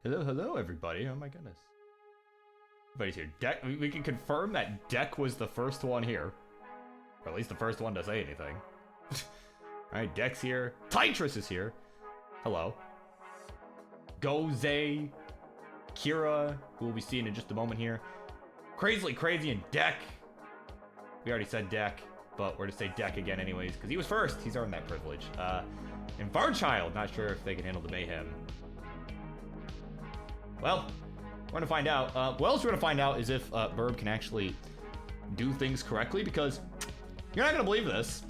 Hello, hello, everybody. Oh my goodness. Everybody's here. Deck. We can confirm that Deck was the first one here. Or at least the first one to say anything. Alright, Deck's here. Tetris is here. Hello. Goze. Kira, who we'll be seeing in just a moment here. Crazily Crazy and Deck. We already said Deck, but we're to say Deck again anyways, because he was first. He's earned that privilege. And Varchild, not sure if they can handle the mayhem. Well, we're gonna find out. What else we're gonna find out is if Birb can actually do things correctly, because you're not gonna believe this.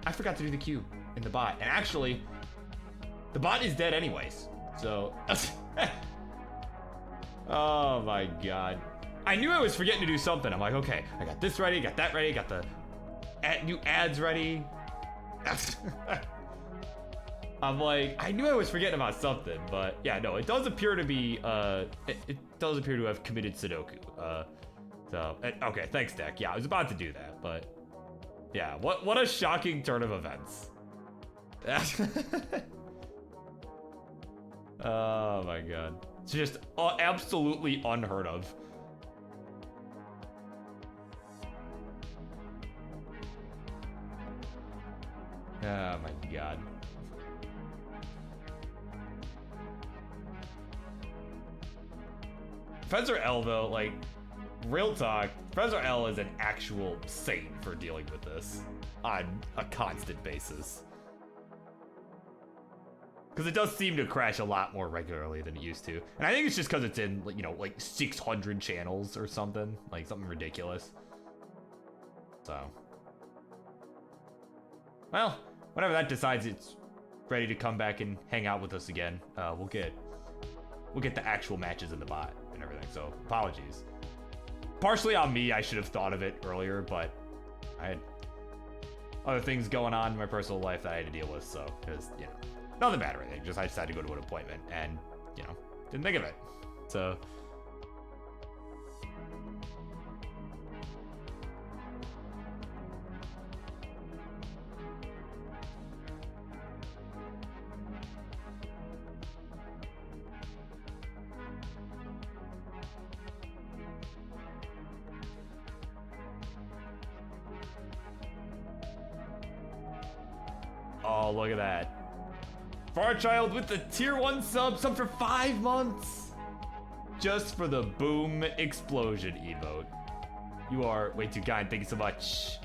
I forgot to do the Q in the bot, and actually, the bot is dead anyways. So, oh my god. I knew I was forgetting to do something. I'm like, okay, I got this ready, got that ready, got the new ads ready. I'm like, I knew I was forgetting about something, but yeah, no, it does appear to be, it does appear to have committed Sudoku. Okay, thanks, Deck. Yeah, I was about to do that, but yeah, what a shocking turn of events. Oh my god. It's just absolutely unheard of. Oh my god. Professor L, though, like, real talk, Professor L is an actual saint for dealing with this on a constant basis. Because it does seem to crash a lot more regularly than it used to. And I think it's just because it's in, you know, like 600 channels or something. Like, something ridiculous. So. Well, whenever that decides it's ready to come back and hang out with us again, we'll get the actual matches in the bot and everything, so apologies. Partially on me, I should have thought of it earlier, but I had other things going on in my personal life that I had to deal with, so, because, you know, nothing bad or anything, just I just had to go to an appointment and, you know, didn't think of it, so. Oh, look at that. Varchild with the tier 1 sub for 5 months. Just for the boom explosion emote. You are way too kind, thank you so much.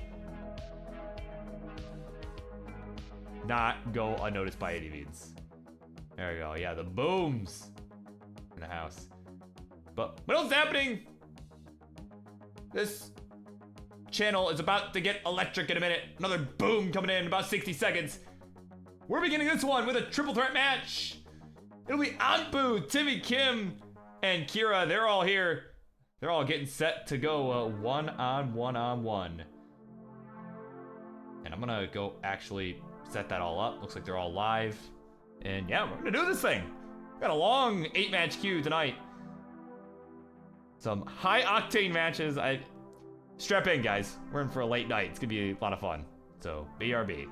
Not go unnoticed by any means. There we go, yeah, the booms in the house. But what else is happening? This channel is about to get electric in a minute. Another boom coming in about 60 seconds. We're beginning this one with a triple threat match. It'll be Anpu, Timmy, Kim, and Kira. They're all here. They're all getting set to go one-on-one. And I'm gonna go actually set that all up. Looks like they're all live. And yeah, we're gonna do this thing. Got a long 8-match queue tonight. Some high octane matches. Strap in, guys. We're in for a late night. It's gonna be a lot of fun. So, BRB.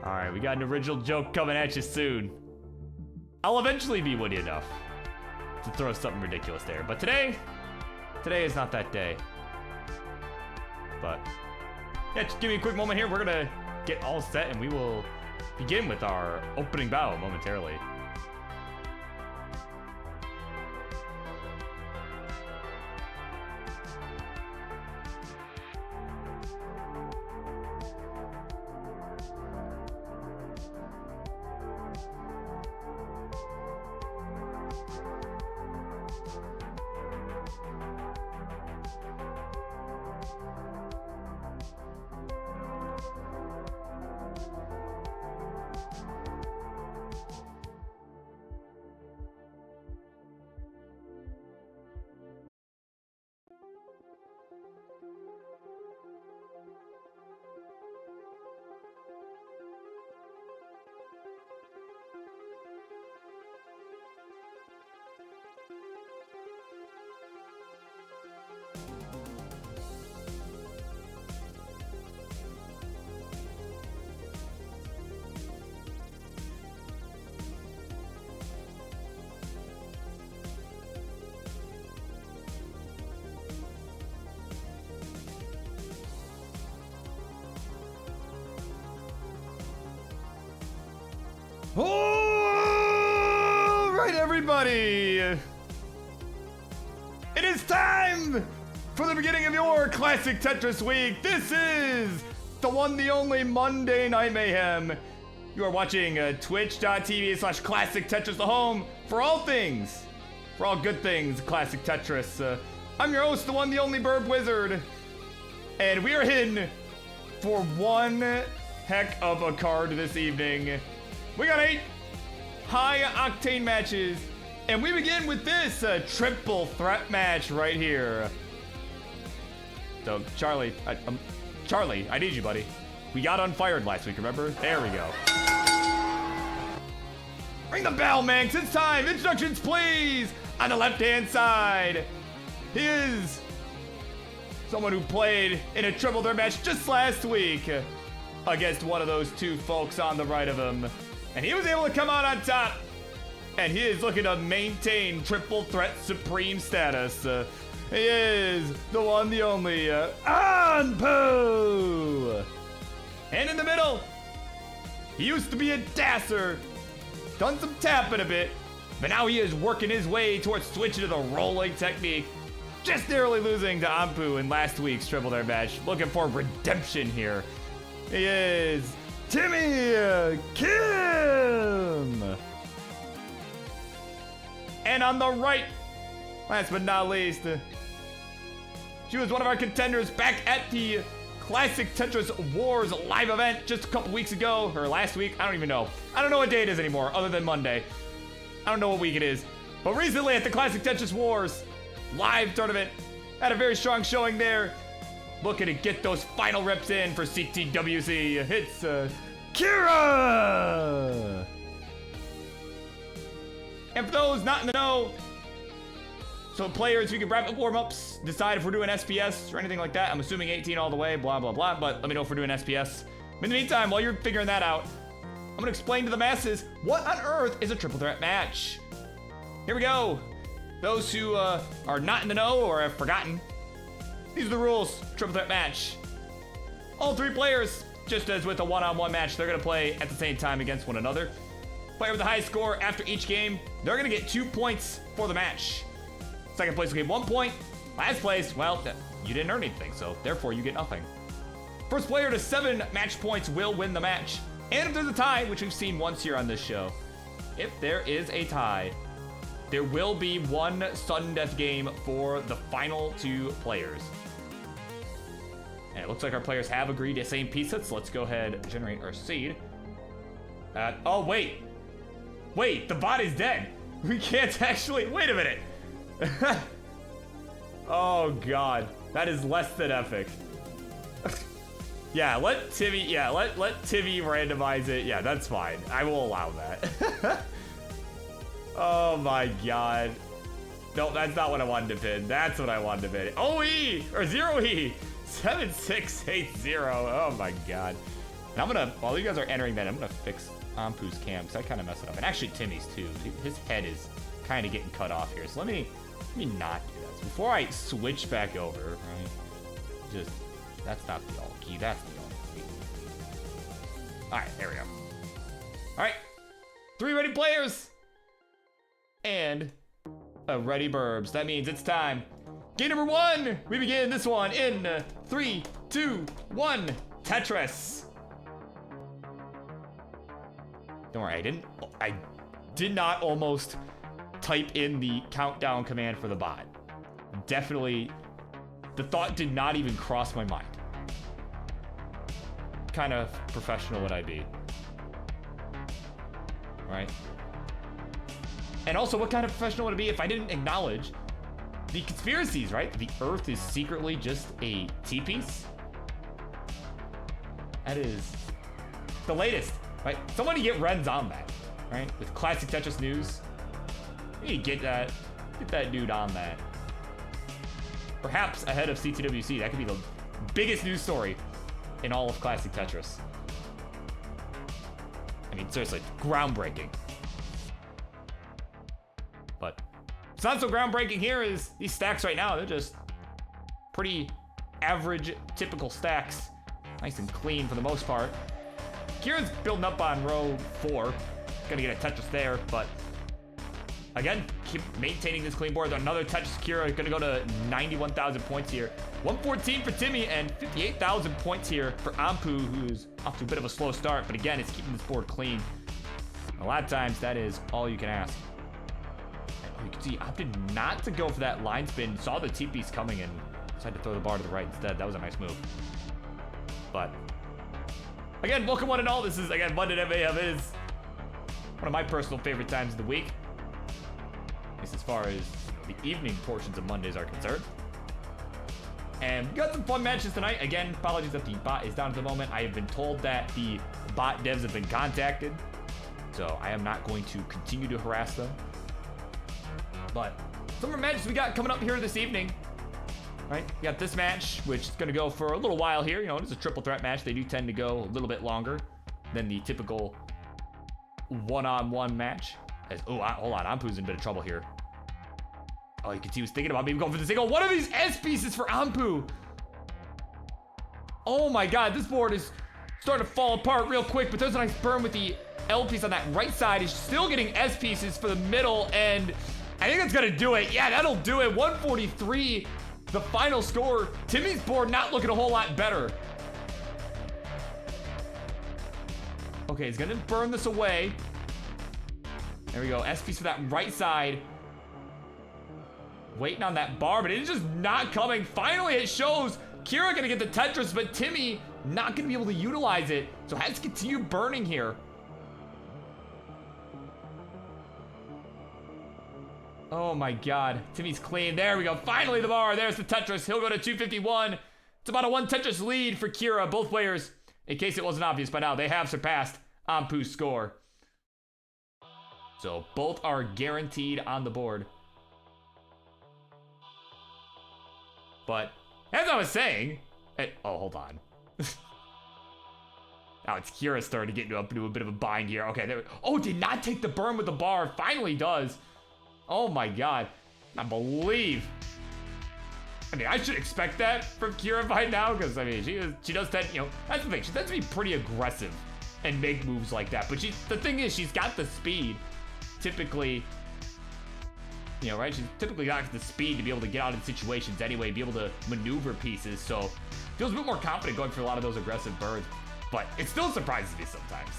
Alright, we got an original joke coming at you soon. I'll eventually be witty enough to throw something ridiculous there. But today is not that day. But, yeah, just give me a quick moment here. We're gonna get all set and we will begin with our opening bow momentarily. All right, everybody. It is time for the beginning of your Classic Tetris week. This is the one, the only Monday Night Mayhem. You are watching twitch.tv/ClassicTetris, the home for all things, for all good things, Classic Tetris. I'm your host, the one, the only BirbWizard. And we are in for one heck of a card this evening. We got 8 high-octane matches, and we begin with this triple threat match right here. So, Charlie, I need you, buddy. We got unfired last week, remember? There we go. Ring the bell, Manx. It's time. Instructions, please. On the left-hand side, he is someone who played in a triple threat match just last week against one of those two folks on the right of him. And he was able to come out on top. And he is looking to maintain triple threat supreme status. He is the one, the only, Anpu! And in the middle, he used to be a dasser. Done some tapping a bit. But now he is working his way towards switching to the rolling technique. Just narrowly losing to Anpu in last week's triple threat match. Looking for redemption here. He is Timmy Kim. And on the right, last but not least, she was one of our contenders back at the Classic Tetris Wars live event just a couple weeks ago, or last week, I don't even know. I don't know what day it is anymore, other than Monday. I don't know what week it is. But recently at the Classic Tetris Wars live tournament, had a very strong showing there. Looking to get those final reps in for CTWC. It's Kira! And for those not in the know, so players, we can wrap up warm-ups, decide if we're doing SPS or anything like that. I'm assuming 18 all the way, blah, blah, blah, but let me know if we're doing SPS. In the meantime, while you're figuring that out, I'm gonna explain to the masses what on earth is a triple threat match. Here we go. Those who are not in the know or have forgotten, these are the rules. Triple threat match. All 3 players, just as with a one-on-one match, they're gonna play at the same time against one another. Player with the highest score after each game, they're gonna get 2 points for the match. Second place will get 1 point. Last place, well, you didn't earn anything, so therefore you get nothing. First player to 7 match points will win the match. And if there's a tie, which we've seen once here on this show, if there is a tie, there will be 1 sudden death game for the final 2 players. And it looks like our players have agreed to same piece sets. Let's go ahead and generate our seed. Oh, wait. Wait, the bot is dead. We can't actually, wait a minute. Oh God, that is less than epic. Yeah, let Timmy randomize it. Yeah, that's fine. I will allow that. Oh my God. No, that's not what I wanted to pin. That's what I wanted to pin. OE or 0E 7680. Oh my God. And I'm gonna, while you guys are entering that, I'm gonna fix Anpu's cam because I kind of messed it up, and actually Timmy's too. His head is kind of getting cut off here. So let me not do that. So before I switch back over, right? Just, that's not the alt key. That's the alt key. All right, there we go. All right, 3 ready players and a ready Burbs. That means it's time. Game number 1. We begin this one in 3, 2, 1. Tetris. Don't worry, I did not almost type in the countdown command for the bot. Definitely, the thought did not even cross my mind. What kind of professional would I be? Right? And also, what kind of professional would it be if I didn't acknowledge the conspiracies, right? The Earth is secretly just a T-piece? That is the latest, right? Somebody get Renz on that, right? With Classic Tetris news. We need to get that dude on that. Perhaps ahead of CTWC. That could be the biggest news story in all of Classic Tetris. I mean, seriously, groundbreaking. But it's not so groundbreaking here is these stacks right now, they're just pretty average, typical stacks. Nice and clean for the most part. Kira's building up on row 4. Gonna get a Tetris there, but again, keep maintaining this clean board. Another Tetris. Kira gonna go to 91,000 points here. 114 for Timmy and 58,000 points here for Ampu, who's off to a bit of a slow start, but again, it's keeping this board clean. A lot of times, that is all you can ask. You can see, he opted not to go for that line spin, saw the T-piece coming and decided to throw the bar to the right instead. That was a nice move. But again, welcome one and all. This is, again, Monday Night Mayhem. It is one of my personal favorite times of the week, at least as far as the evening portions of Mondays are concerned. And we got some fun matches tonight. Again, apologies that the bot is down at the moment. I have been told that the bot devs have been contacted, so I am not going to continue to harass them. But some more matches we got coming up here this evening. Right, we got this match, which is going to go for a little while here. You know, it is a triple threat match. They do tend to go a little bit longer than the typical one-on-one match. Oh, hold on, Ampu's in a bit of trouble here. Oh, you can see he was thinking about maybe going for the single. One of these S pieces for Ampu. Oh my God, this board is starting to fall apart real quick, but there's a nice burn with the L piece on that right side. He's still getting S pieces for the middle, and I think that's gonna do it. Yeah, that'll do it. 143, the final score. Timmy's board not looking a whole lot better. Okay, he's gonna burn this away. There we go, S piece for that right side. Waiting on that bar, but it is just not coming. Finally, it shows. Kira gonna get the Tetris, but Timmy not gonna be able to utilize it. So has to continue burning here. Oh my God, Timmy's clean. There we go, finally the bar. There's the Tetris. He'll go to 251. It's about a 1 Tetris lead for Kira. Both players, in case it wasn't obvious by now, they have surpassed Ampu's score. So both are guaranteed on the board. But as I was saying, oh, hold on. Now it's Kira starting to get into a bit of a bind here. Okay, there. Oh, did not take the burn with the bar. Finally does. Oh my God, I believe. I mean, I should expect that from Kira by now, because I mean, she does tend, you know, that's the thing. She tends to be pretty aggressive and make moves like that. But the thing is, she's got the speed, typically. You know, right? She's typically got the speed to be able to get out of situations anyway, be able to maneuver pieces. So feels a bit more confident going for a lot of those aggressive burns. But it still surprises me sometimes,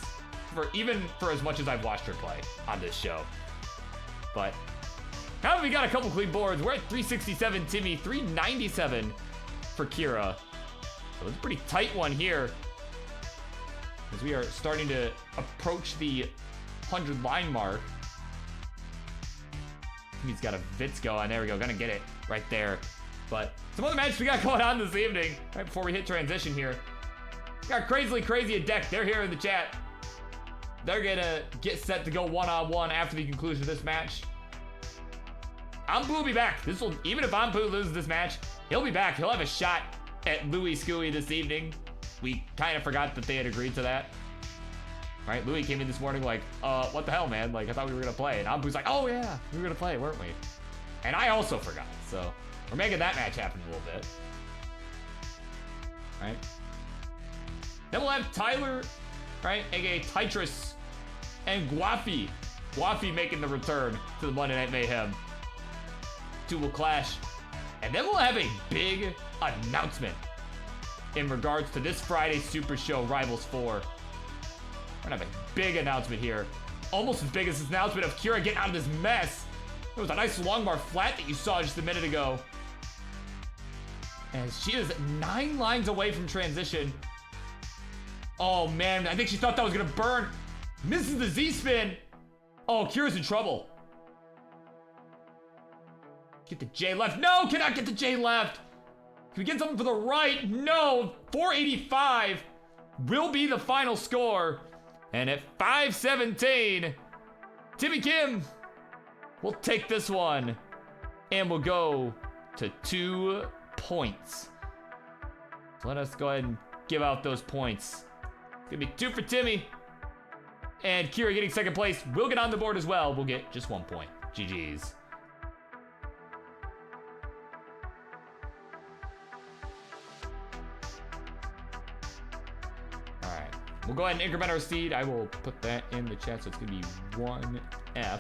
even for as much as I've watched her play on this show. But now we got a couple clean boards. We're at 367 Timmy, 397 for Kira. So it's a pretty tight one here, as we are starting to approach the 100 line mark. He's got a Vitz going. There we go. Gonna get it right there. But some other matches we got going on this evening. Right before we hit transition here. Got Crazily Crazy and Deck. They're here in the chat. They're gonna get set to go one-on-one after the conclusion of this match. Ampu will be back. Even if Ampu loses this match, he'll be back. He'll have a shot at Louis Scooey this evening. We kind of forgot that they had agreed to that. Right, Louis came in this morning like, what the hell, man? Like, I thought we were gonna play. And Ampu's like, oh yeah, we were gonna play, weren't we? And I also forgot, so we're making that match happen a little bit. Right? Then we'll have Tyler, right, aka Tetris, and Guafi. Guafi making the return to the Monday Night Mayhem. Two will clash. And then we'll have a big announcement in regards to this Friday's Super Show, Rivals 4. We're gonna have a big announcement here. Almost as big as this announcement of Kira getting out of this mess. It was a nice long bar flat that you saw just a minute ago. And she is 9 lines away from transition. Oh man, I think she thought that was gonna burn. Misses the Z-spin. Oh, Kira's in trouble. Get the J left. No, cannot get the J left. Can we get something for the right? No, 485 will be the final score. And at 517, Timmy Kim will take this one. And we'll go to 2 points. So let us go ahead and give out those points. It's gonna be 2 for Timmy. And Kira getting second place will get on the board as well. We'll get just 1 point. GG's. We'll go ahead and increment our seed. I will put that in the chat, so it's going to be 1F.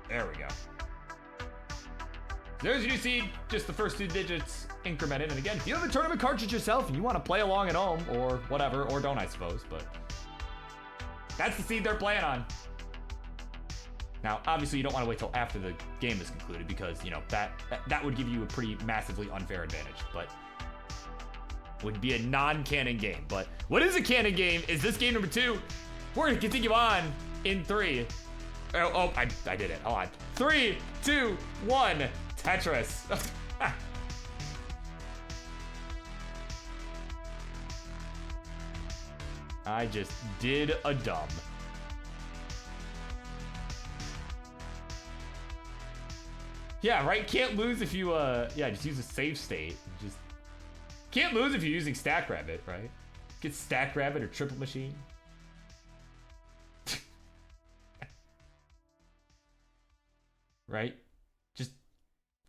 There we go. There's your new seed, just the first 2 digits incremented. And again, if you have a tournament cartridge yourself and you want to play along at home, or whatever, or don't, I suppose, but that's the seed they're playing on. Now, obviously, you don't want to wait till after the game is concluded because, you know, that would give you a pretty massively unfair advantage, but would be a non-canon game. But what is a canon game is this game number 2. We're going to continue on in 3. Oh, I did it. Hold on. 3, 2, 1. Tetris. I just did a dumb. Yeah, right? Can't lose if you, yeah, just use a save state. Just can't lose if you're using Stack Rabbit, right? Get Stack Rabbit or Triple Machine. Right? Just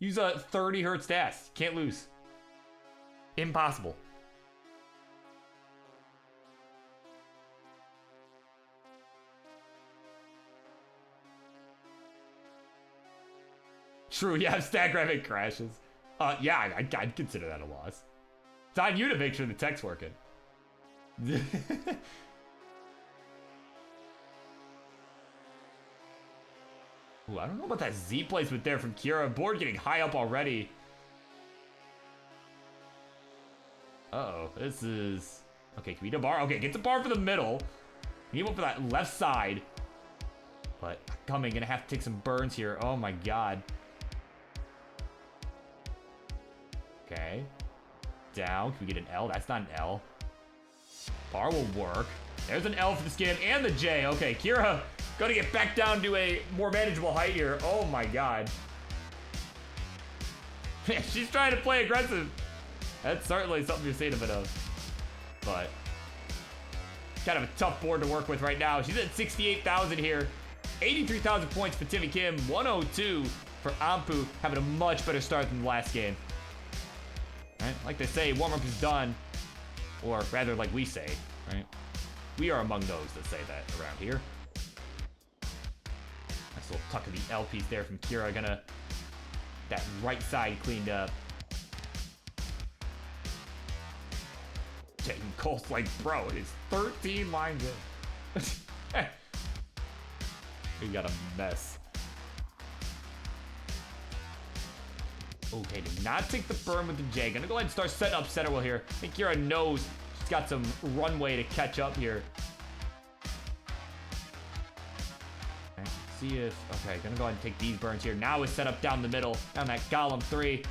use a 30 hertz DAS. Can't lose. Impossible. True, yeah, Stack Rabbit crashes. Yeah, I'd consider that a loss. It's on you to make sure the tech's working. Ooh, I don't know about that Z placement there from Kira. Board getting high up already. Uh-oh, this is... Okay, can we get a bar? Okay, get the bar for the middle. We need one for that left side. But coming, gonna have to take some burns here. Oh my god. Okay. Down. Can we get an L? That's not an L. Bar will work. There's an L for the skin and the J. Okay, Kira gonna get back down to a more manageable height here. Oh my god. She's trying to play aggressive. That's certainly something you're seeing a bit of. But kind of a tough board to work with right now. She's at 68,000 here. 83,000 points for Timmy Kim. 102 for Ampu. Having a much better start than the last game. Right? Like they say, warm-up is done. Or rather, like we say, right? We are among those that say that around here. Nice little tuck of the L piece there from Kira. Gonna that right side cleaned up. Getting Cole's like, bro, it is 13 lines in. We got a mess. Okay, did not take the burn with the J. Gonna go ahead and start setting up center wheel here. I think Kira knows she's got some runway to catch up here. Okay, see if... Okay, gonna go ahead and take these burns here. Now it's set up down the middle, down that Golem 3.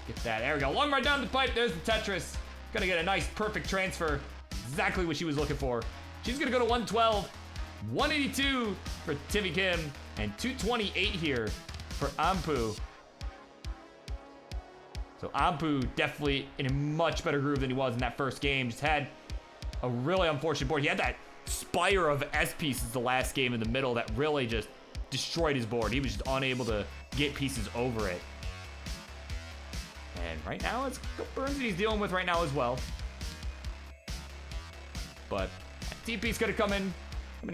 Get that. There we go. Long right down the pipe. There's the Tetris. Gonna get a nice, perfect transfer. Exactly what she was looking for. She's gonna go to 112. 182 for Timmy Kim. And 228 here for Ampu. So Ampu definitely in a much better groove than he was in that first game. Just had a really unfortunate board. He had that spire of S pieces the last game in the middle that really just destroyed his board. He was just unable to get pieces over it. And right now, it's burns that he's dealing with right now as well. But T piece gonna come in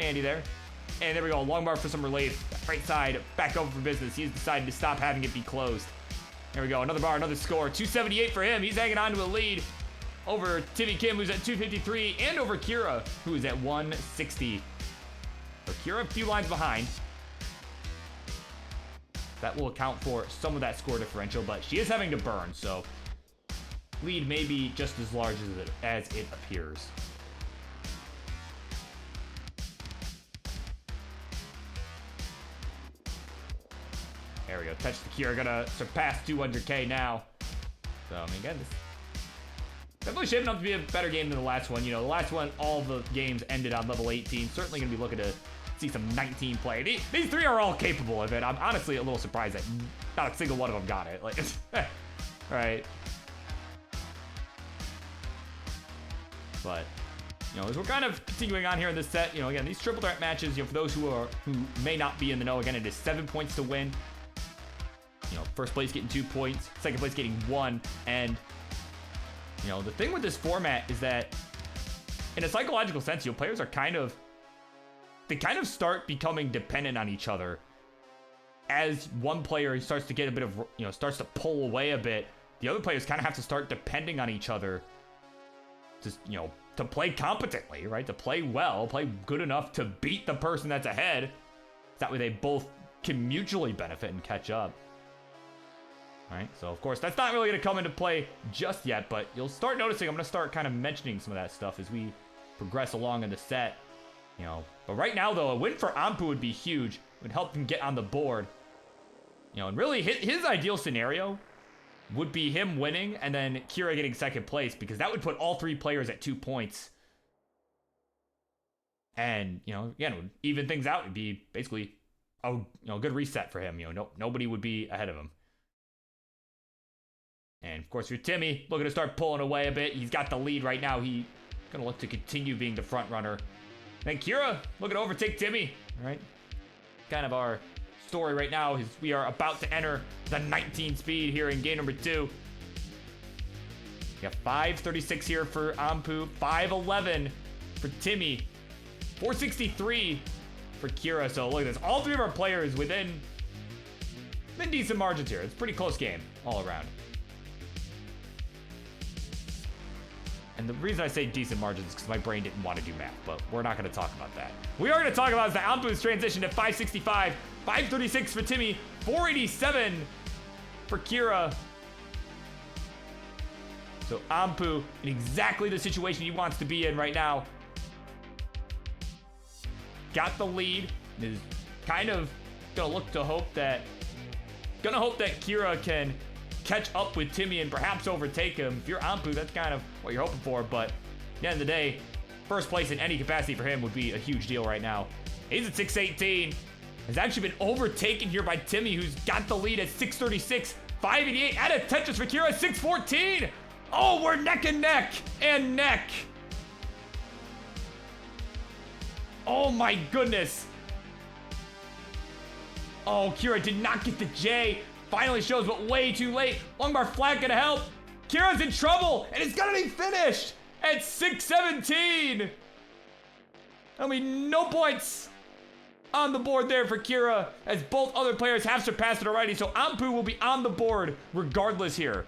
handy there. And there we go, long bar for some relief. Right side, back over for business. He's decided to stop having it be closed. There we go, another bar, another score. 278 for him. He's hanging on to a lead over Timmy Kim, who's at 253, and over Kira, who's at 160. So Kira a few lines behind. That will account for some of that score differential, but she is having to burn, so lead may be just as large as it appears. There we go. Touch the Kira, gonna surpass 200K now. So, I mean, again, this definitely shaping up to be a better game than the last one. You know, the last one, all the games ended on level 18. Certainly gonna be looking to see some 19 play. These three are all capable of it. I'm honestly a little surprised that not a single one of them got it. Like, all right. But, you know, as we're kind of continuing on here in this set, you know, again, these triple threat matches, you know, for those who may not be in the know, again, it is 7 points to win. You know, First place getting 2 points, second place getting 1. And, you know, the thing with this format is that in a psychological sense, you know, players are they kind of start becoming dependent on each other. As one player starts to get a bit of, you know, starts to pull away a bit, the other players kind of have to start depending on each other to, you know, to play competently, right? To play well, play good enough to beat the person that's ahead. That way they both can mutually benefit and catch up. All right, so of course, that's not really going to come into play just yet, but you'll start noticing I'm going to start kind of mentioning some of that stuff as we progress along in the set. You know, but right now, though, a win for Ampu would be huge. It would help him get on the board. You know, and really his ideal scenario would be him winning and then Kira getting second place, because that would put all 3 players at 2 points. And, you know, again, it would even things out. It'd be basically a good reset for him. You know, nobody would be ahead of him. And of course, for Timmy, looking to start pulling away a bit. He's got the lead right now. He's gonna look to continue being the front runner. And Kira looking to overtake Timmy. All right, kind of our story right now is we are about to enter the 19 speed here in game number 2. We got 5:36 here for Ampu, 5:11 for Timmy, 4:63 for Kira. So look at this, all 3 of our players within decent margins here. It's a pretty close game all around. And the reason I say decent margins is because my brain didn't want to do math, but we're not going to talk about that. We are going to talk about is the Ampu's transition to 565, 536 for Timmy, 487 for Kira. So Ampu in exactly the situation he wants to be in right now. Got the lead, is kind of gonna look to hope that Kira can catch up with Timmy and perhaps overtake him. If you're Ampu, that's kind of what you're hoping for, but at the end of the day, first place in any capacity for him would be a huge deal right now. He's at 618. Has actually been overtaken here by Timmy, who's got the lead at 636, 588, and a Tetris for Kira at 614. Oh, we're neck and neck and neck. Oh my goodness. Oh, Kira did not get the J. Finally shows, but way too late. Long bar flag gonna help. Kira's in trouble, and it's gonna be finished at 617. I mean, no points on the board there for Kira, as both other players have surpassed it already. So Ampu will be on the board regardless here.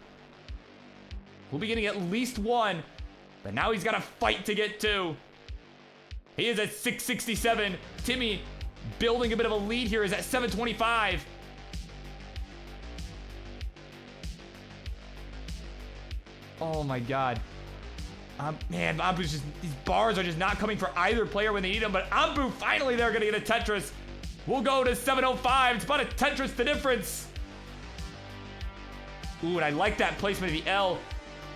We'll be getting at least 1, but now he's got to fight to get 2. He is at 667. Timmy building a bit of a lead here is at 725. Oh my god. Man, Ampu's just, these bars are just not coming for either player when they need them, but Ampu finally they're gonna get a Tetris. We'll go to 705. It's about a Tetris the difference. Ooh, and I like that placement of the L.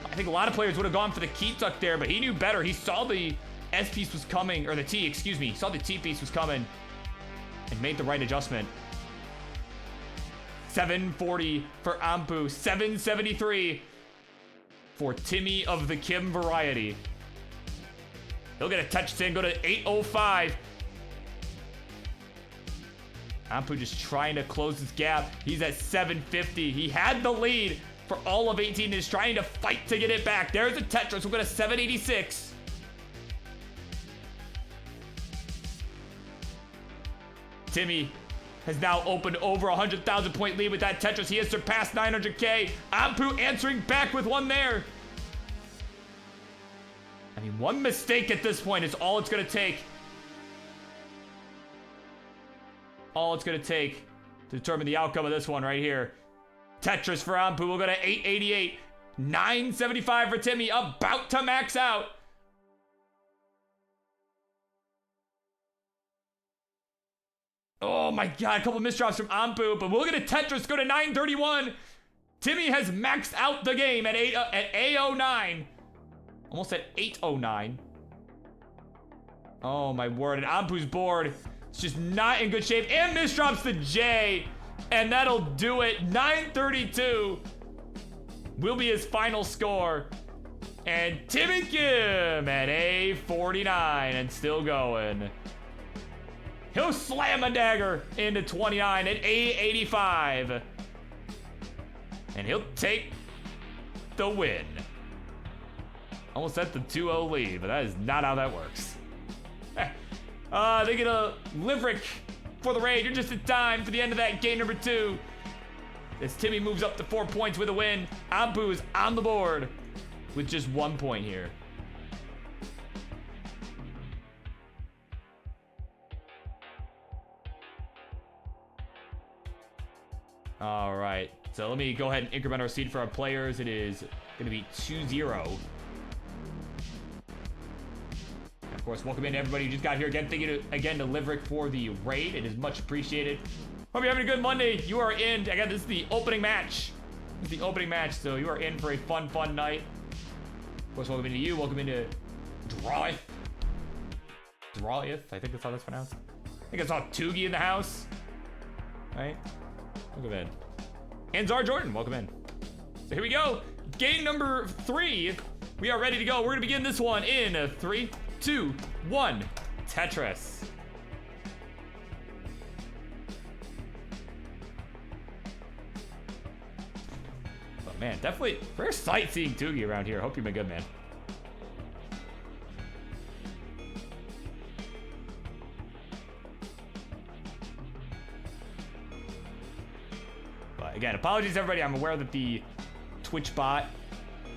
I think a lot of players would have gone for the key tuck there, but he knew better. He saw the S piece was coming, or the T, excuse me. He saw the T piece was coming and made the right adjustment. 740 for Ampu, 773 for Timmy of the Kim variety. He'll get a touch and go to 805. Ampu just trying to close his gap. He's at 750. He had the lead for all of 18 and is trying to fight to get it back. There's a Tetris. We'll go to 786. Timmy has now opened over 100,000 point lead with that Tetris. He has surpassed 900K. Ampu answering back with one there. I mean, one mistake at this point is all it's going to take. All it's going to take to determine the outcome of this one right here. Tetris for Ampu. We'll go to 888. 975 for Timmy. About to max out. Oh my god, a couple misdrops from Ampu, but we'll get a Tetris, go to 931. Timmy has maxed out the game at A09. Almost at 809. Oh my word, and Ampu's board is just not in good shape, and misdrops the J, and that'll do it. 932 will be his final score. And Timmy Kim at A49 and still going. He'll slam a dagger into 29 at A85. And he'll take the win. Almost set the 2-0 lead, but that is not how that works. They get a Liverick for the raid. You're just in time for the end of that game number 2. As Timmy moves up to 4 points with a win. Ampu is on the board with just 1 point here. All right, so let me go ahead and increment our seed for our players. It is going to be 2-0. Of course, welcome in everybody who just got here. Again, thank you again to Liverick for the raid. It is much appreciated. Hope you're having a good Monday. You are in. Again, this is the opening match. This is the opening match, so you are in for a fun night. Of course, welcome into you. Welcome into Drawith. Drawith, I think that's how that's pronounced. I think I saw Toogie in the house. Right? Welcome in. And Zar Jordan, welcome in. So here we go. Game number 3. We are ready to go. We're gonna begin this one in 3, 2, 1. Tetris. But man, definitely rare sight seeing Toogie around here. Hope you've been good, man. Again, apologies everybody. I'm aware that the Twitch bot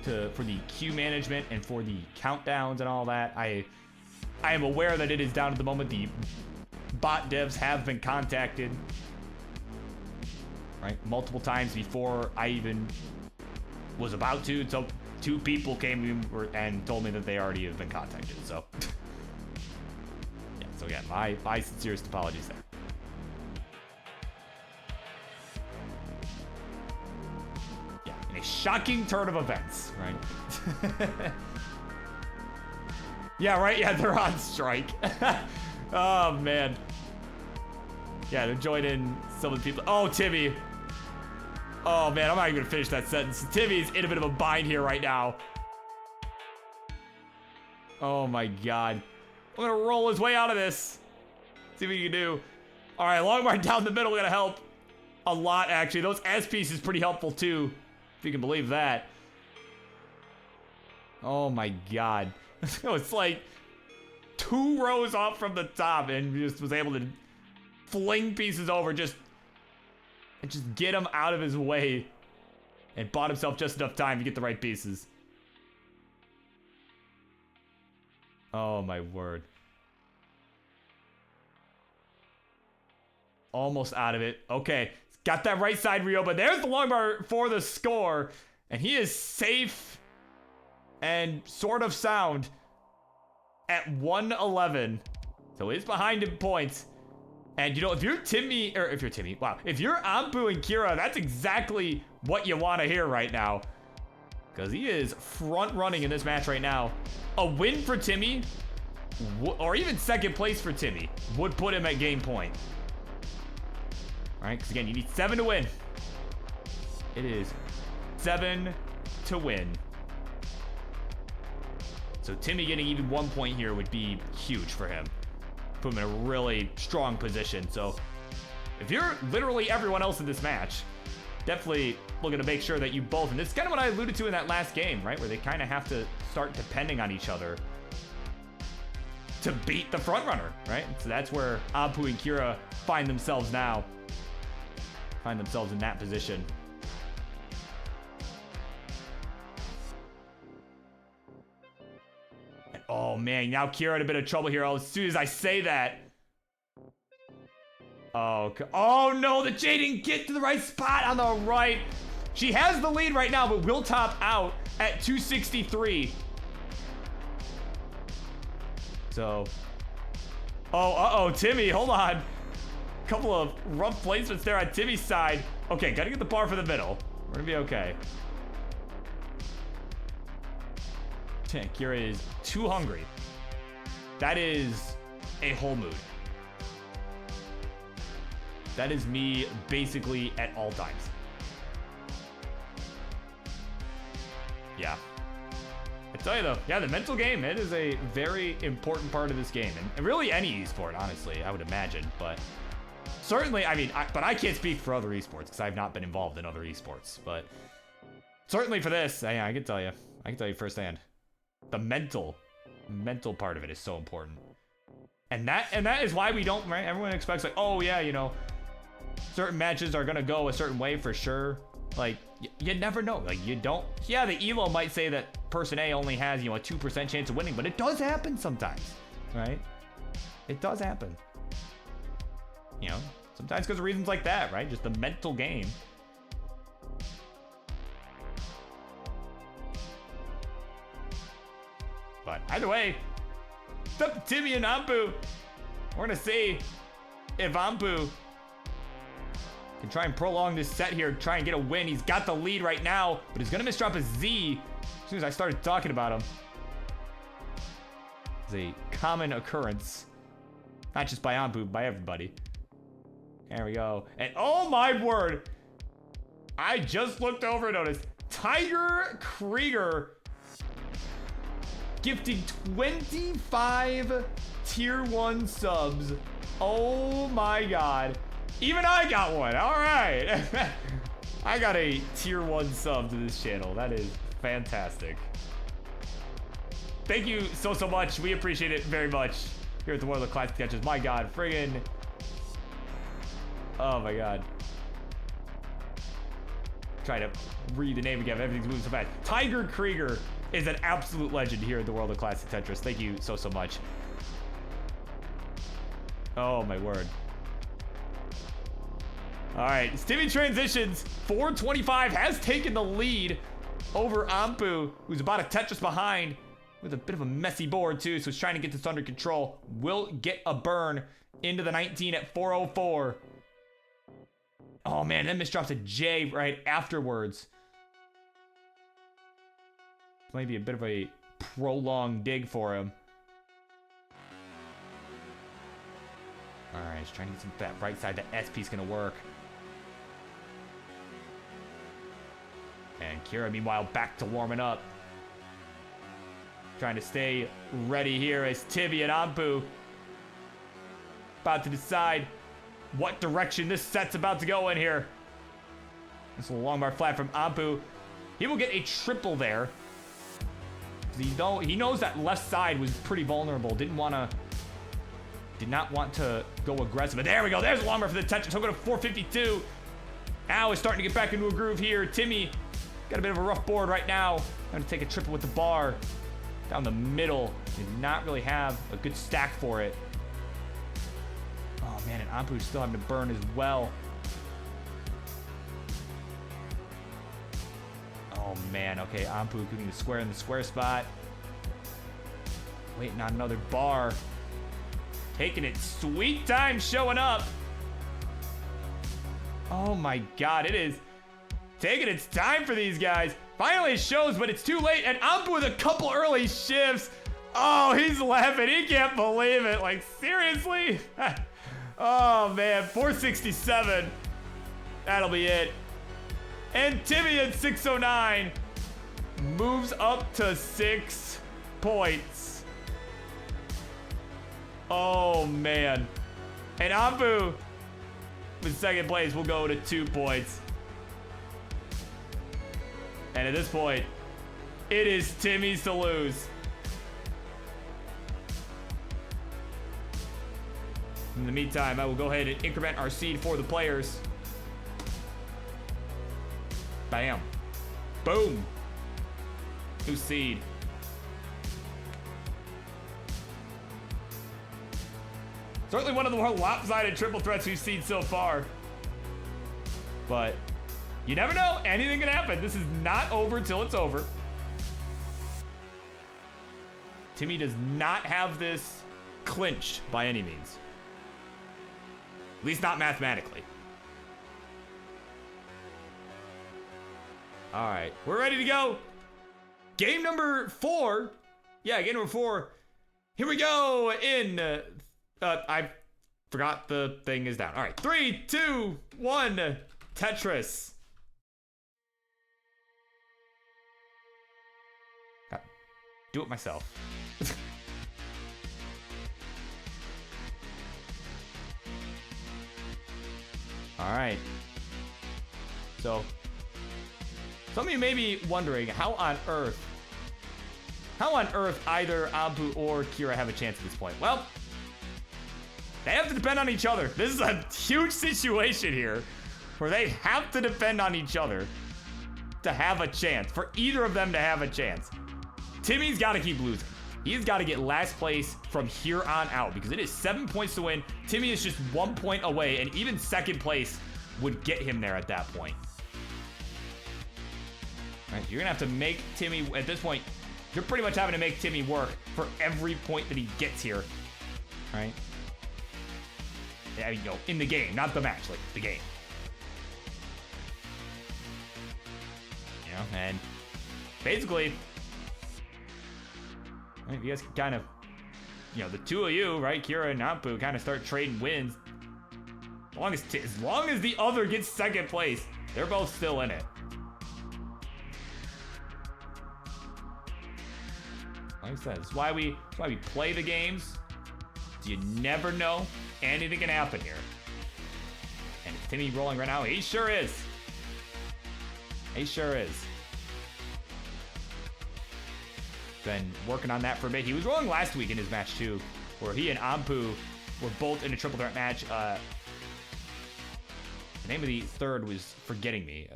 for the queue management and for the countdowns and all that, I am aware that it is down at the moment. The bot devs have been contacted, right, multiple times before I even was about to. So 2 people came in and told me that they already have been contacted. So yeah. So again, my sincerest apologies there. A shocking turn of events, right? Yeah, right? Yeah, they're on strike. Oh, man. Yeah, they're joining some of the people. Oh, Timmy. Oh, man, I'm not even gonna finish that sentence. Timmy's in a bit of a bind here right now. Oh, my God. I'm gonna roll his way out of this. See what he can do. All right, long march down the middle, we're gonna help a lot, actually. Those S pieces pretty helpful, too. If you can believe that. Oh my God. It's like 2 rows off from the top and just was able to fling pieces over and just get him out of his way and bought himself just enough time to get the right pieces. Oh my word. Almost out of it. Okay. Got that right side reopened. There's the long bar for the score. And he is safe and sort of sound at 111. So he's behind in points. And you know, if you're Timmy, wow. If you're Ampu and Kira, that's exactly what you want to hear right now. Because he is front running in this match right now. A win for Timmy, or even second place for Timmy, would put him at game point. All right, because again, you need 7 to win. It is 7 to win. So Timmy getting even 1 point here would be huge for him. Put him in a really strong position. So if you're literally everyone else in this match, definitely looking to make sure that you both, and this is kind of what I alluded to in that last game, right? Where they kind of have to start depending on each other to beat the front runner, right? So that's where Ampu and Kira find themselves now. Find themselves in that position. And oh man, now Kira in a bit of trouble here. As soon as I say that. Oh no, the Jade didn't get to the right spot on the right. She has the lead right now, but will top out at 263. So, Timmy, hold on. Couple of rough placements there on Timmy's side. Okay, gotta get the bar for the middle. We're gonna be okay. Kira is too hungry. That is a whole mood. That is me basically at all times. Yeah. I tell you though, yeah, the mental game, it is a very important part of this game. And really any esport, honestly, I would imagine. But certainly, I mean, but I can't speak for other esports because I've not been involved in other esports. But certainly for this, yeah, I can tell you firsthand. The mental part of it is so important. And that is why we don't, right? Everyone expects like, oh yeah, you know, certain matches are gonna go a certain way for sure. Like, you never know. Like, you don't, yeah, the ELO might say that person A only has, you know, a 2% chance of winning, but it does happen sometimes, right? It does happen. You know, sometimes because of reasons like that, right? Just the mental game. But either way, it's up to Timmy and Ampu. We're gonna see if Ampu can try and prolong this set here, try and get a win. He's got the lead right now, but he's gonna misdrop a Z as soon as I started talking about him. It's a common occurrence. Not just by Ampu, by everybody. There we go. And oh my word! I just looked over and noticed Tiger Krieger gifting 25 tier 1 subs. Oh my god. Even I got one. All right. I got a tier 1 sub to this channel. That is fantastic. Thank you so much. We appreciate it very much here at the World of ClassicTetris. My god, friggin'. Oh my god. Try to read the name again. Everything's moving so fast. Tiger Krieger is an absolute legend here in the World of ClassicTetris. Thank you so much. Oh my word. All right, Stimmy transitions. 425 has taken the lead over Ampu, who's about a Tetris behind with a bit of a messy board too, so he's trying to get this under control. Will get a burn into the 19 at 404. Oh man, then misdrops a J right afterwards. Might be a bit of a prolonged dig for him. All right, he's trying to get some that right side. The SP's gonna work. And Kira, meanwhile, back to warming up. Trying to stay ready here as Tibi and Ampu about to decide what direction this set's about to go in here. This is a long bar flat from Ampu. He will get a triple there. He knows that left side was pretty vulnerable. Did not want to go aggressive. But there we go. There's a long bar for the Tetris. Took it to 452. Now is starting to get back into a groove here. Timmy got a bit of a rough board right now. Trying to take a triple with the bar down the middle. Did not really have a good stack for it. Oh man, and Ampu's still having to burn as well. Oh man, okay, Ampu getting the square in the square spot. Waiting on another bar. Taking it sweet time showing up. Oh my god, it is taking its time for these guys. Finally it shows, but it's too late. And Ampu with a couple early shifts. Oh, he's laughing. He can't believe it. Like, seriously? Oh man, 467. That'll be it. And Timmy at 609 moves up to 6 points. Oh man. And Ampu with second place will go to 2 points. And at this point, it is Timmy's to lose. In the meantime, I will go ahead and increment our seed for the players. Bam. Boom. New seed. Certainly one of the more lopsided triple threats we've seen so far. But you never know. Anything can happen. This is not over till it's over. Timmy does not have this clinched by any means. At least not mathematically. All right, we're ready to go. Game number 4. Yeah, game number 4. Here we go in, I forgot the thing is down. All right, 3, 2, 1, Tetris. Do it myself. right. So, some of you may be wondering how on earth either Ampu or Kira have a chance at this point. Well, they have to depend on each other. This is a huge situation here where they have to depend on each other to have a chance, for either of them to have a chance. Timmy's got to keep losing. He's got to get last place from here on out because it is 7 points to win. Timmy is just 1 point away, and even second place would get him there at that point. All right, you're going to have to make Timmy, at this point, you're pretty much having to make Timmy work for every point that he gets here, right? I mean, in the game, not the match, like the game. You know, and basically, right, you guys can kind of, the two of you, right, Kira and Ampu, kind of start trading wins. As long as the other gets second place, they're both still in it. Like I said, it's why we play the games. You never know. Anything can happen here. And is Timmy rolling right now? He sure is. He sure is. Been working on that for a bit. He was rolling last week in his match too, where he and Ampu were both in a triple threat match. The name of the third was forgetting me.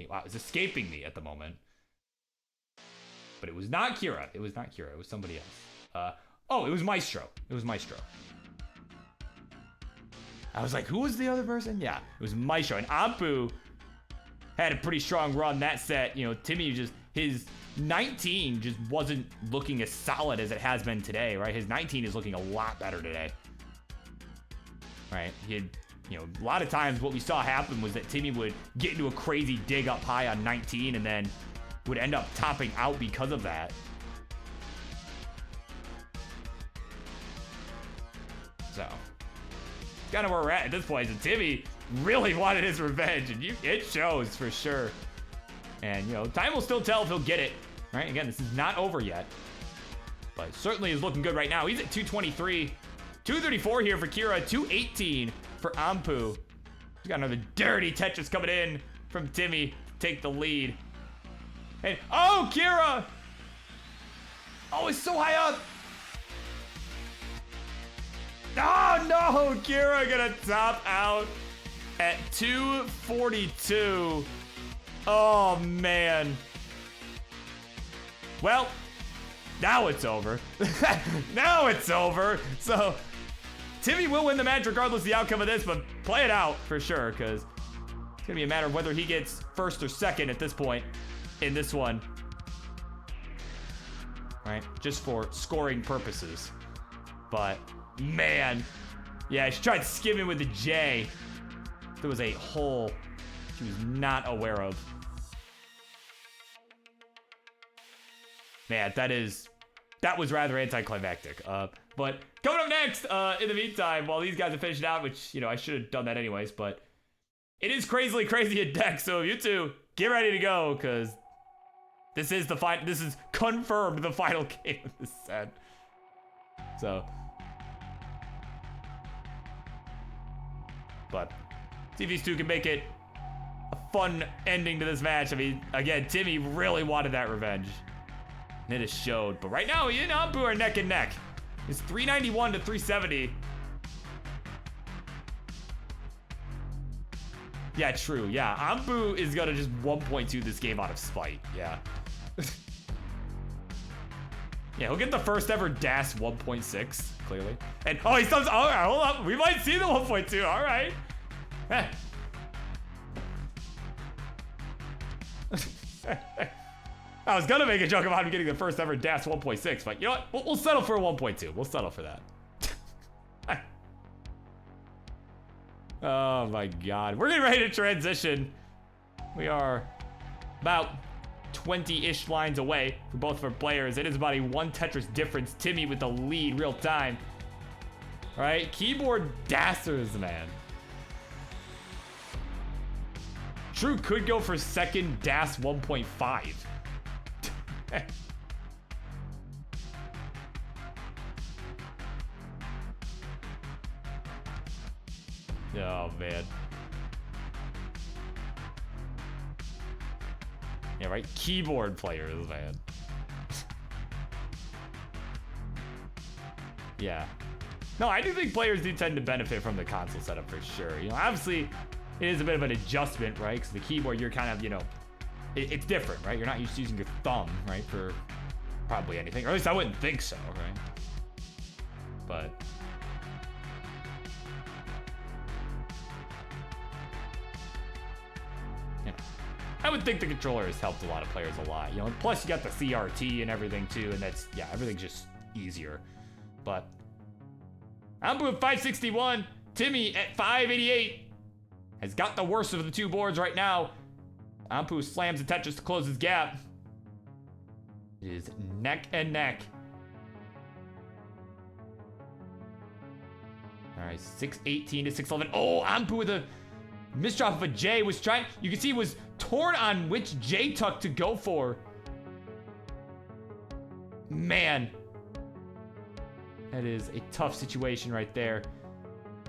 Wow, it's escaping me at the moment. But it was not Kira. It was somebody else. It was Maestro. I was like, who was the other person? Yeah, it was Maestro. And Ampu had a pretty strong run that set. Timmy his 19 just wasn't looking as solid as it has been today, right? His 19 is looking a lot better today. Right? He had, a lot of times what we saw happen was that Timmy would get into a crazy dig up high on 19 and then would end up topping out because of that. So, kind of where we're at this point. And Timmy really wanted his revenge, and it shows for sure. And, time will still tell if he'll get it, right? Again, this is not over yet, but certainly is looking good right now. He's at 223, 234 here for Kira, 218 for Ampu. He's got another dirty Tetris coming in from Timmy to take the lead. And, oh, Kira! Oh, it's so high up! Oh, no! Kira gonna top out at 242. Oh, man. Well, now it's over. Now it's over. So, Timmy will win the match regardless of the outcome of this, but play it out for sure, because it's going to be a matter of whether he gets first or second at this point in this one. Right? Just for scoring purposes. But, man. Yeah, she tried skimming with the J. There was a hole she was not aware of. Man, that was rather anticlimactic. But coming up next, in the meantime, while these guys are finishing out, which, I should have done that anyways, but it is crazily crazy at deck, so you two, get ready to go, because this is confirmed the final game of this set. So, but see if these two can make it a fun ending to this match. I mean, again, Timmy really wanted that revenge. And it has showed. But right now, he and Ampu are neck and neck. It's 391 to 370. Yeah, true. Yeah, Ampu is going to just 1.2 this game out of spite. Yeah. Yeah, he'll get the first ever DAS 1.6, clearly. And, oh, he stops. All right, hold up. We might see the 1.2. All right. I was gonna make a joke about him getting the first ever DAS 1.6, but you know what? We'll settle for a 1.2. We'll settle for that. Oh my god. We're getting ready to transition. We are about 20-ish lines away for both of our players. It is about a 1 Tetris difference. Timmy with the lead real time. All right, keyboard dassers, man. True could go for second DAS 1.5. Oh, man. right? Keyboard players, man. Yeah. No, I do think players do tend to benefit from the console setup for sure. You know, obviously, it is a bit of an adjustment, right? Because the keyboard, you're kind of, you know, it's different, right? You're not used to using your thumb, right? For probably anything. Or at least I wouldn't think so, right? But... you know, I would think the controller has helped a lot of players a lot. You know, plus you got the CRT and everything too, and that's, yeah, everything's just easier. But... Ampu at 561, Timmy at 588 has got the worst of the two boards right now. Ampu slams the Tetris to close his gap. It is neck and neck. All right, 618 to 611. Oh, Ampu with a misdrop of a J was trying. You can see he was torn on which J tuck to go for. Man. That is a tough situation right there.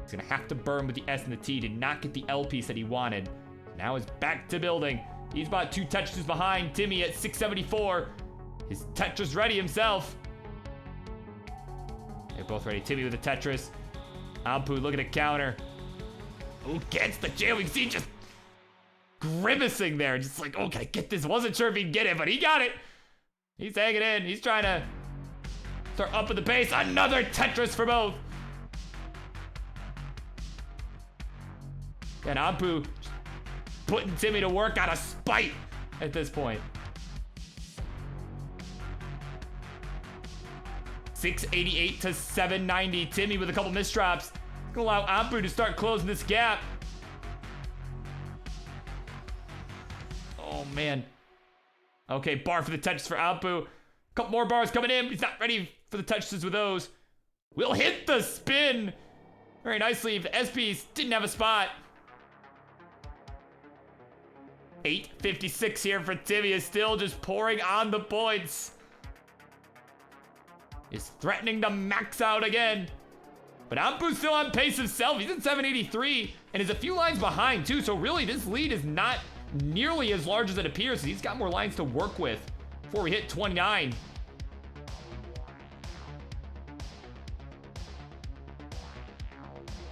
He's gonna have to burn with the S and the T to not get the L piece that he wanted. Now he's back to building. He's about 2 Tetris behind Timmy at 674. His Tetris ready himself. They're both ready. Timmy with a Tetris. Ampu looking to counter. Who gets the jail? We can see just grimacing there. Just like, oh, can I get this? Wasn't sure if he'd get it, but he got it. He's hanging in. He's trying to start up at the base. Another Tetris for both. And Ampu putting Timmy to work out of spite at this point. 688 to 790. Timmy with a couple misdrops. Gonna allow Ampu to start closing this gap. Oh, man. Okay, bar for the Tetris for Ampu. Couple more bars coming in. He's not ready for the Tetris with those. We'll hit the spin very nicely if the SPs didn't have a spot. 8:56 here for Timmy is still just pouring on the points. Is threatening to max out again. But Ampu's still on pace himself. He's at 783 and is a few lines behind too. So really this lead is not nearly as large as it appears. He's got more lines to work with before we hit 29.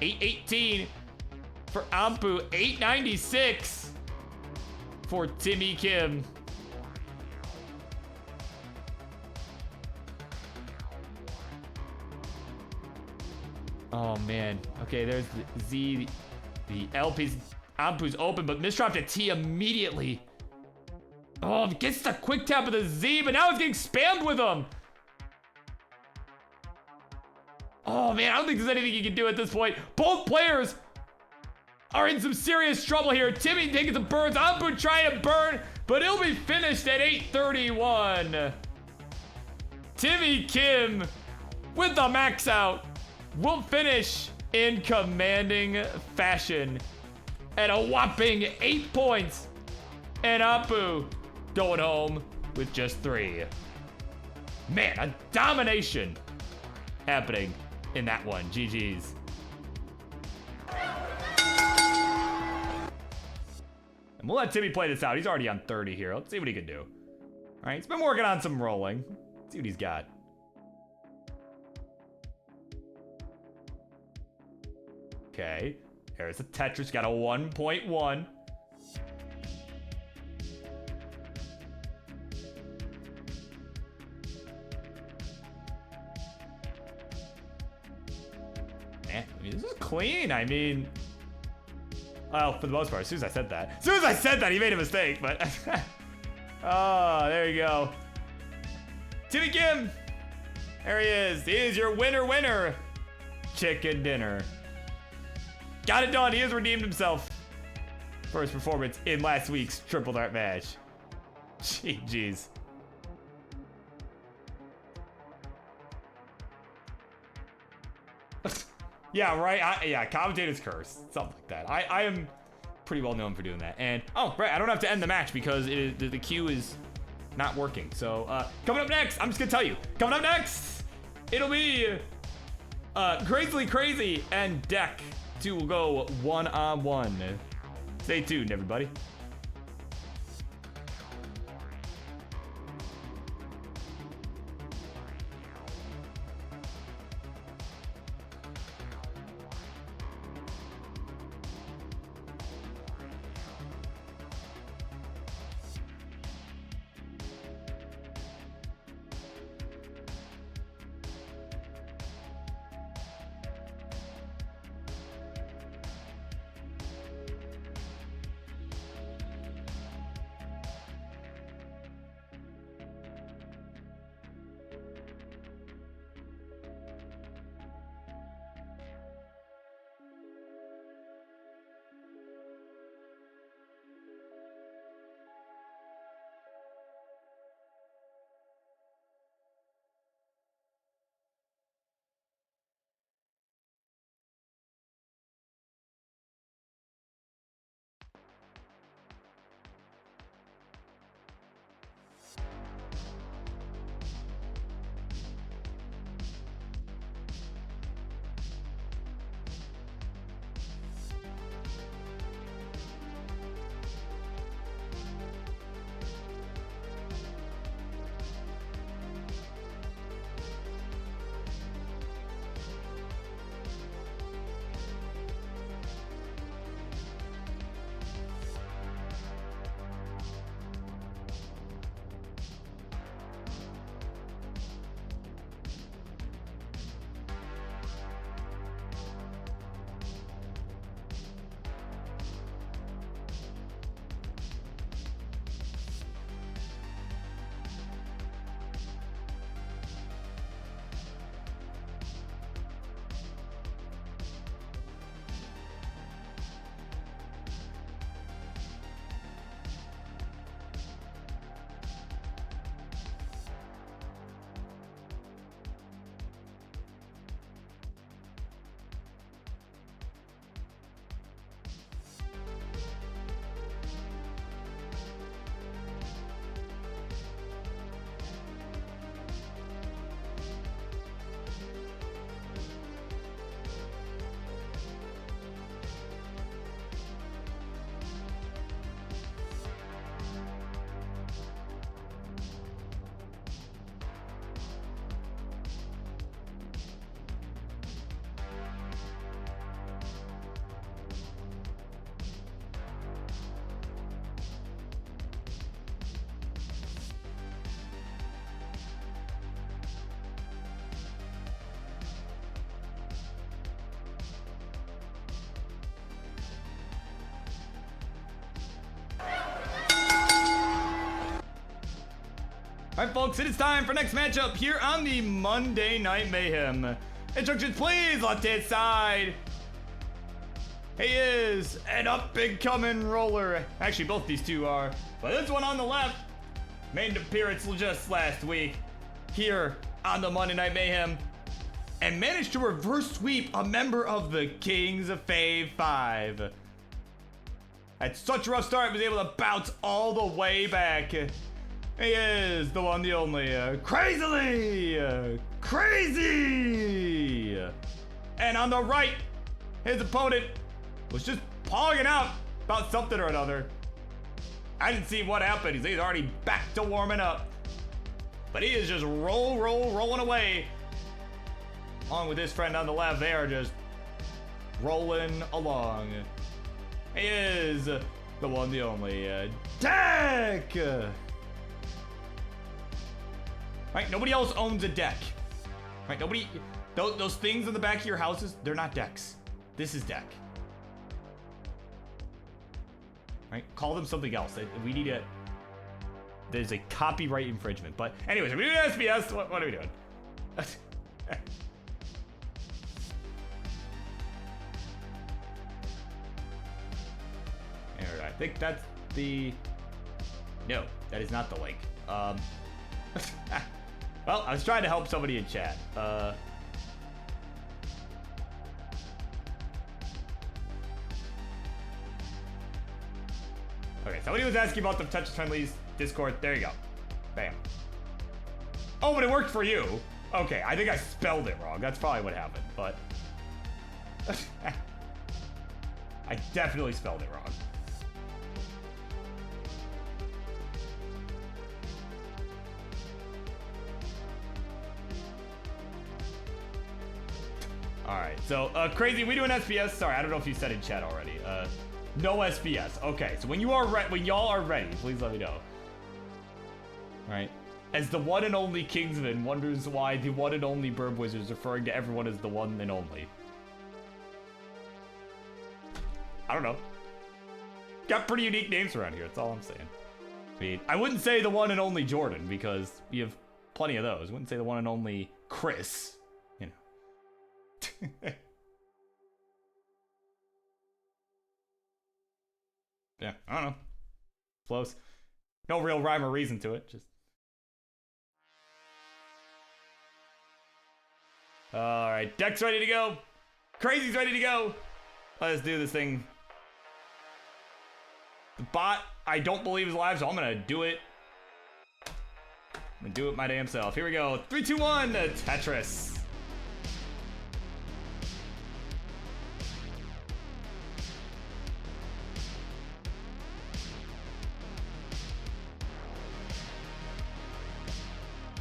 $818 for Ampu. $896 for Timmy Kim. Oh man. Okay, there's the Z. The LP's Ampu's open, but misdropped a T immediately. Oh, gets the quick tap of the Z, but now it's getting spammed with him. Oh man, I don't think there's anything you can do at this point. Both players are in some serious trouble here. Timmy taking some burns. Ampu trying to burn, but he'll be finished at 831. Timmy Kim with the max out will finish in commanding fashion at a whopping 8 points. And Ampu going home with just 3. Man, a domination happening in that one. GG's. And we'll let Timmy play this out. He's already on 30 here. Let's see what he can do. All right, he's been working on some rolling. Let's see what he's got. Okay, there's a Tetris. Got a 1.1. I mean, this is clean. I mean, well, for the most part, as soon as I said that, he made a mistake, but oh, there you go. Timmy Kim, there he is. He is your winner, chicken dinner. Got it done. He has redeemed himself for his performance in last week's Triple Dart match. Jeez. Yeah, right. Yeah, commentator's curse. Something like that. I am pretty well known for doing that. And, oh, right, I don't have to end the match because the queue is not working. So, coming up next, I'm just going to tell you. Coming up next, it'll be Crazily Crazy and Deck 2 will go 1-on-1. Stay tuned, everybody. Alright, folks, it is time for next matchup here on the Monday Night Mayhem. Instructions, please, left-hand side. He is an up-and-coming roller. Actually, both these two are. But this one on the left made an appearance just last week here on the Monday Night Mayhem and managed to reverse sweep a member of the Kings of Fave 5. At such a rough start, he was able to bounce all the way back. He is the one, the only, Crazily Crazy! And on the right, his opponent was just pogging out about something or another. I didn't see what happened. He's already back to warming up. But he is just rolling away. Along with his friend on the left, they are just rolling along. He is the one, the only, Deck! Right, nobody else owns a deck. Right, nobody, those things in the back of your houses, they're not decks. This is Deck. Right, call them something else. We need a, there's a copyright infringement. But anyways, are we doing SBS? What are we doing? Alright, I think that's the, no, that is not the link. Well, I was trying to help somebody in chat. Okay, somebody was asking about the Tetris Friendlies Discord. There you go. Bam. Oh, but it worked for you. Okay, I think I spelled it wrong. That's probably what happened, but I definitely spelled it wrong. Alright, so, Crazy, we doing SBS? Sorry, I don't know if you said in chat already. No SBS. Okay, so when y'all are ready, please let me know. Alright. As the one and only Kingsman wonders why the one and only BirbWizard is referring to everyone as the one and only. I don't know. Got pretty unique names around here, that's all I'm saying. I mean, I wouldn't say the one and only Jordan, because we have plenty of those. I wouldn't say the one and only Chris. You know. Yeah, I don't know. Close. No real rhyme or reason to it, just. Alright, Deck's ready to go. Crazy's ready to go. Let's do this thing. The bot, I don't believe is live, so I'm gonna do it. I'm gonna do it my damn self. Here we go. 3, 2, 1, Tetris.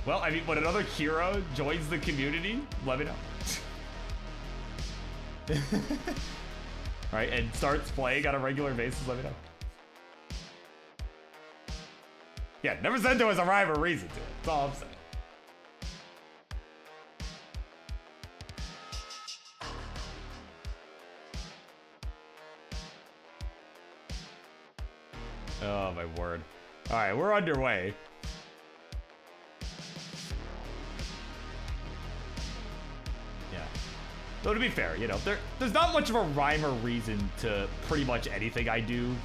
Well, I mean, when another hero joins the community, let me know. Right, and starts playing on a regular basis, let me know. Yeah, never said there was a rhyme or reason to it. That's all I'm saying. Oh, my word. All right, we're underway. Though to be fair, you know, there's not much of a rhyme or reason to pretty much anything I do.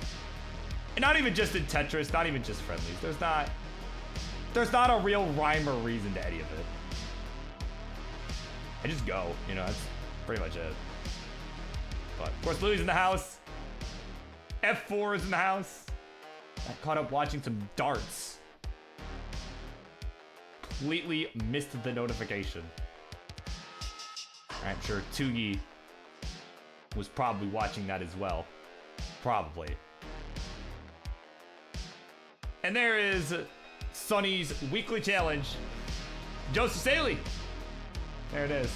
And not even just in Tetris, not even just Friendlies. There's not a real rhyme or reason to any of it. I just go, you know, that's pretty much it. But of course, Louie's in the house. F4 is in the house. I caught up watching some darts. Completely missed the notification. I'm sure Tugi was probably watching that as well. Probably. And there is Sonny's weekly challenge. Joseph Saley. There it is.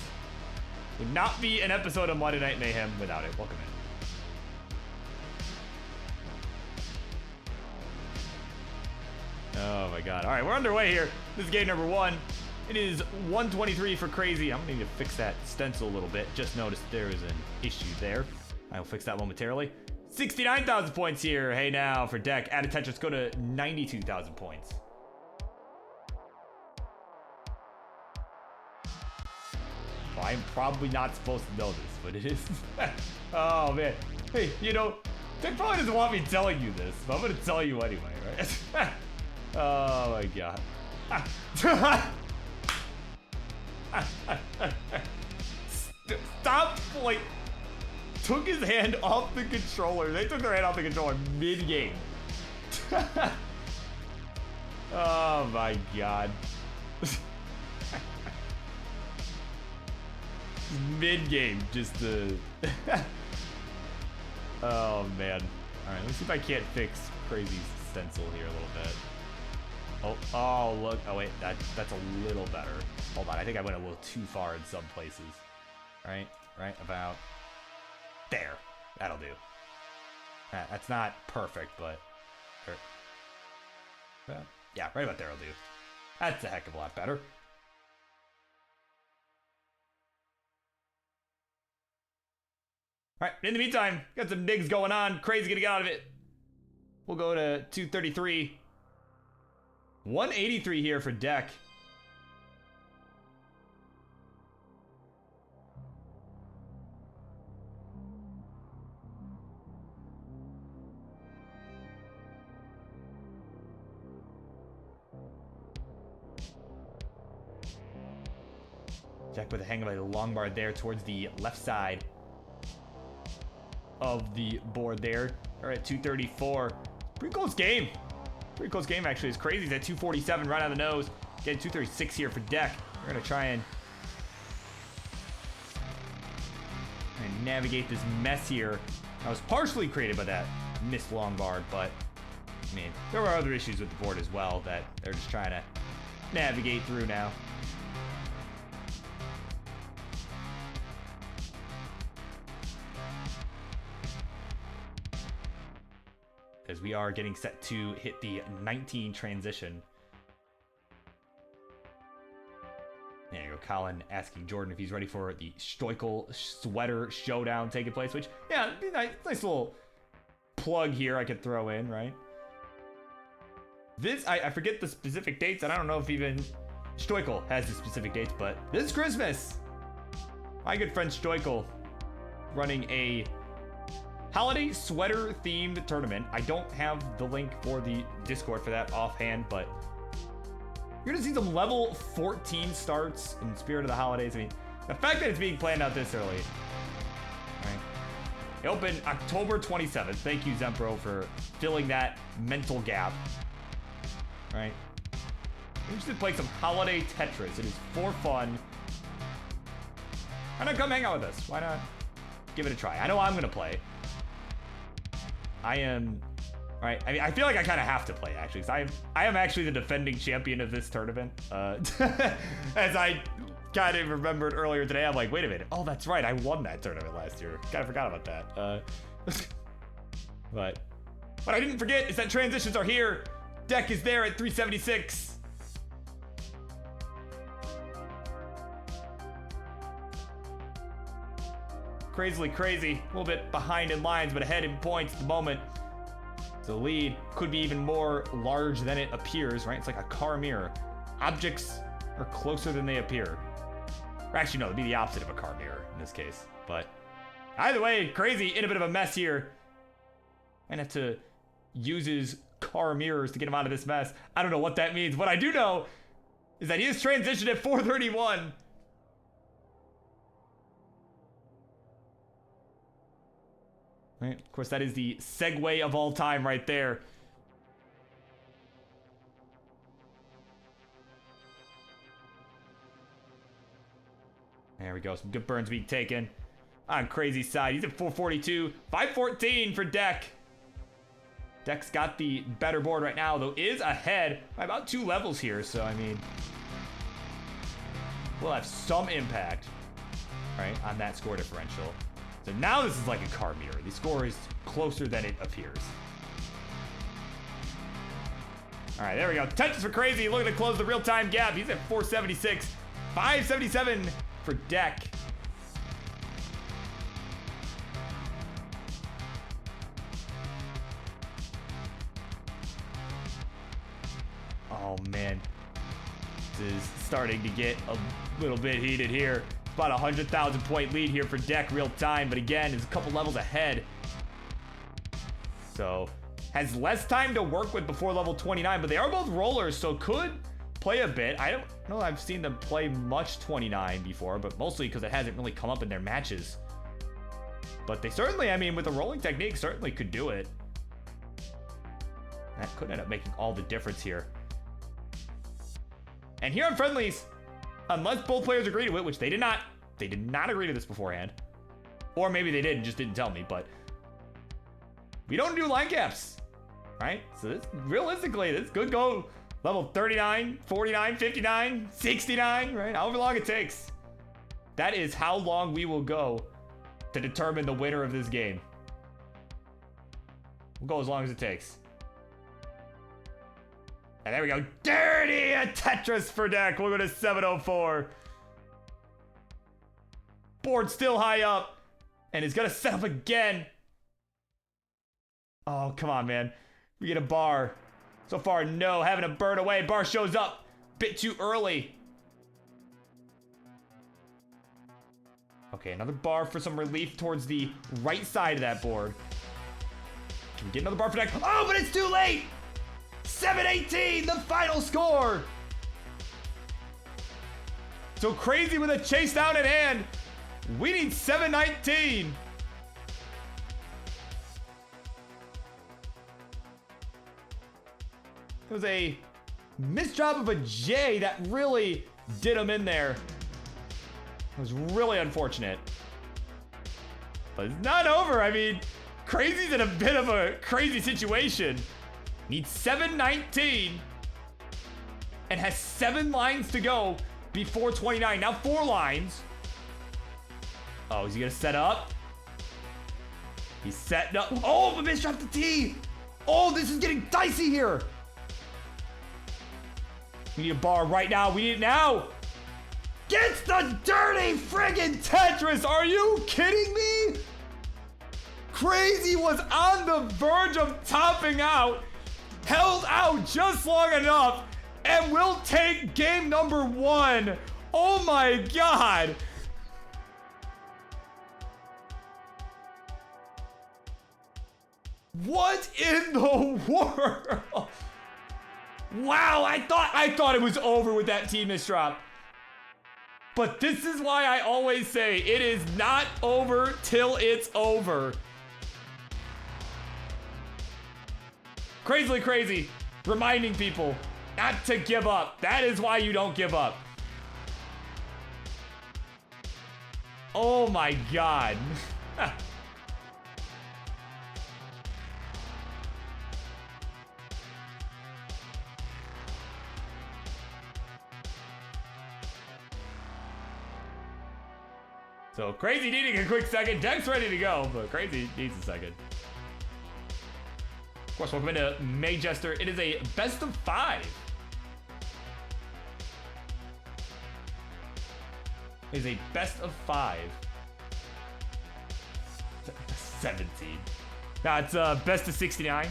Would not be an episode of Monday Night Mayhem without it. Welcome in. Oh my god. Alright, we're underway here. This is game number 1. It is 123 for Crazy. I'm gonna need to fix that stencil a little bit. Just noticed there is an issue there. I'll fix that momentarily. 69,000 points here. Hey now for Deck. Added Tetris, go to 92,000 points. I'm probably not supposed to know this, but it is. Oh, man. Hey, you know, Dick probably doesn't want me telling you this, but I'm going to tell you anyway, right? Oh, my God. Stop, like, took his hand off the controller. They took their hand off the controller mid-game. Oh, my God. Mid-game, just the... Oh, man. Alright, let's see if I can't fix Crazy's stencil here a little bit. Oh, look. Oh, wait. That's a little better. Hold on. I think I went a little too far in some places. Right? About there. That'll do. That's not perfect, but... yeah, right about there will do. That's a heck of a lot better. Alright, in the meantime, got some digs going on. Crazy gonna get out of it. We'll go to 233. 183 here for deck. Deck with a hang of a long bar there towards the left side of the board there. All right, 234. Pretty close game. Pretty close game, actually. It's Crazy. He's at 247 right on the nose. Getting 236 here for deck. We're going to try and navigate this mess here. That was partially created by that missed long bar, but I mean, there were other issues with the board as well that they're just trying to navigate through now. As we are getting set to hit the 19 transition. There you go, Colin asking Jordan if he's ready for the Stoichel sweater showdown taking place, which, yeah, it'd be nice little plug here I could throw in, right? This, I forget the specific dates, and I don't know if even Stoichel has the specific dates, but this Christmas, my good friend Stoichel running a holiday sweater themed tournament. I don't have the link for the Discord for that offhand, but you're gonna see some level 14 starts in Spirit of the Holidays. I mean, the fact that it's being planned out this early. Right. It opened October 27th. Thank you, Zempro, for filling that mental gap. Right. We're just gonna play some holiday Tetris. It is for fun. Why not come hang out with us? Why not give it a try? I know I'm gonna play. I am, right? I mean, I feel like I kind of have to play, actually, because I am actually the defending champion of this tournament. As I kind of remembered earlier today, I'm like, wait a minute. Oh, that's right. I won that tournament last year. Kind of forgot about that. But what I didn't forget is that transitions are here. Deck is there at 376. Crazily crazy, a little bit behind in lines, but ahead in points at the moment. The lead could be even more large than it appears, right? It's like a car mirror. Objects are closer than they appear. Or actually, no, it'd be the opposite of a car mirror in this case. But either way, Crazy in a bit of a mess here. And have to use his car mirrors to get him out of this mess. I don't know what that means. What I do know is that he is transitioned at 431. Right. Of course, that is the segue of all time right there. There we go. Some good burns being taken on Crazy's side. He's at 442. 514 for Deck. Deck's got the better board right now, though is ahead by about 2 levels here. So, I mean, we'll have some impact, right, on that score differential. So now this is like a car mirror. The score is closer than it appears. All right, there we go. Tetris for Crazy. Looking to close the real-time gap. He's at 476. 577 for Deck. Oh, man. This is starting to get a little bit heated here. About a 100,000 point lead here for Deck real time, but again, is a couple levels ahead. So, has less time to work with before level 29, but they are both rollers, so could play a bit. I don't know I've seen them play much 29 before, but mostly because it hasn't really come up in their matches. But they certainly, I mean, with the rolling technique, certainly could do it. That could end up making all the difference here. And here on Friendlies, unless both players agree to it, which they did not agree to this beforehand. Or maybe they did and just didn't tell me, but we don't do line caps, right? So this, realistically, this could go level 39, 49, 59, 69, right? However long it takes. That is how long we will go to determine the winner of this game. We'll go as long as it takes. And there we go. Dirty a Tetris for Deck. We'll go to 704. Board still high up. And is going to set up again. Oh, come on, man. We get a bar. So far, no. Having a burn away. Bar shows up. Bit too early. Okay, another bar for some relief towards the right side of that board. Can we get another bar for Deck? Oh, but it's too late! 7-18, the final score! So Crazy with a chase down in hand. We need 7-19. It was a misdrop of a J that really did him in there. It was really unfortunate. But it's not over. I mean, Crazy's in a bit of a crazy situation. Needs 7-19 and has 7 lines to go before 29. Now 4 lines. Oh, is he gonna set up? He's setting up. Oh, but misdropped the T. Oh, this is getting dicey here. We need a bar right now. We need it now. Gets the dirty friggin' Tetris. Are you kidding me? Crazy was on the verge of topping out. Held out just long enough and will take game number 1. Oh my God. What in the world? Wow, I thought it was over with that team misdrop. But this is why I always say it is not over till it's over. Crazily crazy, reminding people not to give up. That is why you don't give up. Oh my God. So Crazy needing a quick second. Deck's ready to go, but Crazy needs a second. Of course, welcome into Mayjester. It is a best of 5. It is a best of 5. 17. No, it's best of 69.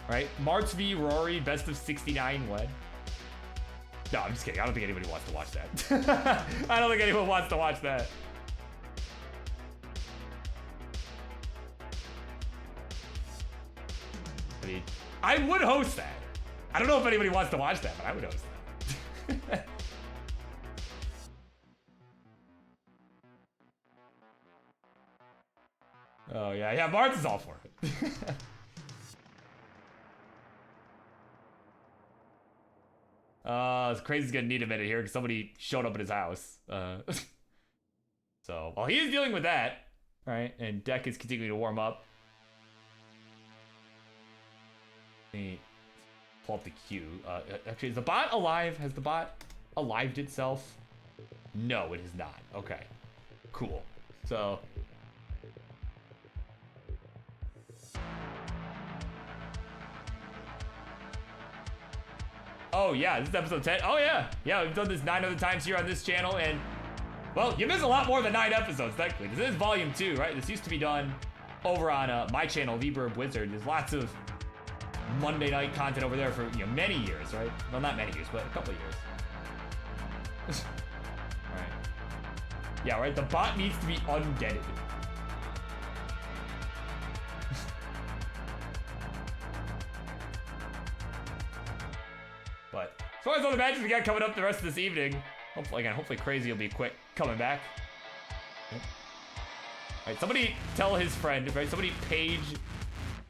Right? Martz v. Rory, best of 69 wed. No, I'm just kidding. I don't think anybody wants to watch that. I don't think anyone wants to watch that. I mean, I would host that. I don't know if anybody wants to watch that, but I would host that. Oh, yeah, Martz is all for it. Crazy's gonna need a minute here because somebody showed up at his house. So while he's dealing with that, right, and Deck is continuing to warm up. Let me pull up the queue. Actually, is the bot alive? Has the bot alived itself? No, it is not. Okay, cool. So. Oh yeah, this is episode 10. Oh yeah, we've done this 9 other times here on this channel, and well, you miss a lot more than 9 episodes technically. This is volume 2, right? This used to be done over on my channel, BirbWizard. There's lots of Monday night content over there for, you know, many years, right? Well, not many years, but a couple of years. Alright. Yeah, right? The bot needs to be undeaded. But as far as all the matches we got coming up the rest of this evening, hopefully Crazy will be quick coming back. Yep. Alright, somebody tell his friend, right? Somebody page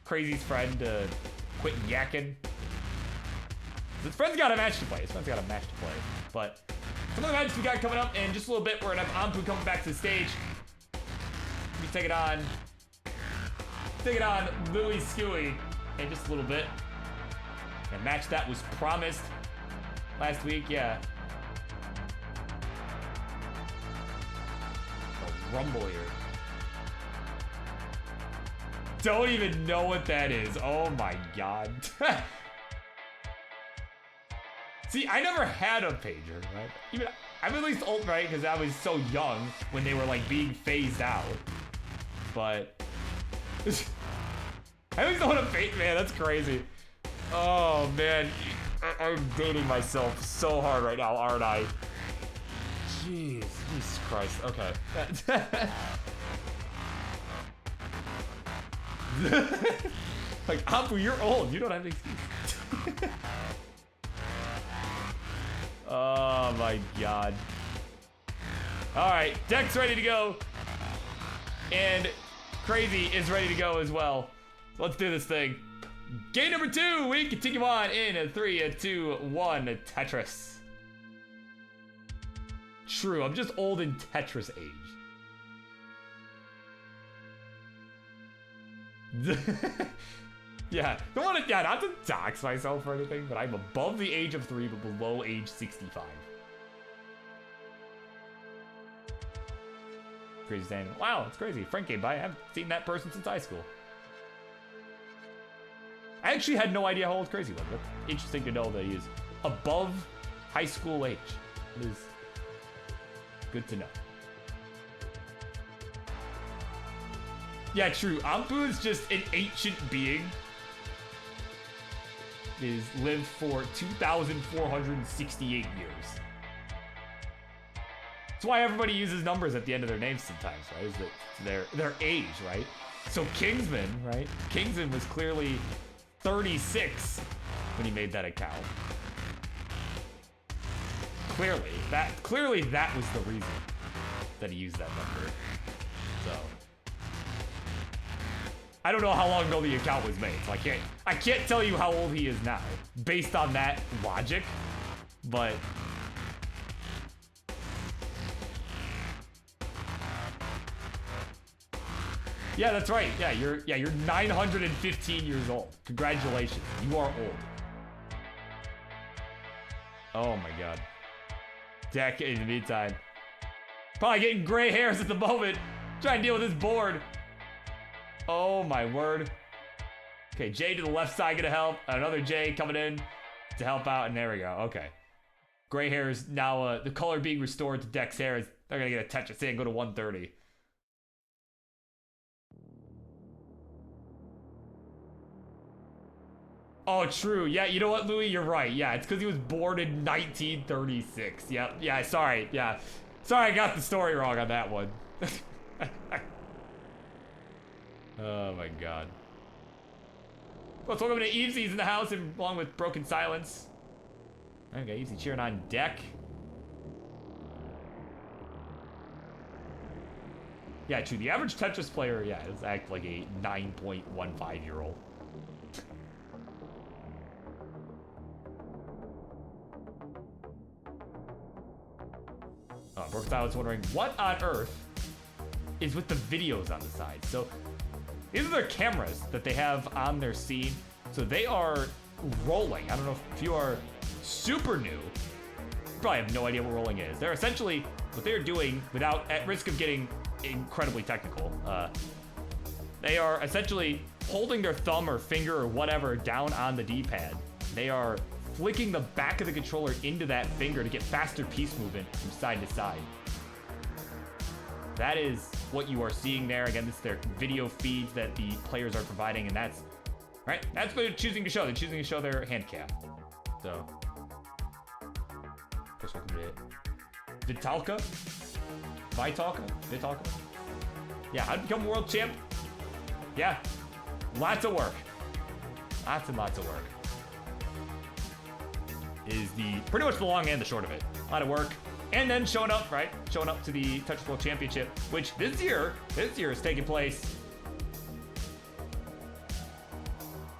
Crazy's friend to quit yakking. His friend's got a match to play. But some of the matches we got coming up in just a little bit, we're gonna have Ampu coming back to the stage. We take it on Louis Skewy in just a little bit. A match that was promised last week, yeah. A rumble here. Don't even know what that is. Oh my god. See, I never had a pager, right? Even I'm at least old, right? Because I was so young when they were like being phased out. But I always know what a pager, man. That's crazy. Oh man, I'm dating myself so hard right now, aren't I? Jeez, Jesus Christ. Okay. Like, Ampu, you're old. You don't have an excuse. Oh my god. Alright, Deck's ready to go. And Crazy is ready to go as well. So let's do this thing. Game number 2, we continue on in a 3, a 2, 1, Tetris. True, I'm just old in Tetris age. Yeah, don't want to, yeah, not to dox myself or anything, but I'm above the age of 3, but below age 65. Crazy saying, wow, it's crazy. Frank came by. I haven't seen that person since high school. I actually had no idea how old Crazy was. That's interesting to know that he is above high school age. It is good to know. Yeah, true. Ampu is just an ancient being. Is lived for 2,468 years. That's why everybody uses numbers at the end of their names sometimes, right? Is that their age, right? So Kingsman, right? Kingsman was clearly 36 when he made that account. Clearly that was the reason that he used that number. So I don't know how long ago the account was made, so I can't tell you how old he is now based on that logic, but yeah, that's right. Yeah, you're 915 years old. Congratulations. You are old. Oh my god. Deck in the meantime. Probably getting gray hairs at the moment. Trying to deal with this board. Oh my word. Okay, Jay to the left side gonna help. Another Jay coming in to help out, and there we go. Okay. Gray hairs now, the color being restored to Deck's hair. They're gonna get a Tetris and go to 130. Oh, true. Yeah, you know what, Louis? You're right. Yeah, it's because he was born in 1936. Yep. Yeah, sorry. Yeah. Sorry, I got the story wrong on that one. Oh my god. Well, so welcome to Evesy's in the house, and along with Broken Silence. Okay, Evesy cheering on Deck. Yeah, true. The average Tetris player, yeah, is act like a 9.15-year-old. Oh, Broken Silence wondering what on earth is with the videos on the side. So these are their cameras that they have on their scene. So they are rolling. I don't know if you are super new. You probably have no idea what rolling is. They're essentially, what they're doing, without, at risk of getting incredibly technical, they are essentially holding their thumb or finger or whatever down on the D-pad. They are flicking the back of the controller into that finger to get faster piece movement from side to side. That is what you are seeing there. Again, this is their video feeds that the players are providing, and that's Right? That's what they're choosing to show. They're choosing to show their hand cam. So, of course, welcome to Vitalka. Vitalka. Yeah, how to become world champ? Yeah, lots of work. Lots and lots of work. Is pretty much the long and the short of it. A lot of work. And then showing up, right? Showing up to the Tetris World Championship, which this year is taking place.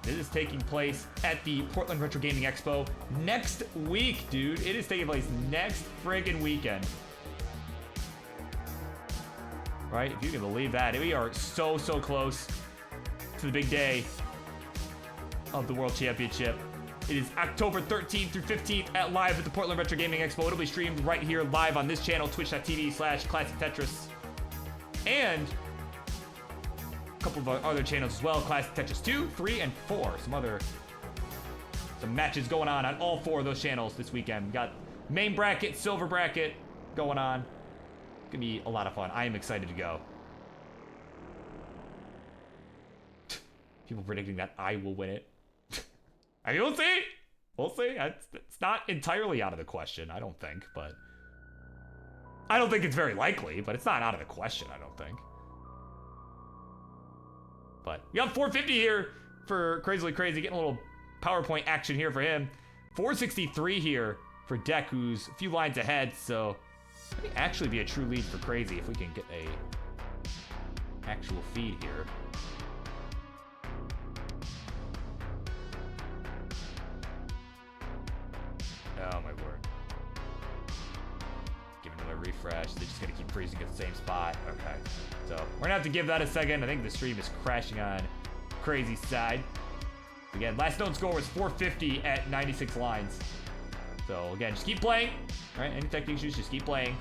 This is taking place at the Portland Retro Gaming Expo next week, dude. It is taking place next friggin' weekend. Right? If you can believe that. We are so close to the big day of the World Championship. It is October 13th through 15th at live at the Portland Retro Gaming Expo. It'll be streamed right here live on this channel, twitch.tv/ClassicTetris. And a couple of other channels as well, Classic Tetris 2, 3, and 4. Some matches going on all 4 of those channels this weekend. We got main bracket, silver bracket going on. It's gonna be a lot of fun. I am excited to go. People predicting that I will win it. I mean, we'll see. We'll see. It's not entirely out of the question, I don't think, but I don't think it's very likely, but it's not out of the question, I don't think. But we got 450 here for Crazily Crazy, getting a little PowerPoint action here for him. 463 here for Deck, who's a few lines ahead, so it may actually be a true lead for Crazy if we can get a actual feed here. Oh my word. Give another refresh. They're just gonna keep freezing at the same spot. Okay. So we're gonna have to give that a second. I think the stream is crashing on Crazy's side. Again, last known score was 450 at 96 lines. So again, just keep playing. All right, any tech issues, just keep playing.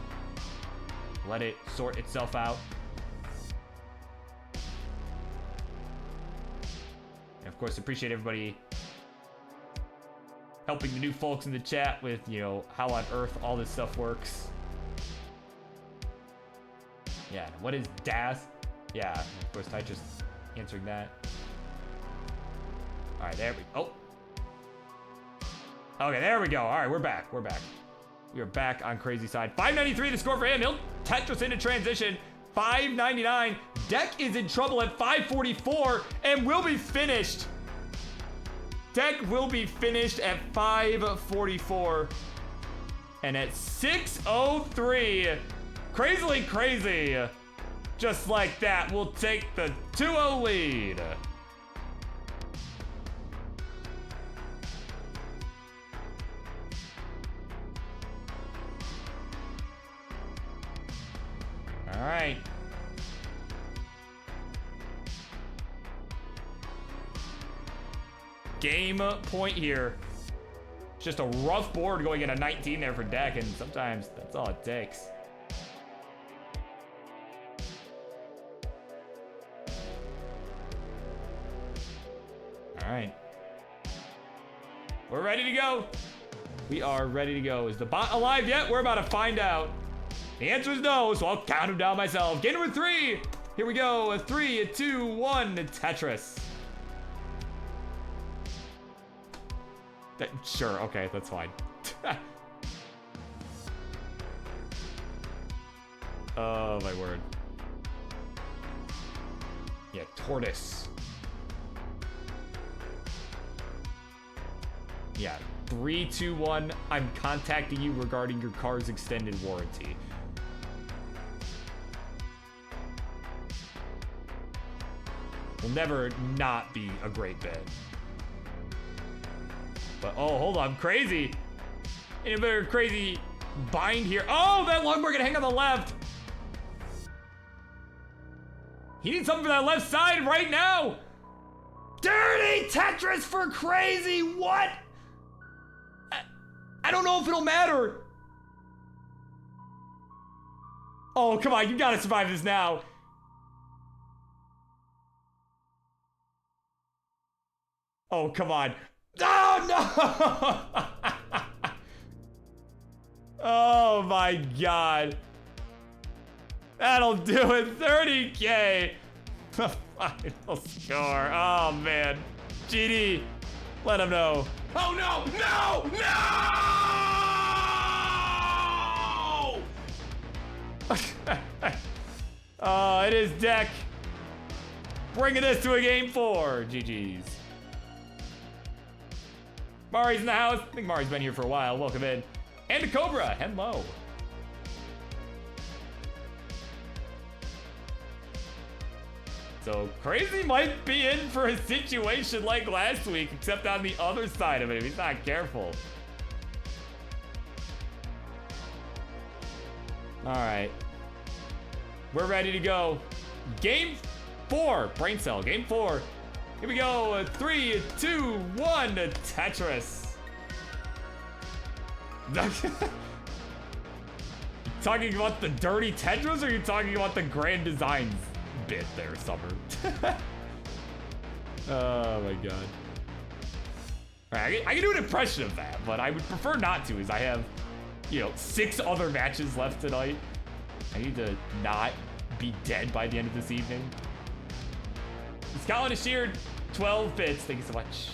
Let it sort itself out. And of course, appreciate everybody helping the new folks in the chat with, how on earth all this stuff works. Yeah, what is DAS? Yeah, of course, Tetris answering that. All right, there we go. Oh. Okay, there we go. All right, we're back. We are back on Crazy side. 593 the score for him. He'll Tetris into transition. 599. Deck is in trouble at 544 and will be finished. Deck will be finished at 544. And at 603, Crazily Crazy, just like that, will take the 2-0 lead. All right. Game point here. Just a rough board going into 19 there for Deck, and sometimes that's all it takes. All right. We're ready to go. We are ready to go. Is the bot alive yet? We're about to find out. The answer is no, so I'll count him down myself. Game number 3. Here we go. A 3, a 2, 1, Tetris. Sure, okay, that's fine. Oh, my word. Yeah, Tortoise. Yeah, 3, 2, 1. I'm contacting you regarding your car's extended warranty. Will never not be a great bid. But, oh, hold on, Crazy. In a very crazy bind here. Oh, that Longboard gonna hang on the left. He needs something for that left side right now. Dirty Tetris for Crazy, what? I don't know if it'll matter. Oh, come on, you gotta survive this now. Oh, come on. Oh, no! Oh, my God. That'll do it. 30K. The final score. Oh, man. GD, let him know. Oh no, no! It is Deck. Bringing this to a game 4. GG's. Mari's in the house. I think Mari's been here for a while. Welcome in. And a Cobra. Hello. So Crazy might be in for a situation like last week, except on the other side of it if he's not careful. All right. We're ready to go. Game 4. Brain Cell. Game 4. Here we go. 3, 2, 1. Tetris. Talking about the dirty Tetris, or are you talking about the grand designs bit there, Summer? Oh my god. Alright, I can do an impression of that, but I would prefer not to, as I have, 6 other matches left tonight. I need to not be dead by the end of this evening. Scotland Sheared, 12 bits. Thank you so much.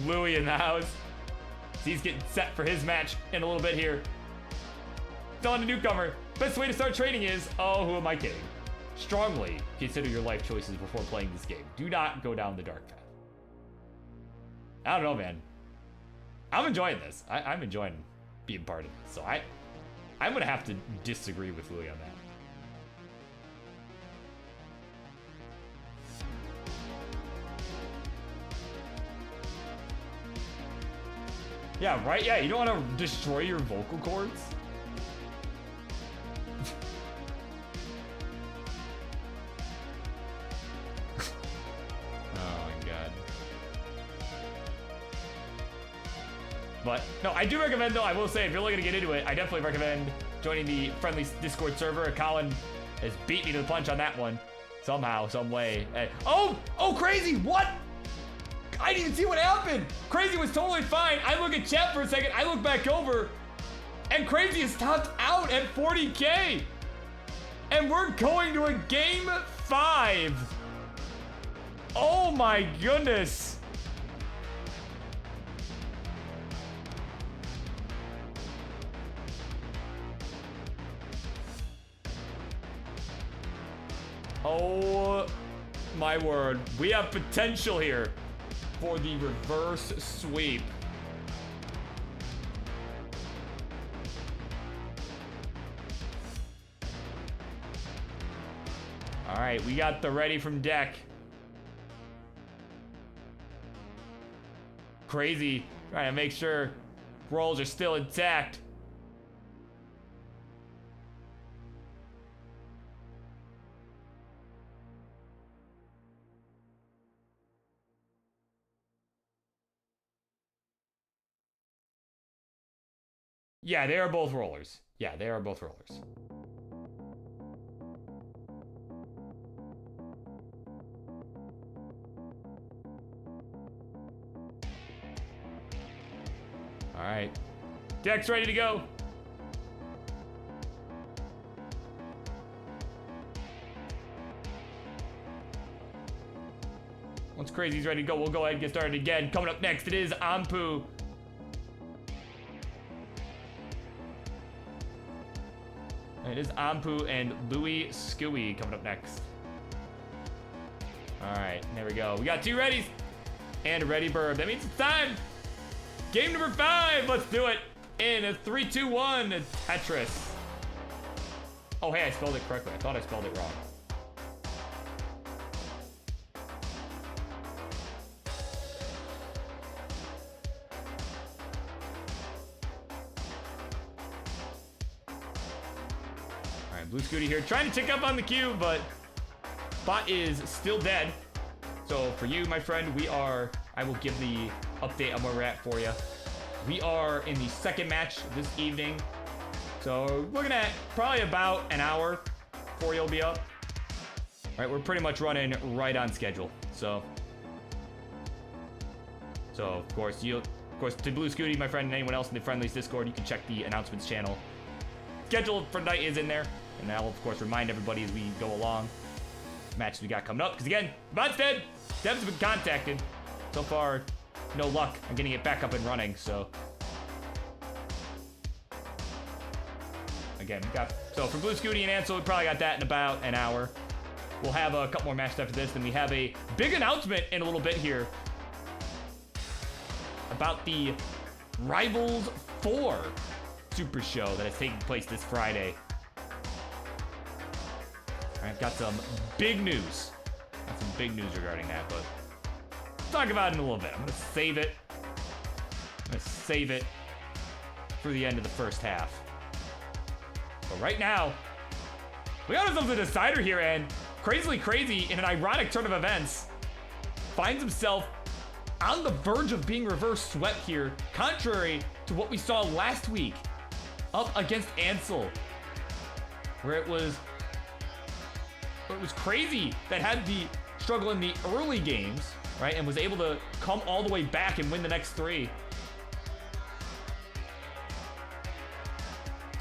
Louis in the house. He's getting set for his match in a little bit here. Still on a newcomer. Best way to start training is, oh, who am I kidding? Strongly consider your life choices before playing this game. Do not go down the dark path. I don't know, man. I'm enjoying this. I'm enjoying being part of this. So I'm gonna have to disagree with Louis on that. Yeah, right? Yeah, you don't want to destroy your vocal cords. Oh my god. But no, I do recommend, though, I will say, if you're looking to get into it, I definitely recommend joining the Friendlies Discord server. Colin has beat me to the punch on that one. Somehow, some way. Oh, Crazy, what? I didn't even see what happened. Crazy was totally fine. I look at chat for a second. I look back over, and Crazy is topped out at 40K. And we're going to a game 5. Oh my goodness. Oh my word. We have potential here for the reverse sweep. All right, we got the ready from Deck. Crazy, trying to make sure rolls are still intact. Yeah, they are both rollers. Yeah, they are both rollers. All right. Deck's ready to go. Once Crazy's ready to go, we'll go ahead and get started again. Coming up next, it is Ampu. It is Ampu and Louis Scooey coming up next. All right, there we go. We got 2 readies and a ready Birb. That means it's time. Game number 5. Let's do it in a 3, 2, 1 Tetris. Oh, hey, I spelled it correctly. I thought I spelled it wrong. Blue Scooty here, trying to tick up on the queue, but bot is still dead. So for you, my friend, I will give the update on where we're at for you. We are in the second match this evening. So looking at probably about an hour before you'll be up. All right, we're pretty much running right on schedule. So of course, to Blue Scooty, my friend, and anyone else in the Friendlies Discord, you can check the announcements channel. Schedule for tonight is in there. And I'll, of course, remind everybody as we go along matches we got coming up. Because, again, bot's dead. Devs have been contacted. So far, no luck on getting it back up and running, so. Again, we got, so for Blue Scooty and Ansel, we probably got that in about an hour. We'll have a couple more matches after this, then we have a big announcement in a little bit here about the Rivals 4 Super Show that is taking place this Friday. I've got some big news. Got some big news regarding that, but we'll talk about it in a little bit. I'm gonna save it. For the end of the first half. But right now, we got ourselves a decider here, and Crazily Crazy, in an ironic turn of events, finds himself on the verge of being reverse swept here, contrary to what we saw last week up against Ansel, where it was Crazy that had the struggle in the early games, right, and was able to come all the way back and win the next 3.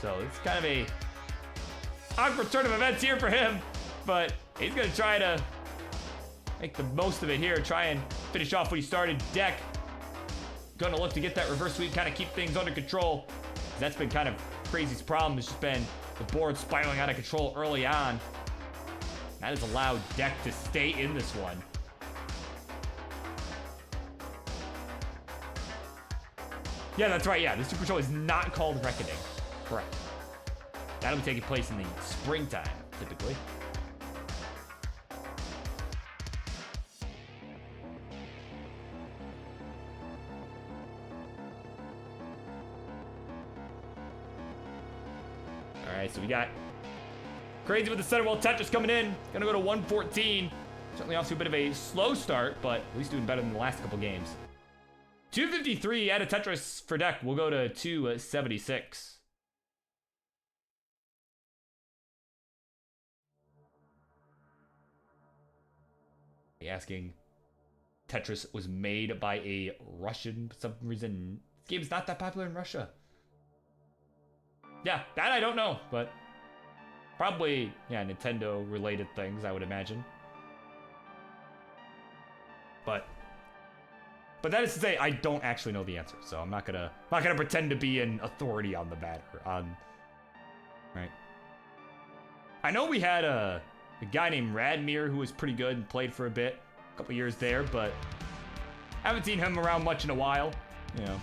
So it's kind of a awkward turn of events here for him, but he's gonna try to make the most of it here, try and finish off what he started. Deck gonna look to get that reverse sweep, kind of keep things under control. That's been kind of Crazy's problem. It's just been the board spiraling out of control early on. That has allowed Deck to stay in this one. Yeah, that's right. Yeah, the Super Show is not called Reckoning. Correct. That'll be taking place in the springtime, typically. All right, so we got Crazy with the center wall Tetris coming in. Gonna go to 114. Certainly off to a bit of a slow start, but at least doing better than the last couple games. 253 out of Tetris for Deck. We'll go to 276. Asking, Tetris was made by a Russian for some reason. This game is not that popular in Russia. Yeah, that I don't know, but probably, yeah, Nintendo related things, I would imagine. But that is to say, I don't actually know the answer, so I'm not gonna pretend to be an authority on the matter. Right. I know we had a guy named Radmir who was pretty good and played for a bit, a couple years there, but haven't seen him around much in a while, you know.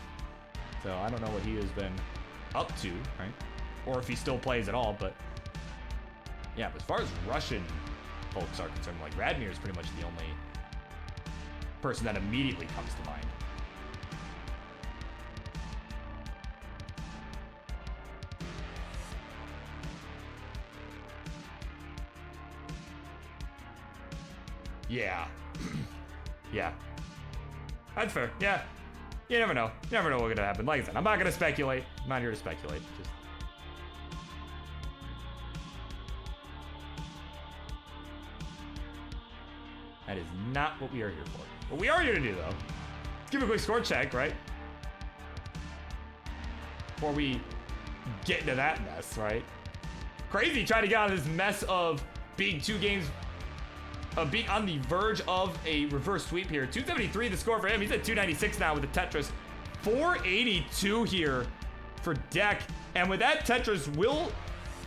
So I don't know what he has been up to, right? Or if he still plays at all, but yeah, but as far as Russian folks are concerned, like Radmir is pretty much the only person that immediately comes to mind. Yeah. Yeah. That's fair. Yeah. You never know. You never know what's gonna happen. Like I said, I'm not gonna speculate. I'm not here to speculate. Just that is not what we are here for. What we are here to do, though, let's give a quick score check, right? Before we get into that mess, right? Crazy trying to get out of this mess of being 2 games, being on the verge of a reverse sweep here. 273 the score for him. He's at 296 now with the Tetris. 482 here for Deck. And with that, Tetris will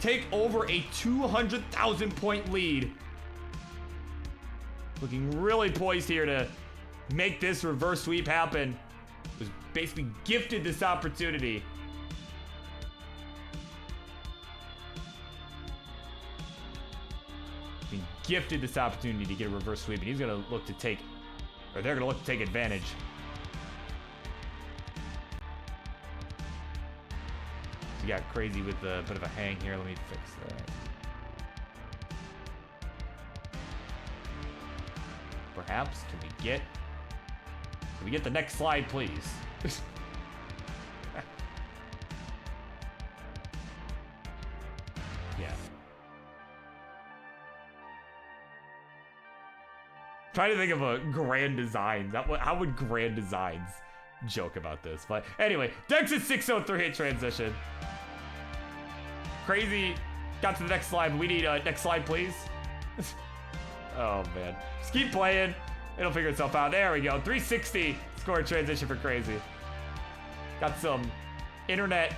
take over a 200,000 point lead. Looking really poised here to make this reverse sweep happen. Was basically gifted this opportunity. Being gifted this opportunity to get a reverse sweep, and he's gonna look to take, or they're gonna look to take advantage. We got Crazy with a bit of a hang here. Let me fix that. Perhaps, can we get the next slide, please? Yeah. Trying to think of a Grand Designs. How would Grand Designs joke about this? But anyway, Dex at 603 at transition. Crazy got to the next slide. We need next slide, please. Oh, man. Just keep playing. It'll figure itself out. There we go. 360. Score transition for Crazy. Got some internet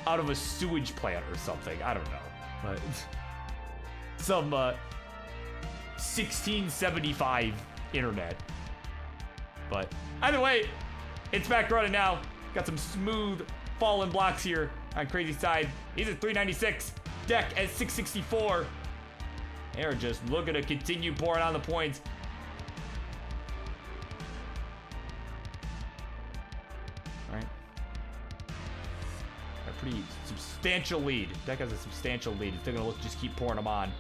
out of a sewage plant or something. I don't know. But some 1675 internet. But either way, it's back running now. Got some smooth fallen blocks here on Crazy's side. He's at 396. Deck at 664. They're just looking to continue pouring on the points. All right. A pretty substantial lead. Deck has a substantial lead. It's still gonna look, just keep pouring them on.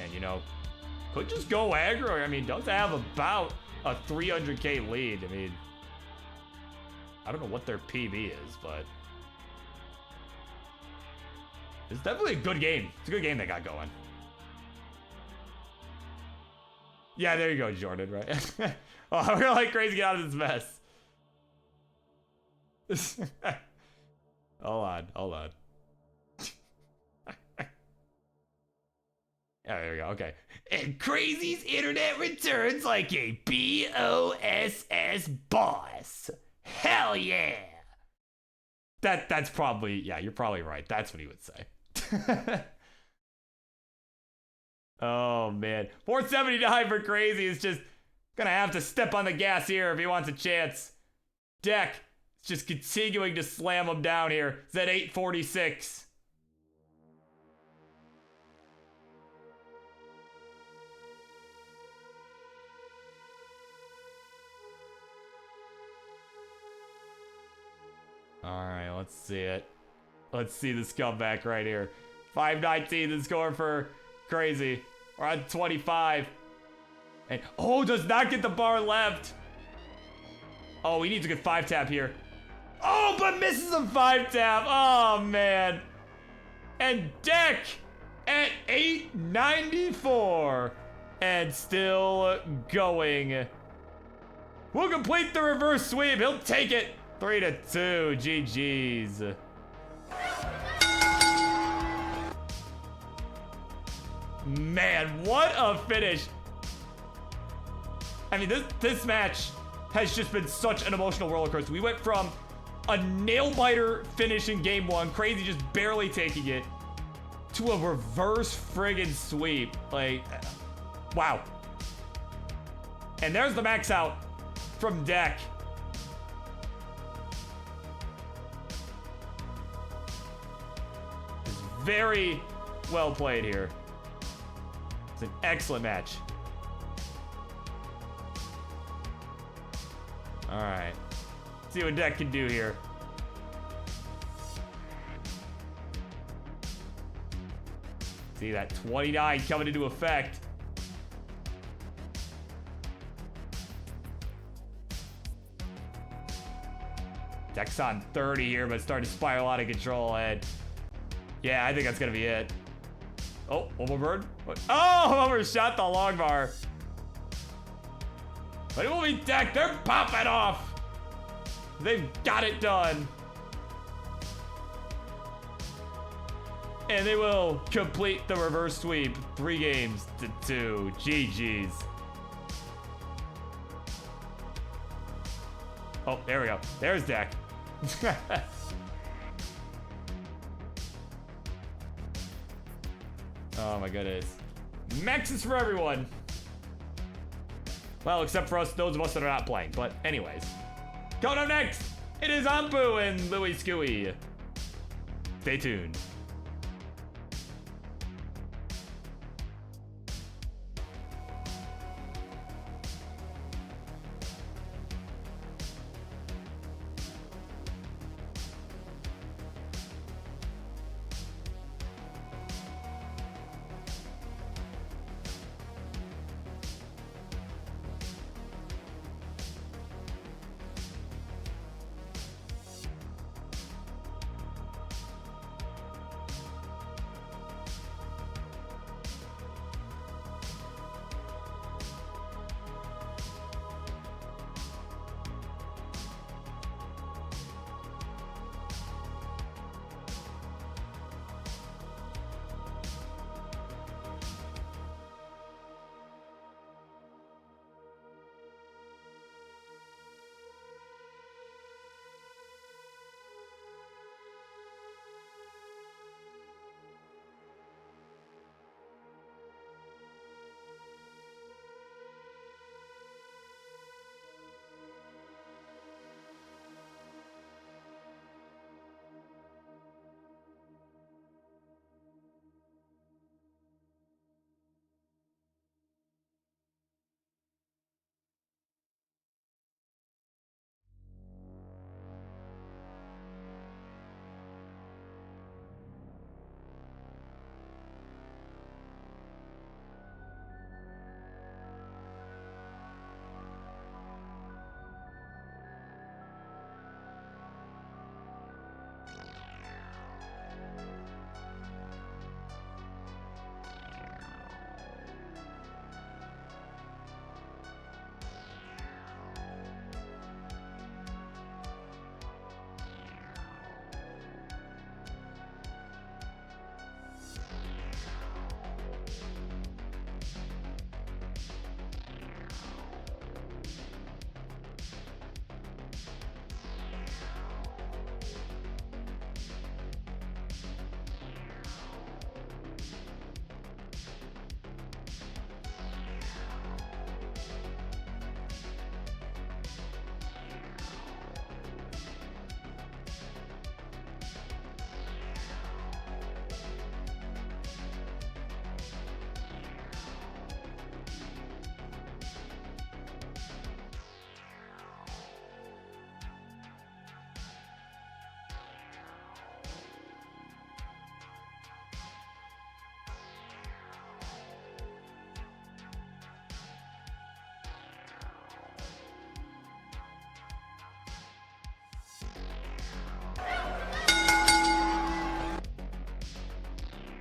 And you know, could just go aggro. I mean, does have about a 300k lead. I mean, I don't know what their PB is, but it's definitely a good game. It's a good game they got going. Yeah, there you go, Jordan, right? Oh, we're gonna like Crazy get out of this mess. Hold on. Yeah, there we go, okay. And Crazy's internet returns like a BOSS boss. Hell yeah! That's probably, yeah, you're probably right. That's what he would say. Oh, man. 479 for Crazy is just gonna have to step on the gas here if he wants a chance. Deck is just continuing to slam him down here. It's at 846. All right, let's see it. Let's see this comeback right here. 519 the score for Crazy. We're on 25. And, oh, does not get the bar left. Oh, he needs a good 5-tap here. Oh, but misses a 5-tap. Oh, man. And Deck at 894. And still going. We'll complete the reverse sweep. He'll take it. 3-2, GG's. Man, what a finish. I mean, this match has just been such an emotional roller coaster. We went from a nail-biter finish in game one, Crazy just barely taking it, to a reverse friggin' sweep. Like, wow. And there's the max out from Deck. Very well played here. It's an excellent match. All right. Let's see what Deck can do here. See that 29 coming into effect. Deck's on 30 here, but starting to spiral out of control. And yeah, I think that's gonna be it. Oh, one more bird. Oh, overshot the long bar. But it will be Deck. They're popping off. They've got it done. And they will complete the reverse sweep. 3-2. GG's. Oh, there we go. There's Deck. Oh my goodness. Maxes for everyone. Well, except for us, those of us that are not playing. But anyways. Coming up next, it is Ampu and Louis Scooey. Stay tuned.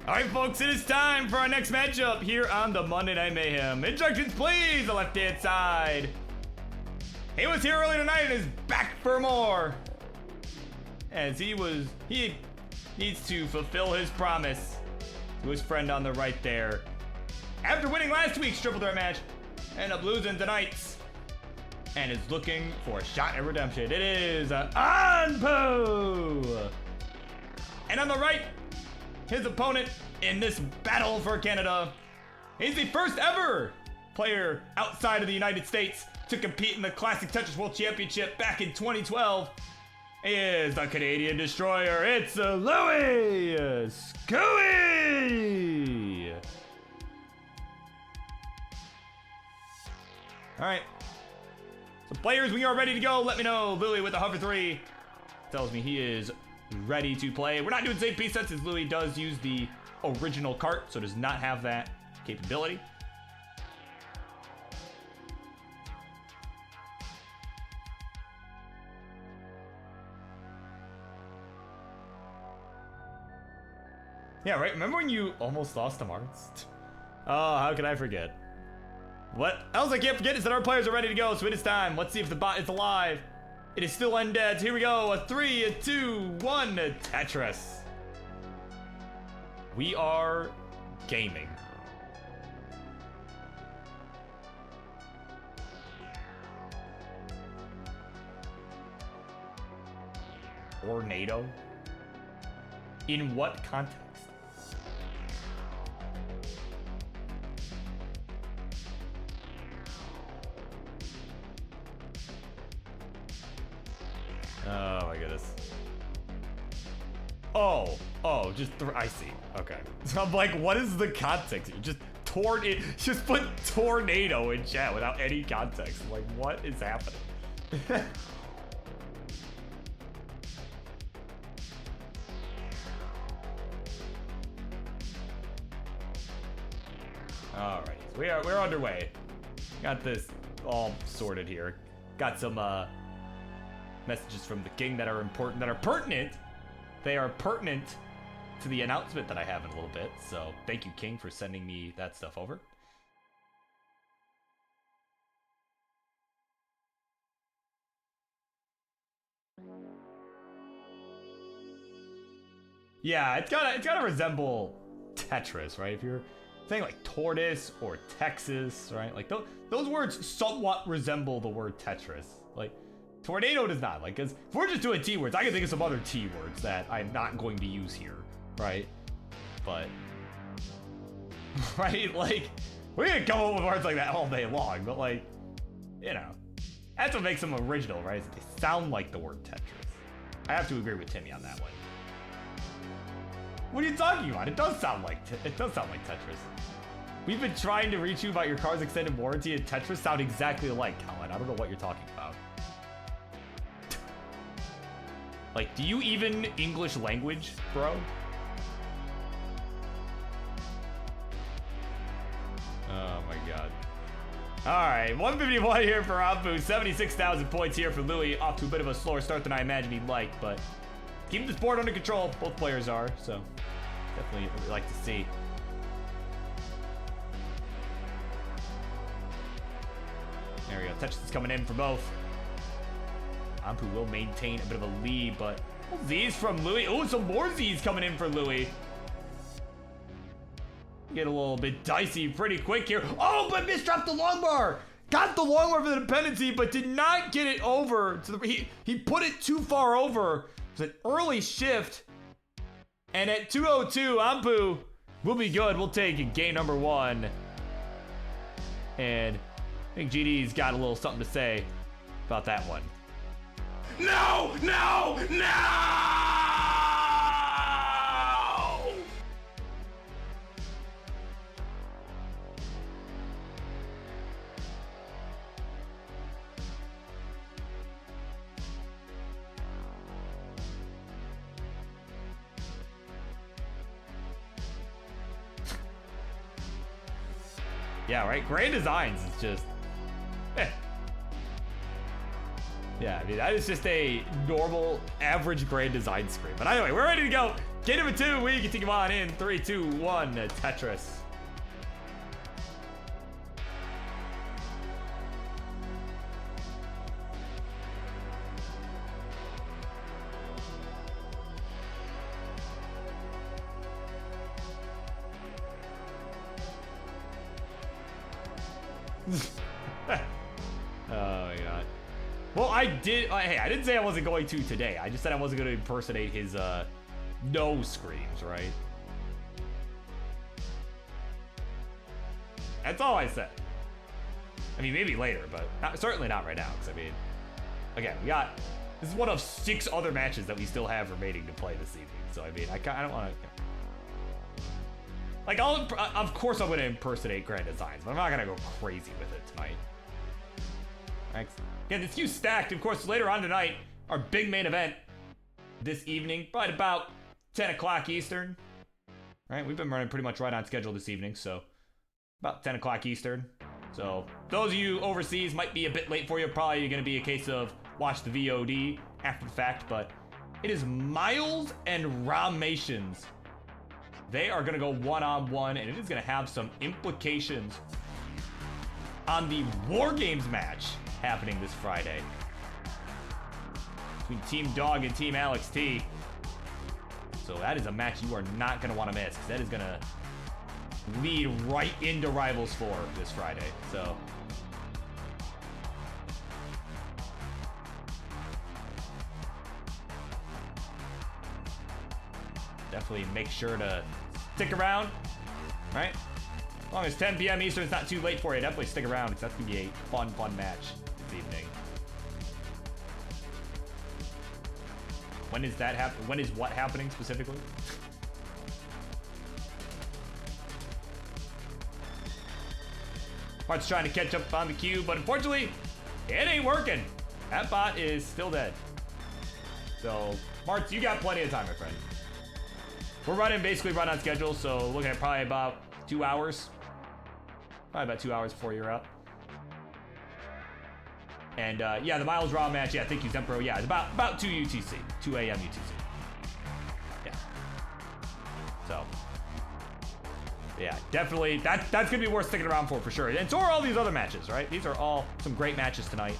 All right, folks, it is time for our next matchup here on the Monday Night Mayhem. Instructions, please, the left-hand side. He was here earlier tonight and is back for more. As he needs to fulfill his promise to his friend on the right there. After winning last week's triple threat match, end up losing tonight's. And is looking for a shot at redemption. It is Anpu! And on the right, his opponent in this battle for Canada, he's the first ever player outside of the United States to compete in the Classic Tetris World Championship back in 2012. He is the Canadian Destroyer. It's Louis Scooey! All right. So players, we are ready to go. Let me know. Louis with the hover 3 tells me he is ready to play. We're not doing save piece sets as Louis does use the original cart, so does not have that capability. Yeah, right? Remember when you almost lost to Mars? Oh, how could I forget? What else I can't forget is that our players are ready to go, so it is time. Let's see if the bot is alive. It is still undead. Here we go. A 3, a 2, 1, Tetris. We are gaming. Tornado? In what context? Oh my goodness. Oh, just I see. Okay. So I'm like, what is the context? You just put tornado in chat without any context. I'm like, what is happening? Alrighty, so we're underway. Got this all sorted here. Got some messages from the king that are important, that are pertinent. They are pertinent to the announcement that I have in a little bit. So thank you, King, for sending me that stuff over. Yeah, it's gotta resemble Tetris, right? If you're saying like tortoise or Texas, right? Like those words somewhat resemble the word Tetris. Like tornado does not. Like, cause if we're just doing T words, I can think of some other T words that I'm not going to use here, right? But right, like we're gonna come up with words like that all day long, but like, you know, that's what makes them original, right? Is that they sound like the word Tetris. I have to agree with Timmy on that one. What are you talking about? It does sound like Tetris. We've been trying to reach you about your car's extended warranty, and Tetris sound exactly alike, Colin. I don't know what you're talking about. Like, do you even English language, bro? Oh my god. Alright, 151 here for Ampu, 76,000 points here for Louis. Off to a bit of a slower start than I imagined he'd like, but keep this board under control. Both players are, so definitely what we like to see. There we go. Tetris is coming in for both. Ampu will maintain a bit of a lead, but Z's from Louis. Oh, some more Z's coming in for Louis. Get a little bit dicey pretty quick here. Oh, but misdropped the long bar. Got the long bar for the dependency, but did not get it over to the. He put it too far over. It's an early shift. And at 202, Ampu will be good. We'll take game number 1. And I think GD's got a little something to say about that one. No! No! No! Yeah, right? Grand Designs is just... Yeah, I mean, that is just a normal, average Grand Design screen. But anyway, we're ready to go. Game number 2, we continue on in 3, 2, 1, Tetris. Oh my god. Well, I didn't say I wasn't going to today. I just said I wasn't going to impersonate his no screams, right? That's all I said. I mean, maybe later, but certainly not right now. Because I mean, again, this is one of 6 other matches that we still have remaining to play this evening. So I mean, I don't want to. Like, of course I'm going to impersonate Grand Designs, but I'm not going to go crazy with it tonight. Thanks. Again, this queue's stacked. Of course, later on tonight, our big main event this evening, probably about 10 o'clock Eastern. Right? We've been running pretty much right on schedule this evening, so about 10 o'clock Eastern. So those of you overseas might be a bit late for you. Probably going to be a case of watch the VOD after the fact, but it is Myles and Rahmations. They are going to go one-on-one, and it is going to have some implications on the War Games match happening this Friday between Team Dog and Team Alex T. So that is a match you are not going to want to miss, because that is going to lead right into Rivals 4 this Friday. So definitely make sure to stick around, right? As long as 10 p.m. Eastern is not too late for you, definitely stick around, because that's going to be a fun match this evening. When is that happen? When is what happening specifically? Mart's trying to catch up on the queue, but unfortunately, it ain't working. That bot is still dead. So, Mart, you got plenty of time, my friend. We're running basically right on schedule, so looking at probably about 2 hours. Probably about 2 hours before you're up. And yeah, the Myles Raw match, yeah, thank you, Zempro. Yeah, it's about 2 UTC, 2 a.m. UTC. Yeah. So, yeah, definitely, that's going to be worth sticking around for sure. And so are all these other matches, right? These are all some great matches tonight.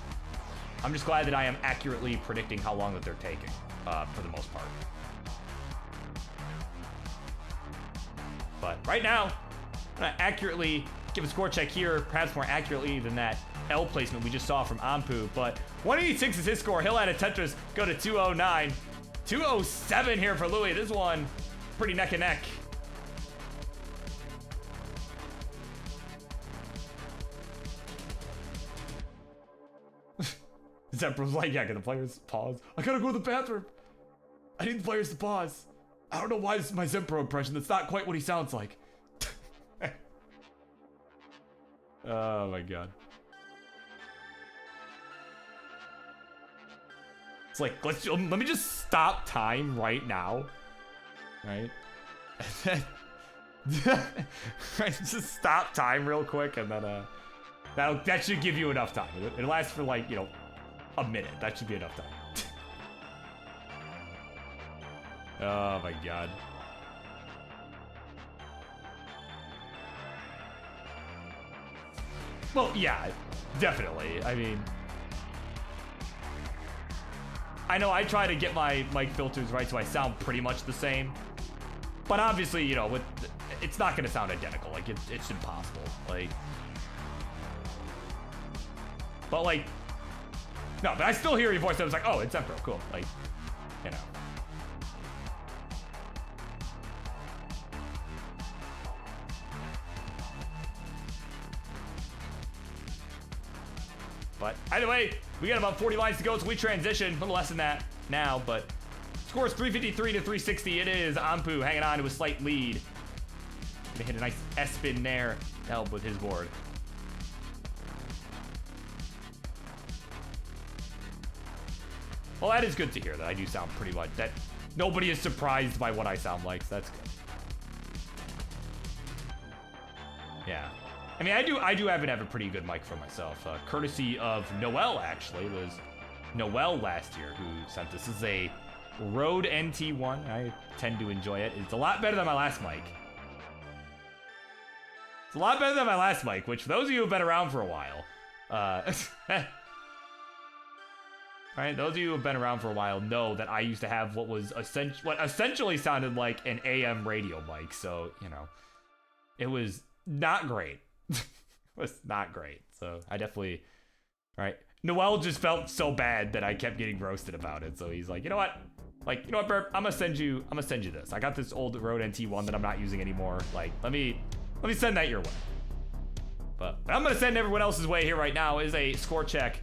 I'm just glad that I am accurately predicting how long that they're taking, for the most part. But right now, I'm going to accurately give a score check here, perhaps more accurately than that L placement we just saw from Ampu. But 186 is his score. He'll add a Tetris, go to 209. 207 here for Louis. This one, pretty neck and neck. Zebra's like, yeah, can the players pause? I gotta go to the bathroom. I need the players to pause. I don't know why this is my Zempro impression. That's not quite what he sounds like. Oh my god. It's like, let me just stop time right now. Right? Right, just stop time real quick, and then that should give you enough time. It lasts for like, you know, a minute. That should be enough time. Oh my god. Well, yeah, definitely. I mean, I know I try to get my mic filters right so I sound pretty much the same. But obviously, you know, it's not going to sound identical. Like, it's impossible. Like, but like, no, but I still hear your voice. I was like, oh, it's Zempro, cool. Like, you know. But either way, we got about 40 lines to go, so we transition. A little less than that now, but scores 353 to 360. It is Ampu hanging on to a slight lead. Gonna hit a nice S-spin there to help with his board. Well, that is good to hear that I do sound pretty much, that nobody is surprised by what I sound like, so that's good. Yeah. I mean, I do have a pretty good mic for myself, courtesy of Noel, actually. It was Noel last year who sent this. This is a Rode NT1. I tend to enjoy it. It's a lot better than my last mic. It's a lot better than my last mic, which for those of you who've been around for a while, right, those of you who have been around for a while know that I used to have what essentially sounded like an AM radio mic. So, you know, it was not great. It was not great. So I definitely, right. Noel just felt so bad that I kept getting roasted about it. So he's like, you know what? Like, you know what, Burp? I'm gonna send you this. I got this old Rode NT1 that I'm not using anymore. Like, let me send that your way. But I'm gonna send everyone else's way here right now is a score check.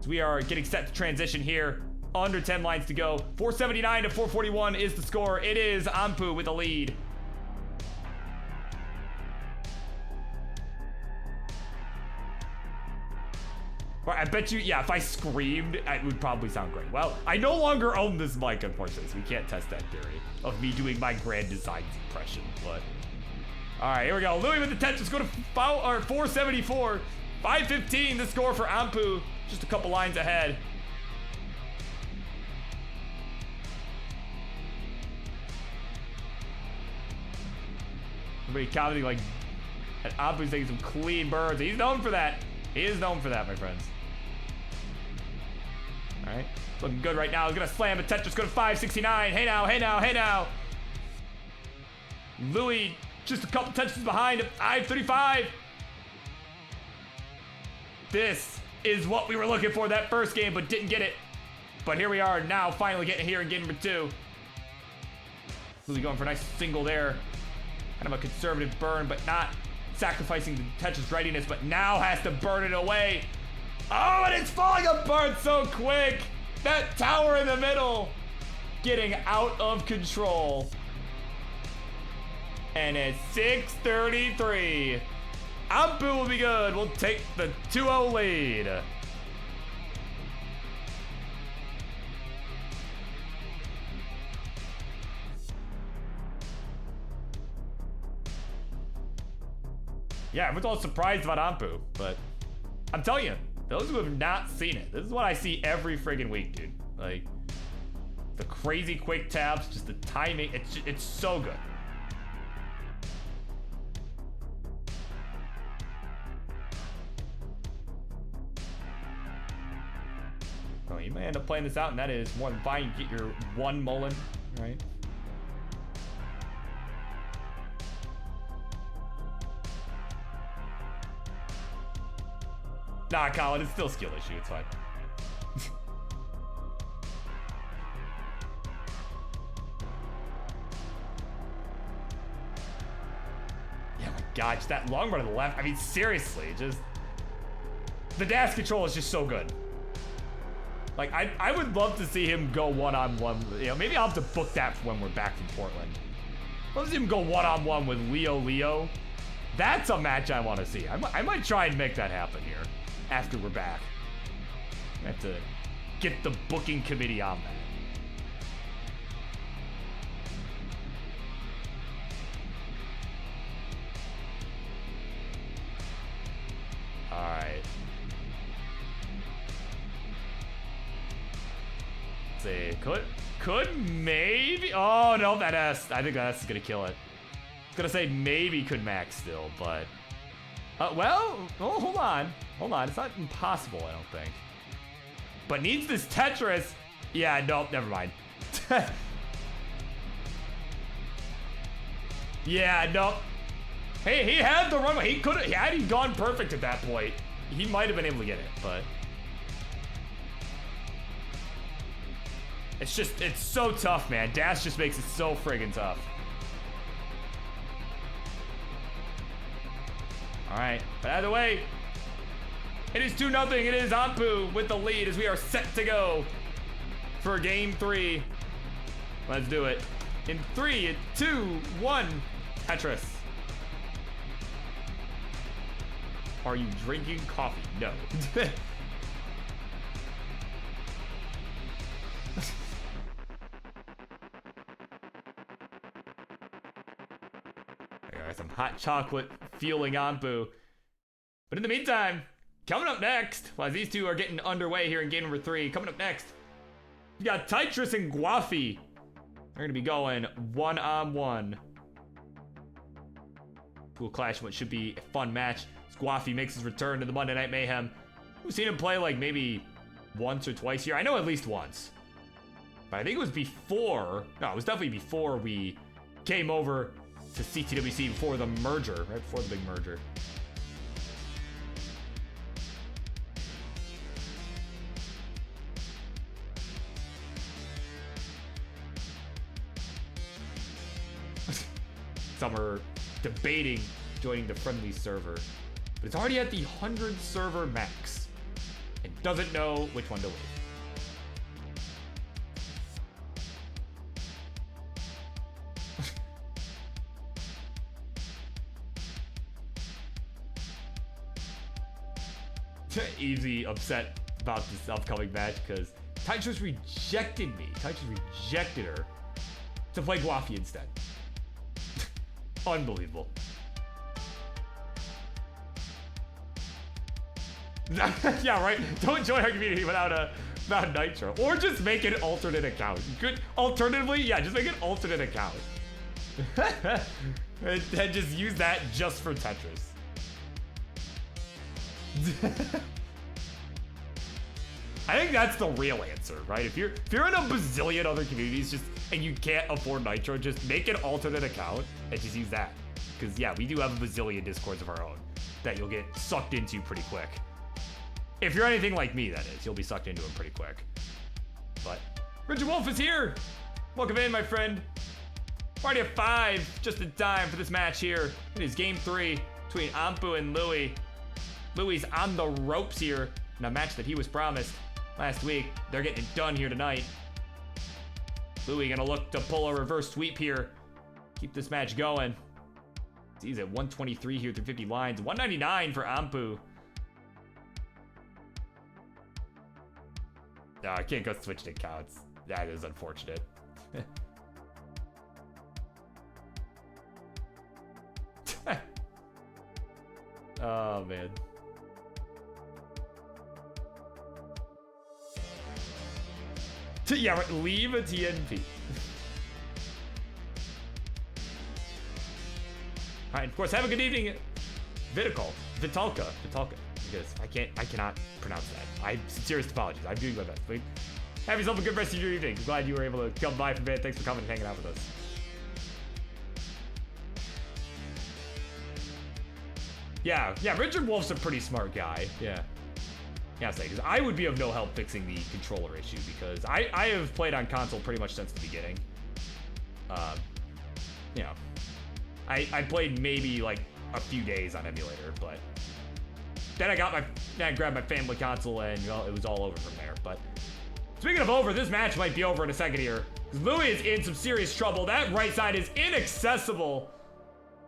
So we are getting set to transition here. Under 10 lines to go. 479 to 441 is the score. It is Ampu with the lead. I bet you, yeah, if I screamed, it would probably sound great. Well, I no longer own this mic, unfortunately, so we can't test that theory of me doing my Grand Designs impression, but... Alright, here we go. Louis with the Tetris, go to 474. 515, the score for Ampu. Just a couple lines ahead. Everybody commenting like, Ampu's taking some clean birds. He's known for that. He is known for that, my friends. All right, looking good right now. He's gonna slam a Tetris. Go to 569. Hey now, hey now, hey now. Louis just a couple Tetris behind. 535. This is what we were looking for that first game, but didn't get it. But here we are now, finally getting here in game number 2. Louis going for a nice single there. Kind of a conservative burn, but not sacrificing the Tetris readiness, but now has to burn it away. Oh, and it's falling apart so quick. That tower in the middle getting out of control. And it's 6:33. Ampu will be good. We'll take the 2-0 lead. Yeah, everyone's all surprised about Ampu, but I'm telling you, those who have not seen it, this is what I see every friggin' week, dude. Like, the crazy quick taps, just the timing, it's so good. Oh, you may end up playing this out, and that is more than fine. You get your one Mullen, right? Nah, Colin, it's still a skill issue. It's fine. Yeah, my God, just that long run to the left. I mean, seriously, just the dash control is just so good. Like, I would love to see him go one-on-one. You know, maybe I'll have to book that when we're back from Portland. Let's see him go one-on-one with Leo. That's a match I want to see. I might try and make that happen here after we're back. I have to get the booking committee on that. All right. Let's see. Could maybe. Oh no, that S. I think that S is gonna kill it. I was gonna say maybe could max still, but well, hold on. It's not impossible, I don't think. But needs this Tetris. Yeah, nope, never mind. Yeah, nope. Hey, he had the runway. He could have. Had he gone perfect at that point, he might have been able to get it, but it's so tough, man. Dash just makes it so friggin' tough. All right, but either way, it is 2-0. It is Ampu with the lead as we are set to go for game 3. Let's do it. In 3, 2, 1, Tetris. Are you drinking coffee? No. I got some hot chocolate fueling Ampu. But in the meantime, coming up next, while these two are getting underway here in game number 3, coming up next, We got Tetris and Guafi. They're gonna be going 1-on-1. We'll clash what should be a fun match. Guafi makes his return to the Monday Night Mayhem. We've seen him play like maybe once or twice here. I know at least once. But I think it was before, no, it was definitely before we came over to CTWC, before the merger, right before the big merger. Some are debating joining the Friendlies server, but it's already at the 100 server max and doesn't know which one to leave. Easy upset about this upcoming match because Tetris rejected me. Tetris rejected her to play Guafi instead. Unbelievable. Yeah, right. Don't join our community without Nitro, or just make an alternate account. Good. Alternatively, yeah, just make an alternate account and just use that just for Tetris. I think that's the real answer, right? If you're in a bazillion other communities just and you can't afford Nitro, just make an alternate account and just use that. Because yeah, we do have a bazillion Discords of our own that you'll get sucked into pretty quick. If you're anything like me, that is, you'll be sucked into them pretty quick. But Richard Wolf is here. Welcome in, my friend. Party of 5, just in time for this match here. It is game 3 between Ampu and Louis. Louis on the ropes here in a match that he was promised last week. They're getting it done here tonight. Louis gonna look to pull a reverse sweep here. Keep this match going. He's at 123 here through 50 lines. 199 for Ampu. No, I can't go switch to accounts. That is unfortunate. Oh, man. Yeah, right, leave a TNP. Alright, of course, have a good evening, Vitalka, because I cannot pronounce that. I sincerest apologies. I'm doing my best. But have yourself a good rest of your evening. I'm glad you were able to come by for a bit. Thanks for coming and hanging out with us. Yeah, Richard Wolf's a pretty smart guy. Yeah, because I would be of no help fixing the controller issue because I have played on console pretty much since the beginning. You know, I played maybe like a few days on emulator, but then I grabbed my family console and well, it was all over from there. But speaking of over, this match might be over in a second here. Louis is in some serious trouble. That right side is inaccessible.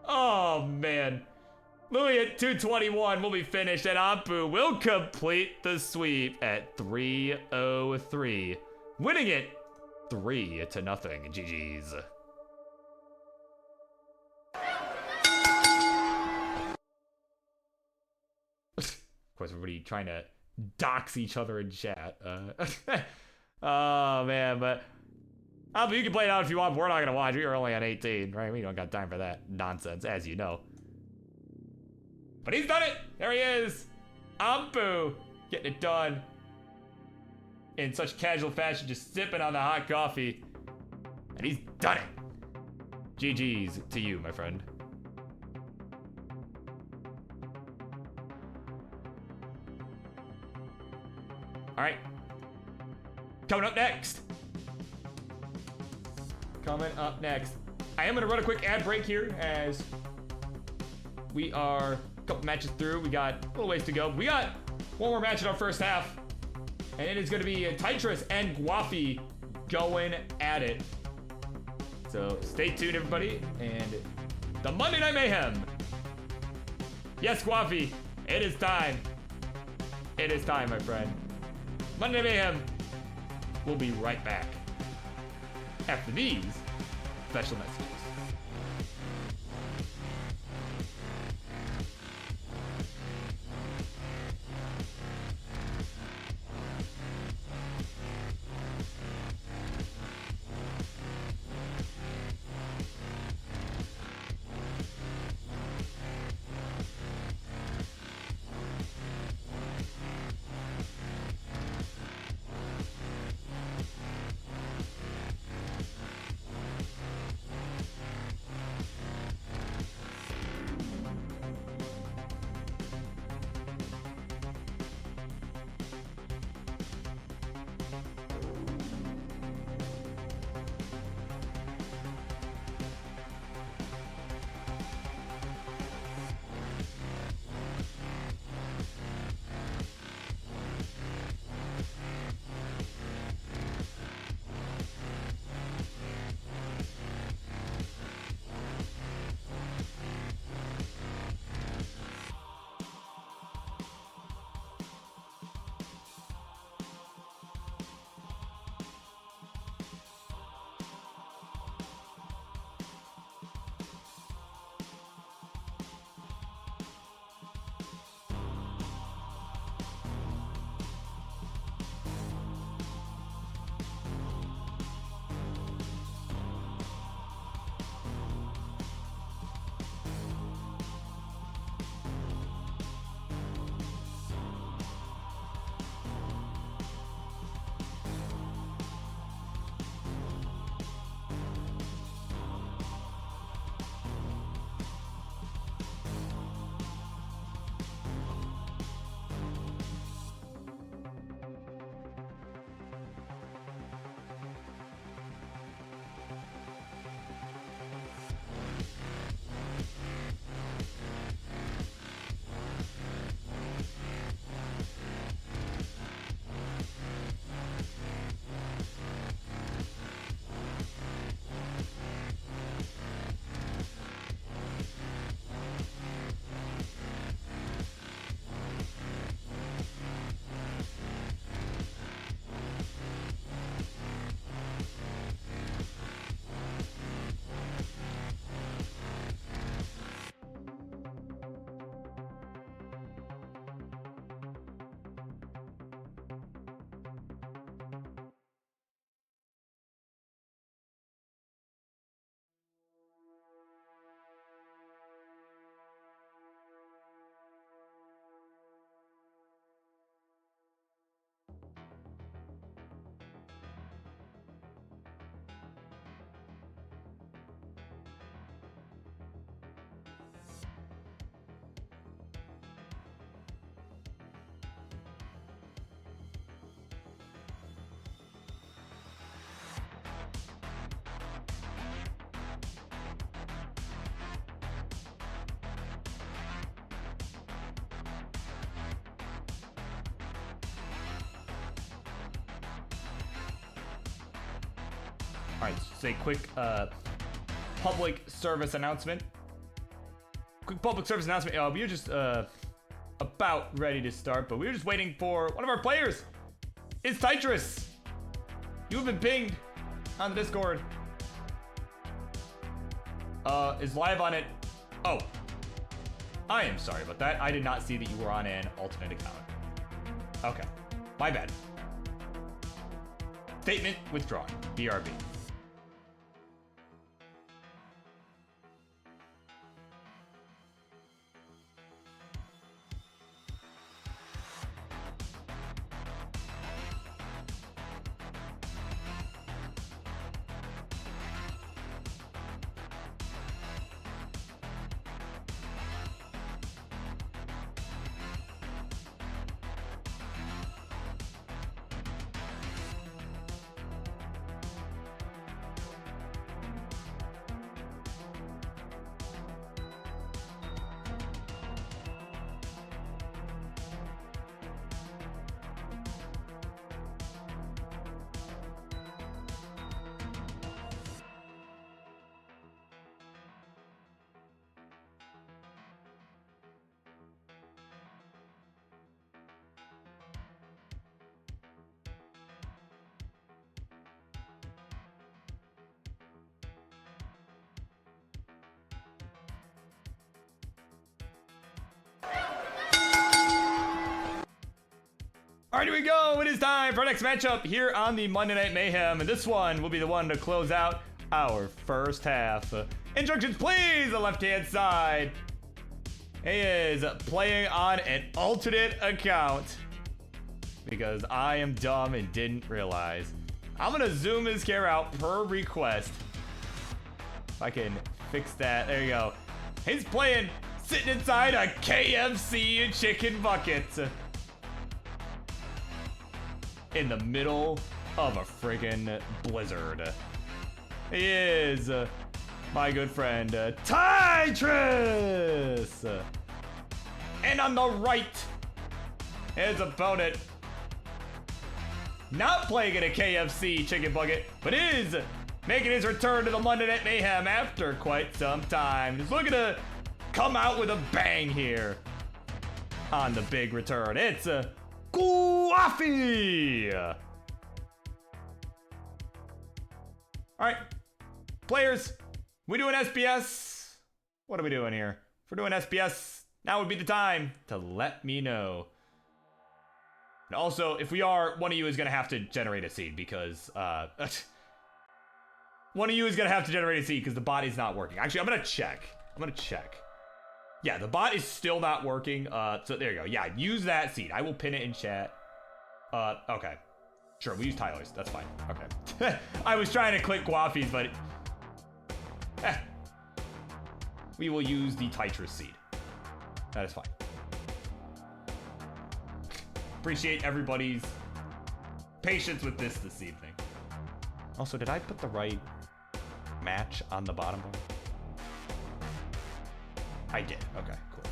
Oh man. Louis at 221 will be finished, and Ampu will complete the sweep at 303, winning it 3-0. GG's. Of course, everybody trying to dox each other in chat. Oh man, but Ampu, you can play it out if you want. But we're not gonna watch. We are only on 18, right? We don't got time for that nonsense, as you know. But he's done it! There he is! Ampu getting it done in such casual fashion, just sipping on the hot coffee. And he's done it! GG's to you, my friend. Alright. Coming up next. I am gonna run a quick ad break here as we are a couple matches through. We got a little ways to go. We got one more match in our first half, and it is going to be Tetris and Guafi going at it. So stay tuned, everybody, and the Monday Night Mayhem. Yes, Guafi, it is time. It is time, my friend. Monday Night Mayhem. We'll be right back after these special messages. Alright, just a quick public service announcement. Quick public service announcement. We were just about ready to start, but we were just waiting for one of our players. It's Tetris. You have been pinged on the Discord. Is live on it. Oh, I am sorry about that. I did not see that you were on an alternate account. Okay, my bad. Statement withdrawn. BRB. Alright, here we go. It is time for our next matchup here on the Monday Night Mayhem. And this one will be the one to close out our first half. Instructions, please, the left-hand side. He is playing on an alternate account because I am dumb and didn't realize. I'm going to zoom his camera out per request. If I can fix that. There you go. He's playing sitting inside a KFC chicken bucket. In the middle of a friggin' blizzard. He is my good friend Tetris! And on the right, his opponent, not playing in a KFC chicken bucket, but is making his return to the Monday Night Mayhem after quite some time. He's looking to come out with a bang here on the big return. It's Coffee! Alright, players, we doing SPS? What are we doing here? If we're doing SPS, now would be the time to let me know. And also, if we are, one of you is going to have to generate a seed because, one of you is going to have to generate a seed because the bot is not working. Actually, I'm going to check. Yeah, the bot is still not working. So there you go. Yeah, use that seed. I will pin it in chat. Okay. Sure, we use Tyler's. That's fine. Okay. I was trying to click Guafi's, but we will use the Tetris seed. That is fine. Appreciate everybody's patience with this evening. Also, did I put the right match on the bottom bar? I did. Okay, cool.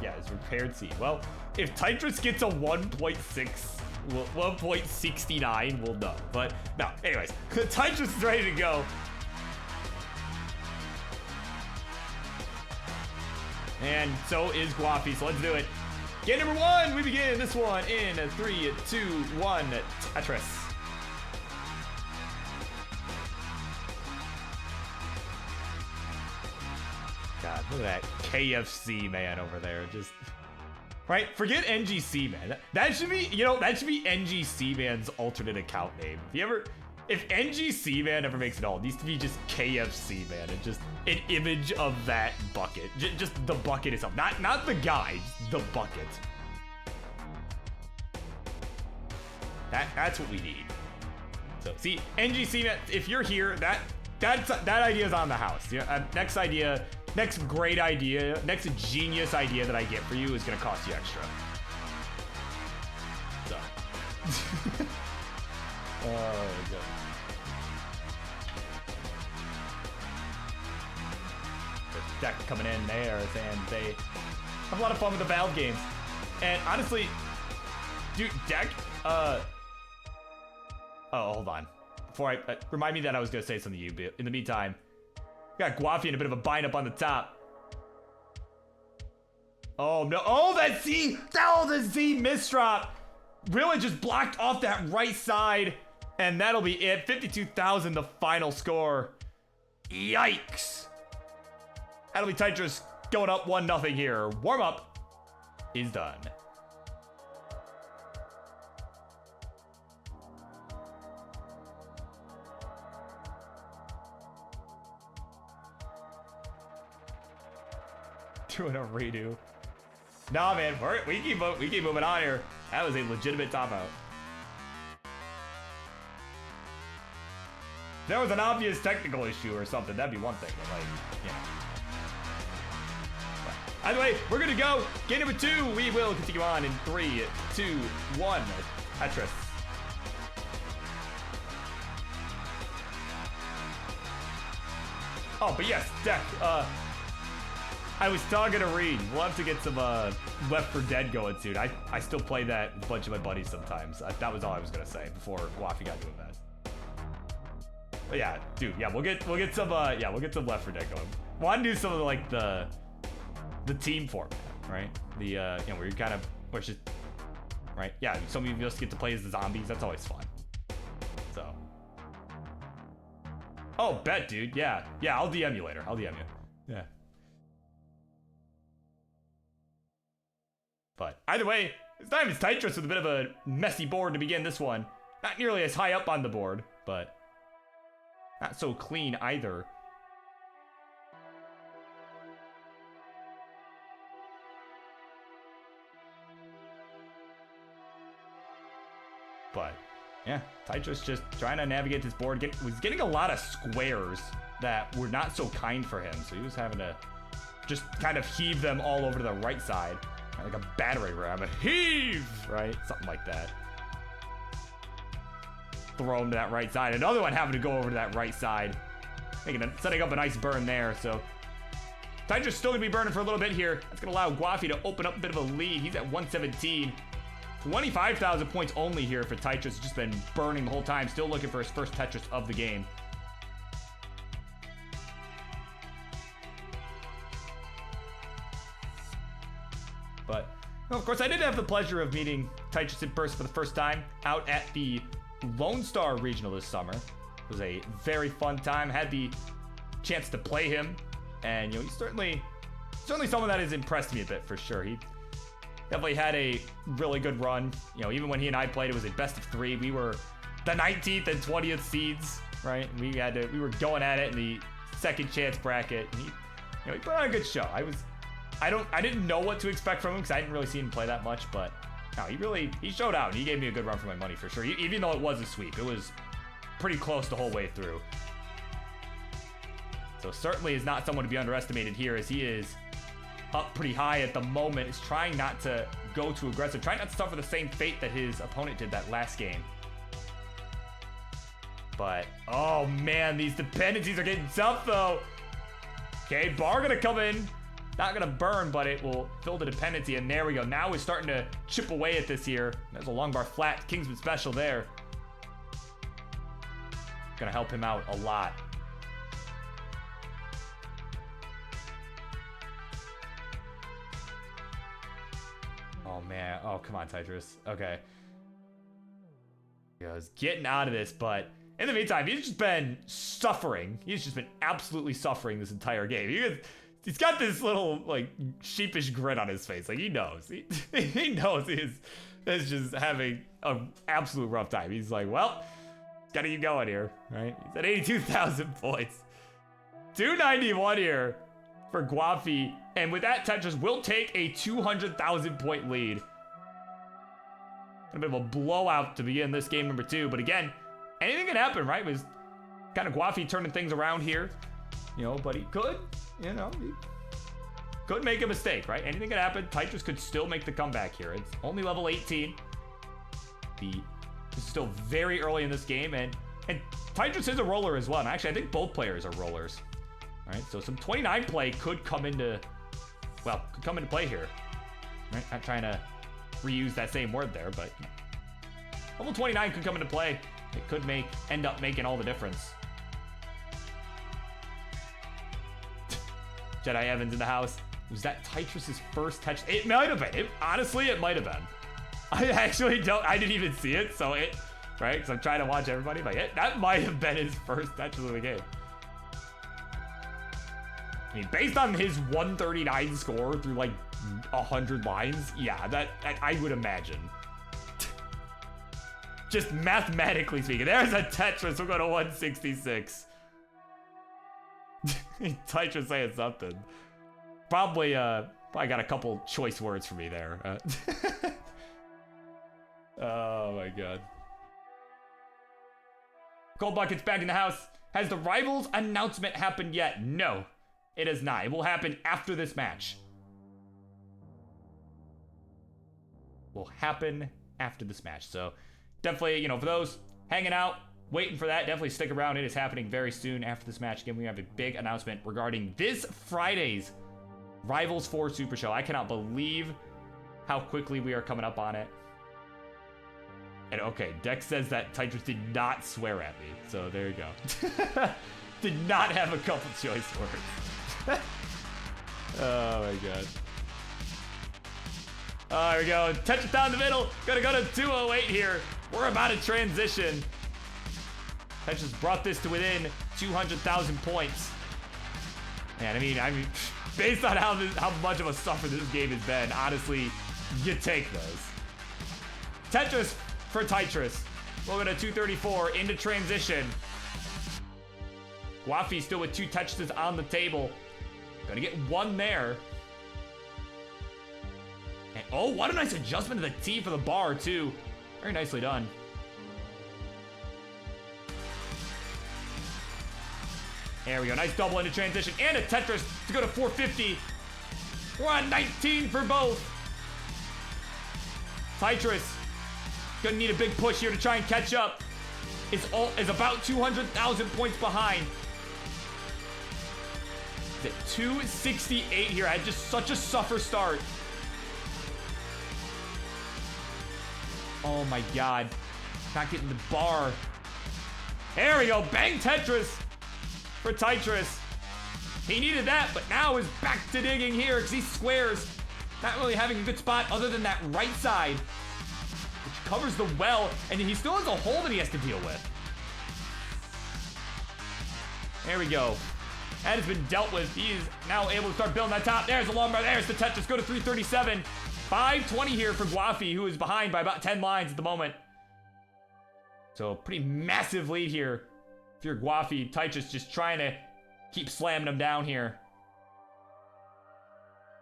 Yeah, it's repaired seed. Well, if Tetris gets a 1.69, we'll know. But no, anyways, Tetris is ready to go. And so is Guafi, so let's do it. Game number one, we begin this one in 3, 2, 1, Tetris. God, look at that KFC man over there. Just, right? Forget NGC man. That should be, that should be NGC man's alternate account name. If NGC man ever makes it all, it needs to be just KFC man and just an image of that bucket. Just the bucket itself. Not the guy, just the bucket. That's what we need. So see, NGC man, if you're here, that idea is on the house. Yeah, next idea, next great idea, next genius idea that I get for you is gonna cost you extra. So. Oh god. Deck coming in there, and they have a lot of fun with the Valve games. And honestly, dude, deck, oh, hold on. Before I, remind me that I was going to say something to you, but in the meantime, got Guafi in a bit of a bind up on the top. Oh, no. Oh, that Z! Oh, the Z misdrop! Really just blocked off that right side. And that'll be it. 52,000, the final score. Yikes. That'll be Tetris going up 1-0 here. Warm-up is done. Doing a redo. Nah, man, we keep moving on here. That was a legitimate top out. If there was an obvious technical issue or something, that'd be one thing, but like, you know. But either way, we're good to go. Game number 2, we will continue on in 3, 2, 1. Tetris. Oh, but yes, deck, I was talking to Reed. We'll have to get some Left 4 Dead going soon. I still play that with a bunch of my buddies sometimes. That was all I was gonna say before Waffy got to invest. But yeah, dude, yeah, we'll get some we'll get some Left 4 Dead going. Want to do some of the team format, right? The you know, where you kind of where it's just right. Yeah, some of you just get to play as the zombies. That's always fun. So, oh, bet, dude. Yeah, I'll DM you later. I'll DM you. Yeah. But either way, this time it's Tetris with a bit of a messy board to begin this one. Not nearly as high up on the board, but not so clean either. But yeah, Tetris just trying to navigate this board. Was getting a lot of squares that were not so kind for him, so he was having to just kind of heave them all over to the right side. Like a battering ram, a heave, right? Something like that. Throw him to that right side. Another one having to go over to that right side. Setting up a nice burn there, so Tetris still gonna be burning for a little bit here. That's gonna allow Guafi to open up a bit of a lead. He's at 117. 25,000 points only here for Tetris. He's just been burning the whole time. Still looking for his first Tetris of the game. But, well, of course, I did have the pleasure of meeting Tetris in person for the first time out at the Lone Star Regional this summer. It was a very fun time. Had the chance to play him, and you know, he's certainly someone that has impressed me a bit for sure. He definitely had a really good run. You know, even when he and I played, it was a best of 3. We were the 19th and 20th seeds, right? We were going at it in the second chance bracket. And he put on a good show. I didn't know what to expect from him because I didn't really see him play that much, but no, he showed out and he gave me a good run for my money for sure. Even though it was a sweep, it was pretty close the whole way through. So certainly is not someone to be underestimated here, as he is up pretty high at the moment. Is trying not to go too aggressive, trying not to suffer the same fate that his opponent did that last game. But oh man, these dependencies are getting tough though. Okay, bar gonna come in. Not gonna burn, but it will fill the dependency, and there we go. Now we're starting to chip away at this here. There's a long bar flat, Kingsman special there. Gonna help him out a lot. Oh man, oh come on Tetris, okay. He was getting out of this, but in the meantime, he's just been suffering. He's just been absolutely suffering this entire game. He's got this little, like, sheepish grin on his face. Like, he knows. He knows he's just having an absolute rough time. He's like, well, gotta keep going here, right? He's at 82,000 points. 291 here for Guafi. And with that, Tetris will take a 200,000 point lead. A bit of a blowout to begin this game number 2. But again, anything can happen, right? It was kind of Guafi turning things around here. You know, but he could. You know, he could make a mistake, right? Anything could happen. Tetris could still make the comeback here. It's only level 18. It's still very early in this game, and Tetris is a roller as well. And actually, I think both players are rollers. All right, so some 29 play could come into well, could come into play here. Right? Not trying to reuse that same word there, but level 29 could come into play. It could end up making all the difference. Jedi Evans in the house. Was that Tetris' first touch? It might have been. Honestly, it might have been. I didn't even see it, so right? Because I'm trying to watch everybody, but that might have been his first touches of the game. I mean, based on his 139 score through like 100 lines, yeah, that I would imagine. Just mathematically speaking, there's a Tetris. We'll go to 166. Tetris saying something. Probably got a couple choice words for me there. Oh my god. Cold Bucket's back in the house. Has the Rivals announcement happened yet? No, it has not. It will happen after this match. Will happen after this match. So definitely, for those hanging out, waiting for that, definitely stick around. It is happening very soon after this match. Again, we have a big announcement regarding this Friday's Rivals 4 Super Show. I cannot believe how quickly we are coming up on it. And okay, Dex says that Tetris did not swear at me. So there you go. Did not have a couple choice words. Oh my god. Oh, here we go. Tetris down the middle. Gonna go to 208 here. We're about to transition. Tetris brought this to within 200,000 points. Man, I mean, based on how much of a suffer this game has been, honestly, you take those. Tetris for Tetris. We'll go to 234 into transition. Guafi still with 2 Tetrises on the table. Gonna get 1 there. And oh, what a nice adjustment to the T for the bar, too. Very nicely done. There we go. Nice double into transition. And a Tetris to go to 450. We're on 19 for both. Tetris gonna need a big push here to try and catch up. Is about 200,000 points behind. Is at 268 here. I had just such a suffer start. Oh my god. Not getting the bar. There we go. Bang Tetris for Tetris. He needed that, but now is back to digging here because he squares. Not really having a good spot other than that right side, which covers the well, and he still has a hole that he has to deal with. There we go. That has been dealt with. He is now able to start building that top. There's the long bar. There's the Tetris. Go to 337. 520 here for Guafi, who is behind by about 10 lines at the moment. So pretty massive lead here. If you're Guafi, Tetris just trying to keep slamming him down here.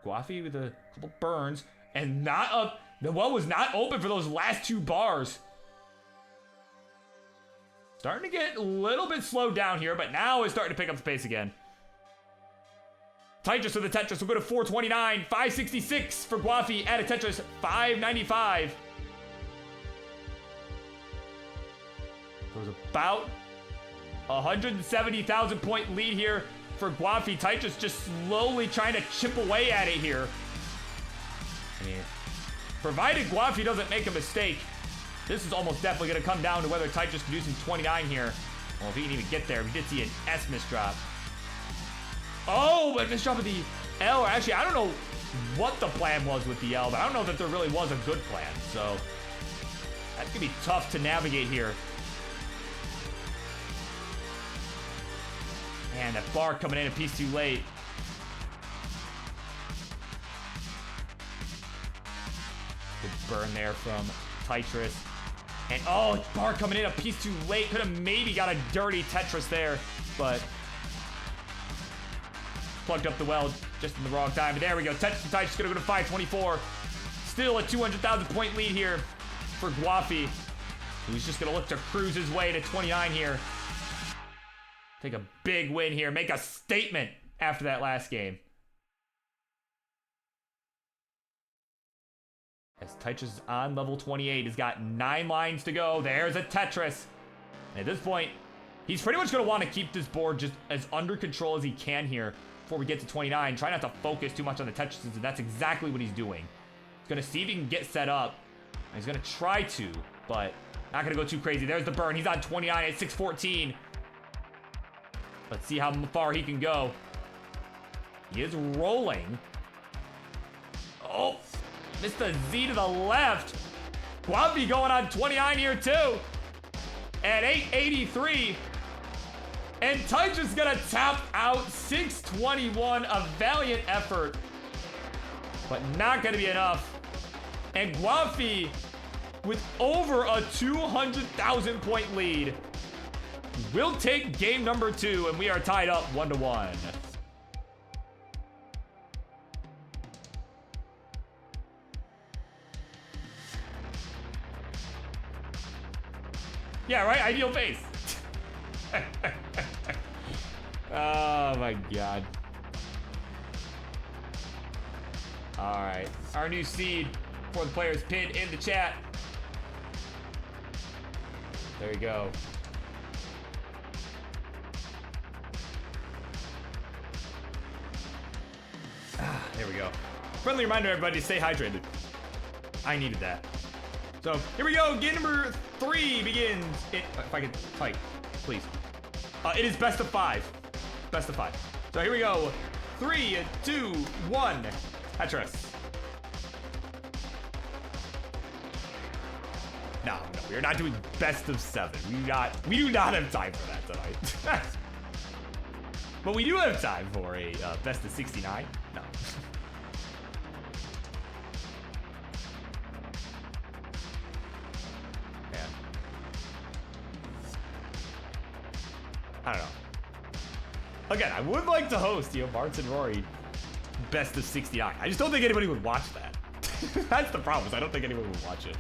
Guafi with a couple burns and not up. The well was not open for those last 2 bars. Starting to get a little bit slowed down here, but now is starting to pick up the pace again. Tetris with the Tetris will go to 429, 566 for Guafi at a Tetris, 595. So it was about 170,000 point lead here for Guafi. Tetris just slowly trying to chip away at it here. I mean, provided Guafi doesn't make a mistake, this is almost definitely going to come down to whether Tetris can do some 29 here. Well, if he can even get there, we did see an S misdrop. Oh, but misdrop of the L. Actually, I don't know what the plan was with the L, but I don't know that there really was a good plan. So that's going to be tough to navigate here. Man, that bar coming in a piece too late. Good burn there from Tetris. And oh, bar coming in a piece too late. Could have maybe got a dirty Tetris there, but plugged up the well just in the wrong time. But there we go. Tetris gonna go to 524. Still a 200,000 point lead here for Guafi, who's just gonna look to cruise his way to 29 here. Take a big win here. Make a statement after that last game. As Tetris is on level 28, he's got 9 lines to go. There's a Tetris. And at this point, he's pretty much going to want to keep this board just as under control as he can here. before we get to 29. Try not to focus too much on the Tetris, and that's exactly what he's doing. He's gonna see if he can get set up. He's gonna try to, but not gonna go too crazy. There's the burn. He's on 29 at 614. Let's see how far he can go. He is rolling. Oh, missed the Z to the left. Guafi going on 29 here too. At 883. And Tetris gonna tap out 621. A valiant effort, but not gonna be enough. And Guafi with over a 200,000 point lead will take game number 2, and we are tied up 1-1. Yeah, right? Ideal face. Oh my god. Alright. Our new seed for the players pinned in the chat. There you go. There we go. Friendly reminder, everybody, stay hydrated. I needed that. So, here we go. Game number 3 begins. If I could type, please. It is best of 5. Best of 5. So, here we go. 3, 2, 1. Tetris. No, we are not doing best of 7. We do not have time for that tonight. But we do have time for a best of 69. No. Man. I don't know. Again, I would like to host, Bartz and Rory best of 69. I just don't think anybody would watch that. That's the problem, is I don't think anyone would watch it.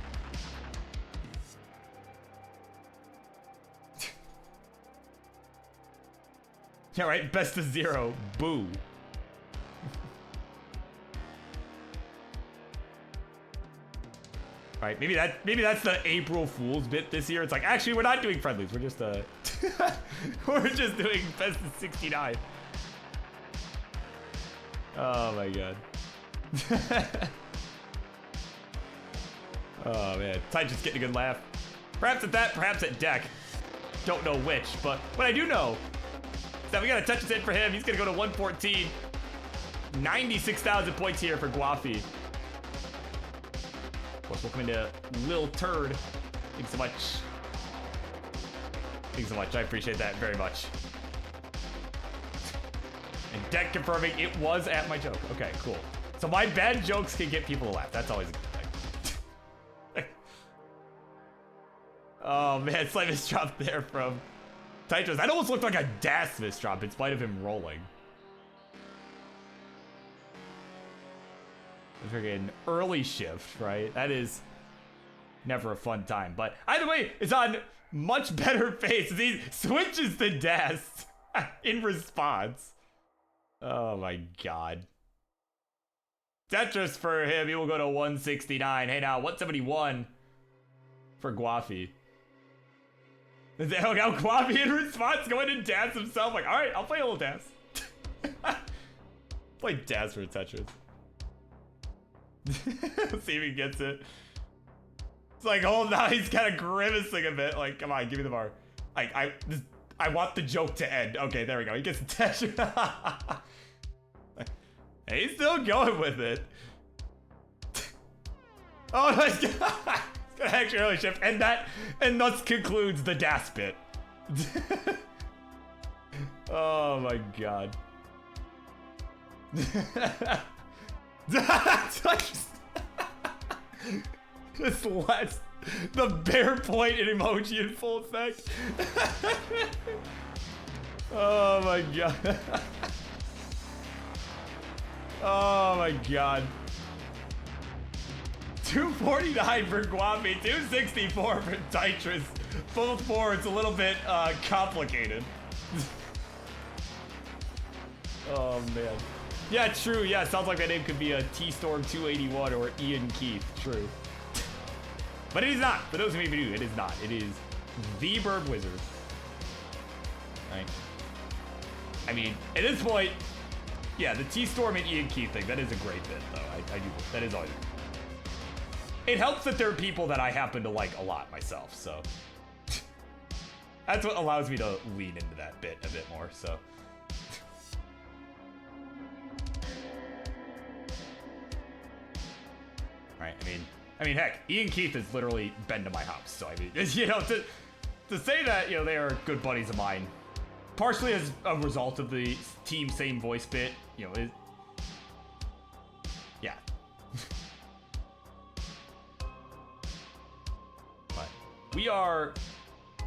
Yeah, right? Best of 0. Boo. Right, maybe that's the April Fool's bit this year. It's like, actually, we're not doing friendlies. We're just we're just doing best of 69. Oh my god. Oh man, Ty just getting a good laugh. Perhaps at that, perhaps at deck. Don't know which, but what I do know is that we got a Tetris in for him. He's gonna go to 114. 96,000 points here for Guafi. Of course, welcome into Lil Turd. Thanks so much. Thanks so much. I appreciate that very much. And deck confirming it was at my joke. Okay, cool. So my bad jokes can get people to laugh. That's always a good thing. Oh man, slight misdrop there from Tetris. That almost looked like a Das misdrop in spite of him rolling. Freaking early shift, right? That is never a fun time. But either way, it's on much better pace as he switches to Das in response. Oh my god. Tetris for him, he will go to 169. Hey now, 171 for Guafi. Now Guafi in response going to Das himself. Like, alright, I'll play a little Das. Play Das for Tetris. See if he gets it. It's like, hold on, he's kind of grimacing a bit. Like, come on, give me the bar. I want the joke to end. Okay, there we go. He gets the Tetris. He's still going with it. Oh my god. He's gonna actually early shift, and thus concludes the Das bit. Oh my god. Just lets the bear point and emoji in full effect. Oh my god. Oh my god. 249 for Guafi, 264 for Tetris. Both boards a little bit complicated. Oh man. Yeah, true. Yeah, sounds like that name could be a T-Storm 281 or Ian Keith. True. But it is not. For those of you who do, it is not. It is the BirbWizard. Right. I mean, at this point, Yeah, the T-Storm and Ian Keith thing, that is a great bit, though. I do, that is always... It helps that there are people that I happen to like a lot myself, so... That's what allows me to lean into that bit a bit more, so... Alright, I mean, heck, Ian Keith has literally been to my house, so I mean, you know, to say that, you know, they are good buddies of mine, partially as a result of the team same voice bit, you know, yeah. But we are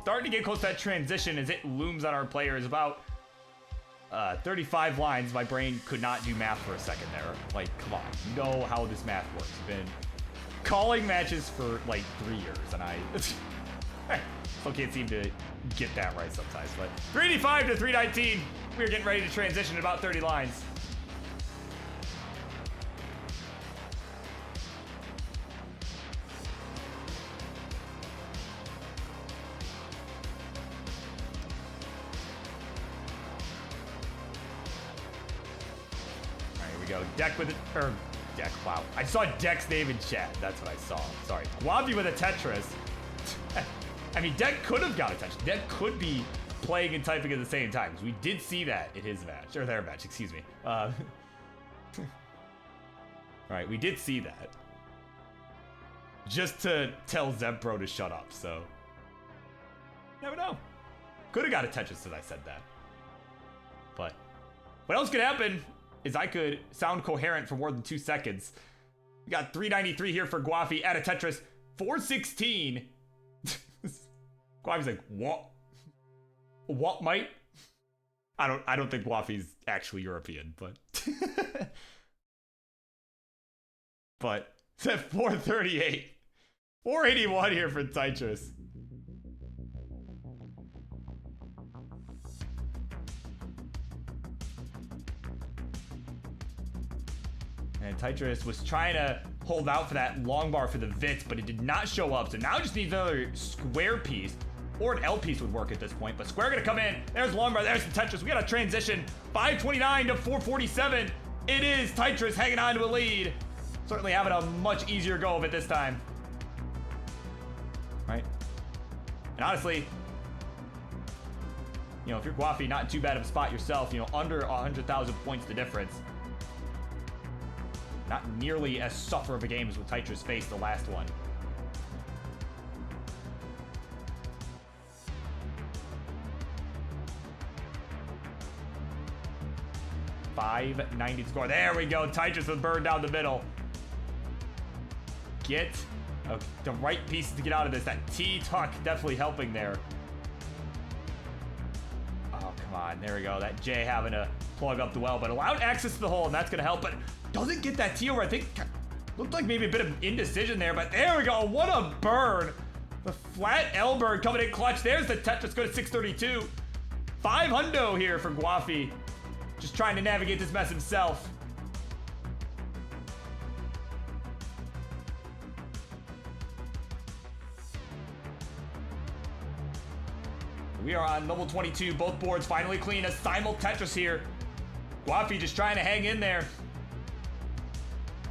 starting to get close to that transition as it looms on our players. About 35 lines. My brain could not do math for a second there. Like, come on, you know how this math works. I've been calling matches for like 3 years, and I still can't seem to get that right sometimes. But 385 to 319. We're getting ready to transition in about 30 lines. Go. Deck with it, or Deck, wow. I saw Deck's name in chat. That's what I saw. Sorry. Guavi with a Tetris. I mean, Deck could have got a Tetris. Deck could be playing and typing at the same time. We did see that in his match, or their match, excuse me. All right, we did see that. Just to tell Zempro to shut up, so. Never know. Could have got a Tetris as I said that. But what else could happen is I could sound coherent for more than 2 seconds. We got 393 here for Guafi at a Tetris. 416. Guafi's like, what? What, mate? I don't think Guafi's actually European, but but it's at 438. 481 here for Tetris. And Tetris was trying to hold out for that long bar for the Vits, but it did not show up. So now just needs another square piece, or an L piece would work at this point. But square gonna come in. There's long bar. There's the Tetris. We got a transition. 529 to 447. It is Tetris hanging on to a lead. Certainly having a much easier go of it this time. Right? And honestly, you know, if you're Guafi, not in too bad of a spot yourself, you know, under 100,000 points the difference. Not nearly as suffer of a game as what Tetris faced the last one. .590 score. There we go. Tetris with burn down the middle. Get the right pieces to get out of this. That T-Tuck definitely helping there. Oh, come on. There we go. That J having to plug up the well, but allowed access to the hole, and that's going to help. But doesn't get that T over. I think looked like maybe a bit of indecision there, but there we go. What a burn. The flat L burn coming in clutch. There's the Tetris. Go to 632. 500 here for Guafi. Just trying to navigate this mess himself. We are on level 22. Both boards finally clean. A simul Tetris here. Guafi just trying to hang in there.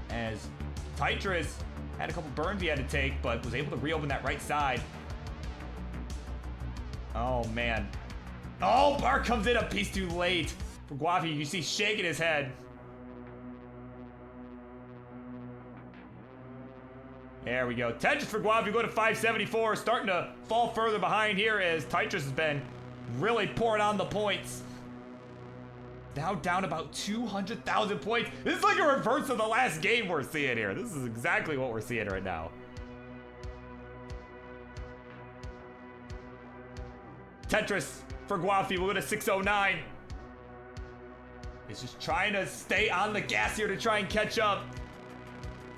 As Tetris had a couple burns he had to take, but was able to reopen that right side. Oh, man. Oh, bar comes in a piece too late. For Guafi, you see shaking his head. There we go. Tetris for Guafi, go to 574. Starting to fall further behind here as Tetris has been really pouring on the points. Now down about 200,000 points. This is like a reverse of the last game we're seeing here. This is exactly what we're seeing right now. Tetris for Guafi, we'll go to 609. He's just trying to stay on the gas here to try and catch up.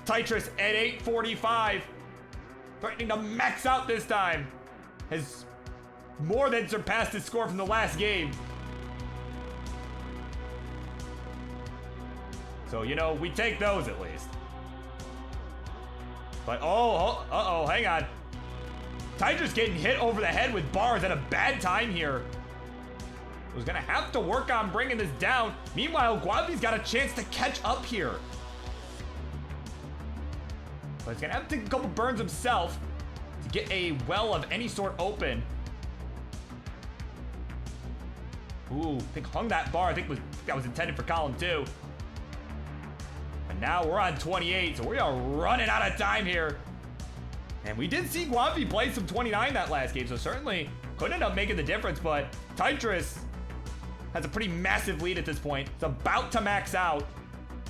Tetris at 845. Threatening to max out this time. Has more than surpassed his score from the last game. So, you know, we take those at least. But, uh-oh, hang on. Tetris getting hit over the head with bars at a bad time here. was gonna have to work on bringing this down. Meanwhile, Guavi's got a chance to catch up here. But he's gonna have to take a couple burns himself to get a well of any sort open. Ooh, I think hung that bar. I think that was intended for column 2. And now we're on 28, so we are running out of time here. And we did see Guavi play some 29 that last game, so certainly could end up making the difference, but Tetris has a pretty massive lead at this point. It's about to max out.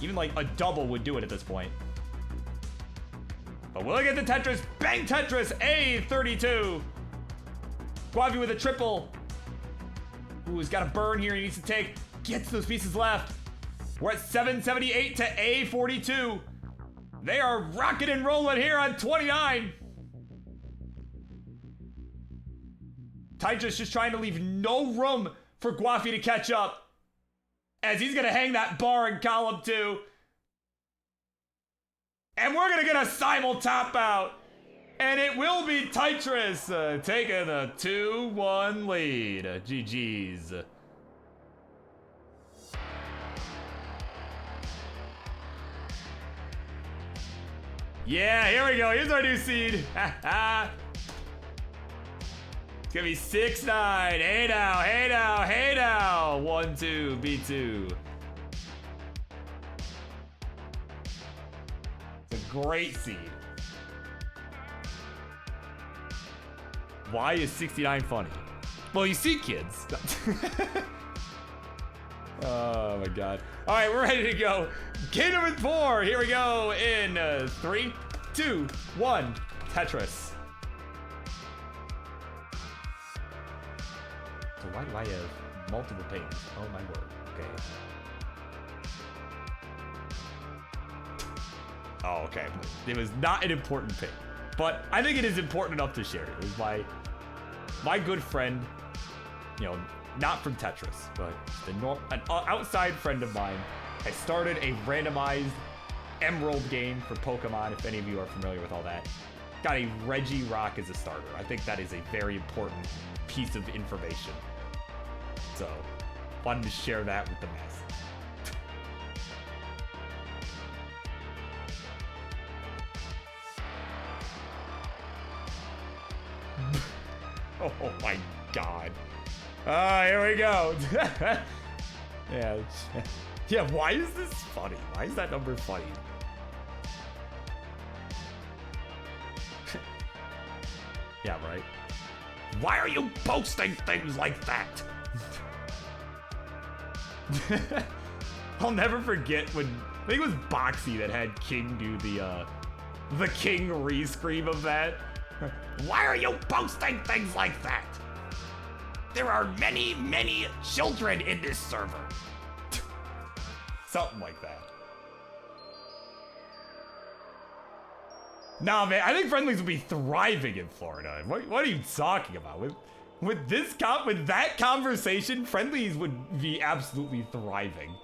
Even like a double would do it at this point. But we'll get the Tetris. Bang Tetris, A32. Guavi with a triple. Ooh, he's got a burn here he needs to take. Gets those pieces left. We're at 778 to A42. They are rocking and rolling here on 29. Tetris just trying to leave no room for Guavi to catch up, as he's gonna hang that bar in column 2. And we're gonna get a simul top out. And it will be Tetris taking a 2-1 lead. GG's. Yeah, here we go. Here's our new seed. It's gonna be 6-9. Hey now, hey now, hey now. 1-2, B2. It's a great seed. Why is 69 funny? Well, you see, kids. Oh my god. All right, we're ready to go. Game number 4. Here we go in 3, 2, 1. Tetris. So why do I have multiple paintings? Oh my word. Okay. Oh, okay. It was not an important thing, but I think it is important enough to share. It was my good friend, you know, not from Tetris, but an outside friend of mine has started a randomized Emerald game for Pokemon, if any of you are familiar with all that. Got a Reggie Rock as a starter. I think that is a very important piece of information. So, wanted to share that with the masses. Oh my god. Here we go. Yeah. Yeah, why is this funny? Why is that number funny? Yeah, right. Why are you posting things like that? I'll never forget when, I think it was Boxy that had King do the King re-scream of that. Why are you posting things like that? There are many, many children in this server. Something like that. Nah, man, I think Friendlies would be thriving in Florida. What are you talking about? With that conversation, Friendlies would be absolutely thriving.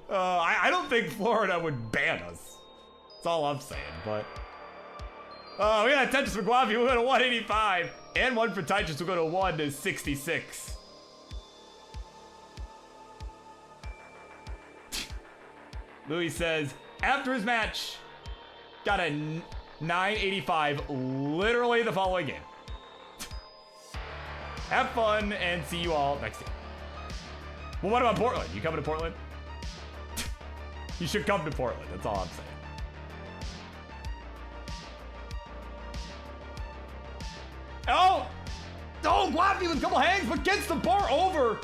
I don't think Florida would ban us. That's all I'm saying, but... we got a Tetris for Guavi, we'll go to 185. And one for Tetris, we'll go to 166. Louis says, after his match, got a 985 literally the following game. Have fun and see you all next year. Well, what about Portland? You coming to Portland? You should come to Portland, that's all I'm saying. Oh! Oh, Guavi with a couple hangs, but gets the bar over.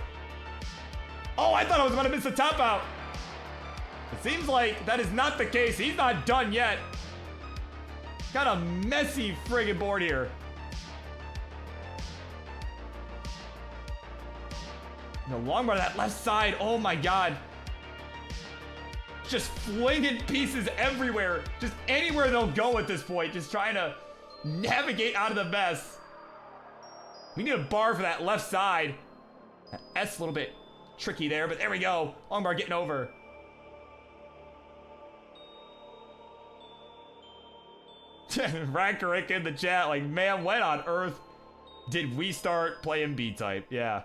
Oh, I thought I was going to miss the top out. It seems like that is not the case. He's not done yet. Got a messy friggin' board here. The long bar to that left side. Oh my god. Just flinging pieces everywhere. Just anywhere they'll go at this point. Just trying to navigate out of the mess. We need a bar for that left side. That S a little bit tricky there, but there we go. Long bar getting over. Rankarik in the chat, like, man, what on earth did we start playing B-type. Yeah.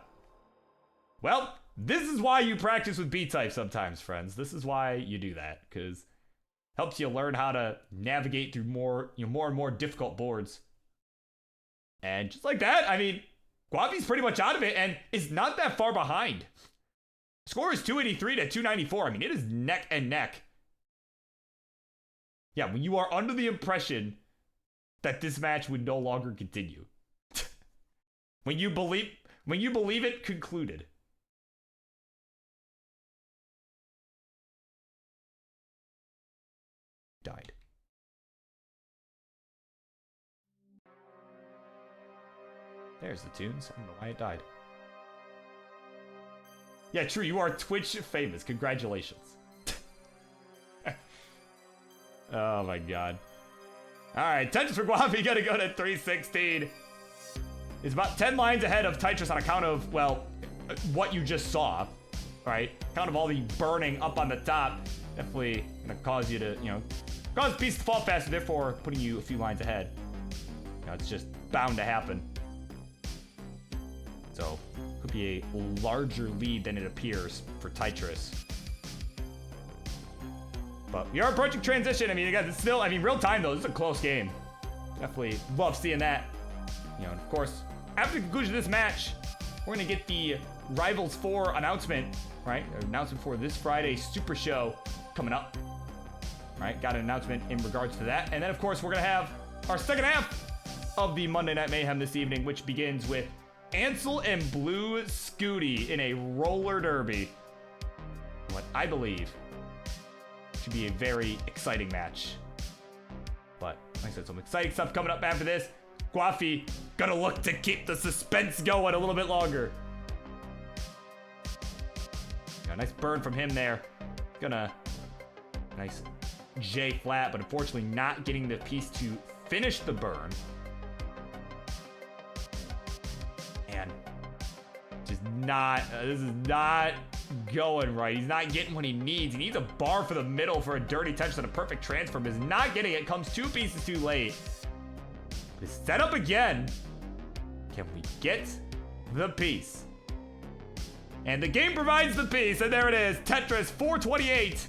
Well, this is why you practice with B-type sometimes, friends. This is why you do that, because helps you learn how to navigate through more and more difficult boards. And just like that, I mean, Guavi's pretty much out of it and is not that far behind. Score is 283 to 294. I mean, it is neck and neck. Yeah, when you are under the impression that this match would no longer continue. when you believe it concluded. Died. There's the tunes. I don't know why it died. Yeah, true. You are Twitch famous. Congratulations. Oh my god. Alright, Tetris for Guavi gotta go to 316. It's about 10 lines ahead of Tetris on account of, well, what you just saw. Right? Account of all the burning up on the top. Definitely gonna cause you to, cause pieces to fall faster, therefore putting you a few lines ahead. It's just bound to happen. So, could be a larger lead than it appears for Tetris. But we are approaching transition. I mean, guys, it's still, real time though. This is a close game. Definitely love seeing that. And of course, after the conclusion of this match, we're gonna get the Rivals 4 announcement, right? An announcement for this Friday Super Show coming up. Right? Got an announcement in regards to that. And then, of course, we're gonna have our second half of the Monday Night Mayhem this evening, which begins with Ansel and Blue Scooty in a roller derby. What I believe should be a very exciting match. But like I said, some exciting stuff coming up after this. Guafi gonna look to keep the suspense going a little bit longer. Yeah, nice burn from him there. Gonna nice J flat, but unfortunately not getting the piece to finish the burn. And just not, this is not going right. He's not getting what he needs. He needs a bar for the middle for a dirty touch and a perfect transfer. But he's not getting it. Comes 2 pieces too late. It's set up again. Can we get the piece? And the game provides the piece. And there it is. Tetris 428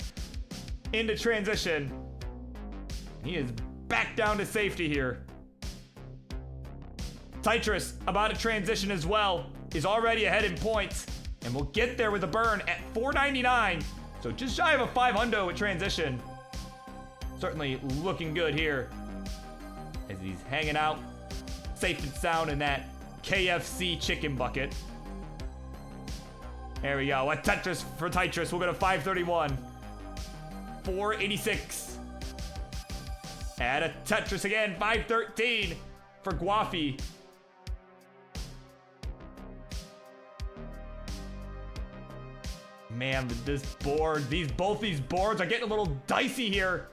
into transition. He is back down to safety here. Tetris, about to transition as well, is already ahead in points. And we'll get there with a burn at 499. So just shy of a 500 with transition. Certainly looking good here. As he's hanging out safe and sound in that KFC chicken bucket. There we go. A Tetris for Tetris. We'll go to 531. 486. Add a Tetris again. 513 for Guafi. Man, this board, both these boards are getting a little dicey here.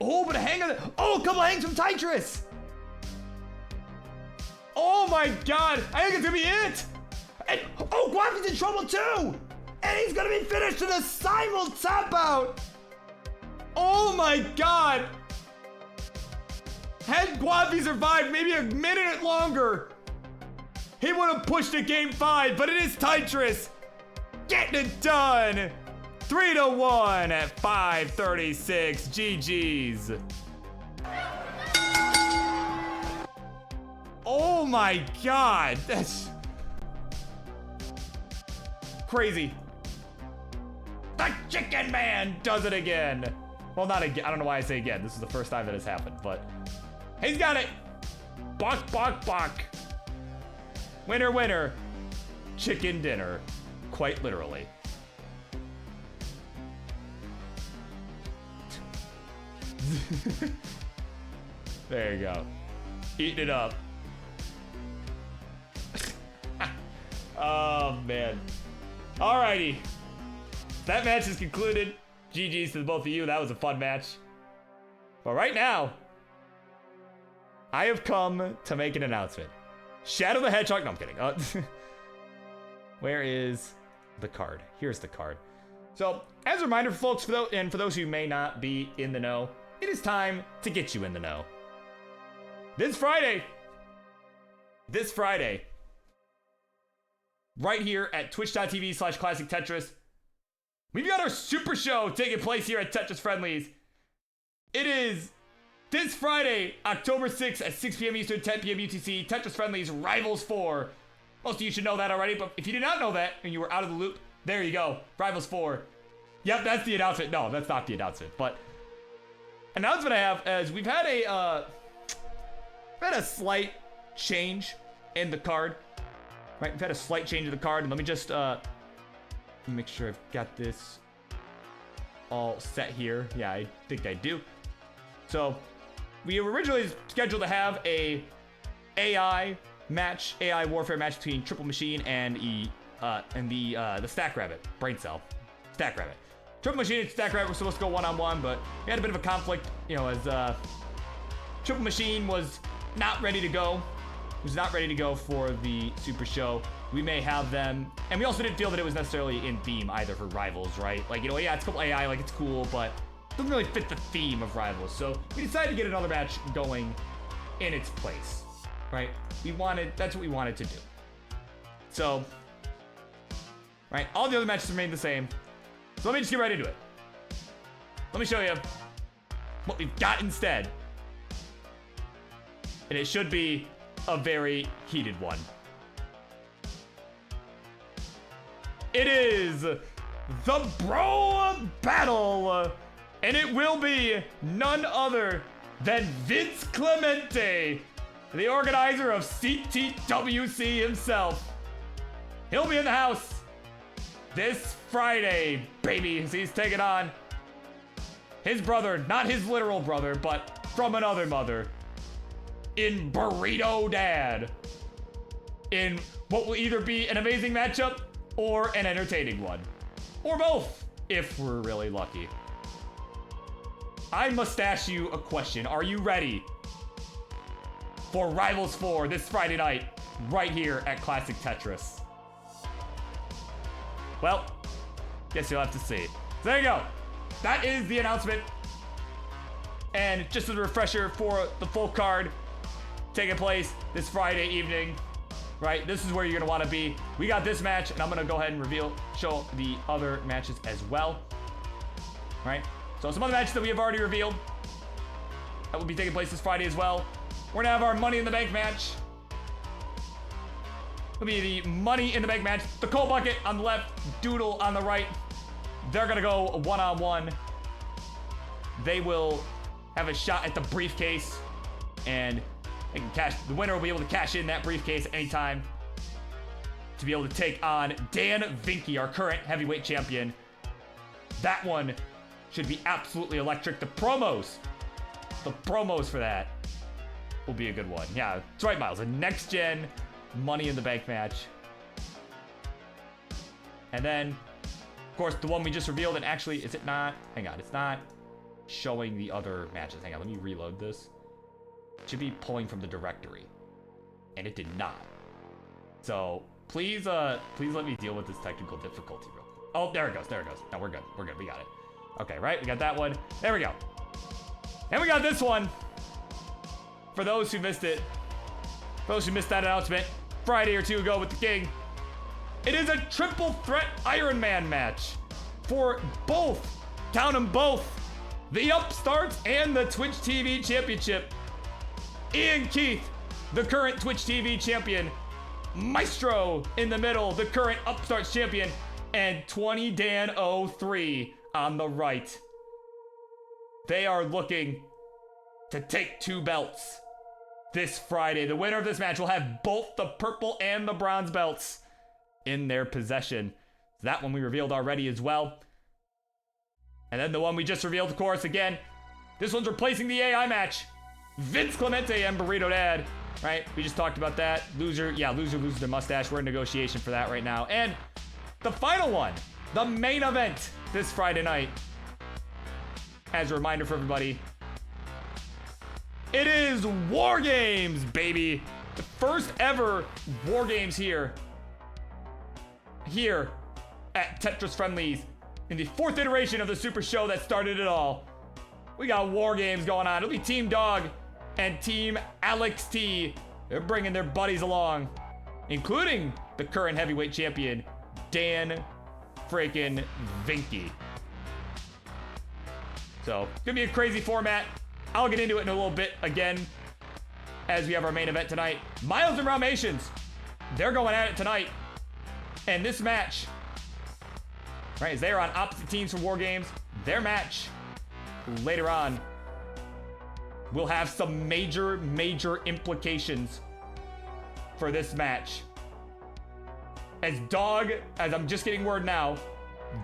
Oh, but a hang of a couple hangs from Tetris. Oh my god, I think it's gonna be it. And Guafi's in trouble too. And he's gonna be finished in a simul tap out. Oh my god. Had Guafi survived maybe a minute longer, he would have pushed to game 5, but it is Tetris getting it done. 3-1 at 536. GG's. Oh my god, that's crazy. The Chicken Man does it again. Well, not again. I don't know why I say again. This is the first time that has happened, but he's got it. Bok, bok, bok. Winner, winner. Chicken dinner. Quite literally. There you go. Eating it up. Oh, man. Alrighty. That match is concluded. GG's to both of you. That was a fun match. But right now, I have come to make an announcement. Shadow the Hedgehog. No, I'm kidding. Where is the card? Here's the card. So, as a reminder for folks, for those who may not be in the know, it is time to get you in the know. This Friday, this Friday, right here at twitch.tv/ClassicTetris, we've got our super show taking place here at Tetris Friendlies. It is this Friday, October 6th at 6 p.m. Eastern, 10 p.m. UTC, Tetris Friendlies Rivals 4. Most of you should know that already, but if you did not know that and you were out of the loop, there you go. Rivals 4. Yep, that's the announcement. No, that's not the announcement. But announcement I have is we've had a slight change in the card. Right, we've had a slight change in the card, and let me just make sure I've got this all set here. Yeah, I think I do. So we were originally scheduled to have a AI warfare match between Triple Machine and the Stack Rabbit, Brain Cell, Stack Rabbit. Triple Machine and Stack Rabbit were supposed to go one-on-one, but we had a bit of a conflict, you know, as Triple Machine was not ready to go. Was not ready to go for the Super Show. We may have them, and we also didn't feel that it was necessarily in theme either for Rivals, right? Like, you know, yeah, it's called AI, like it's cool, but it doesn't really fit the theme of Rivals. So we decided to get another match going in its place, right? That's what we wanted to do. So, right, all the other matches remain the same. So let me just get right into it. Let me show you what we've got instead. And it should be a very heated one. It is the Bro Battle, and it will be none other than Vince Clemente, the organizer of CTWC himself. He'll be in the house this Friday, baby, as he's taking on his brother, not his literal brother, but from another mother, in Burrito Dad, in what will either be an amazing matchup or an entertaining one, or both, if we're really lucky. I must ask you a question. Are you ready for Rivals 4 this Friday night, right here at Classic Tetris? Well, guess you'll have to see. So there you go. That is the announcement. And just as a refresher for the full card, taking place this Friday evening, right? This is where you're gonna want to be. We got this match, and I'm gonna go ahead and show the other matches as well, right? So some other matches that we have already revealed that will be taking place this Friday as well. We're gonna have our Money in the Bank match. It'll be the Money in the Bank match. The Coal Bucket on the left, Doodle on the right. They're gonna go one-on-one. They will have a shot at the briefcase, and they can cash. The winner will be able to cash in that briefcase at any time to be able to take on Dan Vinky, our current heavyweight champion. That one should be absolutely electric. The promos for that will be a good one. Yeah, that's right, Myles. A next-gen Money in the Bank match. And then, of course, the one we just revealed, and actually, is it not? Hang on, it's not showing the other matches. Hang on, let me reload this. It should be pulling from the directory, and it did not. So please let me deal with this technical difficulty real quick. Oh, there it goes. No, we're good. We got it. Okay, right? We got that one. There we go. And we got this one. For those who missed it, those who missed that announcement Friday or two ago with the King, it is a triple threat Iron Man match for both, count them both, the Upstarts and the Twitch TV Championship. Ian Keith, the current Twitch TV champion, Maestro in the middle, the current Upstarts champion, and 20 Dan 03 on the right. They are looking to take 2 belts this Friday. The winner of this match will have both the purple and the bronze belts in their possession. That one we revealed already as well. And then the one we just revealed, of course, again, this one's replacing the AI match. Vince Clemente and Burrito Dad, right? We just talked about that. Loser loses their mustache. We're in negotiation for that right now. And the final one, the main event this Friday night. As a reminder for everybody, it is War Games, baby. The first ever War Games here at Tetris Friendlies in the 4th iteration of the Super Show that started it all. We got War Games going on. It'll be Team Dog and Team Alex T They're bringing their buddies along, including the current heavyweight champion, Dan freaking Vinky. So, gonna be a crazy format. I'll get into it in a little bit again as we have our main event tonight. Myles and Rahmations, they're going at it tonight. And this match, right, as they are on opposite teams for War Games, their match later on will have some major, major implications for this match. As Dog, as I'm just getting word now,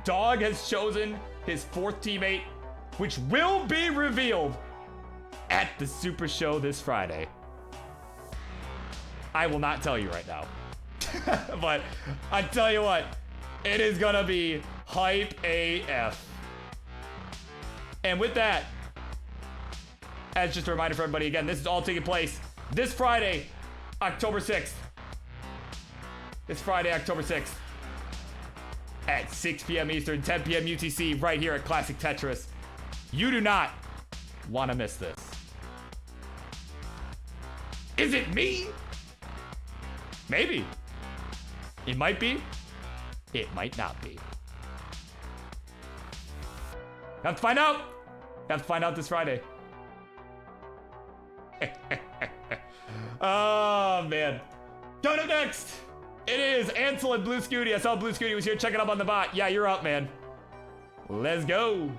Dog has chosen his fourth teammate, which will be revealed at the Super Show this Friday. I will not tell you right now. But I tell you what, it is gonna be hype AF. And with that, as just a reminder for everybody, again, this is all taking place this Friday, October 6th. This Friday, October 6th. At 6 p.m. Eastern, 10 p.m. UTC, right here at Classic Tetris. You do not want to miss this. Is it me? Maybe. It might be. It might not be. Have to find out. Have to find out this Friday. Oh, man. Coming up next, it is Ansel and Blue Scooty. I saw Blue Scooty was here checking up on the bot. Yeah, you're up, man. Let's go.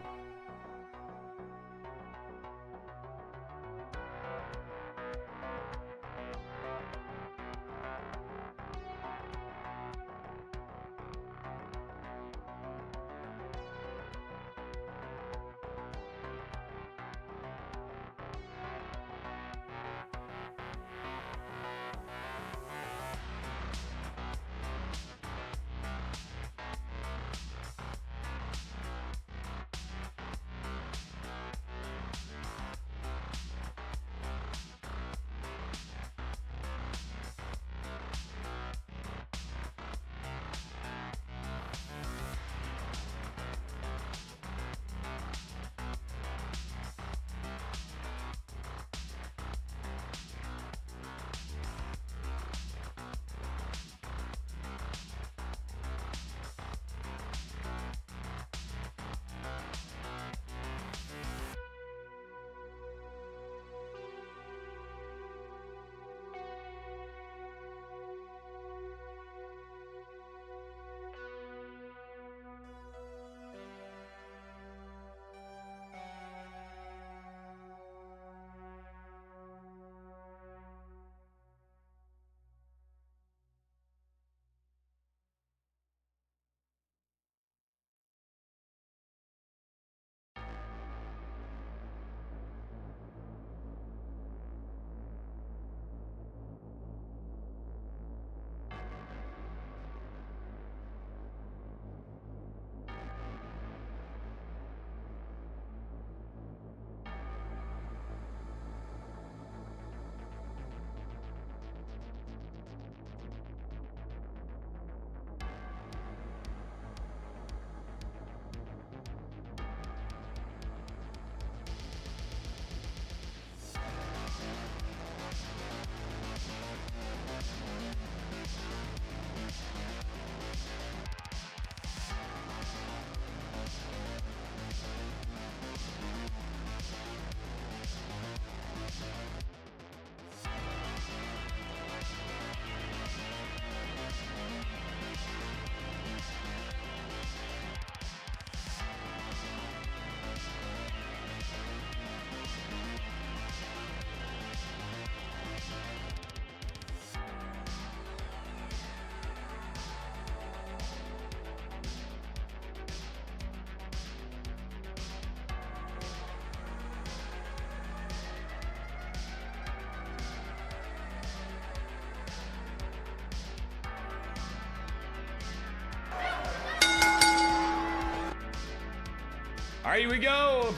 All right, here we go.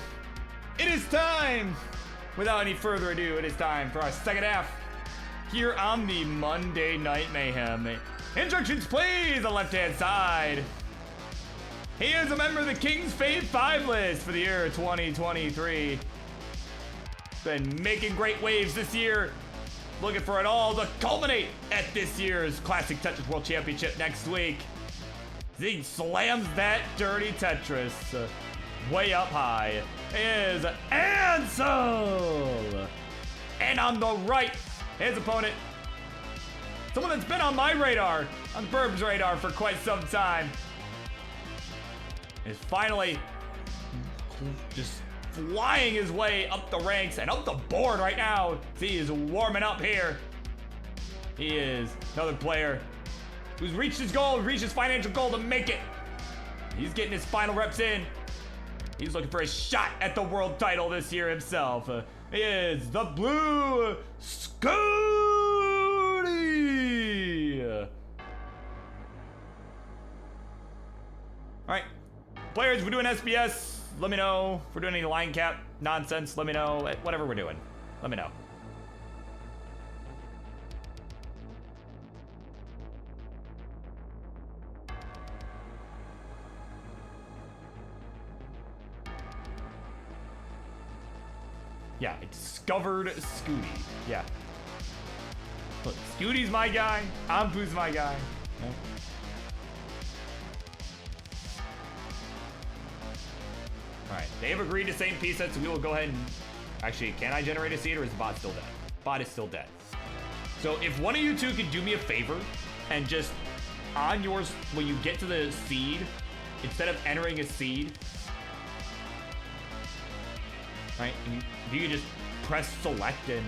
It is time. Without any further ado, it is time for our second half here on the Monday Night Mayhem. Instructions, please, on the left-hand side. He is a member of the King's Fave 5 list for the year 2023. Been making great waves this year. looking for it all to culminate at this year's Classic Tetris World Championship next week. He slams that dirty Tetris way up high. Is Ansel! And on the right, his opponent, someone that's been on my radar, on Birb's radar for quite some time, is finally just flying his way up the ranks and up the board right now. He is warming up here. He is another player who's reached his goal, reached his financial goal to make it. He's getting his final reps in. He's looking for a shot at the world title this year himself. He is the Blue Scooty. All right, players, we're doing SBS. Let me know if we're doing any line cap nonsense. Let me know. Whatever we're doing, let me know. Yeah, I discovered Scooty. Yeah. Look, Scooty's my guy. Ampu's my guy. Yeah. Alright, they have agreed to same piece set, so we will go ahead and... Actually, can I generate a seed, or is the bot still dead? Bot is still dead. So if one of you two could do me a favor, and just on yours, when you get to the seed, instead of entering a seed, right, if you could just press select and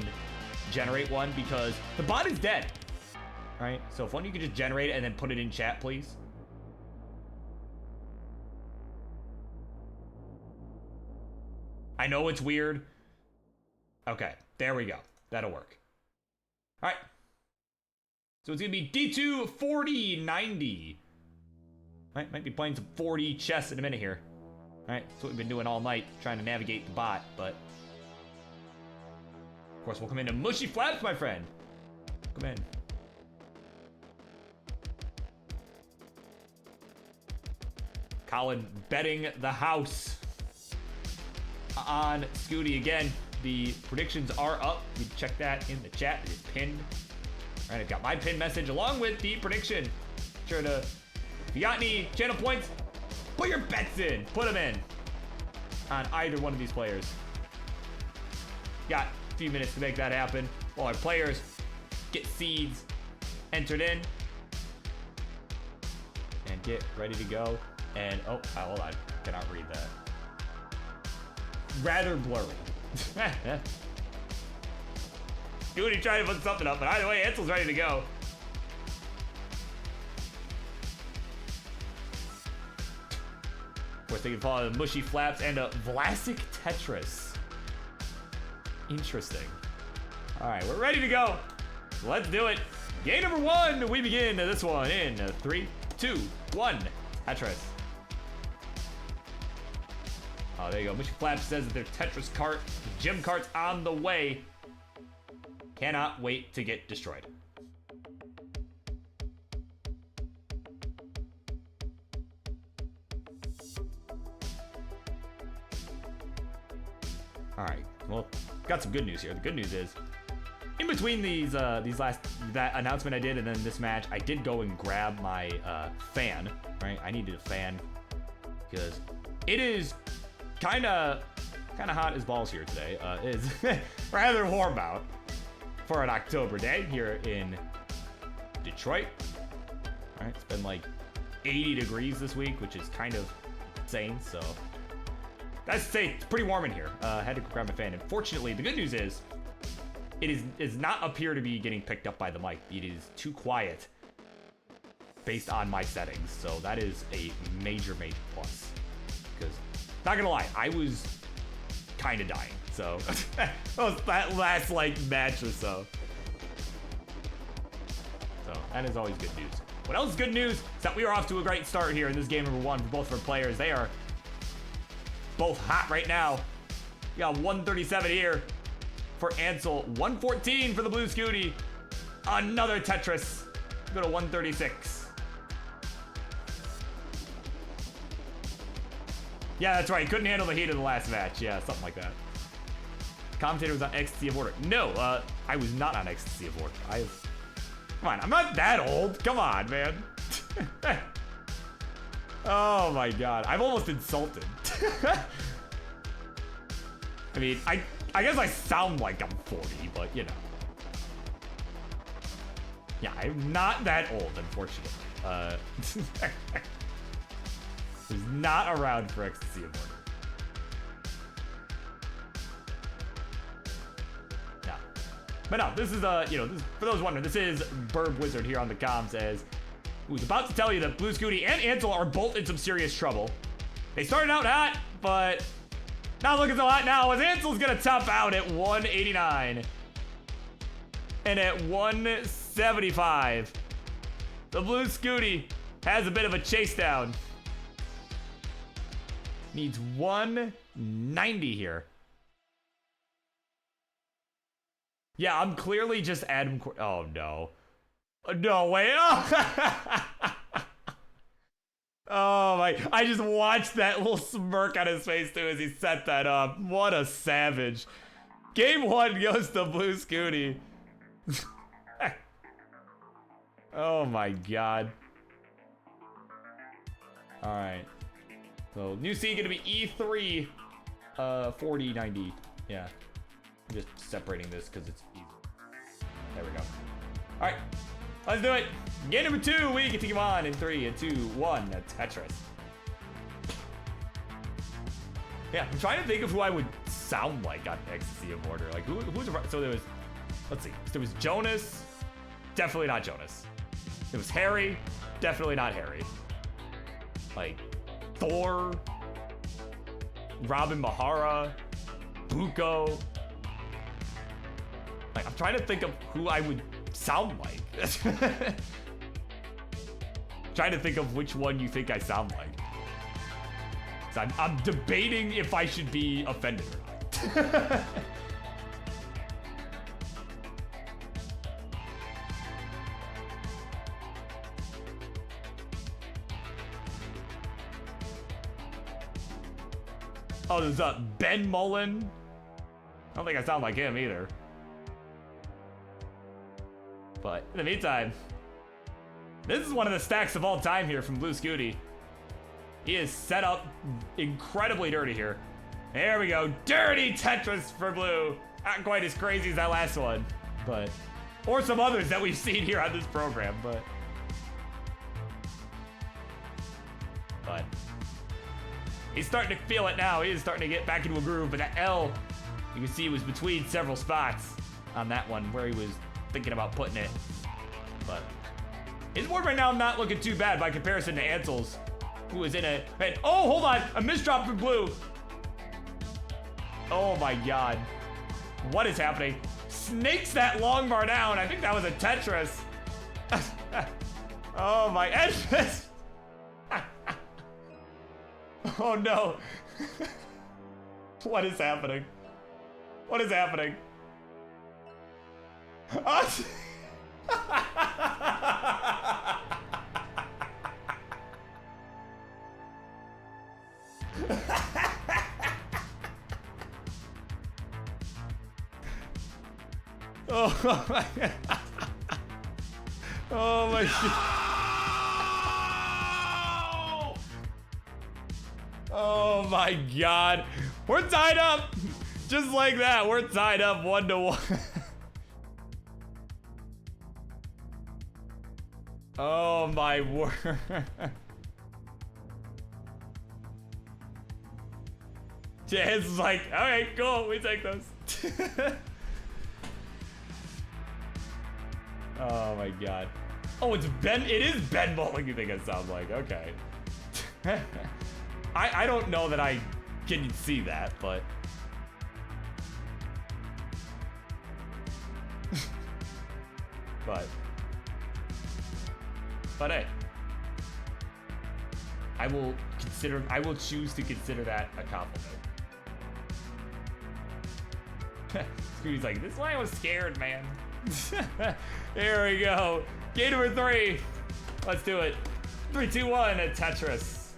generate one, because the bot is dead, right? So if one of you could just generate it and then put it in chat, please. I know it's weird. Okay, there we go. That'll work. All right. So it's gonna be D2 40 90. Might be playing some 4D chess in a minute here. All right, that's what we've been doing all night, trying to navigate the bot, but of course we'll come into mushy flaps, my friend. Come in. Colin betting the house on Scooty again. The predictions are up. You can check that in the chat. It is pinned. All right, I've got my pin message along with the prediction. Sure to, if you got any channel points, put your bets in. Put them in on either one of these players. Got a few minutes to make that happen while our players get seeds entered in and get ready to go. And oh, hold on, cannot read that. Rather blurry. Scooty trying to put something up, but either way, Ansel's ready to go. Of course, they can follow the mushy flaps and a ClassicTetris. Interesting. All right, we're ready to go. Let's do it. Game number one. We begin this one in 3, 2, 1. Tetris. Oh, there you go. Mushy Flaps says that their Tetris cart, the gym cart's on the way. Cannot wait to get destroyed. All right. Well, got some good news here. The good news is, in between these that announcement I did and then this match, I did go and grab my fan. Right, I needed a fan because it is kind of hot as balls here today. It is rather warm out for an October day here in Detroit. All right, it's been like 80 degrees this week, which is kind of insane. So that's to say, it's pretty warm in here. Had to go grab my fan. And fortunately, the good news is, it does not appear to be getting picked up by the mic. It is too quiet based on my settings. So that is a major plus. Because, not gonna lie, I was kind of dying. So that last like match or so. So that is always good news. What else is good news is that we are off to a great start here in this game number one for both of our players. They are both hot right now. We got 137 here for Ansel, 114 for the Blue Scooty. Another Tetris. Go to 136. Yeah, that's right. Couldn't handle the heat of the last match. Yeah, something like that. commentator was on Ecstasy of Order. No, I was not on Ecstasy of Order. Come on, I'm not that old. Come on, man. Oh my god, I'm almost insulted. I mean, I guess I sound like I'm 40, but you know. Yeah, I'm not that old, unfortunately. Was not around for Ecstasy of Order. No. But no, this is, you know, for those wondering, this is BirbWizard here on the comms as who's about to tell you that Blue Scooty and Ansel are both in some serious trouble. They started out hot, but not looking so hot now as Ansel's gonna top out at 189. And at 175, the Blue Scooty has a bit of a chase down. Needs 190 here. Yeah, I'm clearly just Adam. Oh no. No way. Oh. Oh my. I just watched that little smirk on his face too as he set that up. What a savage. Game 1 goes to Blue Scooty. Oh my god. Alright. So, new seed gonna be E3, 4090. Yeah. I'm just separating this because it's easy. There we go. Alright. Let's do it. Game number 2, we get to come on in 3, 2, 1. Tetris. Yeah, I'm trying to think of who I would sound like on Ecstasy of Order. Like, who's so there was, let's see. There was Jonas. Definitely not Jonas. There was Harry. Definitely not Harry. Like, Thor. Robin Mahara. Buko. Like, I'm trying to think of who I would sound like. Trying to think of which one you think I sound like. So I'm debating if I should be offended or not. Oh, there's Ben Mullen. I don't think I sound like him either. But in the meantime, this is one of the stacks of all time here from Blue Scooty. He is set up incredibly dirty here. There we go. Dirty Tetris for Blue. Not quite as crazy as that last one, but or some others that we've seen here on this program, but he's starting to feel it now. He is starting to get back into a groove, but that L, you can see, was between several spots on that one where he was thinking about putting it. But his board right now not looking too bad by comparison to Ansel's, who is in it. And oh, hold on, a misdrop for Blue. Oh my god. What is happening? Snakes that long bar down. I think that was a Tetris. Oh my goodness. Oh no. What is happening? What is happening? Oh. Oh my god. Oh my god. Oh my god. We're tied up. Just like that. We're tied up 1-1. Oh my word. Jazz is like, alright, cool, we take those. Oh my god. Oh, it's Ben. It is Ben Mullen you think I sound like. Okay. I don't know that I can see that, but but hey, I will choose to consider that a compliment. Scooty's like, this is why I was scared, man. Here we go. Game number 3. Let's do it. 3, 2, 1 at Tetris.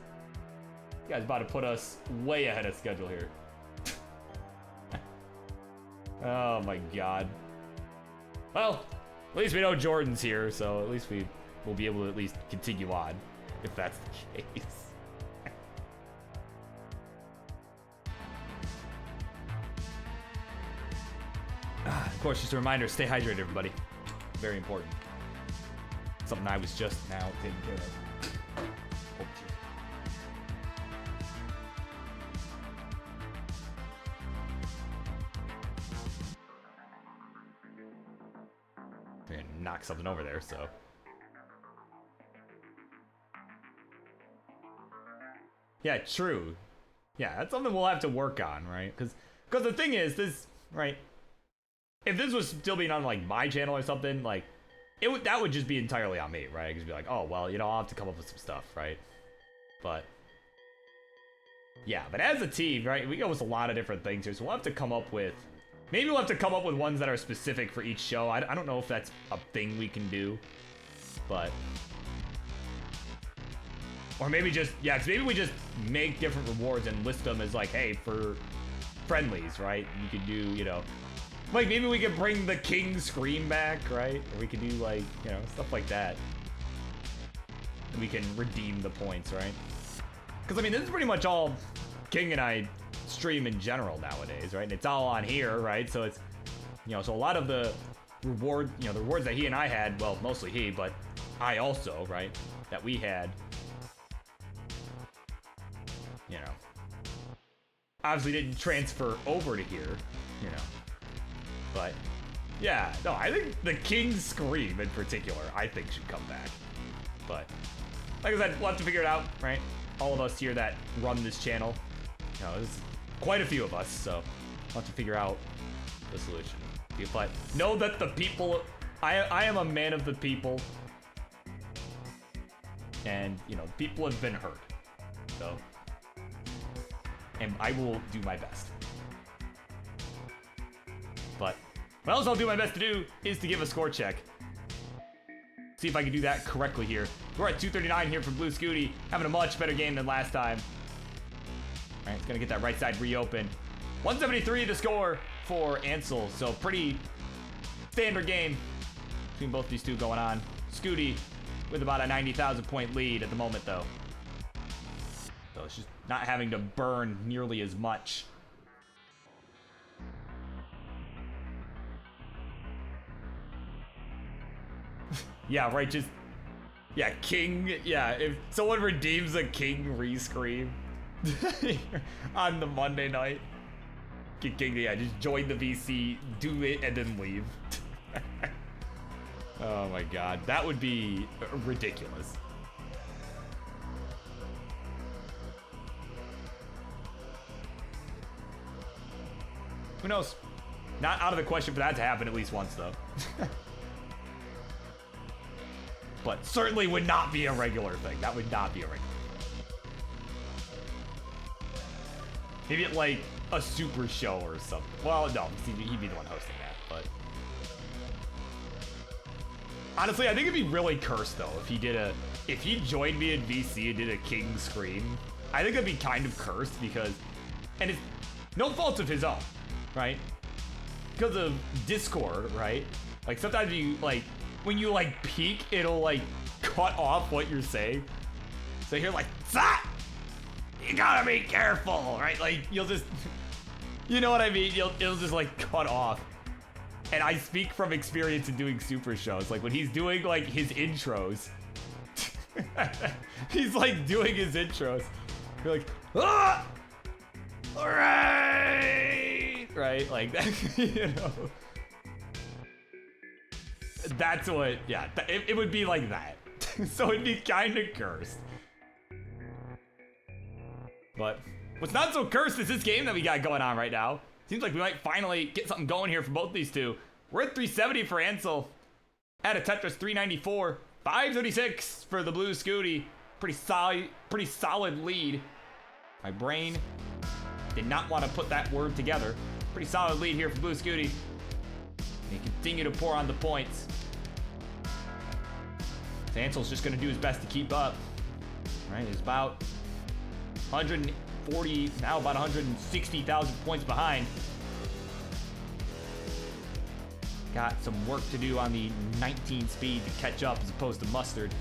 You guys about to put us way ahead of schedule here. Oh my god. Well, at least we know Jordan's here, so at least we'll be able to at least continue on, if that's the case. Of course, just a reminder, stay hydrated, everybody. Very important. Something I was just now taking care of. Oh, I'm gonna knock something over there, so. Yeah, true. Yeah, that's something we'll have to work on, right? Because the thing is, this, right? If this was still being on, like, my channel or something, like, that would just be entirely on me, right? Because be like, oh, well, you know, I'll have to come up with some stuff, right? But, yeah, but as a team, right, we go with a lot of different things here, so we'll have to come up with, maybe we'll have to come up with ones that are specific for each show. I don't know if that's a thing we can do, but, or maybe just, yeah, because maybe we just make different rewards and list them as, like, hey, for friendlies, right? You could do, you know, like, maybe we could bring the King Scream back, right? Or we could do, like, you know, stuff like that. And we can redeem the points, right? Because, I mean, this is pretty much all King and I stream in general nowadays, right? And it's all on here, right? So it's, you know, so a lot of the reward, you know, the rewards that he and I had, well, mostly he, but I also, right? That we had, you know, obviously didn't transfer over to here, you know. But, yeah, no, I think the King Scream in particular, I think should come back. But, like I said, we'll have to figure it out, right? All of us here that run this channel, you know, there's quite a few of us, so we'll have to figure out the solution. But know that the people, I am a man of the people, and, you know, people have been hurt, so, and I will do my best. But what else I'll do my best to do is to give a score check. See if I can do that correctly here. We're at 239 here from Blue Scooty, having a much better game than last time. All right, it's gonna get that right side reopened. 173 to score for Ansel, so pretty standard game between both these two going on. Scooty with about a 90,000 point lead at the moment though. So it's just not having to burn nearly as much. Yeah, right, just, yeah, King, yeah, if someone redeems a King re-scream on the Monday night, King, yeah, just join the VC, do it, and then leave. Oh my god, that would be ridiculous. Who knows? Not out of the question for that to happen at least once, though. But certainly would not be a regular thing. That would not be a regular thing. Maybe at, like, a super show or something. Well, no, he'd be the one hosting that, but... Honestly, I think it'd be really cursed, though, if he joined me in VC and did a King Scream. I think that'd be kind of cursed because... And it's no fault of his own, right? Because of Discord, right? Like, sometimes you, like... When you, like, peek, it'll, like, cut off what you're saying. So you're like, Zah! You gotta be careful, right? Like, you'll just, you know what I mean? It'll just, like, cut off. And I speak from experience in doing super shows. Like, when he's doing, like, his intros, he's, like, doing his intros. You're like, ah! All right! Right? Like, that, you know? That's what, yeah, it would be like that. So it'd be kind of cursed. But what's not so cursed is this game that we got going on right now. Seems like we might finally get something going here for both these two. We're at 370 for Ansel. At a Tetris 394. 536 for the Blue Scooty. Pretty solid lead. My brain did not want to put that word together. Pretty solid lead here for Blue Scooty. And continue to pour on the points. Ansel's just going to do his best to keep up. All right, he's about 140, now about 160,000 points behind. got some work to do on the 19 speed to catch up as opposed to Mustard.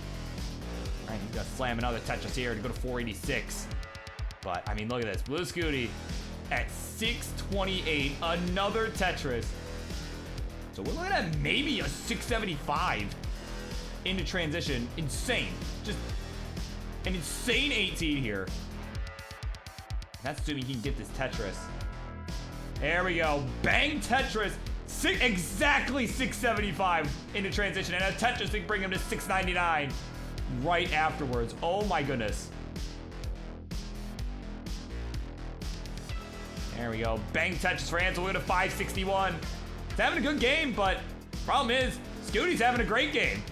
All right, he's got to slam another Tetris here to go to 486. But, I mean, look at this. Blue Scooty at 628, another Tetris. So we're looking at maybe a 675 into transition. Insane. Just an insane 18 here. That's assuming he can get this Tetris. There we go. Bang Tetris. Exactly 675 into transition. And a Tetris to bring him to 699 right afterwards. Oh my goodness. There we go. Bang Tetris for Ansel. We're to 561. He's having a good game, but problem is, Scooty's having a great game.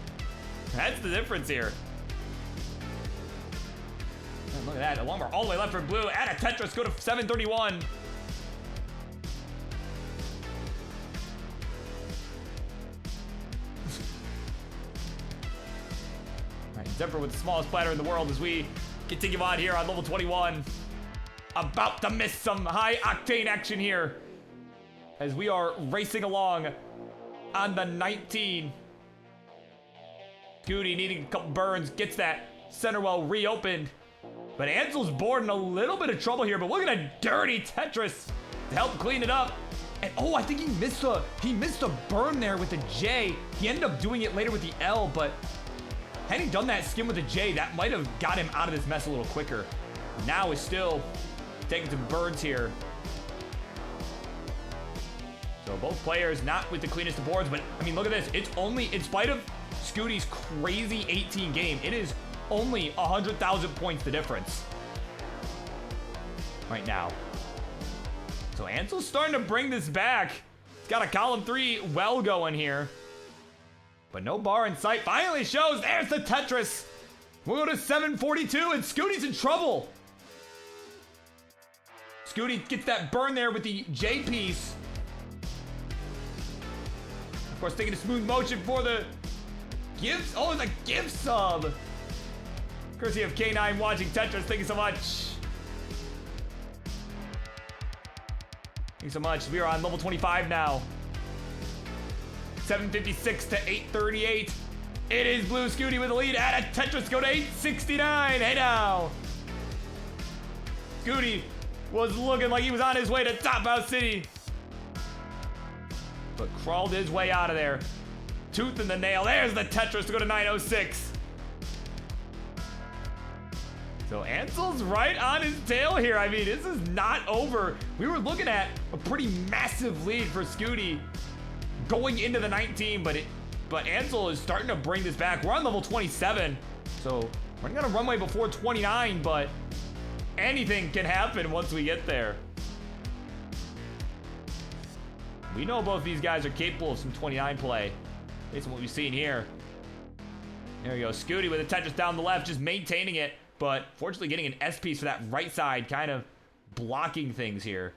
That's the difference here. And look at that. A lumber all the way left for blue. Add a Tetris. Go to 731. All right, Zephyr with the smallest platter in the world as we continue on here on level 21. About to miss some high octane action here as we are racing along on the 19. Scooty needing a couple burns, gets that center well reopened. But Ansel's board in a little bit of trouble here, but look at a dirty Tetris to help clean it up. And oh, I think he missed a burn there with the J. He ended up doing it later with the L, but had he done that skim with the J, that might have got him out of this mess a little quicker. Now is still taking some burns here. So both players not with the cleanest of boards, but I mean, look at this. It's only, in spite of Scooty's crazy 18 game, it is only 100,000 points the difference right now. So Ansel's starting to bring this back. He's got a column 3 well going here, but no bar in sight. Finally shows, there's the Tetris. We'll go to 742 and Scooty's in trouble. Scooty gets that burn there with the J piece. Of course, taking a smooth motion for the gift. Oh, it's a gift sub. Courtesy of K9 watching Tetris. Thank you so much. Thank you so much. We are on level 25 now. 756 to 838. It is Blue Scooty with the lead. Add a Tetris. Go to 869. Hey now. Scooty was looking like he was on his way to Top House City, but crawled his way out of there. Tooth in the nail. There's the Tetris to go to 906. So Ansel's right on his tail here. I mean, this is not over. We were looking at a pretty massive lead for Scooty going into the 19, but Ansel is starting to bring this back. We're on level 27, so we're gonna runway before 29, but anything can happen once we get there. We know both these guys are capable of some 29 play based on what we've seen here. There we go. Scooty with a Tetris down the left, just maintaining it, but fortunately getting an S piece for that right side, kind of blocking things here.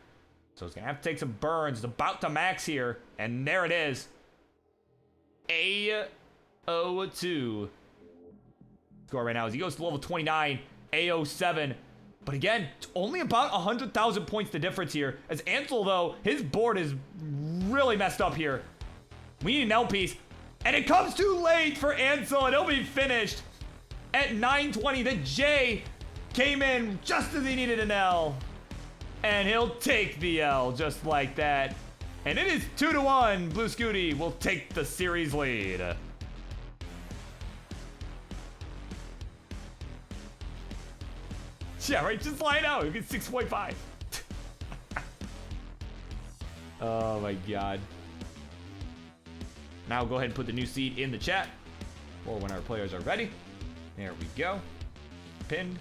So it's going to have to take some burns. It's about to max here, and there it is. A02 score right now as he goes to level 29, A07. But again, it's only about 100,000 points the difference here. As Ansel, though, his board is really messed up here. We need an L piece. And it comes too late for Ansel, and he'll be finished at 920. The J came in just as he needed an L. And he'll take the L just like that. And it is 2-1. Blue Scooty will take the series lead. Yeah, right, just line out. We get 6.5. Oh my god. Now go ahead and put the new seed in the chat for when our players are ready. There we go. Pinned.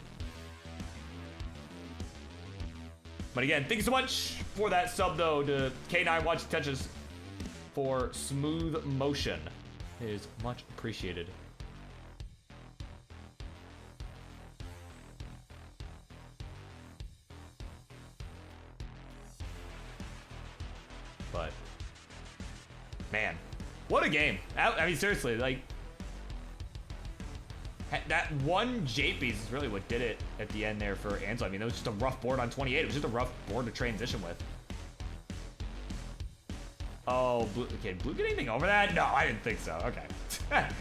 But again, thank you so much for that sub, though, to K9 Watching Tetris for smooth motion. It is much appreciated. But, man, what a game. I mean, seriously, like, that one J piece is really what did it at the end there for Ansel. I mean, it was just a rough board on 28. It was just a rough board to transition with. Oh, Blue, can Blue get anything over that? No, I didn't think so. Okay.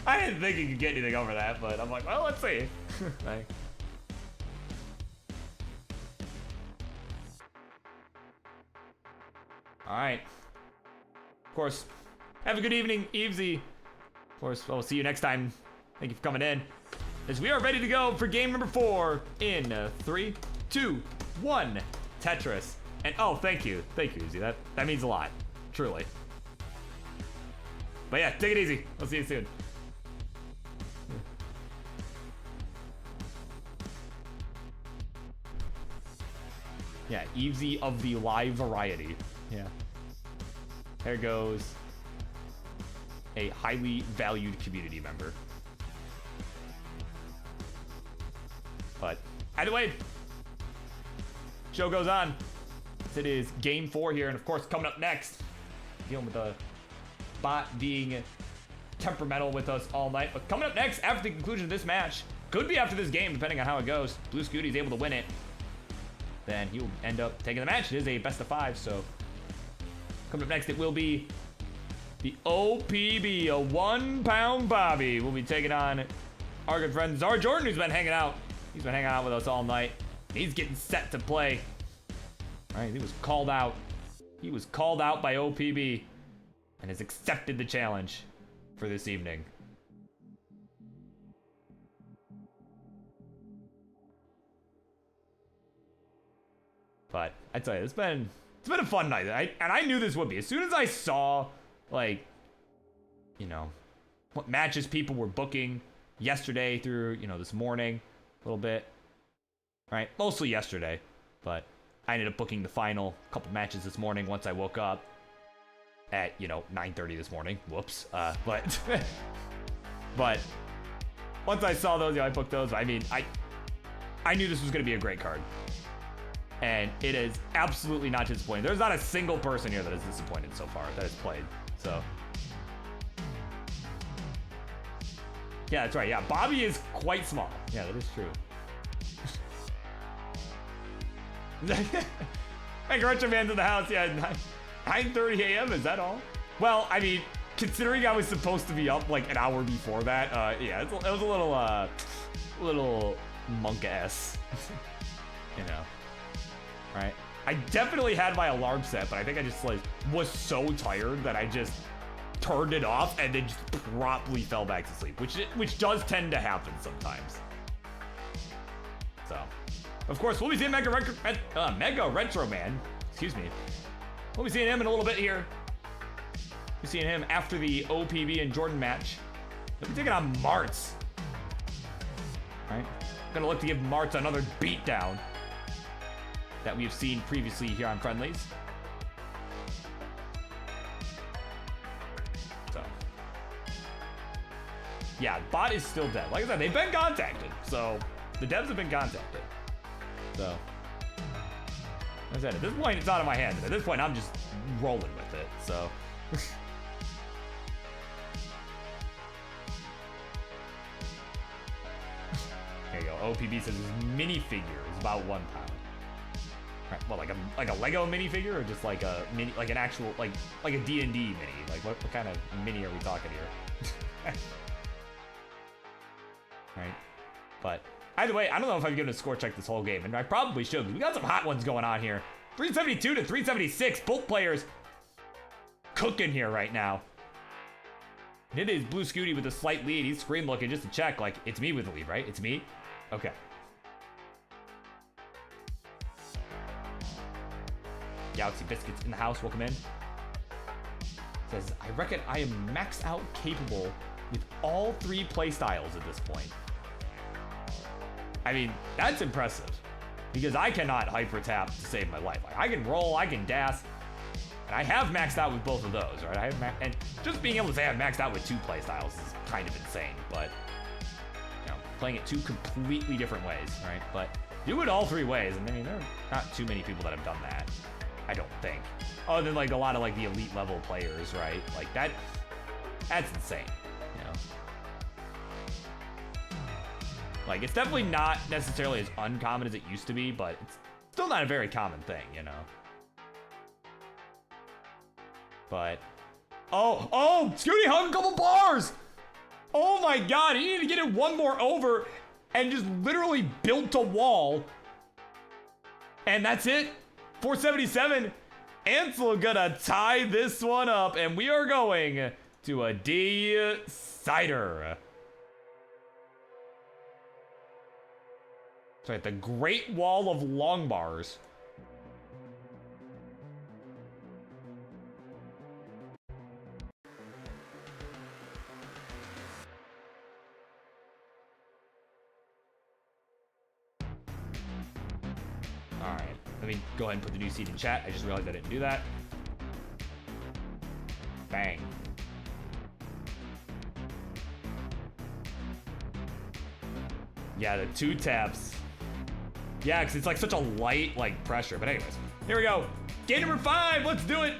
I didn't think he could get anything over that, but I'm like, well, let's see. Like, all right. Of course, have a good evening, Evesy. Of course, we'll see you next time. Thank you for coming in. As we are ready to go for game number 4 in 3, 2, 1, Tetris. And oh, thank you, Evesy. That means a lot, truly. But yeah, take it easy. I'll see you soon. Yeah, Evesy of the live variety. Yeah. There goes a highly valued community member. But either way, show goes on. It is game 4 here, and of course, coming up next, dealing with the bot being temperamental with us all night. But coming up next, after the conclusion of this match, could be after this game, depending on how it goes. Blue Scooty is able to win it, then he will end up taking the match. It is a best of 5, so coming up next, it will be the OPB, a 1-pound Bobby. We'll be taking on our good friend Zara Jordan, who's been hanging out. He's been hanging out with us all night. He's getting set to play. All right, he was called out. He was called out by OPB and has accepted the challenge for this evening. But I tell you, it's been a fun night. And I knew this would be. As soon as I saw, like, you know, what matches people were booking yesterday through, you know, this morning a little bit. Right? Mostly yesterday, but I ended up booking the final couple matches this morning once I woke up at, you know, 9:30 this morning. Whoops. But but once I saw those, I booked those. I mean, I knew this was going to be a great card. And it is absolutely not disappointing. There's not a single person here that is disappointed so far that has played. So yeah, that's right. Yeah, Bobby is quite small. Yeah, that is true. Hey, Retro Man's in the house. Yeah, 9:30 a.m. Is that all? Well, I mean, considering I was supposed to be up like an hour before that, yeah, it was a little monk-ass, you know. Right? I definitely had my alarm set, but I think I just like was so tired that I just turned it off and then just promptly fell back to sleep, which does tend to happen sometimes. So, of course, we'll be seeing Mega Retro Man. Excuse me. We'll be seeing him in a little bit here. We'll be seeing him after the OPB and Jordan match. They'll be taking on Martz. All right? Gonna look to give Martz another beatdown that we have seen previously here on Friendlies. So, yeah, bot is still dead. Like I said, they've been contacted. So, the devs have been contacted. So, like I said, at this point, it's out of my hands. At this point, I'm just rolling with it. So, there you go. OPB says his minifigure is about 1 pound. Right, well, like a Lego minifigure, or just like a mini, like an actual like a D&D mini? Like what kind of mini are we talking here? Right, but either way, I don't know if I've given a score check this whole game, and I probably should. We got some hot ones going on here. 372 to 376, both players cooking here right now. And it is Blue Scooty with a slight lead. He's scream looking just to check, like, it's me with the lead, right? It's me? Okay. Galaxy Biscuits in the house, welcome in. Says, I reckon I am maxed out capable with all 3 playstyles at this point. I mean, that's impressive. Because I cannot hyper tap to save my life. Like, I can roll, I can dash, and I have maxed out with both of those, right? And just being able to say I've maxed out with 2 playstyles is kind of insane, but you know, playing it 2 completely different ways, right? But do it all 3 ways, and I mean, there are not too many people that have done that. I don't think. Other than like a lot of like the elite level players, right? Like that's insane, you know? Like, it's definitely not necessarily as uncommon as it used to be, but it's still not a very common thing, you know? But Oh, Scooty hung a couple bars. Oh my God, he needed to get it one more over and just literally built a wall. And that's it. 477. Ansel gonna tie this one up, and we are going to a decider. That's right, the Great Wall of Long Bars. All right, let me go ahead and put the new seed in chat. I just realized I didn't do that. Bang. Yeah, the 2 taps. Yeah, because it's like such a light like pressure. But anyways, here we go. Game number 5, let's do it.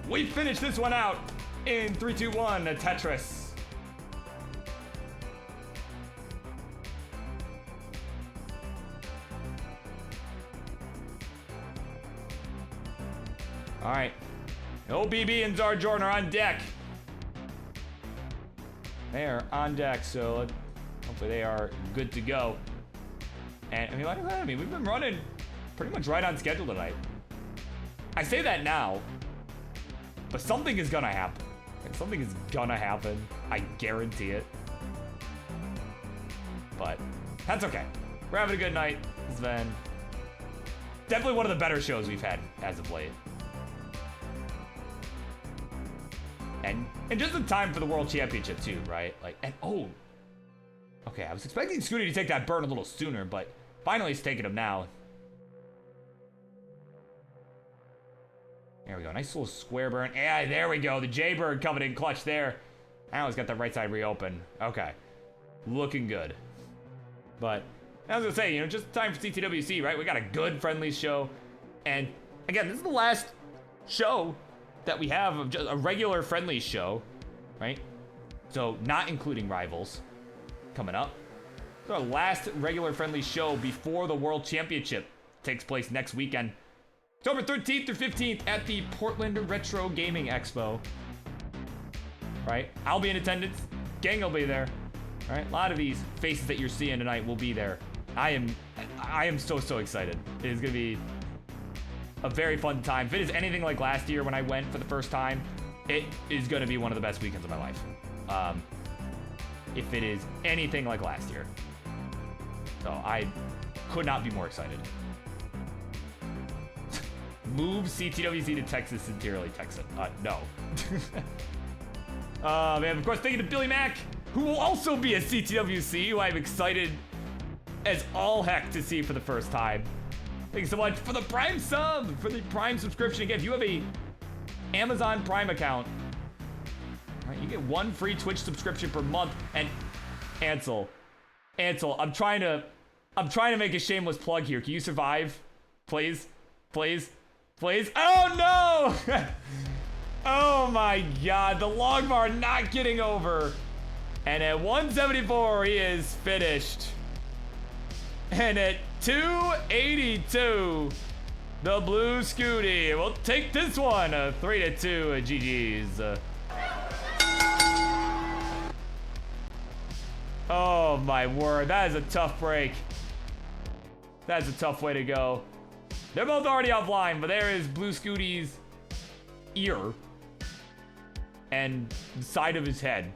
We finished this one out in 3, 2, 1, a Tetris. All right, OBB and Zard Jordan are on deck. They are on deck, so hopefully they are good to go. And I mean, like that, we've been running pretty much right on schedule tonight. I say that now, but something is gonna happen. Something is gonna happen. I guarantee it. But that's okay. We're having a good night. It's been definitely one of the better shows we've had as of late. And just in time for the World Championship too, right? Like, and oh, okay, I was expecting Scooty to take that burn a little sooner, but finally he's taking him now. There we go, nice little square burn. Yeah, there we go, the Jaybird coming in clutch there. Now he's got the right side reopened. Okay, looking good. But I was gonna say, you know, just time for CTWC, right? We got a good Friendlies show. And again, this is the last show that we have of just a regular Friendlies show, right? So not including Rivals coming up. It's our last regular Friendlies show before the World Championship takes place next weekend. October 13th through 15th at the Portland Retro Gaming Expo. Right? I'll be in attendance. Gang will be there. All right? A lot of these faces that you're seeing tonight will be there. I am so excited. It is gonna be a very fun time. If it is anything like last year when I went for the first time, it is going to be one of the best weekends of my life. If it is anything like last year. So I could not be more excited. Move CTWC to Texas, sincerely, Texan. No. Man, of course, thank you to Billy Mack, who will also be a CTWC, who I'm excited as all heck to see for the first time. Thank you so much for the Prime sub, for the Prime subscription. Again, if you have a Amazon Prime account, all right, you get 1 free Twitch subscription per month. And Ansel, I'm trying to make a shameless plug here. Can you survive, please, please, please? Oh no! Oh my God, the long bar not getting over. And at 174, he is finished. And at 282, the Blue Scooty will take this one. 3-2, GG's. Oh my word, that is a tough break. That's a tough way to go. They're both already offline, but there is Blue Scooty's ear and the side of his head.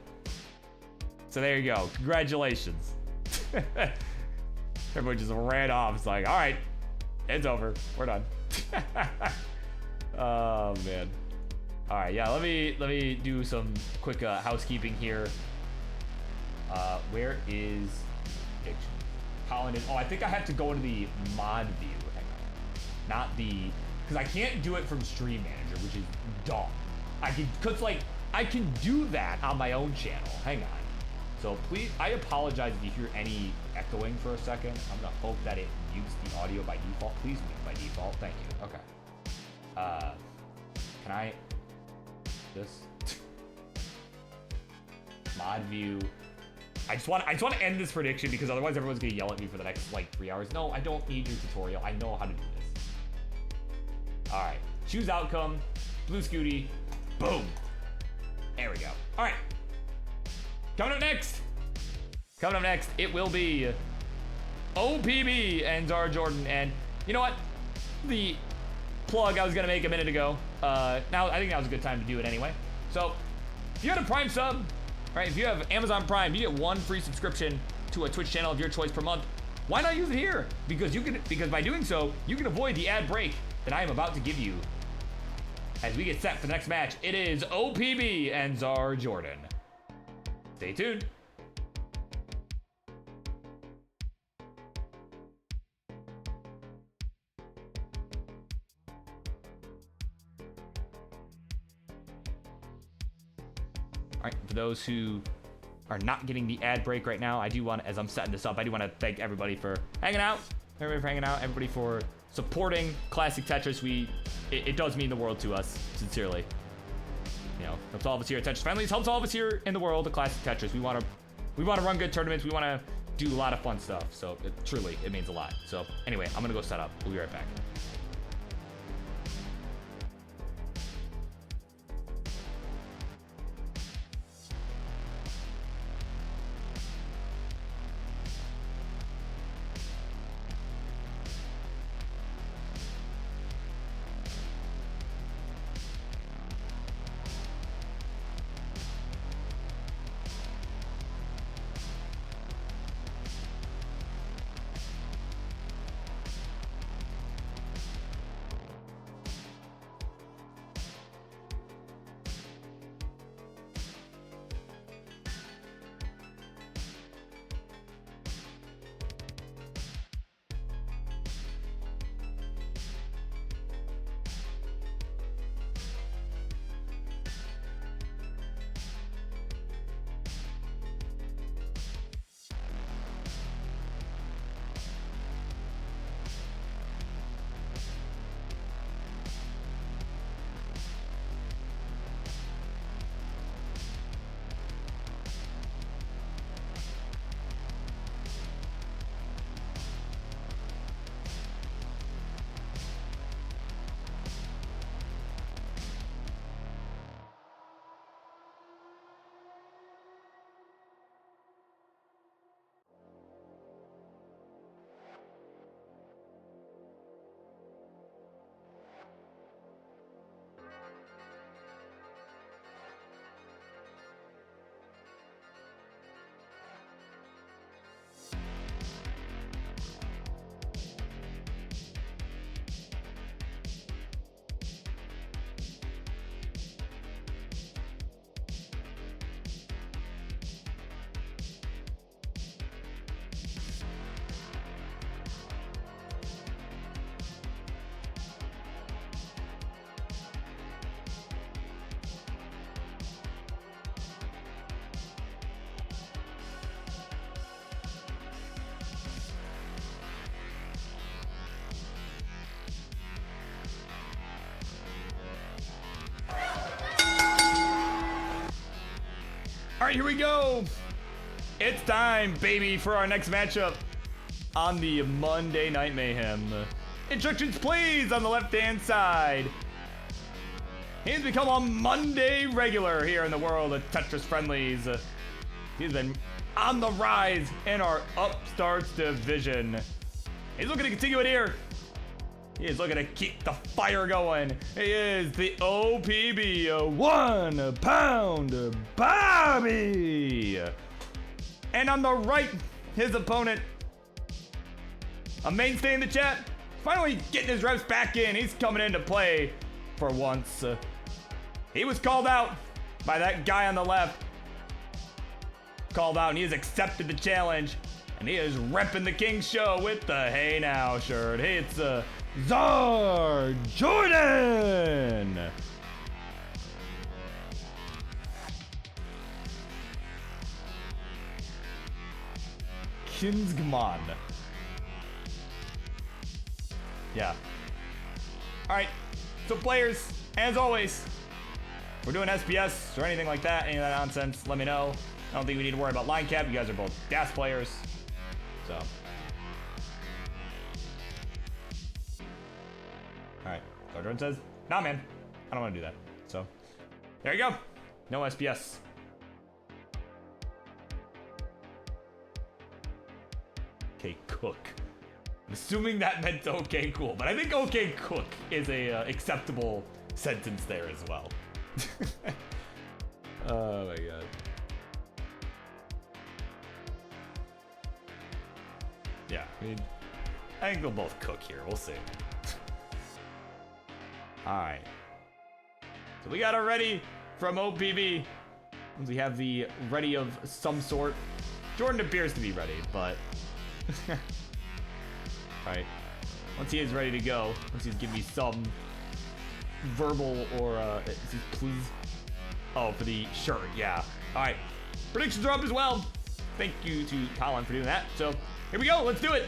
So there you go. Congratulations. Everyone just ran off. It's like, all right, it's over. We're done. Oh man. All right, yeah. Let me do some quick housekeeping here. Where is Colin? Oh, I think I have to go into the mod view. Hang on. Not the, because I can't do it from Stream Manager, which is dumb. I can do that on my own channel. Hang on. So please, I apologize if you hear any echoing for a second. I'm gonna hope that it mutes the audio by default. Please mute by default. Thank you. Okay. Can I? This mod view. I just want to end this prediction because otherwise everyone's gonna yell at me for the next like 3 hours. No, I don't need your tutorial. I know how to do this. All right. Choose outcome. Blue Scooty. Boom. There we go. All right. Coming up next. It will be OPB and Zara Jordan. And you know what? The plug I was going to make a minute ago. Now, I think that was a good time to do it anyway. So, if you had a Prime sub, right? If you have Amazon Prime, you get 1 free subscription to a Twitch channel of your choice per month. Why not use it here? Because by doing so, you can avoid the ad break that I am about to give you. As we get set for the next match, it is OPB and Zara Jordan. Stay tuned. All right, for those who are not getting the ad break right now, I do want, as I'm setting this up, I do want to thank everybody for hanging out. Everybody for supporting Classic Tetris. It does mean the world to us, sincerely. You know, helps all of us here at Tetris Friendlies, helps all of us here in the world of Classic Tetris. We want to run good tournaments. We want to do a lot of fun stuff. So truly, it means a lot. So anyway, I'm gonna go set up. We'll be right back. All right, here we go. It's time, baby, for our next matchup on the Monday Night Mayhem. Instructions, please, on the left-hand side. He's become a Monday regular here in the world of Tetris Friendlies. He's been on the rise in our Upstarts division. He's looking to continue it here. He is looking to keep the fire going. He is the OPB 1 pound Bobby. And on the right, his opponent, a mainstay in the chat, finally getting his reps back in. He's coming into play for once. He was called out by that guy on the left. Called out, and he has accepted the challenge. And he is repping the King Show with the Hey Now shirt. Hey, it's Zara Jordan. Kinsgman. Yeah. All right. So players, as always, if we're doing SPS or anything like that, any of that nonsense, let me know. I don't think we need to worry about line cap. You guys are both gas players. So. Alright. So Jordan says, nah, man. I don't want to do that. So, there you go. No SPS. Okay, cook. I'm assuming that meant okay, cool. But I think okay, cook is a acceptable sentence there as well. Oh my god. Yeah, I mean, I think they'll both cook here. We'll see. Alright. So we got our ready from OPB. We have the ready of some sort. Jordan appears to be ready, but... Alright. Once he is ready to go, once he's giving me some verbal or, please... Oh, for the shirt, yeah. Alright. Predictions are up as well. Thank you to Colin for doing that. So, here we go. Let's do it.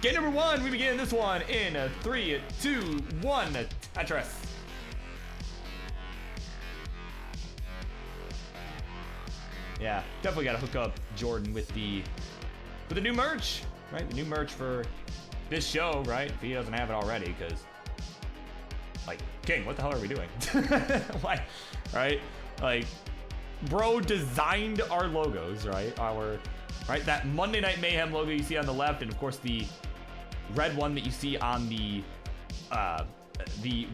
Game number 1. We begin this one in 3, 2, 1. Tetris. Yeah, definitely got to hook up Jordan with the new merch, right? The new merch for this show, right? If he doesn't have it already, because, like, King, what the hell are we doing? Why, right? Like, bro designed our logos, right? Right, that Monday Night Mayhem logo you see on the left, and of course the red one that you see on the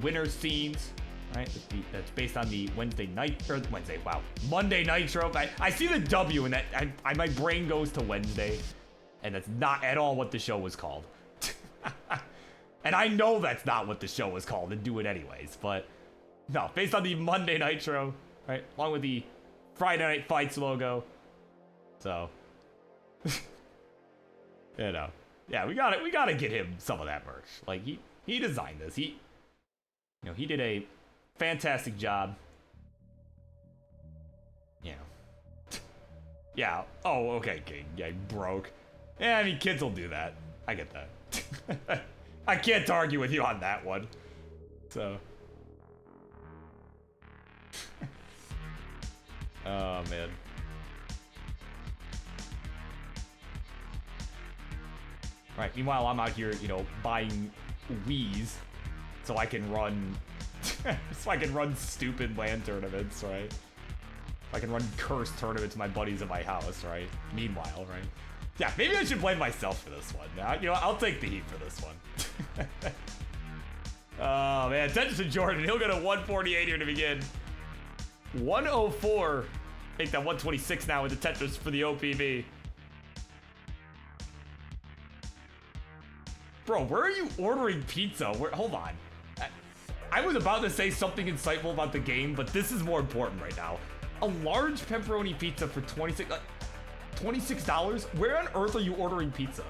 winner scenes, right? That's based on the Monday Nitro. I see the W and that my brain goes to Wednesday, and that's not at all what the show was called. And I know that's not what the show was called, and do it anyways. But no, based on the Monday Nitro, right, along with the Friday Night Fights logo. So, you know, yeah, we gotta get him some of that merch. Like he designed this. He did a fantastic job. You know. Yeah. Oh, okay, King. Yeah, broke. Yeah, I mean, kids will do that. I get that. I can't argue with you on that one. So. Oh, man. Right, meanwhile, I'm out here, buying Wii's so I can run... stupid LAN tournaments, right? I can run cursed tournaments with my buddies at my house, right? Meanwhile, right? Yeah, maybe I should blame myself for this one. I'll take the heat for this one. Oh, man. Attention to Jordan. He'll go to 148 here to begin. 104. Make that 126 now with the Tetris for the OPB. Bro, where are you ordering pizza? Hold on. I was about to say something insightful about the game, but this is more important right now. A large pepperoni pizza for $26? Where on earth are you ordering pizza?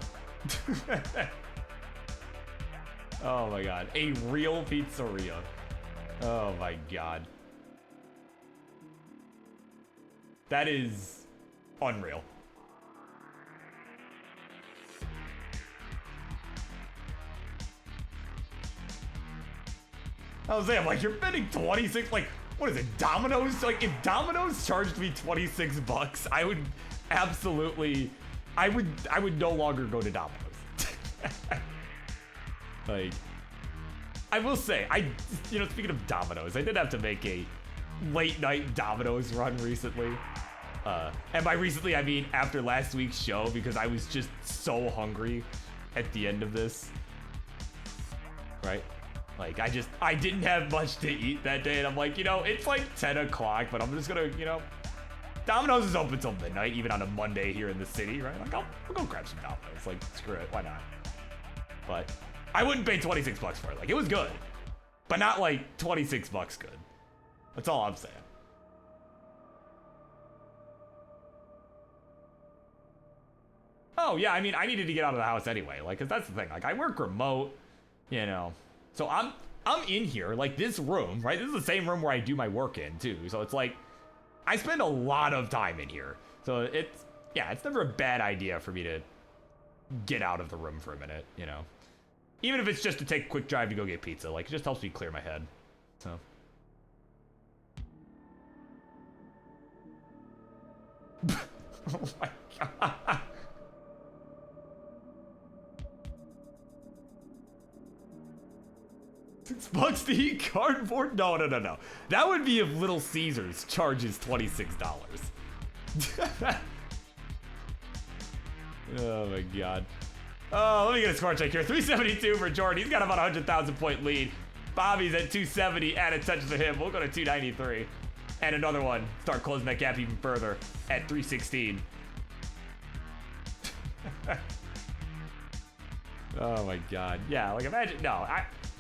Oh my god. A real pizzeria. Oh my god. That is unreal. I was saying, I'm like, you're betting 26, like, what is it, Domino's? Like, if Domino's charged me 26 bucks, I would absolutely, I would no longer go to Domino's. Like, I will say, speaking of Domino's, I did have to make a late night Domino's run recently. And by recently, I mean after last week's show, because I was just so hungry at the end of this. Right? Like, I didn't have much to eat that day, and I'm like, it's like 10 o'clock, but I'm just gonna, Domino's is open till midnight, even on a Monday here in the city, right? Like, I'll go grab some Domino's. Like, screw it, why not? But I wouldn't pay 26 bucks for it. Like, it was good, but not like 26 bucks good. That's all I'm saying. Oh, yeah, I mean, I needed to get out of the house anyway, like, because that's the thing. Like, I work remote, So I'm in here, like this room, right? This is the same room where I do my work in too. So it's like, I spend a lot of time in here. So it's never a bad idea for me to get out of the room for a minute, Even if it's just to take a quick drive to go get pizza, like it just helps me clear my head. So. Oh my god. Spugs to eat cardboard? No. That would be if Little Caesars charges $26. Oh my god. Oh, let me get a score check here. 372 for Jordan. He's got about a 100,000 point lead. Bobby's at 270 and a touch for him. We'll go to 293. And another one. Start closing that gap even further at 316. Oh my god. Yeah, like imagine, no,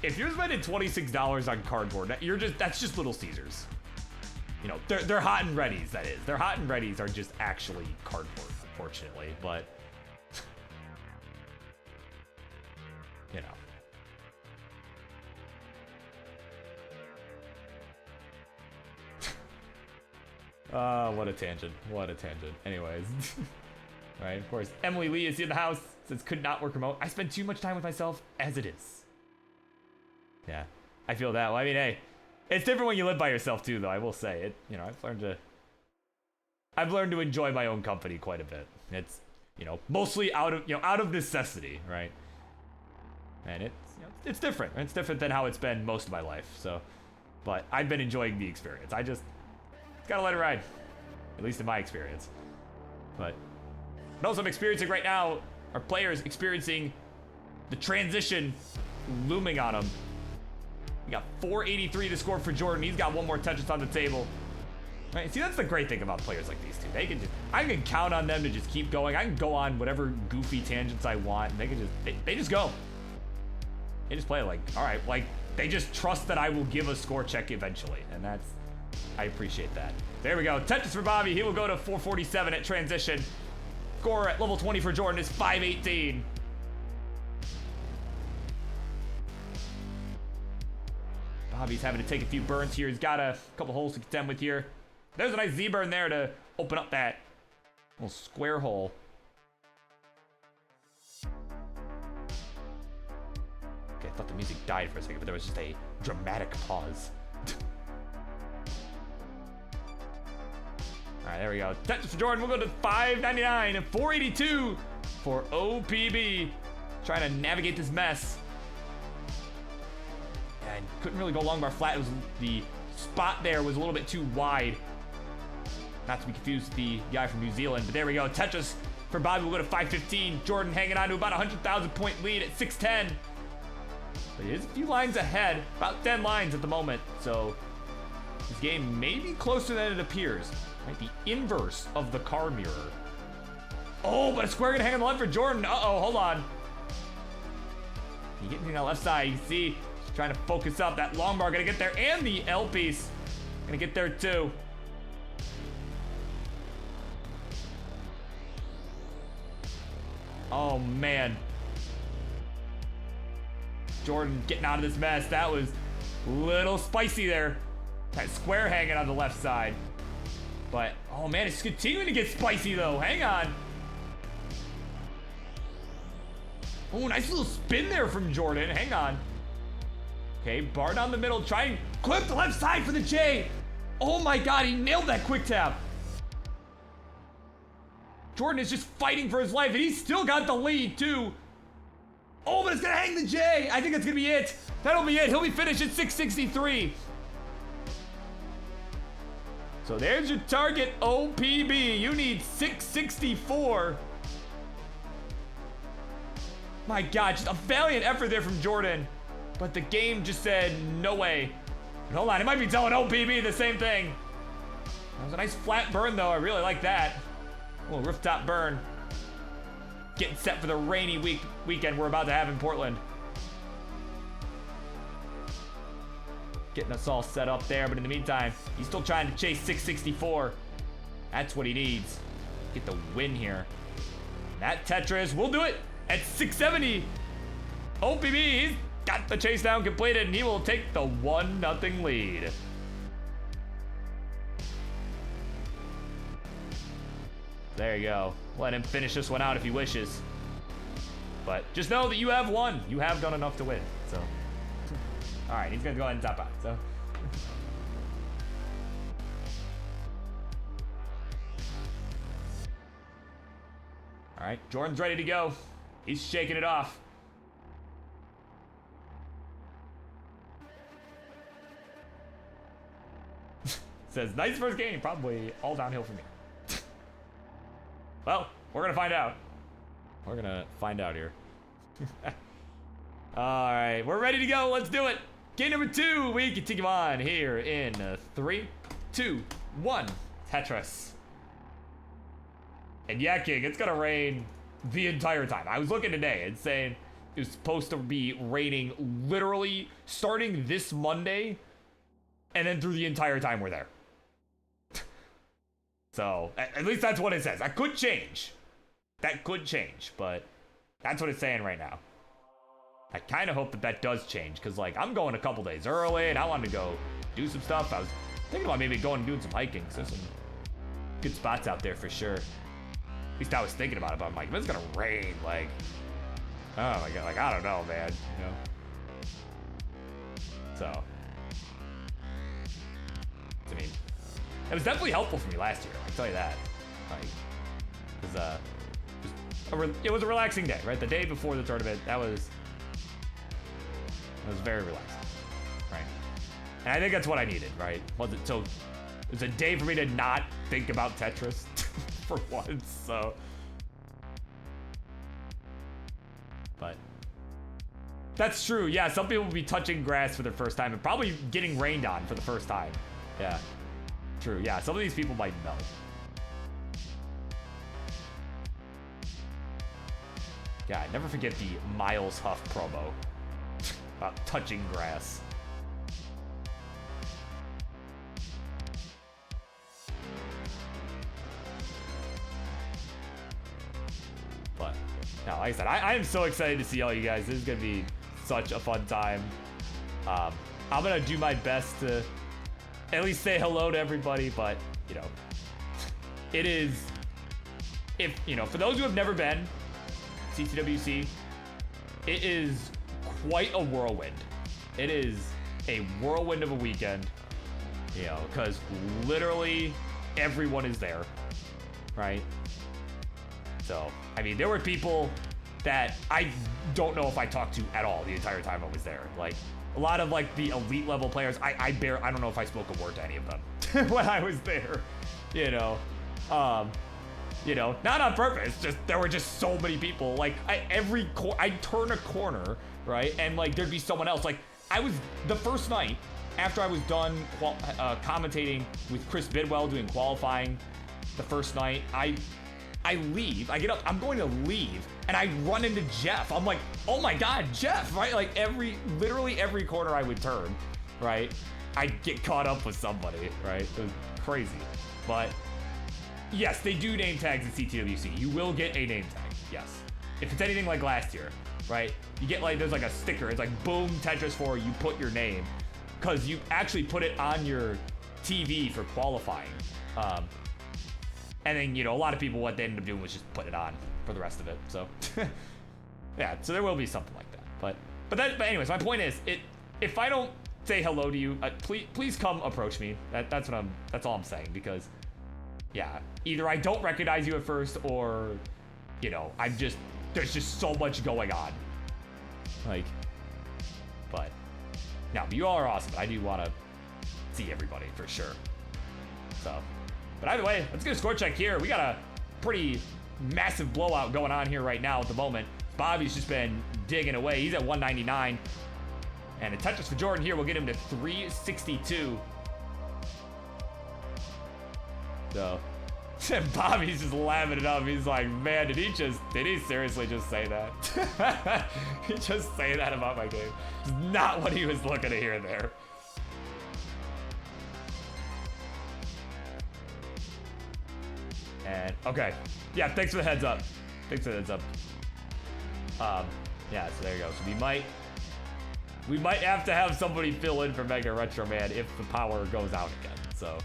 if you're spending $26 on cardboard, that's just Little Caesars. You know, they're hot and readies, that is. Their hot and readies are just actually cardboard, unfortunately, but you know. What a tangent. Anyways. Right, of course. Emily Lee is in the house. Says could not work remote. I spend too much time with myself as it is. Yeah, I feel that. Well, I mean, hey, it's different when you live by yourself too, though. I will say it. You know, I've learned to enjoy my own company quite a bit. It's, you know, mostly out of necessity, right? And it's different. It's different than how it's been most of my life. So, but I've been enjoying the experience. Gotta let it ride, at least in my experience. But also I'm experiencing right now are players experiencing the transition looming on them. We got 483 to score for Jordan. He's got one more Tetris on the table. Right, see, that's the great thing about players like these two. I can count on them to just keep going. I can go on whatever goofy tangents I want, and they just go. They just play like, all right, like they just trust that I will give a score check eventually, and I appreciate that. There we go. Tetris for Bobby. He will go to 447 at transition. Score at level 20 for Jordan is 518. Bobby's having to take a few burns here. He's got a couple holes to contend with here. There's a nice Z-burn there to open up that little square hole. Okay, I thought the music died for a second, but there was just a dramatic pause. All right, there we go. Tetris for Jordan. We'll go to 599 and 482 for OPB. Trying to navigate this mess. And couldn't really go long bar flat. It was the spot there was a little bit too wide. Not to be confused with the guy from New Zealand, but there we go. Tetris for Bobby will go to 515. Jordan hanging on to about 100,000 point lead at 610. But he is a few lines ahead, about 10 lines at the moment. So this game may be closer than it appears. Like the inverse of the car mirror. Oh, but a square gonna hang on the left for Jordan. Uh-oh, hold on. He getting to the left side. You see, he's trying to focus up. That long bar gonna get there, and the L piece gonna get there too. Oh man. Jordan getting out of this mess. That was a little spicy there. That square hanging on the left side. But, oh man, it's continuing to get spicy though. Hang on. Oh, nice little spin there from Jordan. Hang on. Okay, bar down the middle. Try and clip the left side for the J. Oh my god, he nailed that quick tap. Jordan is just fighting for his life, and he's still got the lead too. Oh, but it's gonna hang the J. I think that's gonna be it. That'll be it. He'll be finished at 663. So there's your target, OPB. You need 664. My god, just a valiant effort there from Jordan. But the game just said, no way. But hold on, it might be telling OPB the same thing. That was a nice flat burn though, I really like that. A little rooftop burn. Getting set for the rainy weekend we're about to have in Portland. Getting us all set up there, but in the meantime, he's still trying to chase 664. That's what he needs. Get the win here. That Tetris will do it at 670. OPB, he's got the chase down completed, and he will take the 1-0 lead. There you go. Let him finish this one out if he wishes. But just know that you have won. You have done enough to win, so. All right, he's gonna go ahead and top out, so. All right, Jordan's ready to go. He's shaking it off. Says, nice first game, probably all downhill from here. Well, we're gonna find out. We're gonna find out here. Alright, we're ready to go, let's do it! Game number 2, we continue on here in 3, 2, 1, Tetris. And yeah, King, it's gonna rain the entire time. I was looking today and saying it was supposed to be raining literally starting this Monday and then through the entire time we're there. So, at least that's what it says. That could change. That could change, but that's what it's saying right now. I kind of hope that that does change, because, like, I'm going a couple days early, and I wanted to go do some stuff. I was thinking about maybe going and doing some hiking, so there's some good spots out there for sure. At least I was thinking about it, but I'm like, if it's gonna rain, like, oh my god, like, I don't know, man, you know? So, I mean, it was definitely helpful for me last year, I tell you that. Like, it was a relaxing day, right? The day before the tournament, it was very relaxing, right? And I think that's what I needed, right? So, it was a day for me to not think about Tetris for once, so. But that's true, yeah, some people will be touching grass for their first time and probably getting rained on for the first time. Yeah, true, yeah, some of these people might know. Yeah, never forget the Myles Huff promo about touching grass. But, no, like I said, I am so excited to see all you guys. This is going to be such a fun time. I'm going to do my best to at least say hello to everybody, but, you know, it is, if, you know, for those who have never been, CTWC, it is quite a whirlwind. It is a whirlwind of a weekend, you know, because literally everyone is there, right? So, I mean, there were people that I don't know if I talked to at all the entire time I was there. Like, a lot of, like, the elite level players, I don't know if I spoke a word to any of them when I was there, you know? You know, not on purpose, just there were just so many people. Like, I'd turn a corner, right, and like there'd be someone else. Like, I was the first night after I was done commentating with Chris Bidwell doing qualifying. The first night, I leave. I get up. I'm going to leave, and I run into Jeff. I'm like, oh my god, Jeff, right? Like literally every corner I would turn, right, I'd get caught up with somebody, right? It was crazy, but. Yes, they do name tags in CTWC. You will get a name tag, yes. If it's anything like last year, right? You get like, there's like a sticker. It's like, boom, Tetris 4, you put your name. Because you actually put it on your TV for qualifying. And then, you know, a lot of people, what they ended up doing was just put it on for the rest of it. So, yeah, so there will be something like that. But anyways, my point is, if I don't say hello to you, please come approach me. That's all I'm saying, because yeah, either I don't recognize you at first, or, you know, there's just so much going on. Like, but, no, you all are awesome. I do want to see everybody, for sure. So, but either way, let's get a score check here. We got a pretty massive blowout going on here right now at the moment. Bobby's just been digging away. He's at 199. And a Tetris for Jordan here will get him to 362. So, Bobby's just laughing it up. He's like, man, did he seriously just say that? He just say that about my game. It's not what he was looking to hear there. And, okay. Yeah, thanks for the heads up. Yeah, so there you go. So we might have to have somebody fill in for Mega Retro Man if the power goes out again, so.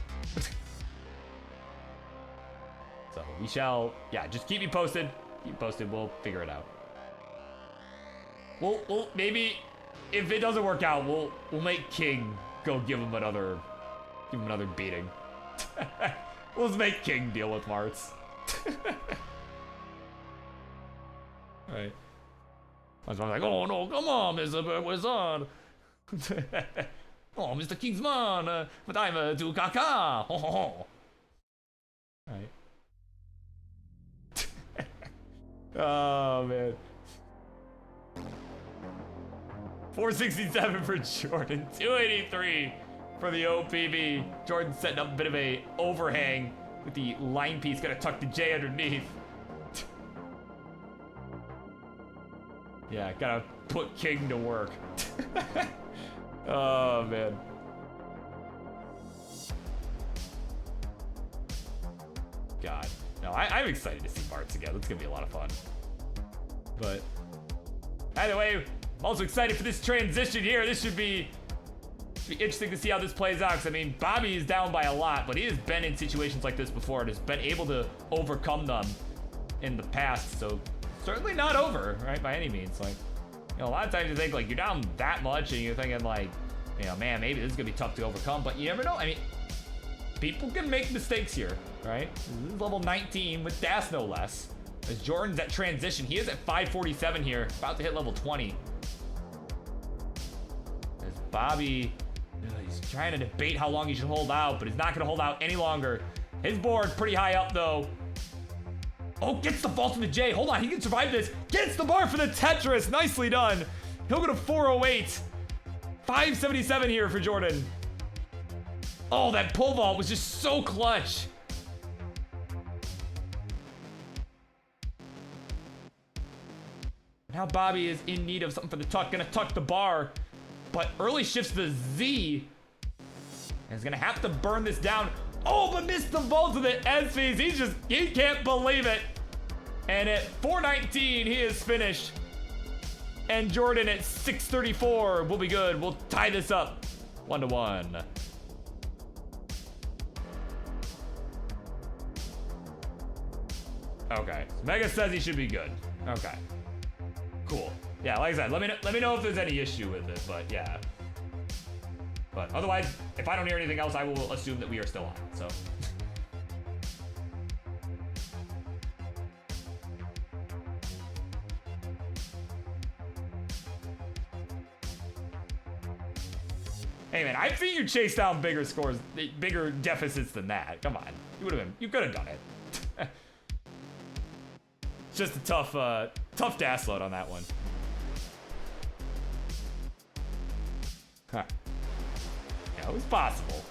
So we shall, yeah, just keep me posted. We'll figure it out. We'll maybe, if it doesn't work out, we'll make King go give him another beating. We'll just make King deal with Martz. Right. I was like, oh no, come on, Mr. BirbWizard. Oh, Mr. Kingsman, but I'm a Dukaka. Ho ho ho. Alright. Oh, man. 467 for Jordan. 283 for the OPB. Jordan setting up a bit of a overhang with the line piece. Gonna tuck the J underneath. Yeah, gotta put King to work. Oh, man. God. No, I'm excited to see Bart's again. That's gonna be a lot of fun. But either way, I'm also excited for this transition here. This should be interesting to see how this plays out. Because I mean, Bobby is down by a lot, but he has been in situations like this before and has been able to overcome them in the past. So certainly not over, right, by any means. Like, you know, a lot of times you think like you're down that much and you're thinking like, you know, man, maybe this is gonna be tough to overcome. But you never know. I mean, people can make mistakes here, right? This is level 19 with Das, no less. As Jordan's at transition, he is at 547 here, about to hit level 20. As Bobby, he's trying to debate how long he should hold out, but he's not gonna hold out any longer. His board pretty high up though. Oh, gets the vault from the J. Hold on, he can survive this. Gets the bar for the Tetris, nicely done. He'll go to 408. 577 here for Jordan. Oh, that pull vault was just so clutch. Now Bobby is in need of something for the tuck. Gonna tuck the bar, but early shifts the Z. And is gonna have to burn this down. Oh, but missed the vault with the S phase. He can't believe it. And at 419, he is finished. And Jordan at 634 will be good. We'll tie this up 1-1. Okay, Mega says he should be good. Okay, cool. Yeah, like I said, let me know if there's any issue with it, but yeah. But otherwise, if I don't hear anything else, I will assume that we are still on, so. Hey man, I've seen you chase down bigger scores, bigger deficits than that. Come on, you could have done it. It's just a tough dash load on that one. Huh. Yeah, it was possible.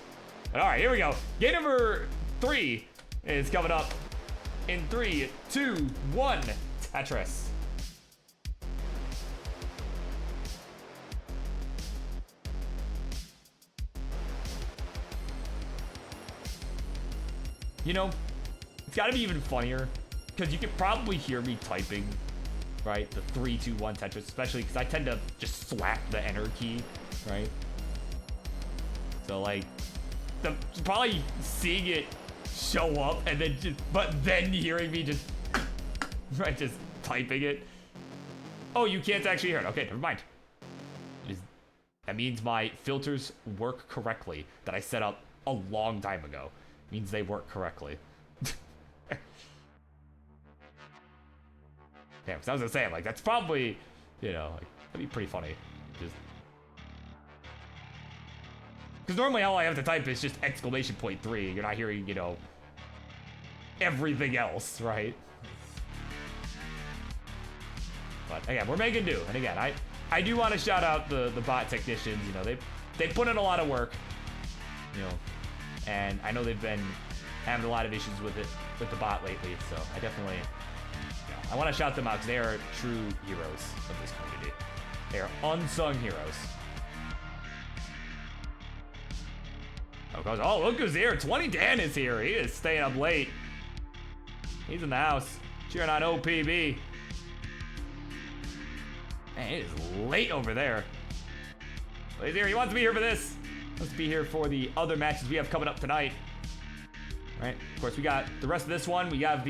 But all right, here we go. Game number 3 is coming up in 3, 2, 1. Tetris. You know, it's got to be even funnier because you could probably hear me typing, right? The 3, 2, 1 Tetris, especially because I tend to just slap the enter key, right? So like, probably seeing it show up and then but then hearing me just, right, just typing it. Oh, you can't actually hear it. Okay, never mind. That means my filters work correctly that I set up a long time ago. Means they work correctly. Yeah, because I was gonna say, like, that's probably, you know, like, that'd be pretty funny. Just because normally all I have to type is just exclamation point 3. You're not hearing, you know, everything else, right? But again, we're making do. And again, I do want to shout out the bot technicians. You know, they put in a lot of work. You know. And I know they've been having a lot of issues with the bot lately, so I definitely, you know, I want to shout them out because they are true heroes of this community. They are unsung heroes. Oh, look who's here. 20 Dan is here. He is staying up late. He's in the house, cheering on OPB. Man, it is late over there. But he's here. He wants to be here for this. Let's be here for the other matches we have coming up tonight. All right, of course, we got the rest of this one. We have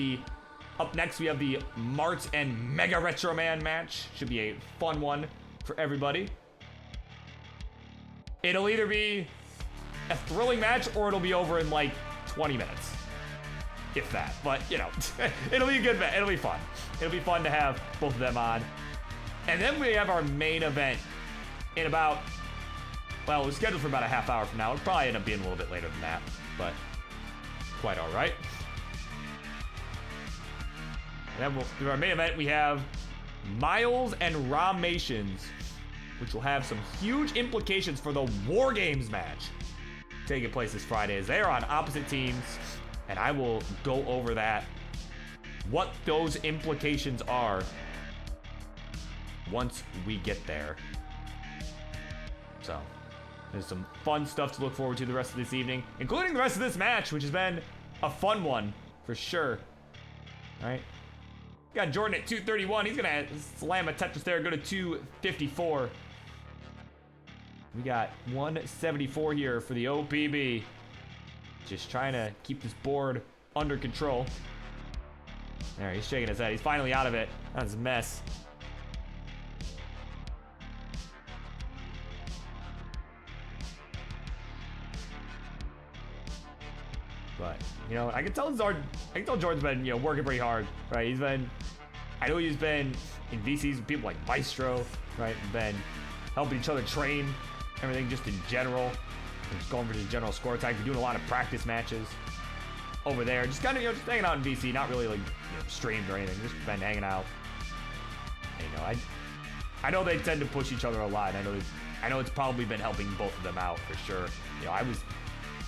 up next, we have the Mart and Mega Retro Man match. Should be a fun one for everybody. It'll either be a thrilling match or it'll be over in like 20 minutes. If that, but you know, it'll be a good match. It'll be fun. It'll be fun to have both of them on. And then we have our main event in about Well, it was scheduled for about a half hour from now. It'll probably end up being a little bit later than that, but quite all right. And then through our main event, we have Myles and Rahmations, which will have some huge implications for the War Games match taking place this Friday, as they are on opposite teams, and I will go over that, what those implications are, once we get there. So, there's some fun stuff to look forward to the rest of this evening, including the rest of this match, which has been a fun one, for sure. All right. Got Jordan at 231. He's going to slam a Tetris there, go to 254. We got 174 here for the OPB. Just trying to keep this board under control. There, he's shaking his head. He's finally out of it. That's a mess. But, you know, I can tell Jordan's been, you know, working pretty hard, right? I know he's been in VCs with people like Maestro, right? Been helping each other train, everything just in general. And just going for the general score tag. We're doing a lot of practice matches over there. Just kind of, you know, just hanging out in VC, not really like, you know, streamed or anything. Just been hanging out. And, you know, I know they tend to push each other a lot. I know it's probably been helping both of them out for sure. You know,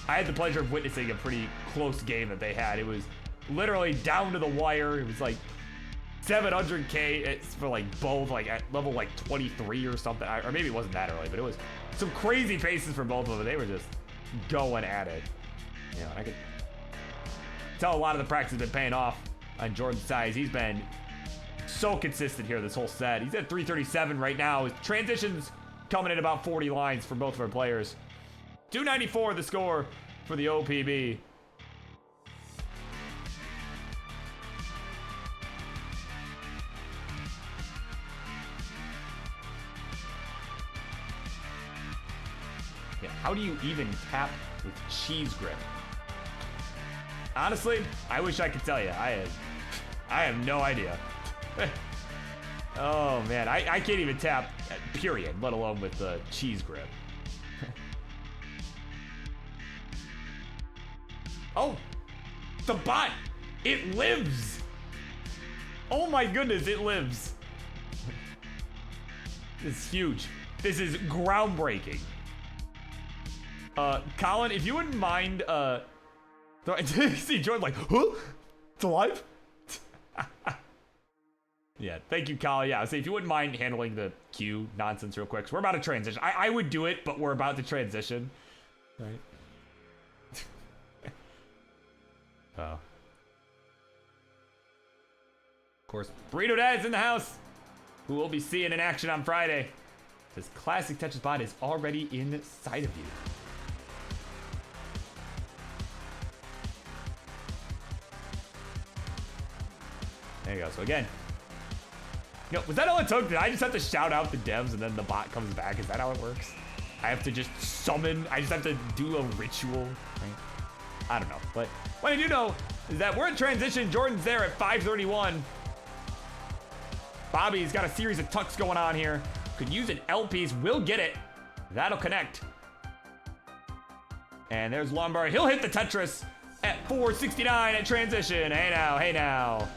I had the pleasure of witnessing a pretty close game that they had. It was literally down to the wire. It was like 700K for like both, like at level like 23 or something. Or maybe it wasn't that early, but it was some crazy paces for both of them. They were just going at it. You know, I could tell a lot of the practice has been paying off on Jordan's side. He's been so consistent here this whole set. He's at 337 right now. His transitions coming in about 40 lines for both of our players. 294 the score for the OPB. Yeah, how do you even tap with cheese grip? Honestly, I wish I could tell you. I have no idea. Oh man, I can't even tap, period, let alone with the cheese grip. Oh, the bot, it lives. Oh my goodness, it lives. This is huge. This is groundbreaking. Colin, if you wouldn't mind, see Jordan like, huh? It's alive? Yeah, thank you, Colin. Yeah, so if you wouldn't mind handling the queue nonsense real quick. So we're about to transition. I would do it, but we're about to transition. Right? Oh. Of course, Burrito Dad's in the house, who we'll be seeing in action on Friday. This classic Tetris bot is already inside of you. There you go. So again, you know, was that all it took? Did I just have to shout out the devs and then the bot comes back? Is that how it works? I have to just summon, I just have to do a ritual, right? I don't know, but what I do know is that we're in transition. Jordan's there at 531. Bobby's got a series of tucks going on here. Could use an L piece, will get it. That'll connect. And there's Lombard. He'll hit the Tetris at 469 at transition. Hey now, hey now.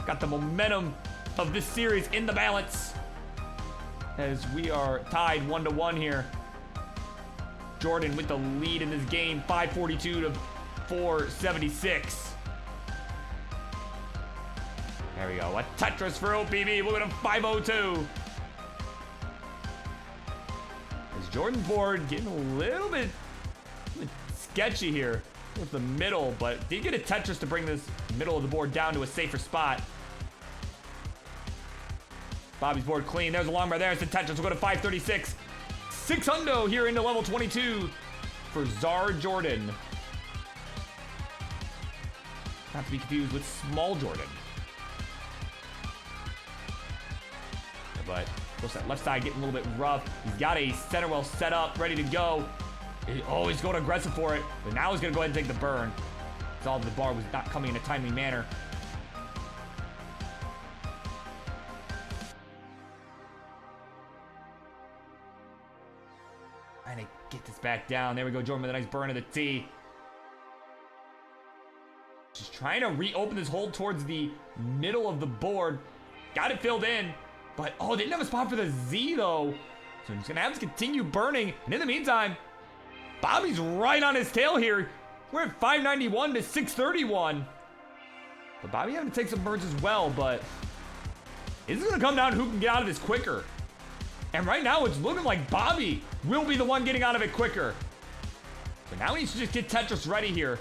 Got the momentum of this series in the balance as we are tied 1-1 here. Jordan with the lead in this game, 542 to 476. There we go, a Tetris for OPB, we're going to 502. As Jordan's board getting a little bit sketchy here with the middle, but did get a Tetris to bring this middle of the board down to a safer spot. Bobby's board clean, there's a long bar, there's the Tetris, we'll go to 536. 600 here into level 22 for Czar Jordan. Not to be confused with Small Jordan. But of course that left side getting a little bit rough. He's got a center well set up, ready to go. Oh, he's going aggressive for it, but now he's gonna go ahead and take the burn. As all the bar was not coming in a timely manner. Trying to get this back down. There we go, Jordan with a nice burn of the T. Just trying to reopen this hole towards the middle of the board. Got it filled in. But, oh, didn't have a spot for the Z, though. So he's going to have to continue burning. And in the meantime, Bobby's right on his tail here. We're at 591 to 631. But Bobby having to take some burns as well, but this is going to come down to who can get out of this quicker. And right now, it's looking like Bobby will be the one getting out of it quicker. So now he needs to just get Tetris ready here.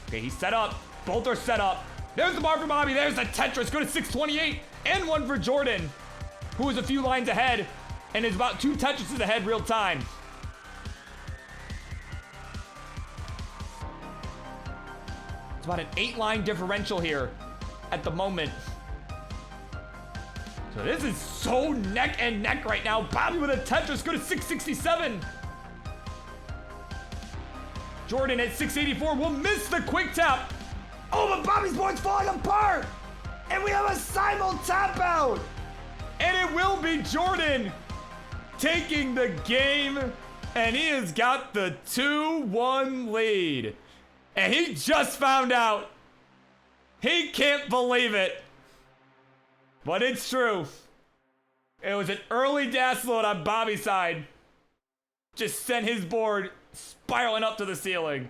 Okay, he's set up. Both are set up. There's the bar for Bobby. There's the Tetris. Go to 628. And one for Jordan, who is a few lines ahead and is about 2 Tetrises ahead real time. It's about an 8-line differential here at the moment. So this is so neck and neck right now. Bobby with a Tetris, go to 667. Jordan at 684 will miss the quick tap. Oh, but Bobby's board's falling apart. And we have a simul tap out. And it will be Jordan taking the game. And he has got the 2-1 lead. And he just found out. He can't believe it. But it's true. It was an early dash load on Bobby's side. Just sent his board spiraling up to the ceiling.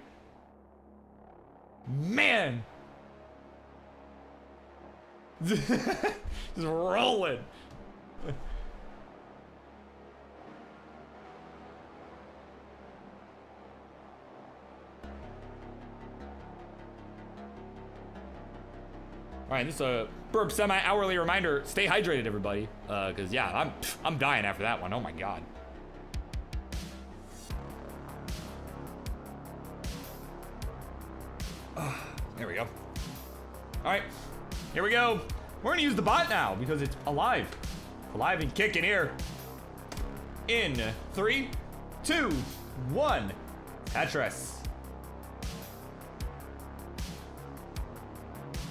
Man. Just rolling. All right, this is a Burb semi-hourly reminder. Stay hydrated, everybody. Cause yeah, I'm dying after that one. Oh my God. There we go. All right, here we go. We're gonna use the bot now because it's alive. Alive and kicking here. In 3, 2, 1. Tetris.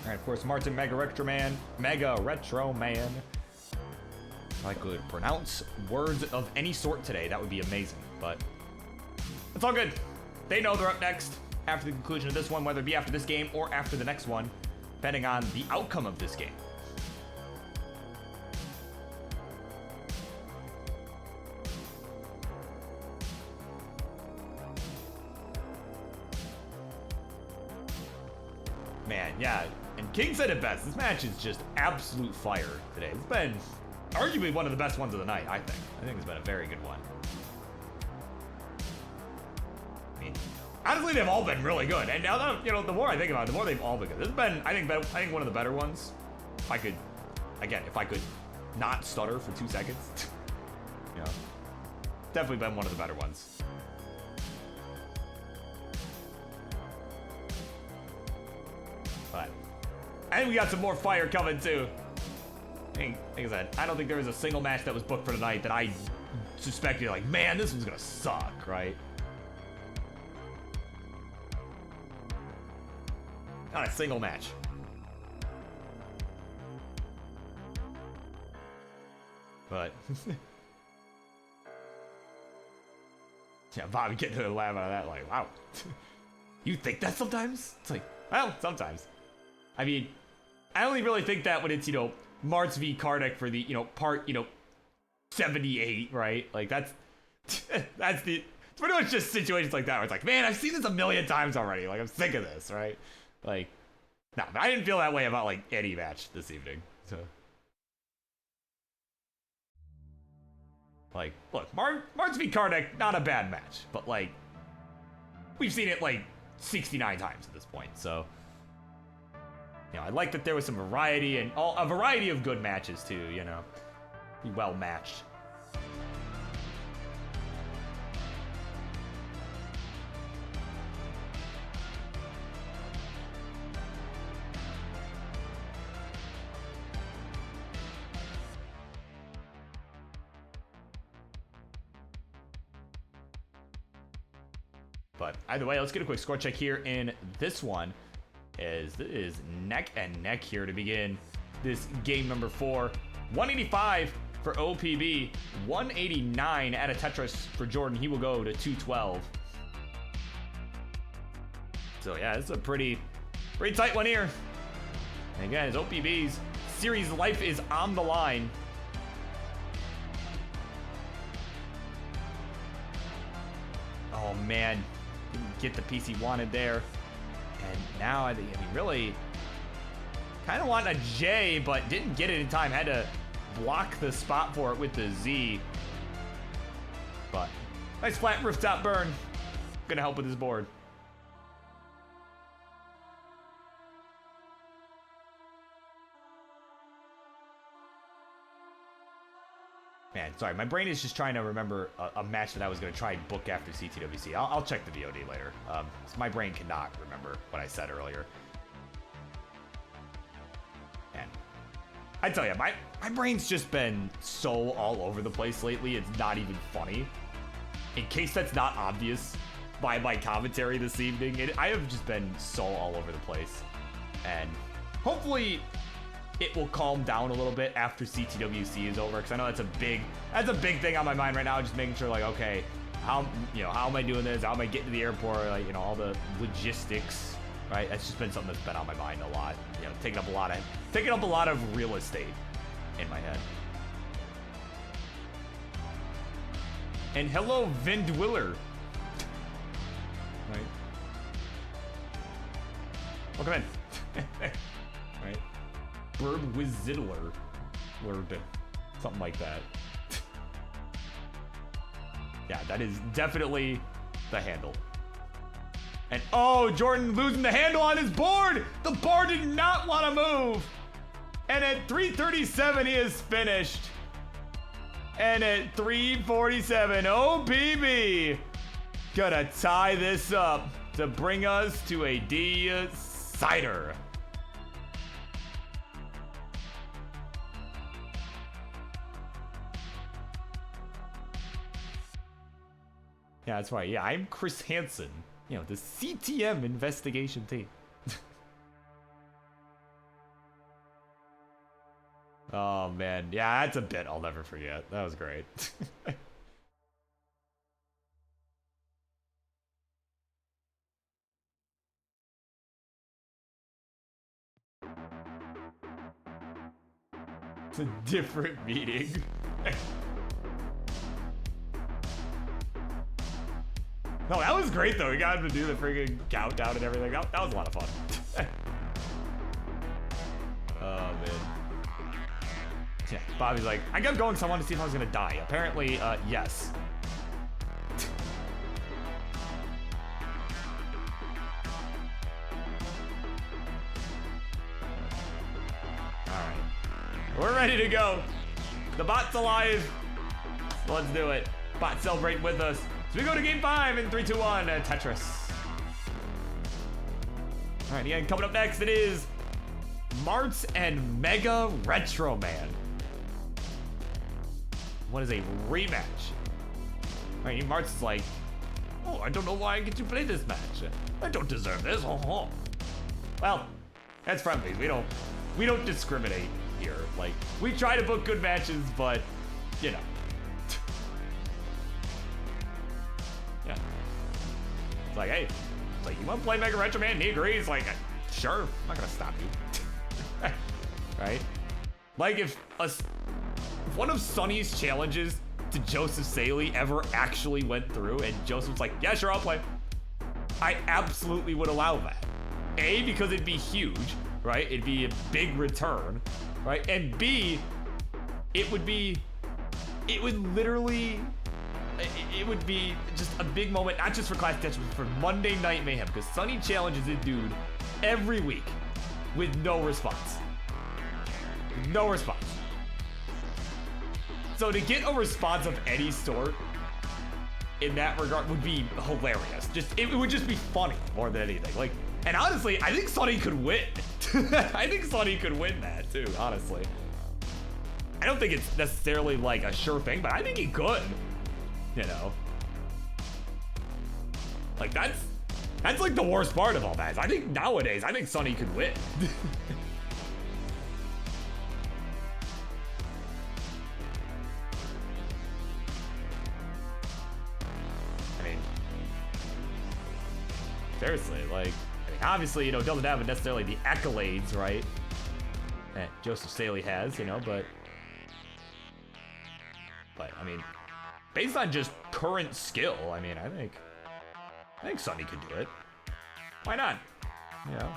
All right, of course, Martin Mega Retro Man. If I could pronounce words of any sort today, that would be amazing, but it's all good. They know they're up next after the conclusion of this one, whether it be after this game or after the next one, depending on the outcome of this game. Man, yeah. And King said it best. This match is just absolute fire today. It's been arguably one of the best ones of the night, I think. I think it's been a very good one. I mean, honestly, they've all been really good. And now that, you know, the more I think about it, the more they've all been good. This has been, I think one of the better ones. If I could not stutter for 2 seconds. You know, definitely been one of the better ones. But I think we got some more fire coming too. Like I said, I don't think there was a single match that was booked for tonight that I suspected, like, man, this one's gonna suck, right? Not a single match. But yeah, Bobby getting to the laugh out of that, like, wow. You think that sometimes? It's like, well, sometimes. I mean, I only really think that when it's, you know, Martz v. Kardec for the, you know, part, you know, 78, right? Like, that's it's pretty much just situations like that where it's like, man, I've seen this a million times already. Like, I'm sick of this, right? Like, no, I didn't feel that way about, like, any match this evening, so. Like, look, Martz v. Kardec, not a bad match, but, like, we've seen it, like, 69 times at this point, so. You know, I like that there was some variety and a variety of good matches too, you know. Well matched. But either way, let's get a quick score check here in this one. As this is neck and neck here to begin this game number 4. 185 for OPB. 189 out of Tetris for Jordan. He will go to 212. So yeah, this is a pretty tight one here. And again, his OPB's series life is on the line. Oh man, didn't get the piece he wanted there. And now I mean, really kind of want a J, but didn't get it in time. Had to block the spot for it with the Z. But nice flat rooftop burn. Gonna help with his board. Man, sorry, my brain is just trying to remember a match that I was going to try and book after CTWC. I'll check the VOD later. So my brain cannot remember what I said earlier. Man, I tell you, my brain's just been so all over the place lately, it's not even funny. In case that's not obvious by my commentary this evening, I have just been so all over the place. And hopefully it will calm down a little bit after CTWC is over, because I know that's a big thing on my mind right now. Just making sure, like, okay, how am I doing this? How am I getting to the airport? Like, all the logistics, right? That's just been something that's been on my mind a lot. Taking up a lot of real estate in my head. And hello, Vindwiller. Right. Welcome in. Right. BirbWizard, or something like that. Yeah, that is definitely the handle. And oh, Jordan losing the handle on his board. The board did not want to move. And at 337, he is finished. And at 347, OPB gonna tie this up to bring us to a decider. Yeah, that's right. Yeah, I'm Chris Hansen. The CTM investigation team. Oh, man. Yeah, that's a bit I'll never forget. That was great. It's a different meeting. No, that was great, though. We got him to do the freaking countdown and everything. That was a lot of fun. Oh, man. Yeah, Bobby's like, I kept going because I wanted to see if I was going to die. Apparently, yes. Alright. We're ready to go. The bot's alive. So let's do it. Bot celebrate with us. So we go to game 5 in 3, 2, 1, Tetris. All right, again, coming up next, it is Marts and Mega Retro Man. What is a rematch? All right, Marts is like, oh, I don't know why I get to play this match. I don't deserve this. Oh. Well, that's Friendlies. We don't discriminate here. Like, we try to book good matches, but Yeah. It's like, hey, it's like, you want to play Mega Retro Man? And he agrees. Like, sure, I'm not gonna stop you. Right? Like, if one of Sonny's challenges to Joseph Saley ever actually went through, and Joseph's like, yeah, sure, I'll play, I absolutely would allow that. A, because it'd be huge, right? It'd be a big return, right? And B, it would literally, it would be just a big moment, not just for ClassicTetris, but for Monday Night Mayhem, because Sonny challenges a dude every week with no response. No response. So to get a response of any sort in that regard would be hilarious. It would just be funny more than anything. Like, and honestly, I think Sonny could win. I think Sonny could win that too, honestly. I don't think it's necessarily like a sure thing, but I think he could. You know? Like, that's like the worst part of all that. I think nowadays, I think Sonny could win. Seriously, like, I mean, obviously, you know, doesn't have necessarily the accolades, right? That Joseph Saley has, you know, but I mean, based on just current skill, I mean, I think Sonny could do it. Why not? You know.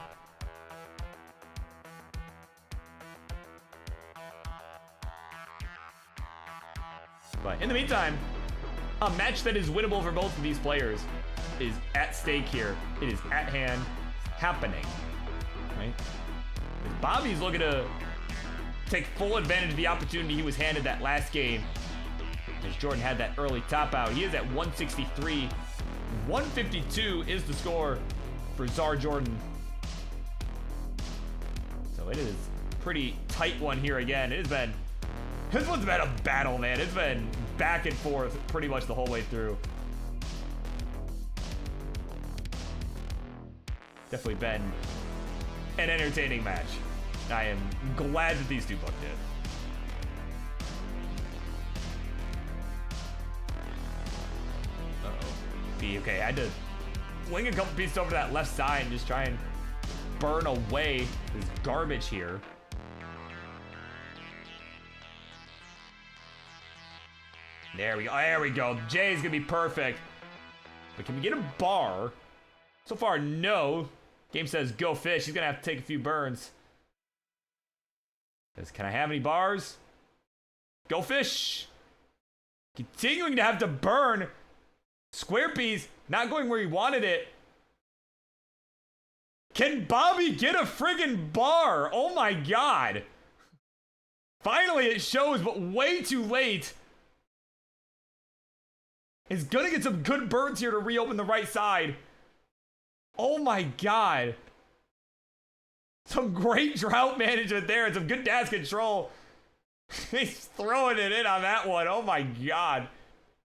But in the meantime, a match that is winnable for both of these players is at stake here. It is at hand, happening, right? Bobby's looking to take full advantage of the opportunity he was handed that last game. As Jordan had that early top out. He is at 163. 152 is the score for Czar Jordan. So it is a pretty tight one here again. This one's been a battle, man. It's been back and forth pretty much the whole way through. Definitely been an entertaining match. I am glad that these two booked it. Okay, I had to wing a couple pieces over to that left side and just try and burn away this garbage here. There we go. There we go. Jay's gonna be perfect. But can we get a bar? So far, no. Game says go fish. He's gonna have to take a few burns. Says, can I have any bars? Go fish. Continuing to have to burn. Square piece, not going where he wanted it. Can Bobby get a friggin' bar? Oh my god. Finally it shows, but way too late. He's gonna get some good burns here to reopen the right side. Oh my god. Some great drought management there and some good dash control. He's throwing it in on that one. Oh my god.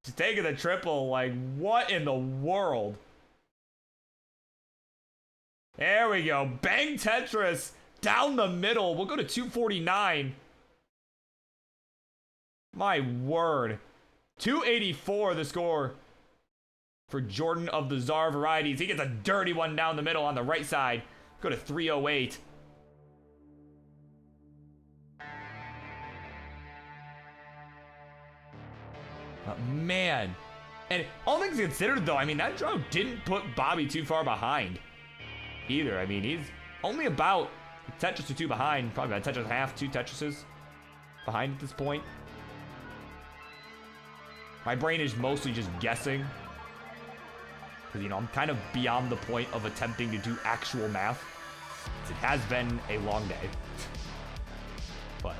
Just taking the triple, like, what in the world? There we go. Bang Tetris down the middle. We'll go to 249. My word. 284 the score for Jordan of the Czar Varieties. He gets a dirty one down the middle on the right side. Go to 308. Man, and all things considered though, I mean, that draw didn't put Bobby too far behind either. I mean, he's only about a Tetris or two behind, probably about a Tetris and a half, 2 Tetrises behind at this point. My brain is mostly just guessing because, you know, I'm kind of beyond the point of attempting to do actual math. It has been a long day. But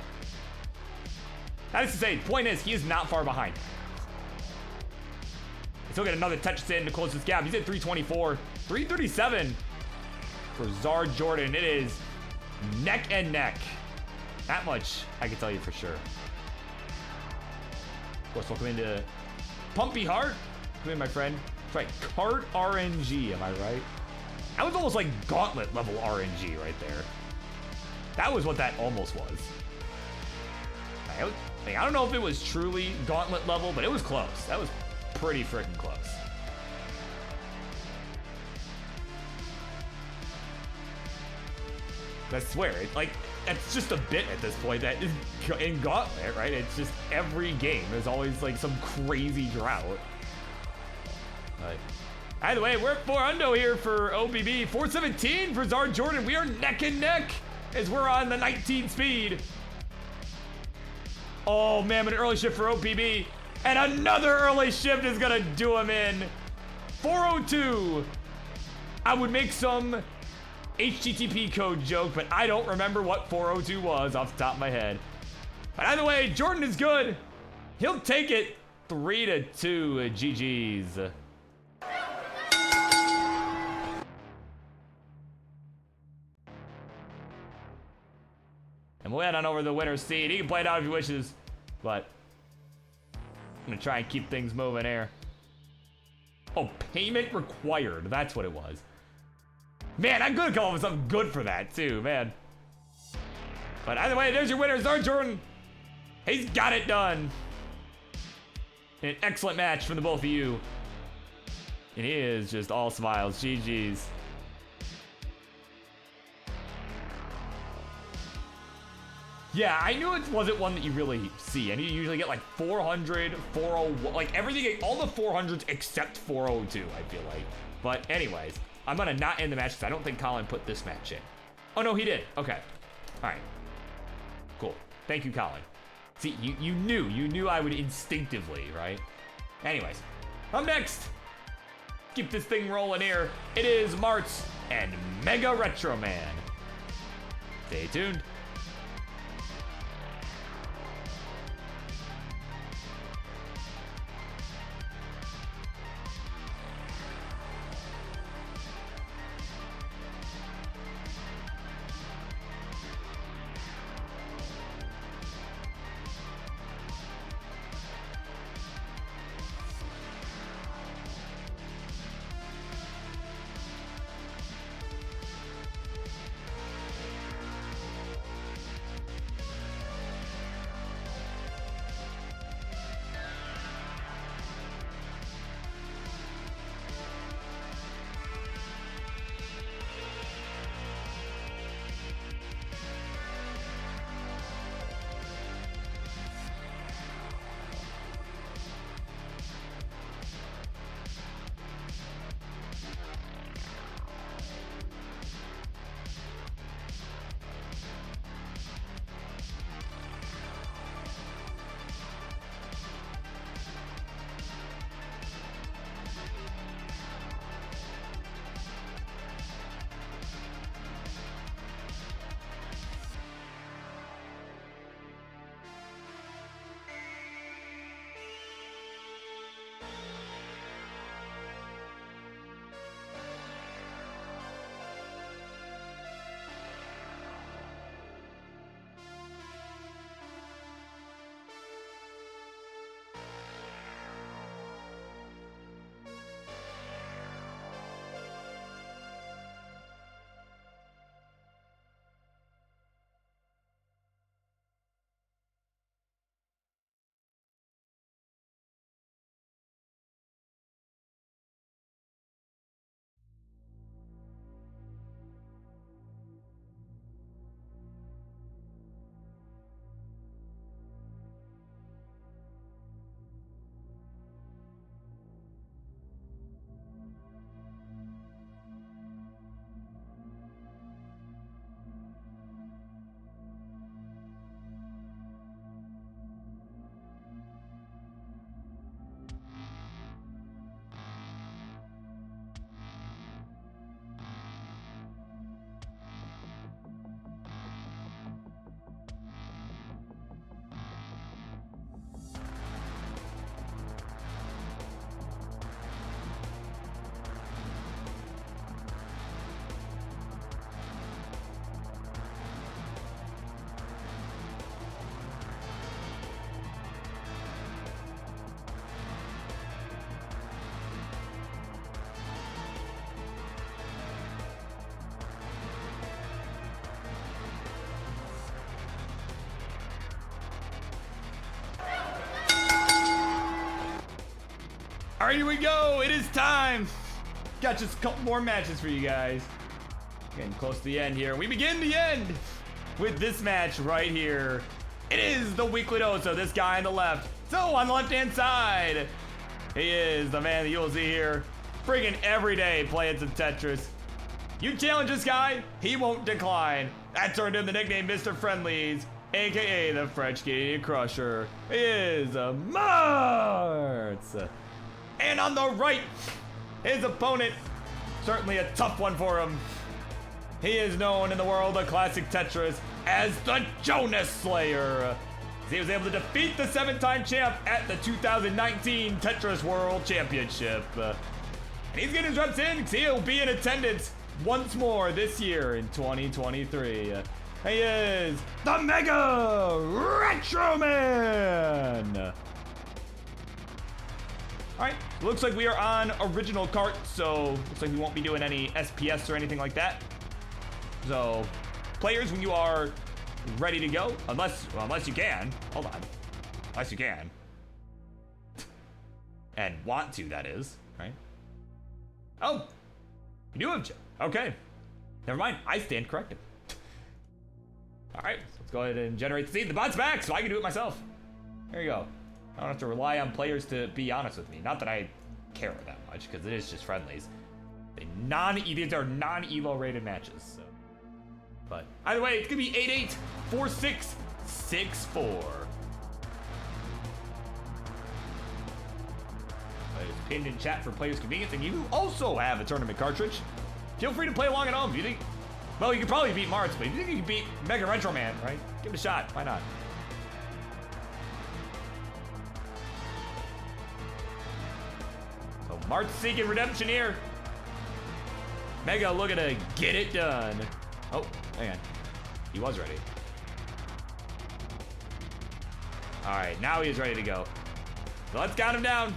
that is to say, the point is, he is not far behind. He'll get another Tetris in to close this gap. He's at 324. 337 for Czar Jordan. It is neck and neck. That much I can tell you for sure. Of course, welcome into Pumpy Heart. Come in, my friend. That's right, Cart RNG, am I right? That was almost like Gauntlet level RNG right there. That was what that almost was. I don't know if it was truly Gauntlet level, but it was close. That was pretty freaking close. I swear, it's just a bit at this point that is in Gauntlet, right? It's just every game. There's always like some crazy drought. But either way, we're at 4-0 here for OBB. 417 for Czar Jordan. We are neck and neck as we're on the 19 speed. Oh man, an early shift for OPB. And another early shift is gonna do him in. 402. I would make some HTTP code joke, but I don't remember what 402 was off the top of my head. But either way, Jordan is good. He'll take it. 3-2, GG's. And we'll head on over to the winner's seat. He can play it out if he wishes, but I'm gonna try and keep things moving here. Oh, payment required. That's what it was. Man, I'm gonna come up with something good for that too, man. But either way, there's your winner, Czar Jordan. He's got it done. An excellent match from the both of you. And he is just all smiles. GG's. Yeah, I knew it wasn't one that you really see. And you usually get like 400, 401, like everything, all the 400s except 402, I feel like. But anyways, I'm gonna not end the match because I don't think Colin put this match in. Oh no, he did. Okay. All right. Cool. Thank you, Colin. See, you knew I would instinctively, right? Anyways, up next, keep this thing rolling here. It is Martz and Mega Retro Man. Stay tuned. All right, here we go. It is time. Got just a couple more matches for you guys. Getting close to the end here. We begin the end with this match right here. It is the weekly dose of this guy on the left. So on the left-hand side, he is the man that you'll see here, friggin' every day playing some Tetris. You challenge this guy, he won't decline. That turned him the nickname Mr. Friendlies, aka the French Canadian Crusher. He is Martz. And on the right, his opponent, certainly a tough one for him. He is known in the world of classic Tetris as the Jonas Slayer. He was able to defeat the 7-time champ at the 2019 Tetris World Championship. And he's getting his reps in because he'll be in attendance once more this year in 2023. He is the Mega Retro Man. All right, looks like we are on original cart, so looks like we won't be doing any SPS or anything like that. So, players, when you are ready to go, unless you can, hold on, unless you can, and want to, that is, right? Oh, you do have chip. Okay. Never mind. I stand corrected. All right, so let's go ahead and generate the scene. The bot's back, so I can do it myself. There you go. I don't have to rely on players to be honest with me. Not that I care that much, because it is just friendlies. These are non-elo rated matches. So. But either way, it's gonna be 8-8, 4-6, 6-4. It's pinned in chat for players' convenience, and you also have a tournament cartridge. Feel free to play along at home. If you think, well, you can probably beat Marts, but if you think you can beat Mega Retro Man, right? Give it a shot. Why not? So Mart's seeking redemption here. Mega looking to get it done. Oh, hang on. He was ready. All right, now he is ready to go. So let's count him down.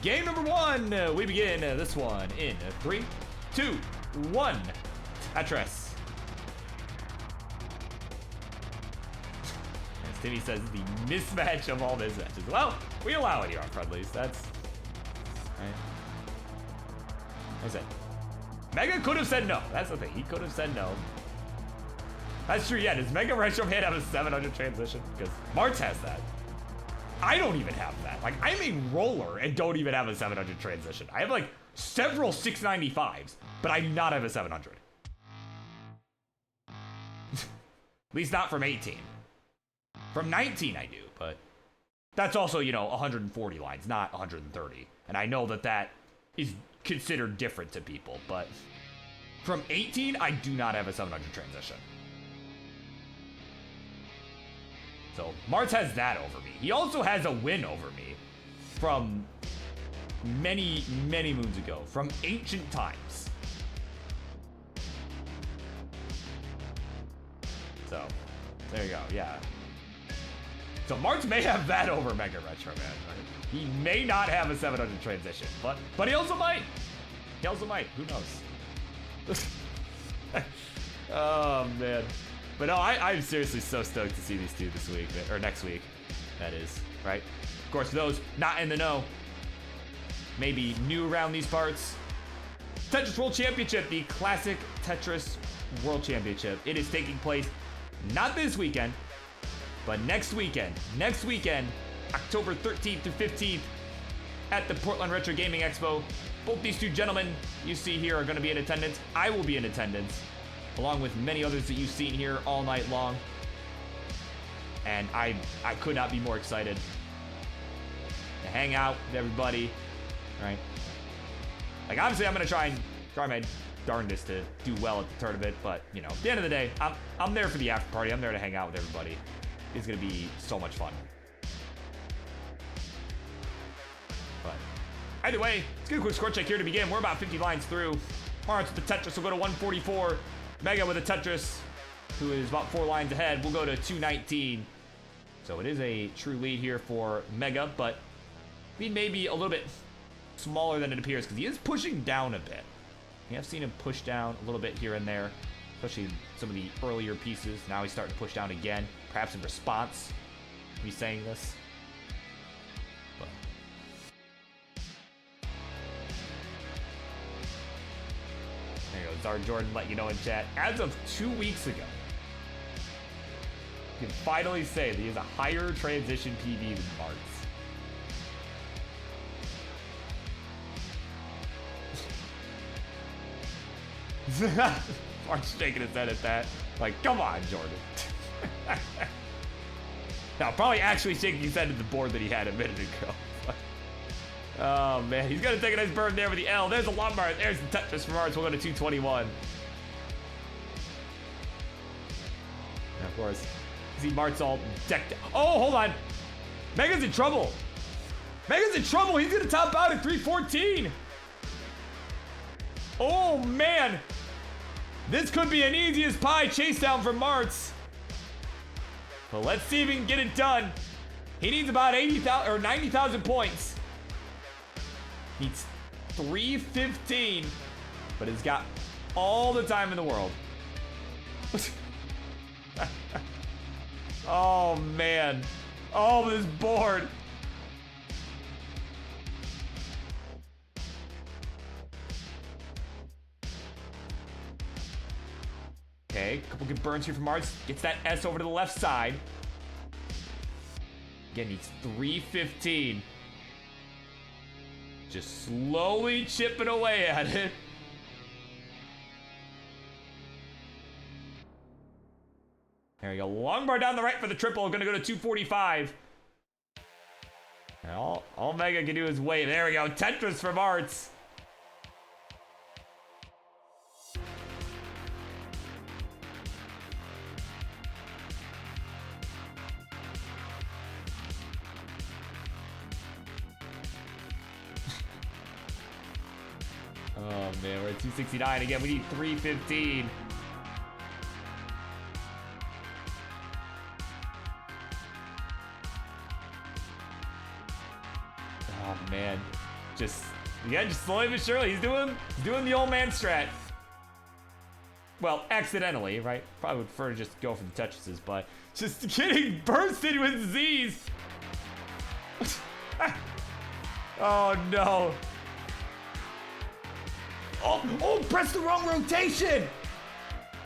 Game number 1. We begin this one in 3, 2, 1. Tetris. As Timmy says, the mismatch of all these matches. Well, we allow it here on Friendlies. That's right. Like I said, Mega could have said no. That's the thing. He could have said no. That's true. Yeah, does Mega Retro Man have a 700 transition? Because Marts has that. I don't even have that. Like, I'm a roller and don't even have a 700 transition. I have like several 695s, but I do not have a 700. At least not from 18. From 19 I do, but that's also, you know, 140 lines, not 130. And I know that that is considered different to people, but from 18, I do not have a 700 transition. So Marts has that over me. He also has a win over me from many, many moons ago, from ancient times. So there you go, yeah. So Marts may have that over Mega Retro Man. Right? He may not have a 700 transition, but he also might. He also might. Who knows? Oh man. But no, I'm seriously so stoked to see these two this week, or next week, that is, right? Of course, for those not in the know, maybe new around these parts, Tetris World Championship, the Classic Tetris World Championship. It is taking place not this weekend, but next weekend. Next weekend, October 13th to 15th at the Portland Retro Gaming Expo. Both these two gentlemen you see here are going to be in attendance. I will be in attendance, along with many others that you've seen here all night long. And I could not be more excited to hang out with everybody, right? Like, obviously, I'm going to try my darndest to do well at the tournament, but, you know, at the end of the day, I'm there for the after party. I'm there to hang out with everybody. It's going to be so much fun. But either way, let's get a quick score check here to begin. We're about 50 lines through. Marts with the Tetris will go to 144. Mega with a Tetris, who is about 4 lines ahead, will go to 219. So it is a true lead here for Mega, but lead may be a little bit smaller than it appears because he is pushing down a bit. We have seen him push down a little bit here and there, especially some of the earlier pieces. Now he's starting to push down again, perhaps in response to me saying this. But there you go, Zard Jordan let you know in chat. As of 2 weeks ago, you can finally say that he has a higher transition PV than Marts. Mart's shaking his head at that. Like, come on, Jordan. Now, probably actually shaking his head at the board that he had a minute ago. Oh, man. He's going to take a nice burn there with the L. There's a Lombard. There's the Tetris for Marts. We'll go to 221. And of course, see Mart's all decked. Oh, hold on. Mega's in trouble. Mega's in trouble. He's going to top out at 314. Oh, man. This could be an easy as pie chase down for Marts. But let's see if he can get it done. He needs about 80,000 or 90,000 points. Needs 315, but he's got all the time in the world. Oh, man. Oh, this board. Couple good burns here from Marts. Gets that S over to the left side. Again, needs 315. Just slowly chipping away at it. There we go. Long bar down the right for the triple. Gonna go to 245. And all Mega can do is wait. There we go. Tetris from Arts. Oh man, we're at 269 again. We need 315. Oh man, just slowly but surely. He's doing the old man strat. Well, accidentally, right? Probably would prefer to just go for the Tetrises, but just getting bursted with Z's. Oh no. Oh, press the wrong rotation.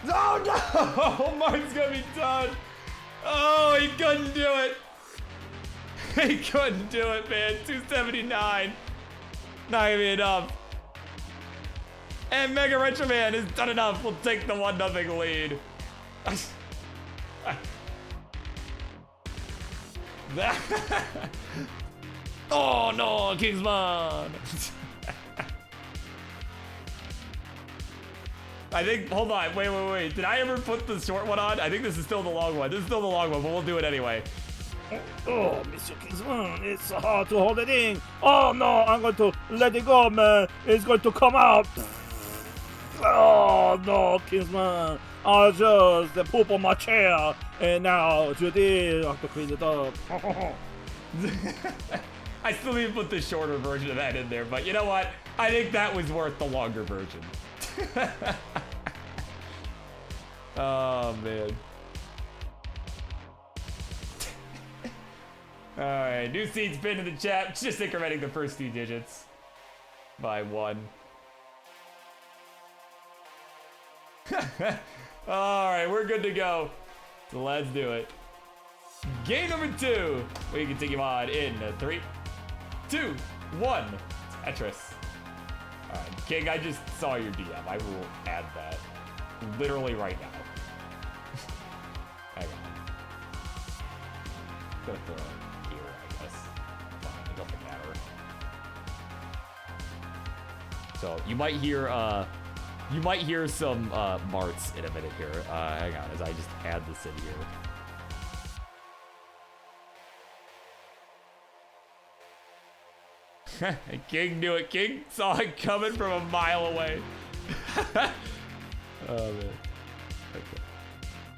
Oh no, Martin's gonna be done. Oh, he couldn't do it. He couldn't do it, man. 279. Not gonna be enough. And Mega Retro Man has done enough. We'll take the 1-0 lead. Oh no, Kingsman. I think, hold on, wait. Did I ever put the short one on? I think this is still the long one. This is still the long one, but we'll do it anyway. Oh, Mr. Kingsman, it's hard to hold it in. Oh no, I'm going to let it go, man. It's going to come out. Oh no, Kingsman. I just poop on my chair. And now, Judy, I have to clean it up. I still need to put the shorter version of that in there, but you know what? I think that was worth the longer version. Oh man. Alright, new seeds pinned in the chat. Just incrementing the first 2 digits by 1. Alright, we're good to go. So let's do it. Game number 2. We continue on in 3, 2, 1. Tetris. Alright, King, I just saw your DM. I will add that literally right now. Hang on. I'm gonna throw it here, I guess. Fine, it doesn't matter. So you might hear some Marts in a minute here. Hang on, as I just add this in here. King knew it. King saw it coming from a mile away. Oh man. Okay.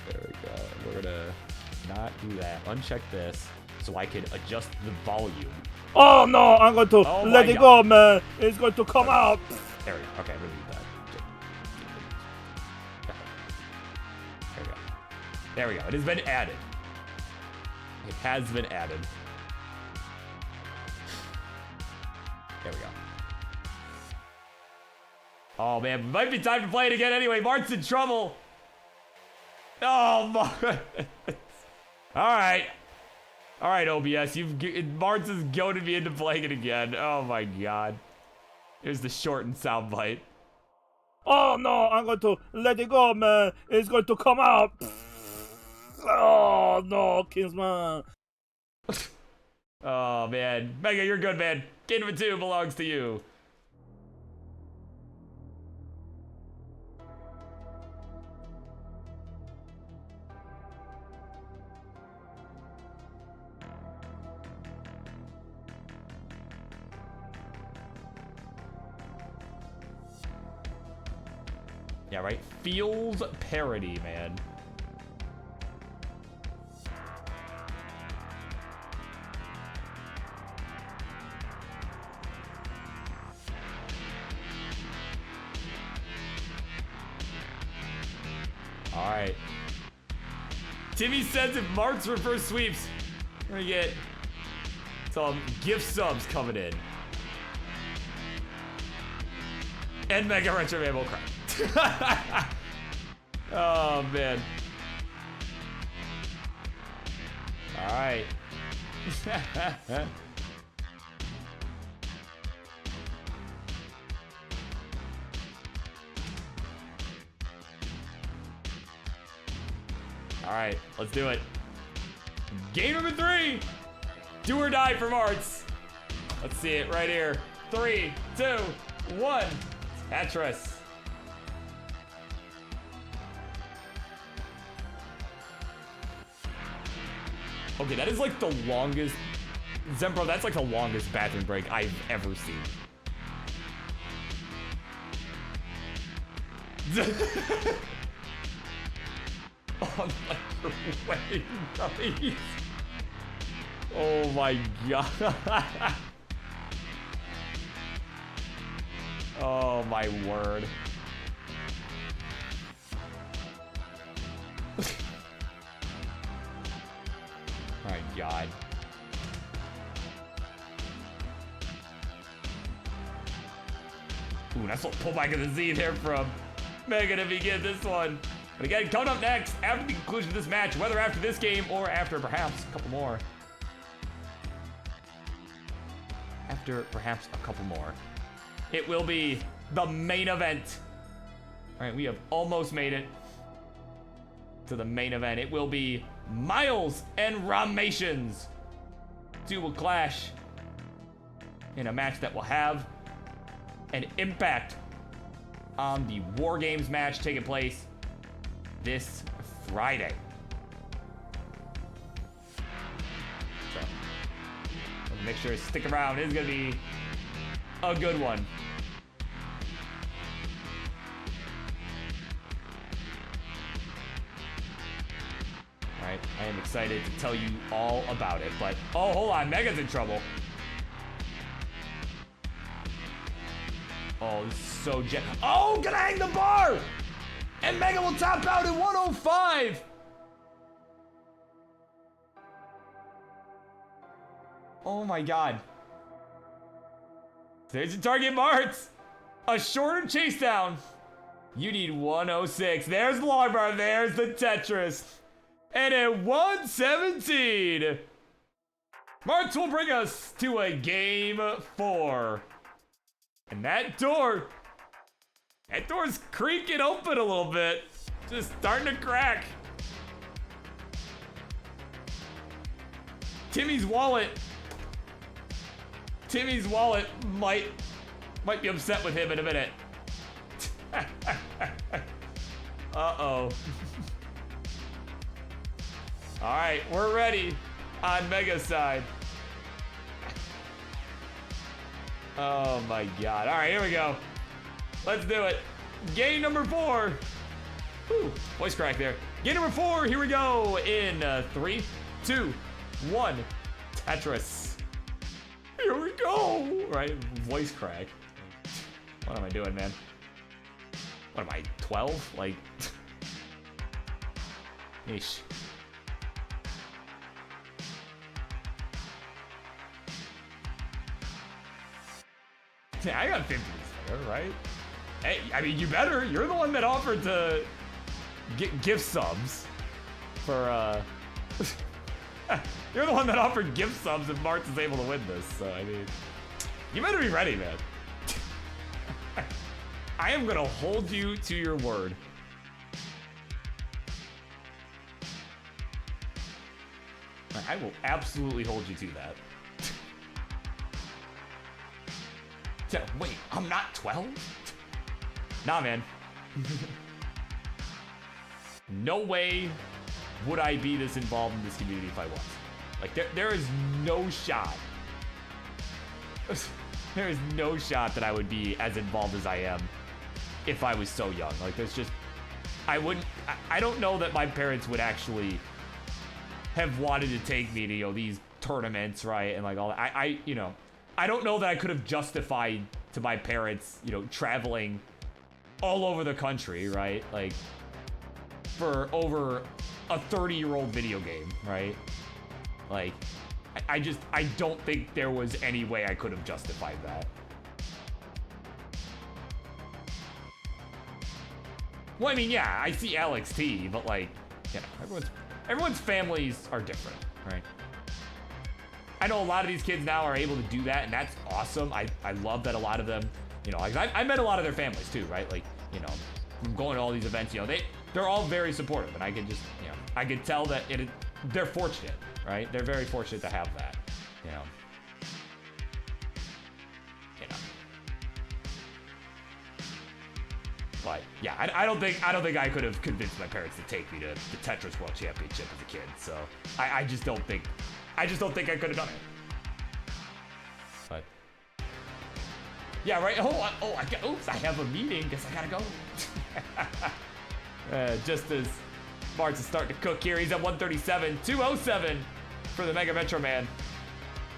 There we go. We're gonna not do that. Uncheck this so I can adjust the volume. Oh no, I'm going to let it go, man. It's going to come out. There we go. Okay, I'm gonna do that. There we go. There we go. It has been added. It has been added. There we go. Oh man, might be time to play it again anyway. Mart's in trouble. Oh my. Alright, OBS. Mart's is goaded me into playing it again. Oh my god. Here's the shortened soundbite. Oh no, I'm going to let it go, man. It's going to come out. Oh no, Kingsman. Oh man. Mega, you're good, man. Game number 2 belongs to you. Yeah, right? Feels parody, man. Alright. Timmy says if Mart's reverse sweeps, we're gonna get some gift subs coming in. And Mega Retro Man will cry. Oh, man. All right. All right, let's do it. Game number 3. Do or die for Marts. Let's see it right here. 3, 2, 1. Tetris. Okay, that is like the longest... Zempro, that's like the longest bathroom break I've ever seen. Oh my way, nice. Oh my god. Oh my word. My god. Ooh, nice little pullback of the Z there from Megan if he gets this one. But again, coming up next, after the conclusion of this match, whether after this game or after perhaps a couple more. After perhaps a couple more. It will be the main event. All right, we have almost made it to the main event. It will be Myles and Rahmations. Two will clash in a match that will have an impact on the War Games match taking place this Friday. So, make sure to stick around. It's gonna be a good one. Alright, I am excited to tell you all about it, but oh, hold on, Mega's in trouble. Oh, this is so oh, gonna hang the bar! And Mega will top out at 105! Oh my god. There's your target, Marts! A shorter chase down. You need 106. There's the long bar, there's the Tetris. And at 117, Marts will bring us to a game 4. And that door's creaking open a little bit. Just starting to crack. Timmy's wallet might be upset with him in a minute. Uh-oh. All right, we're ready on Mega's side. Oh my god. All right, here we go. Let's do it. Game number 4. Whew, voice crack there. Game number 4, here we go. In 3, 2, 1. Tetris. Here we go. Right, voice crack. What am I doing, man? What am I, 12? Like, yeesh. Yeah, I got 50s there, right? Hey, I mean, you better. You're the one that offered to get gift subs for, You're the one that offered gift subs if Marts is able to win this, so, I mean, you better be ready, man. I am gonna hold you to your word. I will absolutely hold you to that. Wait, I'm not 12? Nah, man. No way would I be this involved in this community if I was. Like, there is no shot. There is no shot that I would be as involved as I am if I was so young. Like, there's just... I don't know that my parents would actually have wanted to take me to, you know, these tournaments, right? And, like, all that. I don't know that I could have justified to my parents, you know, traveling all over the country, right? Like, for over a 30-year-old video game, right? Like, I don't think there was any way I could have justified that. Well, I mean, yeah, I see Alex T, but like, you know, everyone's families are different, right? I know a lot of these kids now are able to do that, and that's awesome. I love that a lot of them, you know, like I met a lot of their families too, right? Like, you know, from going to all these events, you know, they're all very supportive, and I could just, you know, I could tell that they're fortunate, right? They're very fortunate to have that, you know. But yeah, I don't think I could have convinced my parents to take me to the Tetris World Championship as a kid. So I just don't think I could have done it. But yeah, right. Oops, I have a meeting. Guess I gotta go. Just as Martz is starting to cook here, he's at 137, 207 for the Mega Metro Man.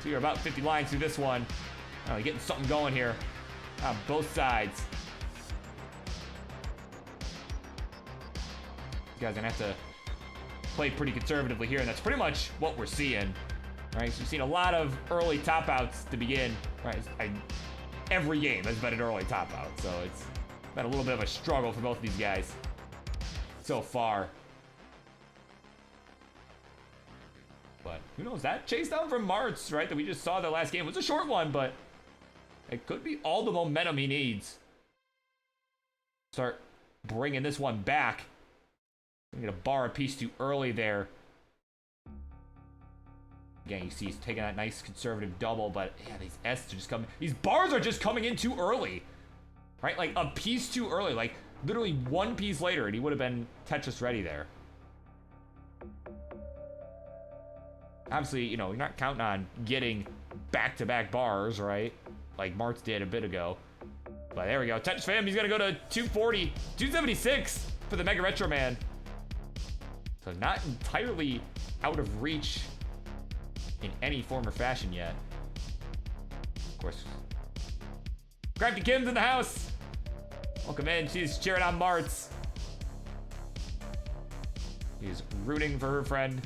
So you're about 50 lines through this one. Getting something going here on both sides. Guys are gonna have to play pretty conservatively here, and that's pretty much what we're seeing, right? So we've seen a lot of early top outs to begin, right? Every game has been an early top out, so it's been a little bit of a struggle for both of these guys so far. But who knows? That chase down from Martz, right, that we just saw the last game was a short one, but it could be all the momentum he needs. Start bringing this one back. I'm gonna bar a piece too early there. Again, you see he's taking that nice conservative double, but yeah, these S are just coming. These bars are just coming in too early, right? Like a piece too early, like literally one piece later, and he would have been Tetris ready there. Obviously, you know, you're not counting on getting back-to-back bars, right? Like Martz did a bit ago. But there we go. Tetris fam, he's gonna go to 240, 276 for the Mega Retro Man. So not entirely out of reach in any form or fashion yet. Of course. Crafty Kim's in the house. Welcome in. She's cheering on Martz. She's rooting for her friend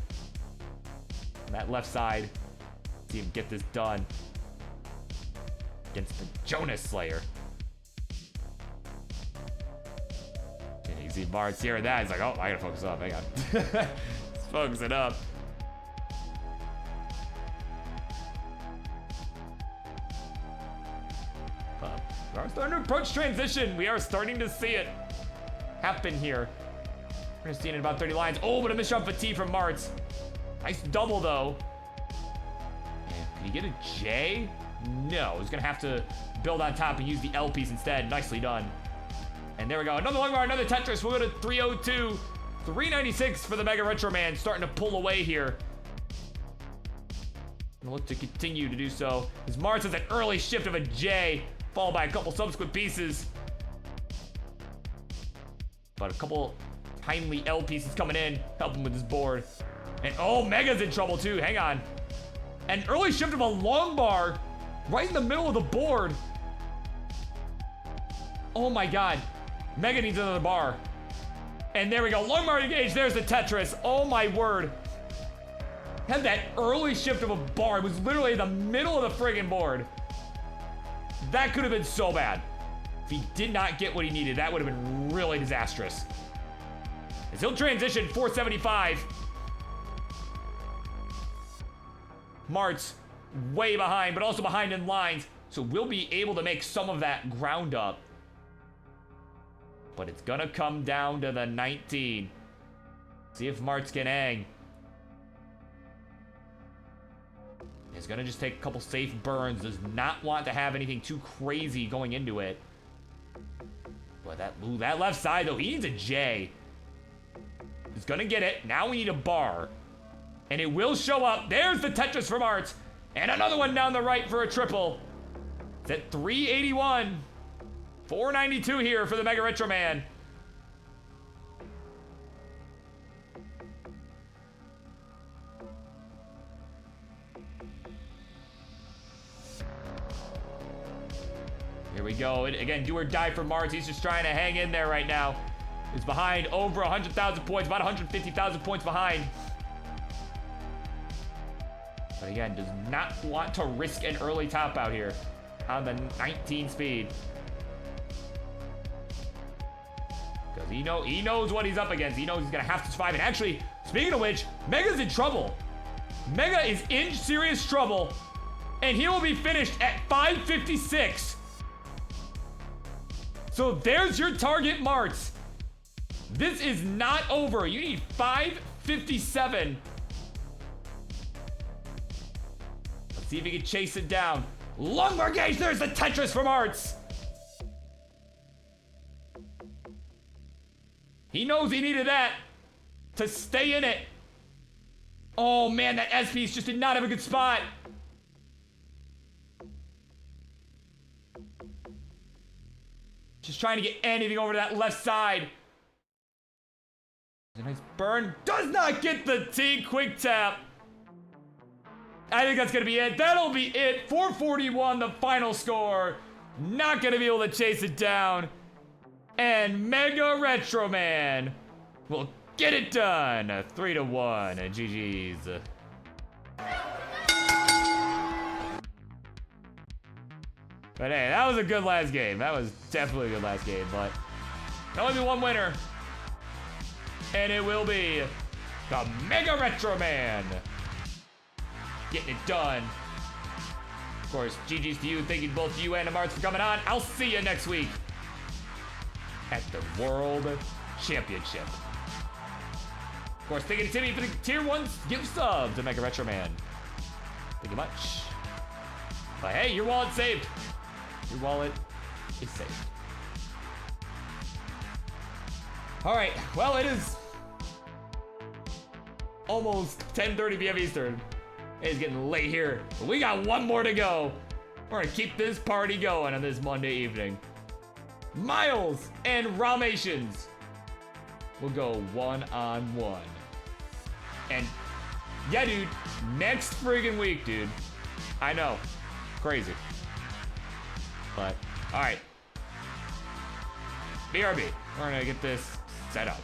on that left side. See him get this done against the Jonas Slayer. You see Martz hearing that, he's like, oh, I gotta focus up, hang on. Let's focus it up. We are starting to approach transition. We are starting to see it happen here. We're gonna see it in about 30 lines. Oh, but a misshot fatigue from Martz. Nice double, though. Can he get a J? No, he's gonna have to build on top and use the L piece instead. Nicely done. And there we go. Another long bar, another Tetris. We'll go to 302. 396 for the Mega Retro Man. Starting to pull away here. And look to continue to do so. As Martz has an early shift of a J, followed by a couple subsequent pieces. But a couple timely L pieces coming in, helping with his board. And oh, Mega's in trouble too. Hang on. An early shift of a long bar right in the middle of the board. Oh my god. Mega needs another bar. And there we go. Long bar engaged. There's the Tetris. Oh my word. Had that early shift of a bar. It was literally in the middle of the friggin' board. That could have been so bad. If he did not get what he needed, that would have been really disastrous. As he'll transition 475. Martz way behind, but also behind in lines. So we'll be able to make some of that ground up. But it's gonna come down to the 19. See if Martz can hang. He's gonna just take a couple safe burns. Does not want to have anything too crazy going into it. But that left side though, he needs a J. He's gonna get it. Now we need a bar. And it will show up. There's the Tetris for Martz. And another one down the right for a triple. It's at 381. 492 here for the Mega Retro Man. Here we go. Again, do or die for Martz. He's just trying to hang in there right now. He's behind over 100,000 points, about 150,000 points behind. But again, does not want to risk an early top out here on the 19 speed. Because knows. He knows what he's up against. He knows he's gonna have to survive. And actually, speaking of which, Mega's in trouble. Mega is in serious trouble, and he will be finished at 556. So there's your target, Marts. This is not over. You need 557. Let's see if he can chase it down. Lumber gauge, there's the Tetris from Arts. He knows he needed that to stay in it. Oh man, that S piece just did not have a good spot. Just trying to get anything over to that left side. A nice burn. Does not get the T. Quick tap. I think that's gonna be it. That'll be it. 441, the final score. Not gonna be able to chase it down. And Mega Retro Man will get it done. 3-1. GG's. But hey, that was a good last game. That was definitely a good last game, but there'll only be one winner. And it will be the Mega Retro Man. Getting it done. Of course, GG's to you. Thank you to both you and Marts for coming on. I'll see you next week at the World Championship. Of course, thank you to Timmy for the tier 1 gift sub to Mega Retro Man. Thank you much. But hey, your wallet's saved. Your wallet is saved. Alright, well, it is almost 10:30 p.m. Eastern. It's getting late here, but we got one more to go. We're gonna keep this party going on this Monday evening. Myles and Rahmations will go one-on-one. And yeah, dude, next friggin' week, dude. I know, crazy. But, all right. BRB, we're gonna get this set up.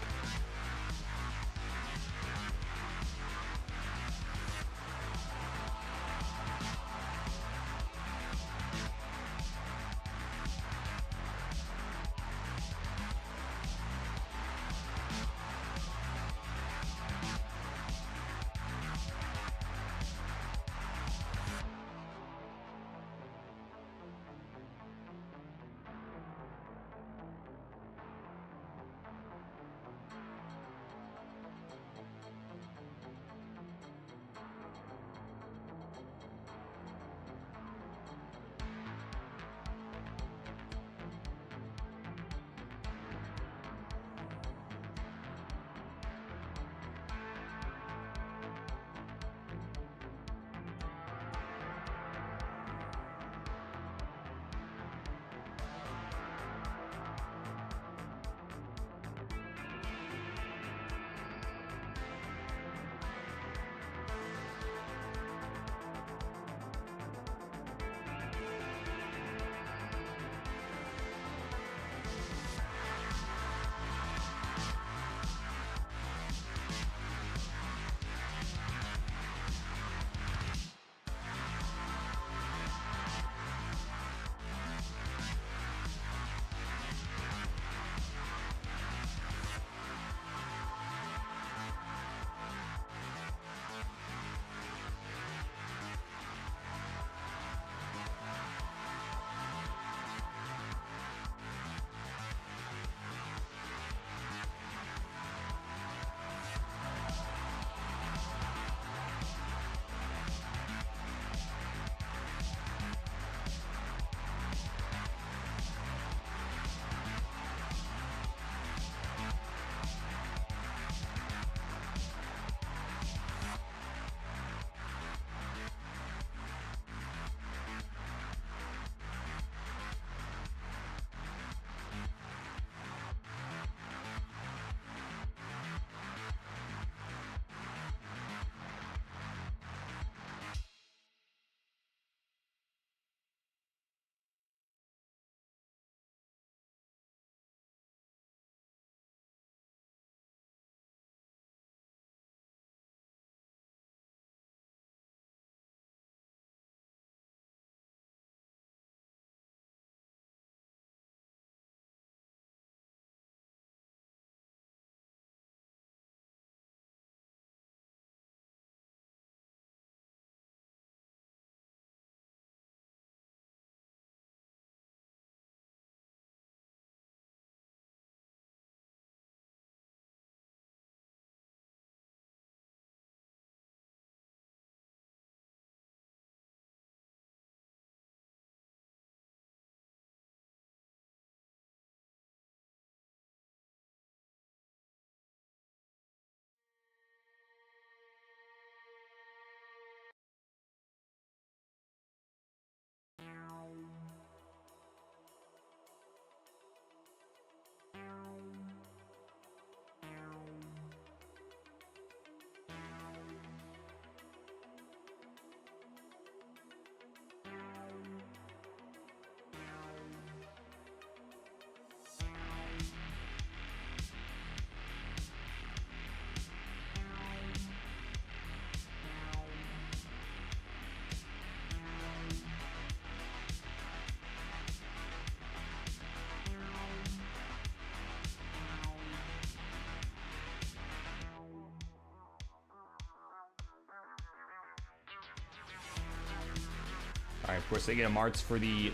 Alright, of course, they get a Marts for the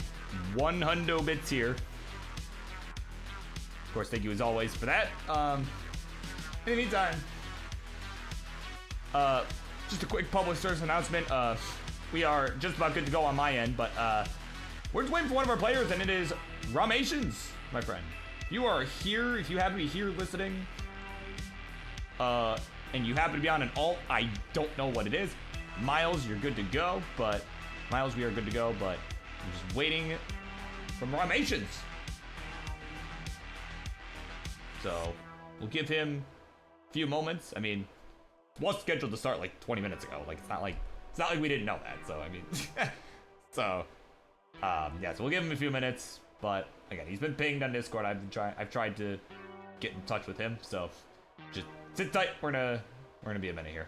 100 bits here. Of course, thank you as always for that. In the meantime, just a quick public service announcement. We are just about good to go on my end, but we're just waiting for one of our players, and it is Rahmations, my friend. You are here, if you happen to be here listening, and you happen to be on an alt, I don't know what it is. Myles, you're good to go, but Myles, we are good to go, but I'm just waiting for Rahmations. So we'll give him a few moments. I mean, it was scheduled to start like 20 minutes ago. Like it's not like we didn't know that. So I mean, so yeah. So we'll give him a few minutes. But again, he's been pinged on Discord. I've tried to get in touch with him. So just sit tight. We're gonna be a minute here.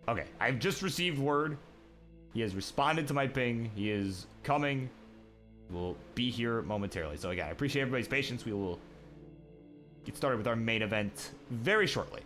Okay, I've just received word. He has responded to my ping. He is coming. We'll be here momentarily. So again, I appreciate everybody's patience. We will get started with our main event very shortly.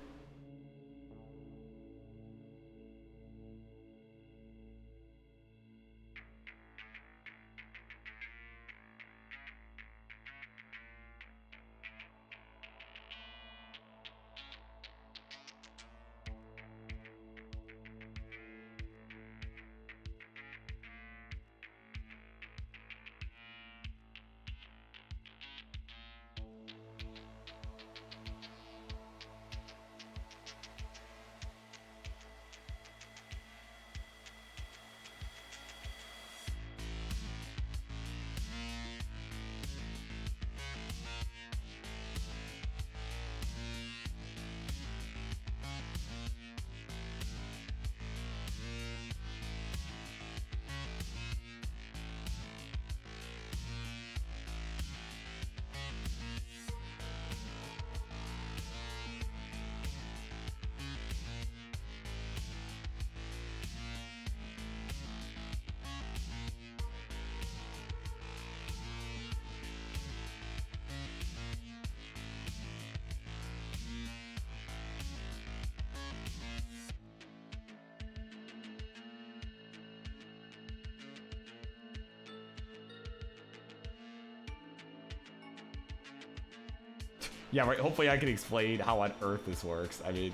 Yeah, right. Hopefully I can explain how on earth this works. I mean,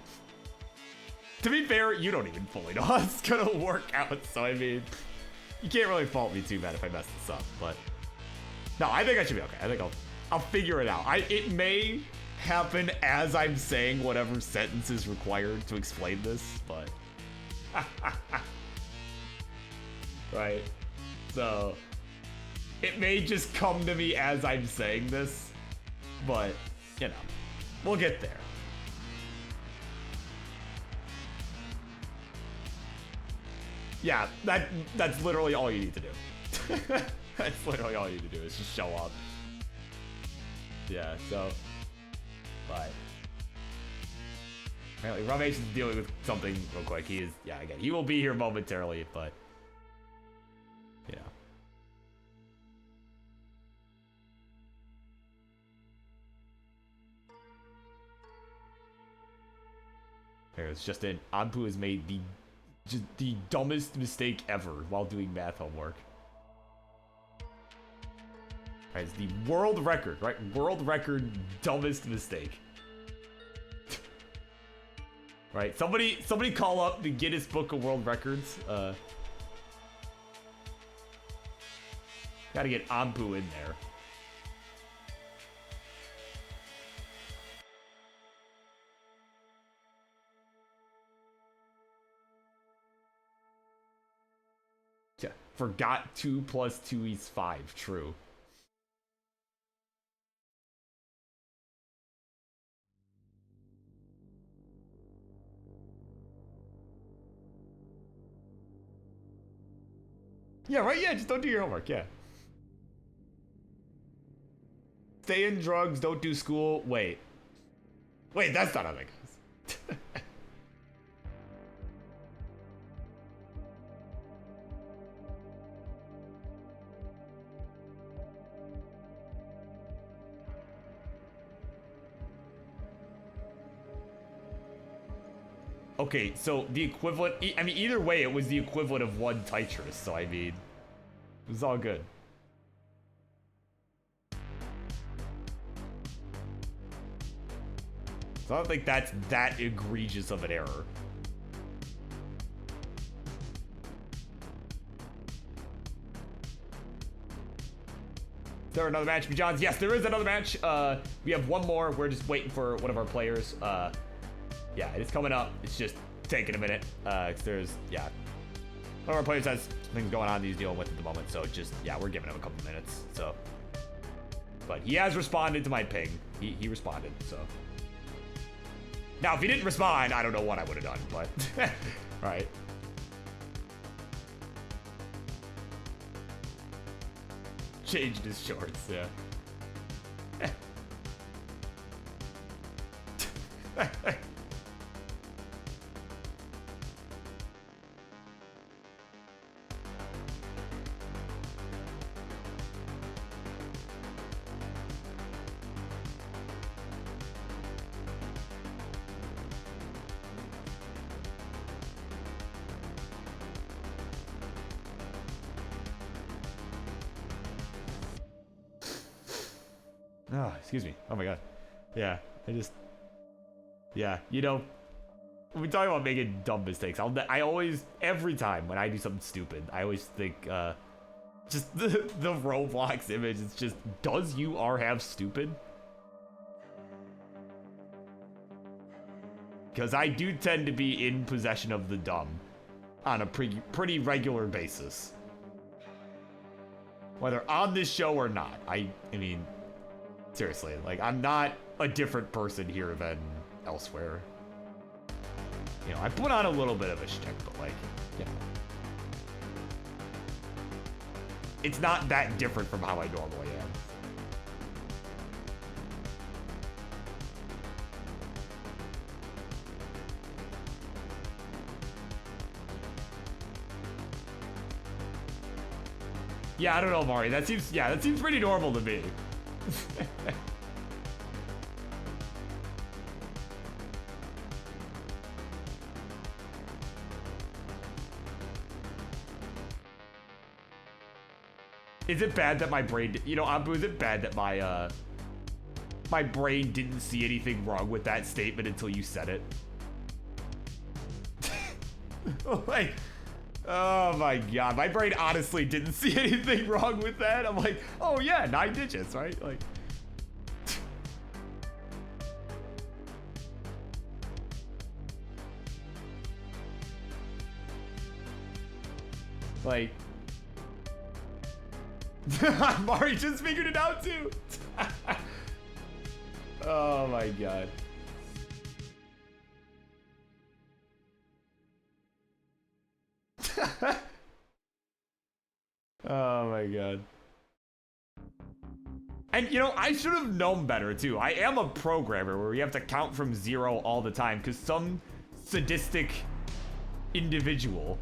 to be fair, you don't even fully know how it's gonna work out. So, I mean, you can't really fault me too bad if I mess this up. But, no, I think I should be okay. I think I'll figure it out. It may happen as I'm saying whatever sentence is required to explain this, but... right. So, it may just come to me as I'm saying this, but... you know, we'll get there. Yeah, that's literally all you need to do. That's literally all you need to do is just show up. Yeah, so, but apparently Rahmations is dealing with something real quick. He is, yeah, again, he will be here momentarily, but yeah. It's just an Anpu has made the dumbest mistake ever while doing math homework. Right, it's the world record, right? World record dumbest mistake. Right, somebody call up the Guinness Book of World Records. Gotta get Anpu in there. Yeah, forgot 2 plus 2 is 5. True. Yeah, right? Yeah, just don't do your homework, yeah. Stay in drugs, don't do school. Wait, that's not how that goes. Okay, so the equivalent, I mean, either way, it was the equivalent of 1 Tetris, so I mean, it was all good. So I don't think that's that egregious of an error. Is there another match, Johns? Yes, there is another match. We have one more. We're just waiting for one of our players. Yeah, it's coming up. It's just taking a minute. 'Cause there's, yeah. One of our players has things going on that he's dealing with at the moment. So just, yeah, we're giving him a couple minutes. So, but he has responded to my ping. He responded, so. Now, if he didn't respond, I don't know what I would have done, but, right. Changed his shorts, yeah. Oh, excuse me. Oh my god. Yeah, yeah, you know, when we talk about making dumb mistakes, I always, every time when I do something stupid, I always think, just the Roblox image is just, does UR have stupid? Because I do tend to be in possession of the dumb on a pretty regular basis. Whether on this show or not. I mean, seriously, like, I'm not a different person here than elsewhere. You know, I put on a little bit of a shtick, but, like, you know, it's not that different from how I normally am. Yeah, I don't know, Mari. That seems pretty normal to me. Is it bad that my brain, you know, Ambu, is it bad that my brain didn't see anything wrong with that statement until you said it? Like, oh my god, my brain honestly didn't see anything wrong with that. I'm like, oh yeah, 9 digits, right? Like, like, Mari just figured it out too. Oh my god. my god. And, you know, I should have known better, too. I am a programmer where we have to count from 0 all the time because some sadistic individual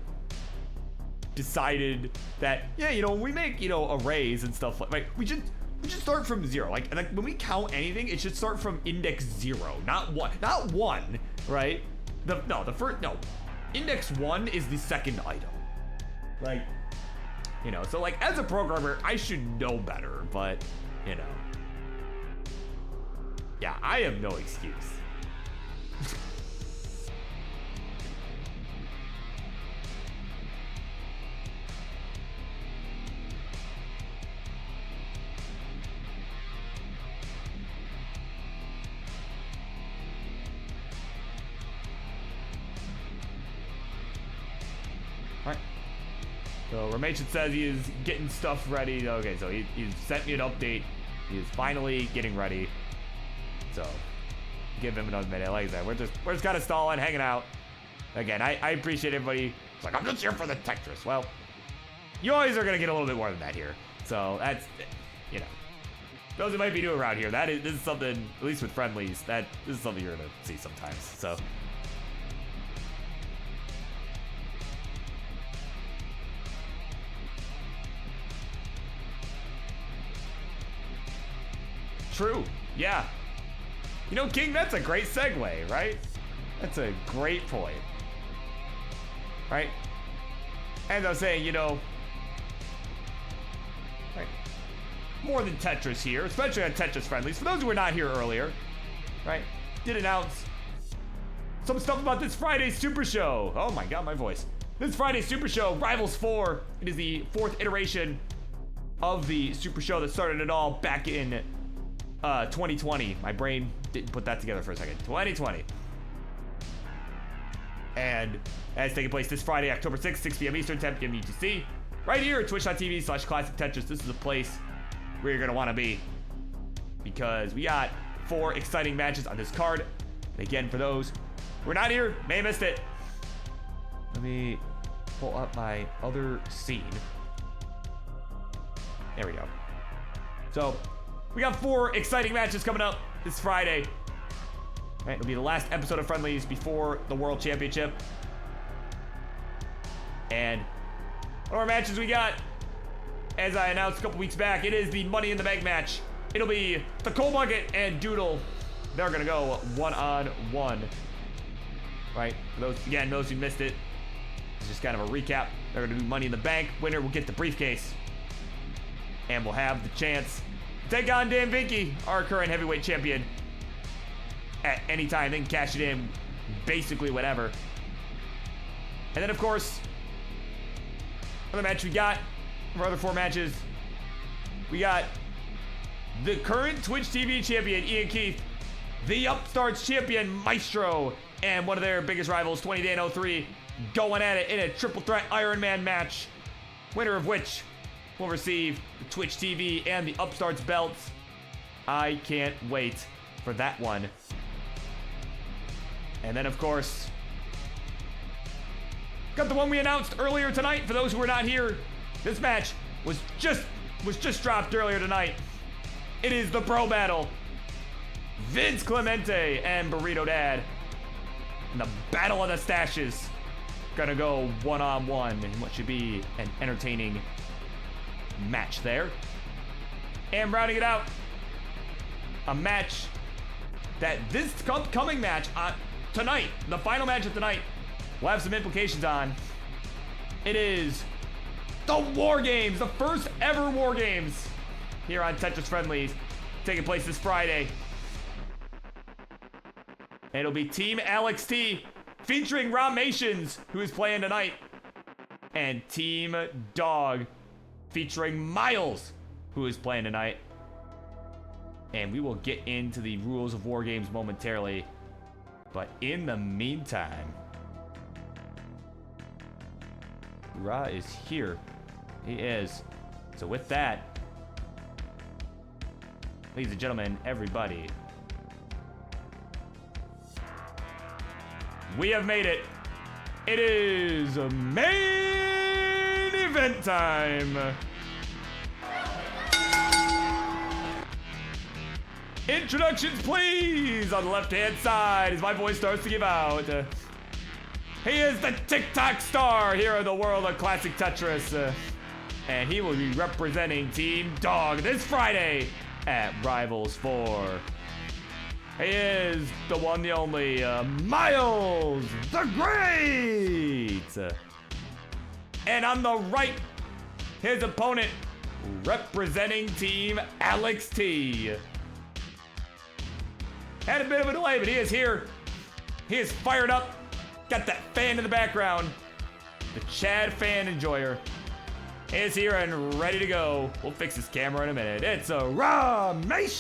decided that, yeah, you know, when we make, you know, arrays and stuff like we should start from 0. Like when we count anything, it should start from index 0, not 1, right? Index 1 is the second item. Like, you know, so like as a programmer, I should know better, but, you know. Yeah, I have no excuse. Alright. So Rahmations says he is getting stuff ready. Okay, so he sent me an update. He is finally getting ready. So give him another minute. Like I said, we're just kind of stalling, hanging out. Again, I appreciate everybody. It's like, I'm just here for the Tetris. Well, you always are gonna get a little bit more than that here. So that's, you know, those who might be new around here, this is something, at least with Friendlies, this is something you're gonna see sometimes. So. True, yeah. You know, King, that's a great segue, right? That's a great point. Right? As I was saying, you know, right, more than Tetris here, especially on Tetris Friendlies. For those who were not here earlier, right, did announce some stuff about this Friday's Super Show. Oh my god, my voice. This Friday's Super Show, Rivals 4. It is the 4th iteration of the Super Show that started it all back in 2020. My brain didn't put that together for a second. 2020. And it's taking place this Friday, October 6th, 6 p.m. Eastern, 10 p.m. UTC. Right here at twitch.tv/ClassicTetris. This is the place where you're going to want to be. Because we got 4 exciting matches on this card. And again, for those who are not here, may have missed it. Let me pull up my other scene. There we go. So, we got 4 exciting matches coming up this Friday. All right, it'll be the last episode of Friendlies before the World Championship. And one of our matches we got, as I announced a couple weeks back, it is the Money in the Bank match. It'll be the Coal Bucket and Doodle. They're gonna go 1-on-1. Right, for those who missed it, it's just kind of a recap. They're gonna do Money in the Bank. Winner will get the briefcase. And we'll have the chance to take on Dan Vinky, our current heavyweight champion, at any time. They can cash it in basically whenever. And then, of course, another match we got, our other 4 matches, we got the current Twitch TV champion, Ian Keith, the Upstarts champion, Maestro, and one of their biggest rivals, 20Dan03, going at it in a triple threat Iron Man match, winner of which will receive the Twitch TV and the Upstarts belts. I can't wait for that one. And then, of course, got the one we announced earlier tonight. For those who were not here, this match was just dropped earlier tonight. It is the Pro Battle. Vince Clemente and Burrito Dad. And the Battle of the Stashes. Gonna go 1-on-1 in what should be an entertaining match there. And rounding it out, a match that this coming match tonight, the final match of tonight, will have some implications on. It is the War Games, the first ever War Games here on Tetris Friendlies, taking place this Friday. And it'll be Team Alex T featuring Rahmations, who is playing tonight, and Team Dog featuring Myles, who is playing tonight. And we will get into the rules of War Games momentarily. But in the meantime, Ra is here. He is. So with that, ladies and gentlemen, everybody, we have made it. It is main event time. Introductions, please! On the left-hand side, as my voice starts to give out. He is the TikTok star here in the world of Classic Tetris. And he will be representing Team Dog this Friday at Rivals 4. He is the one, the only, Myles the Great! And on the right, his opponent, representing Team Alex T. Had a bit of a delay, but he is here. He is fired up. Got that fan in the background. The Chad fan enjoyer is here and ready to go. We'll fix his camera in a minute. It's a Rahmations.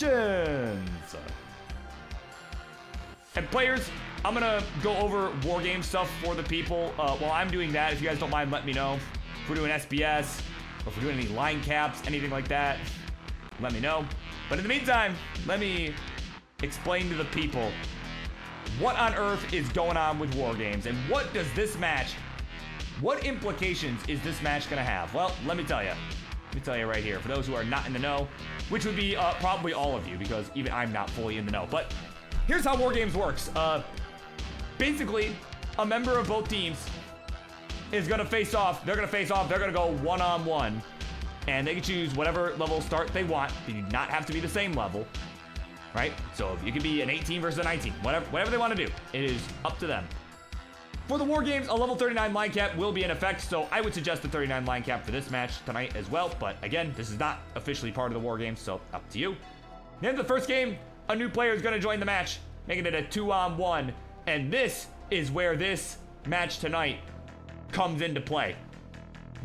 And players, I'm gonna go over war game stuff for the people. While I'm doing that, if you guys don't mind, let me know. If we're doing SBS, or if we're doing any line caps, anything like that, let me know. But in the meantime, let me explain to the people what on earth is going on with war games, and what does this match, what implications is this match gonna have? Well, let me tell you. Let me tell you right here, for those who are not in the know, which would be probably all of you, because even I'm not fully in the know. But here's how war games works. Basically, a member of both teams is gonna face off. They're gonna go one-on-one, and they can choose whatever level start they want. They do not have to be the same level. Right? So you can be an 18 versus a 19. Whatever they want to do. It is up to them. For the war games, a level 39 line cap will be in effect, so I would suggest the 39 line cap for this match tonight as well. But again, this is not officially part of the war games, so up to you. Then the first game, a new player is going to join the match, making it a 2-on-1. And this is where this match tonight comes into play.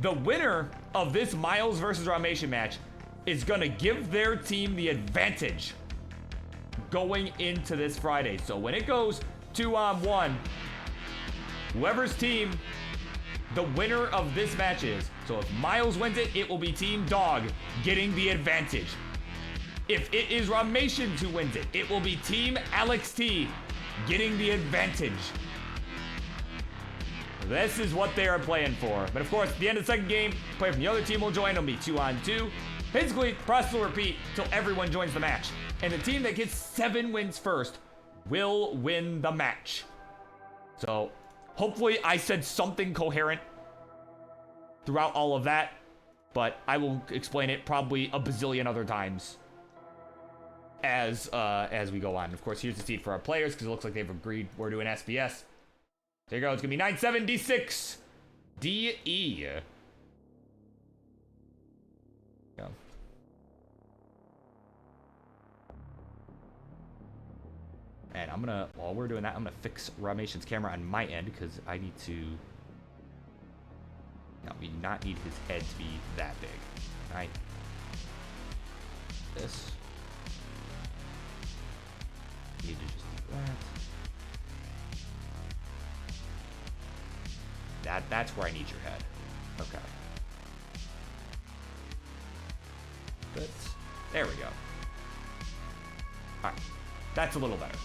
The winner of this Myles versus Rahmation match is going to give their team the advantage going into this Friday. So when it goes 2-on-1, whoever's team the winner of this match is, so if Myles wins it, it will be Team Dog getting the advantage. If it is Rahmations who wins it, it will be Team Alex T getting the advantage. This is what they are playing for. But of course, at the end of the second game, player from the other team will join. It'll be 2-on-2. Basically, the process will repeat until everyone joins the match. And the team that gets 7 wins first will win the match. So, hopefully I said something coherent throughout all of that. But I will explain it probably a bazillion other times as we go on. Of course, here's the seed for our players, because it looks like they've agreed we're doing SBS. There you go. It's going to be 9-7-D6 D-E. Go. And I'm gonna, while we're doing that, I'm gonna fix Rahmations' camera on my end, because I need to, no, we do not need his head to be that big. Alright. This. Need to just do that. That's where I need your head. Okay. Good. There we go. Alright. That's a little better.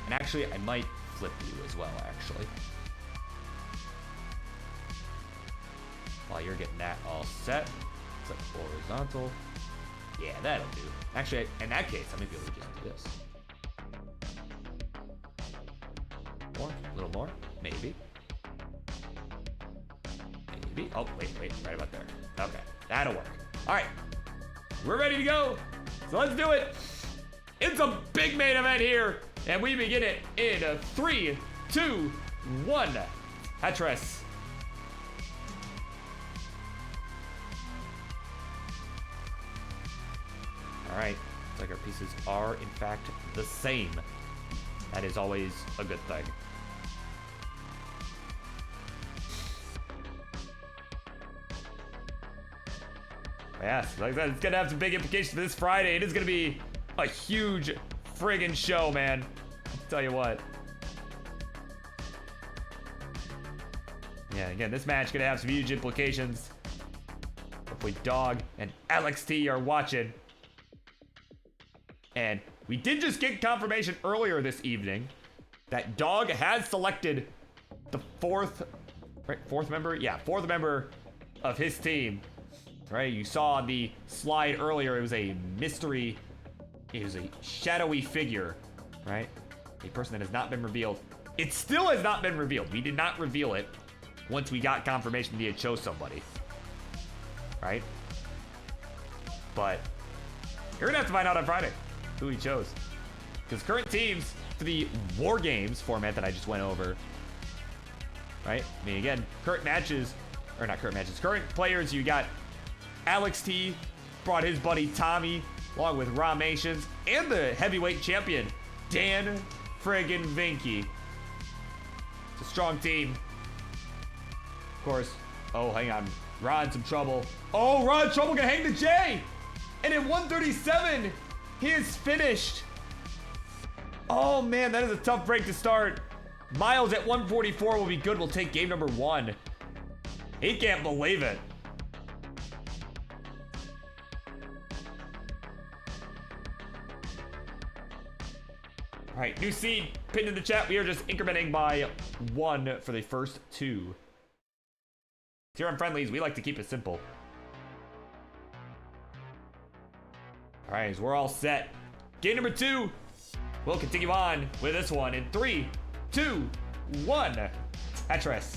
And actually, I might flip you as well, actually. While you're getting that all set. It's like horizontal. Yeah, that'll do. Actually, in that case, I might be able to just do this. More? A little more? Maybe. Maybe. Oh, wait. Right about there. Okay. That'll work. Alright. We're ready to go. So let's do it. It's a big main event here. And we begin it in 3, 2, 1. Tetris. Alright. Looks like our pieces are, in fact, the same. That is always a good thing. Yes, like that, it's gonna have some big implications for this Friday. It is gonna be a huge friggin' show, man. I'll tell you what. Yeah, again, this match gonna have some huge implications. Hopefully Dog and Alex T are watching. And we did just get confirmation earlier this evening that Dog has selected the fourth member? Yeah, fourth member of his team. Right, you saw on the slide earlier, it was a mystery is a shadowy figure, right? A person that has not been revealed. It still has not been revealed. We did not reveal it once we got confirmation that he had chose somebody, right? But you're gonna have to find out on Friday who he chose. Because current teams for the War Games format that I just went over, right? I mean, again, current matches, or not current matches, current players, you got Alex T brought his buddy Tommy, along with Rahmations, and the heavyweight champion, Dan friggin' Vinky. It's a strong team. Of course, oh, hang on. Ron, some trouble. Oh, Ron, trouble gonna hang the J! And at 137, he is finished. Oh, man, that is a tough break to start. Myles at 144 will be good. We'll take game number 1. He can't believe it. All right, new seed pinned in the chat. We are just incrementing by 1 for the first 2. Here on Friendlies, we like to keep it simple. All right, so we're all set. Game number 2. We'll continue on with this one in 3, 2, 1. Tetris.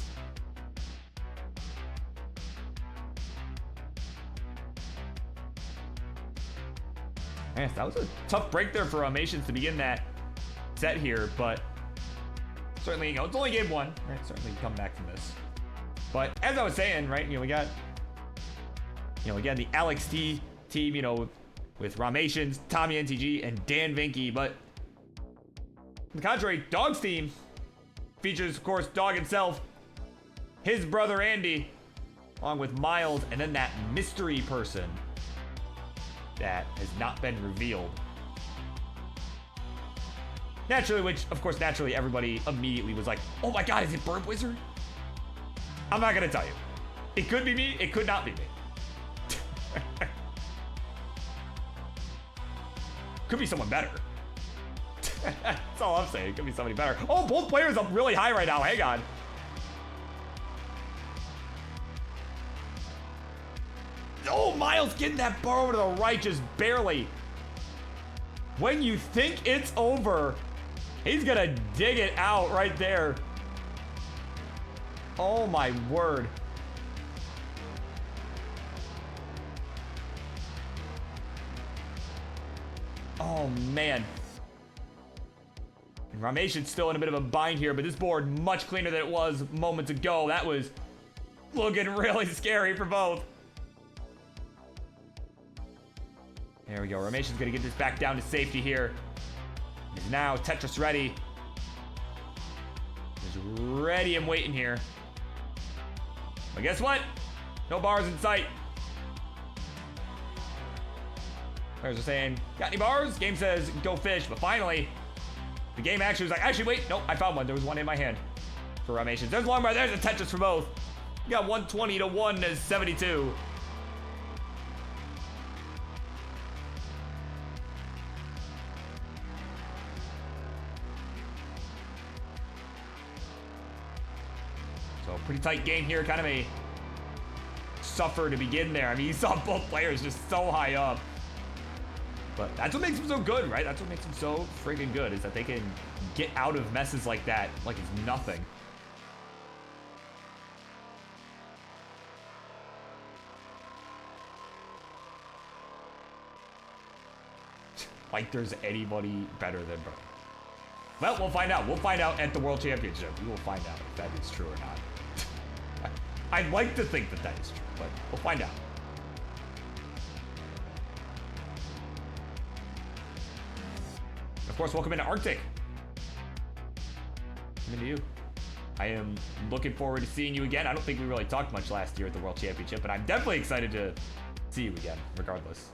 Yes, that was a tough break there for Rahmations to begin that set here, but certainly, you know, it's only game 1, right? Certainly come back from this. But as I was saying, right, you know, we got, you know, again, the Alex T team, you know, with Rahmations, Tommy NTG, and Dan Vinky, but on the contrary, Dog's team features, of course, Dog himself, his brother Andy, along with Myles, and then that mystery person that has not been revealed. Naturally, which, of course, naturally, everybody immediately was like, oh my god, is it BirbWizard? I'm not gonna tell you. It could be me, it could not be me. Could be someone better. That's all I'm saying. It could be somebody better. Oh, both players up really high right now. Hang on. Oh, Myles getting that bar over to the right just barely. When you think it's over, he's gonna dig it out right there. Oh my word. Oh man. And Rahmations still in a bit of a bind here, but this board much cleaner than it was moments ago. That was looking really scary for both. There we go. Rahmations gonna get this back down to safety here. Is now Tetris ready. Is ready and waiting here. But guess what? No bars in sight. Players are saying, got any bars? Game says, go fish. But finally, the game actually was like, actually, wait. Nope, I found one. There was one in my hand for Rahmations. There's a long bar. There's a Tetris for both. You got 120 to 172. So pretty tight game here. Kind of a suffer to begin there. I mean, you saw both players just so high up. But that's what makes them so good, right? That's what makes them so freaking good, is that they can get out of messes like that like it's nothing. Like there's anybody better than Bird. Well, we'll find out. We'll find out at the World Championship. We will find out if that is true or not. I'd like to think that that is true, but we'll find out. Of course, welcome into Arctic. Welcome into you. I am looking forward to seeing you again. I don't think we really talked much last year at the World Championship, but I'm definitely excited to see you again, regardless.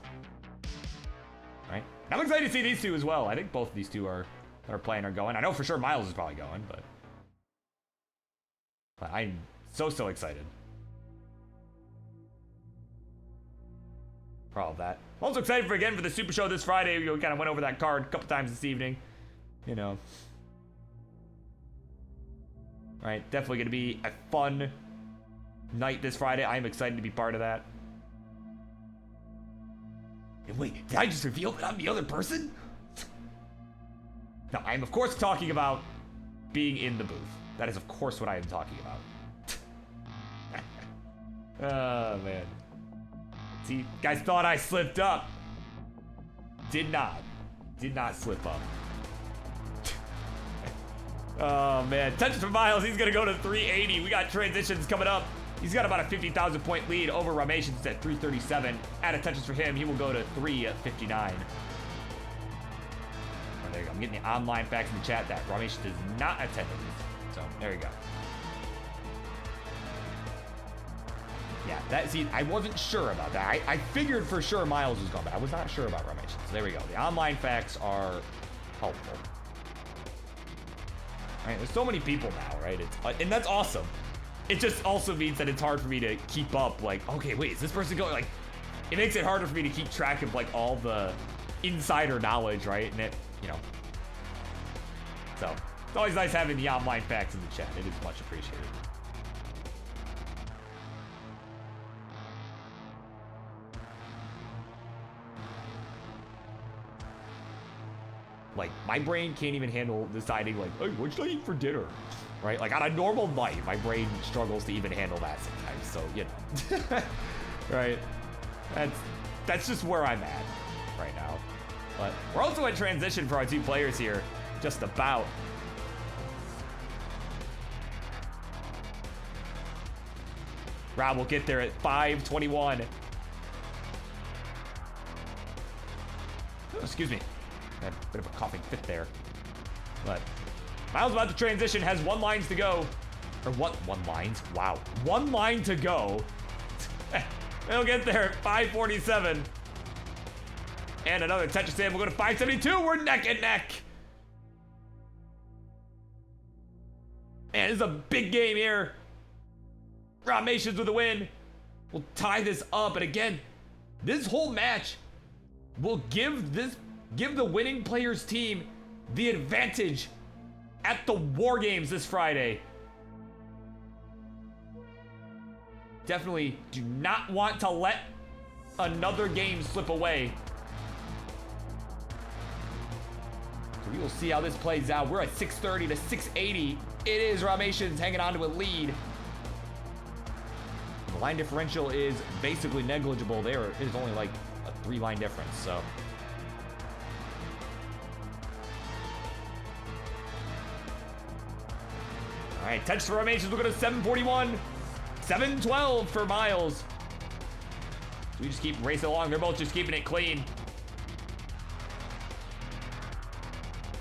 Right? And I'm excited to see these two as well. I think both of these two are playing are going. I know for sure Myles is probably going, but I'm so excited for all of that. I'm also excited for the Super Show this Friday. We kind of went over that card a couple times this evening. You know. All right, definitely going to be a fun night this Friday. I am excited to be part of that. And wait, did I just reveal that I'm the other person? No, I am of course talking about being in the booth. That is of course what I am talking about. Oh, man. See, guys thought I slipped up. Did not. Did not slip up. Oh, man. Tetris for Myles. He's going to go to 380. We got transitions coming up. He's got about a 50,000 point lead over Rahmations at 337. Add a Tetris for him. He will go to 359. Oh, there you go. I'm getting the online facts in the chat that Rahmations is not attending. So, there you go. Yeah, that, see, I wasn't sure about that. I figured for sure Myles was gone, but I was not sure about Rahmations. So there we go. The online facts are helpful. All right, there's so many people now, right? And that's awesome. It just also means that it's hard for me to keep up. Like, okay, wait, is this person going? Like, it makes it harder for me to keep track of like all the insider knowledge, right? And it, you know. So it's always nice having the online facts in the chat. It is much appreciated. Like, my brain can't even handle deciding, like, hey, what should I eat for dinner? Right? Like, on a normal night, my brain struggles to even handle that sometimes. So, you know. Right? That's just where I'm at right now. But we're also in transition for our two players here. Just about. Rob will get there at 5:21. Oh, excuse me. Had a bit of a coughing fit there. But Myles about to transition, has 1 line to go. Or what? 1 lines? Wow. 1 line to go. He'll get there at 5:47. And another Tetris stand will go to 5:72. We're neck and neck. Man, this is a big game here. Rahmations with a win. We'll tie this up. And again, this whole match will give the winning player's team the advantage at the War Games this Friday. Definitely do not want to let another game slip away. So we will see how this plays out. We're at 630 to 680. It is Rahmations hanging on to a lead. The line differential is basically negligible. There is only like a 3-line difference, so. All right, touch for Rahmations. We'll go to 741. 712 for Myles. So we just keep racing along. They're both just keeping it clean.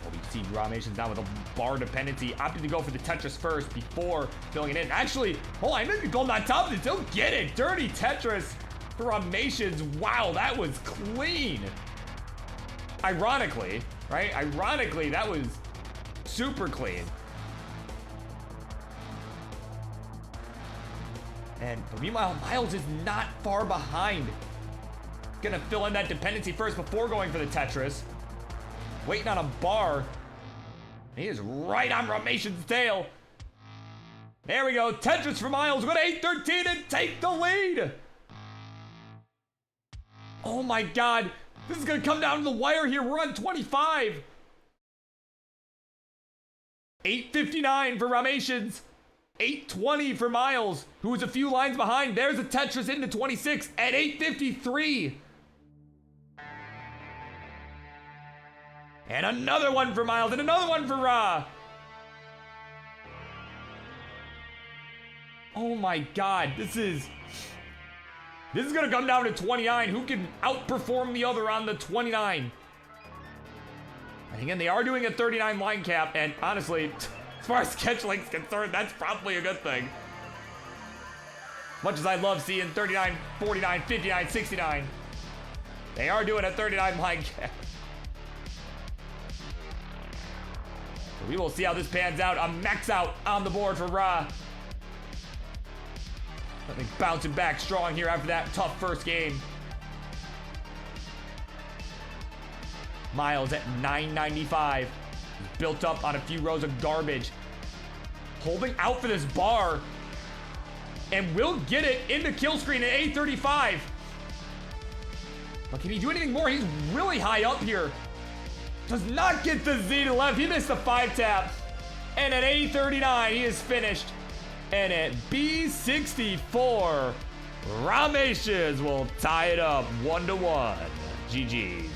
Well, we see Rahmations now with a bar dependency. Opted to go for the Tetris first before filling it in. Actually, hold on, I didn't go on top of it. Don't get it. Dirty Tetris for Rahmations. Wow, that was clean. Ironically, right? Ironically, that was super clean. But meanwhile, Myles is not far behind. Gonna fill in that dependency first before going for the Tetris. Waiting on a bar. He is right on Rahmations' tail. There we go. Tetris for Myles. Go to 813 and take the lead. Oh my God. This is gonna come down to the wire here. We're on 25. 859 for Rahmations. 820 for Myles, who was a few lines behind. There's a Tetris into 26 at 853. And another one for Myles, and another one for Ra. Oh my God, this is gonna come down to 29. Who can outperform the other on the 29? And again, they are doing a 39 line cap, and honestly, as far as sketch link's concerned, that's probably a good thing. Much as I love seeing 39, 49, 59, 69, they are doing a 39 line cap. So we will see how this pans out. A max out on the board for Ra. I think bouncing back strong here after that tough first game. Myles at 995. Built up on a few rows of garbage. Holding out for this bar. And will get it into kill screen at 835. But can he do anything more? He's really high up here. Does not get the Z to left. He missed the 5-tap. And at A39, he is finished. And at B64, Rahmations will tie it up 1-1. GG's.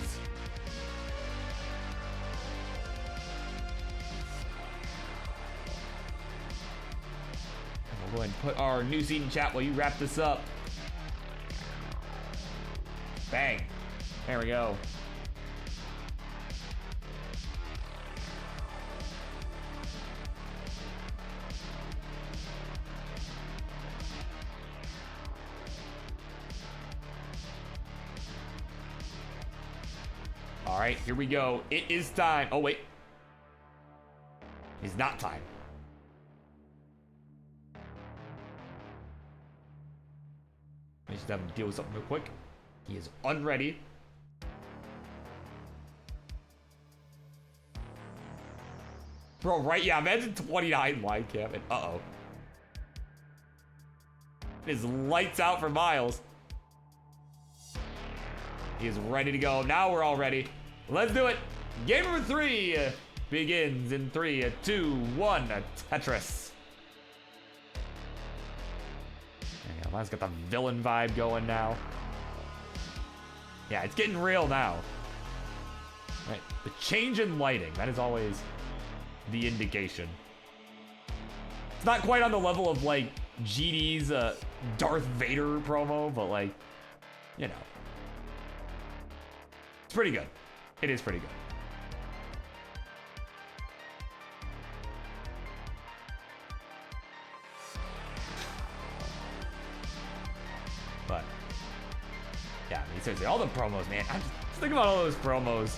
We'll go ahead and put our new seat in chat while you wrap this up. Bang. There we go. All right, here we go. It is time. Oh, wait. It's not time. I just have to deal with something real quick. He is unready. Bro, right? Yeah, imagine 29 wide cap. And uh-oh. It is lights out for Myles. He is ready to go. Now we're all ready. Let's do it. Game number 3 begins in 3, 2, 1. Tetris. Yeah, Myles got the villain vibe going now. Yeah, it's getting real now. Right, the change in lighting, that is always the indication. It's not quite on the level of like GD's Darth Vader promo, but like, you know. It's pretty good. It is pretty good. But yeah, I mean, seriously, all the promos, man. I'm just thinking about all those promos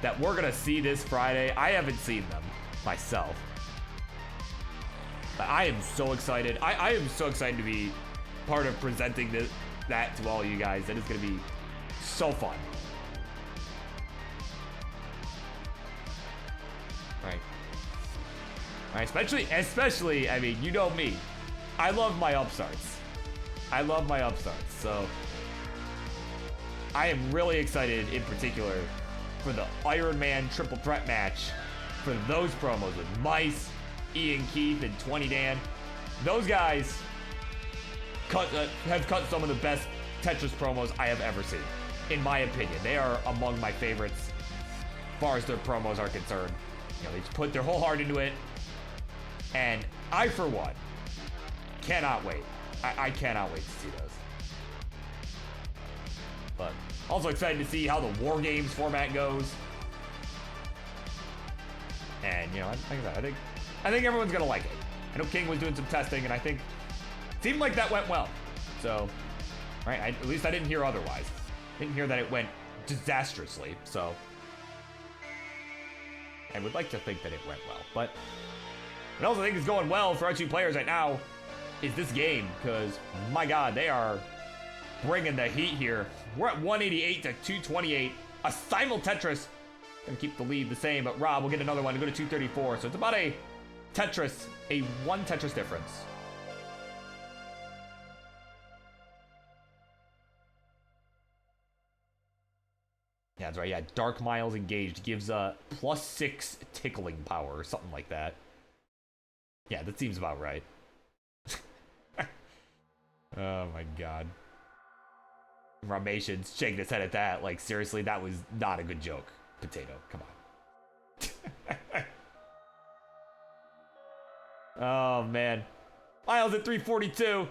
that we're gonna see this Friday. I haven't seen them myself, but I am so excited. I am so excited to be part of presenting that to all you guys. That is gonna be so fun. Right, especially, I mean, you know me. I love my upstarts. So I am really excited in particular for the Iron Man triple threat match, for those promos with Mice, Ian Keith, and 20 Dan. Those guys have cut some of the best Tetris promos I have ever seen, in my opinion. They are among my favorites as far as their promos are concerned. You know, they just put their whole heart into it. And I, for one, cannot wait. I cannot wait to see those. But also excited to see how the War Games format goes. And, you know, like I said, I think everyone's gonna like it. I know King was doing some testing, and I think it seemed like that went well. So, right, at least I didn't hear otherwise. Didn't hear that it went disastrously, so I would like to think that it went well. But what else I think is going well for our two players right now is this game, because, my God, they are bringing the heat here. We're at 188 to 228. A simul-Tetris. Gonna keep the lead the same, but Rob will get another one to go to 234. So it's about a one Tetris difference. Yeah, that's right. Yeah, Dark Myles engaged gives +6 tickling power or something like that. Yeah, that seems about right. Oh my God. Rahmations shaking his head at that. Like, seriously, that was not a good joke. Potato, come on. Oh, man. Myles at 342.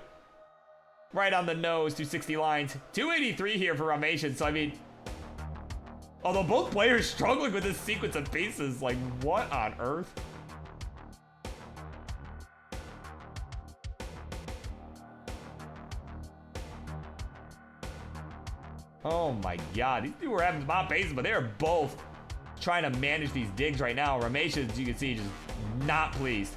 Right on the nose, 260 lines. 283 here for Rahmations. So, I mean, although both players struggling with this sequence of pieces, like, what on earth? Oh my God, these two were having my paces, but they're both trying to manage these digs right now. Rahmations, you can see, just not pleased.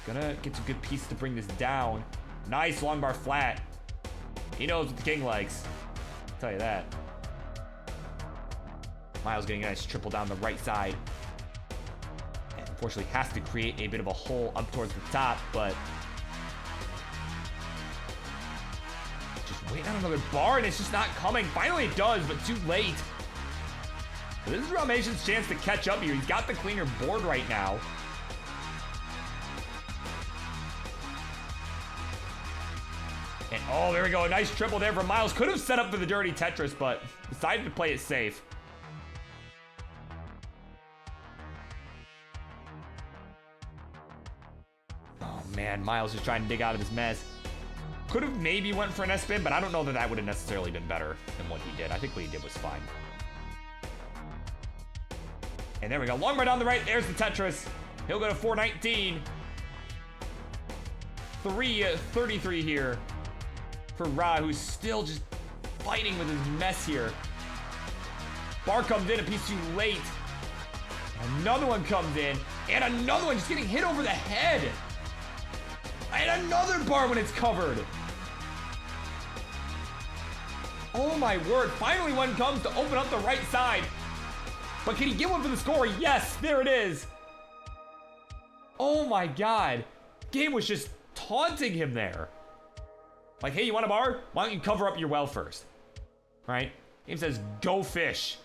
Gonna get some good pieces to bring this down. Nice long bar flat. He knows what the king likes. I'll tell you that. Myles getting a nice triple down the right side. And unfortunately has to create a bit of a hole up towards the top, but waiting on another bar, and it's just not coming. Finally it does, but too late. So this is Rahmations' chance to catch up here. He's got the cleaner board right now. And oh, there we go. A nice triple there from Myles. Could have set up for the dirty Tetris, but decided to play it safe. Oh man, Myles is trying to dig out of this mess. Could have maybe went for an S-spin, but I don't know that that would have necessarily been better than what he did. I think what he did was fine. And there we go. Long bar down the right. There's the Tetris. He'll go to 419. 333 here for Ra, who's still just fighting with his mess here. Bar comes in a piece too late. Another one comes in. And another one just getting hit over the head. And another bar when it's covered. Oh my word. Finally one comes to open up the right side. But can he get one for the score? Yes, there it is. Oh my god. Game was just taunting him there. Like, hey, you want a bar? Why don't you cover up your well first? Right? Game says, go fish.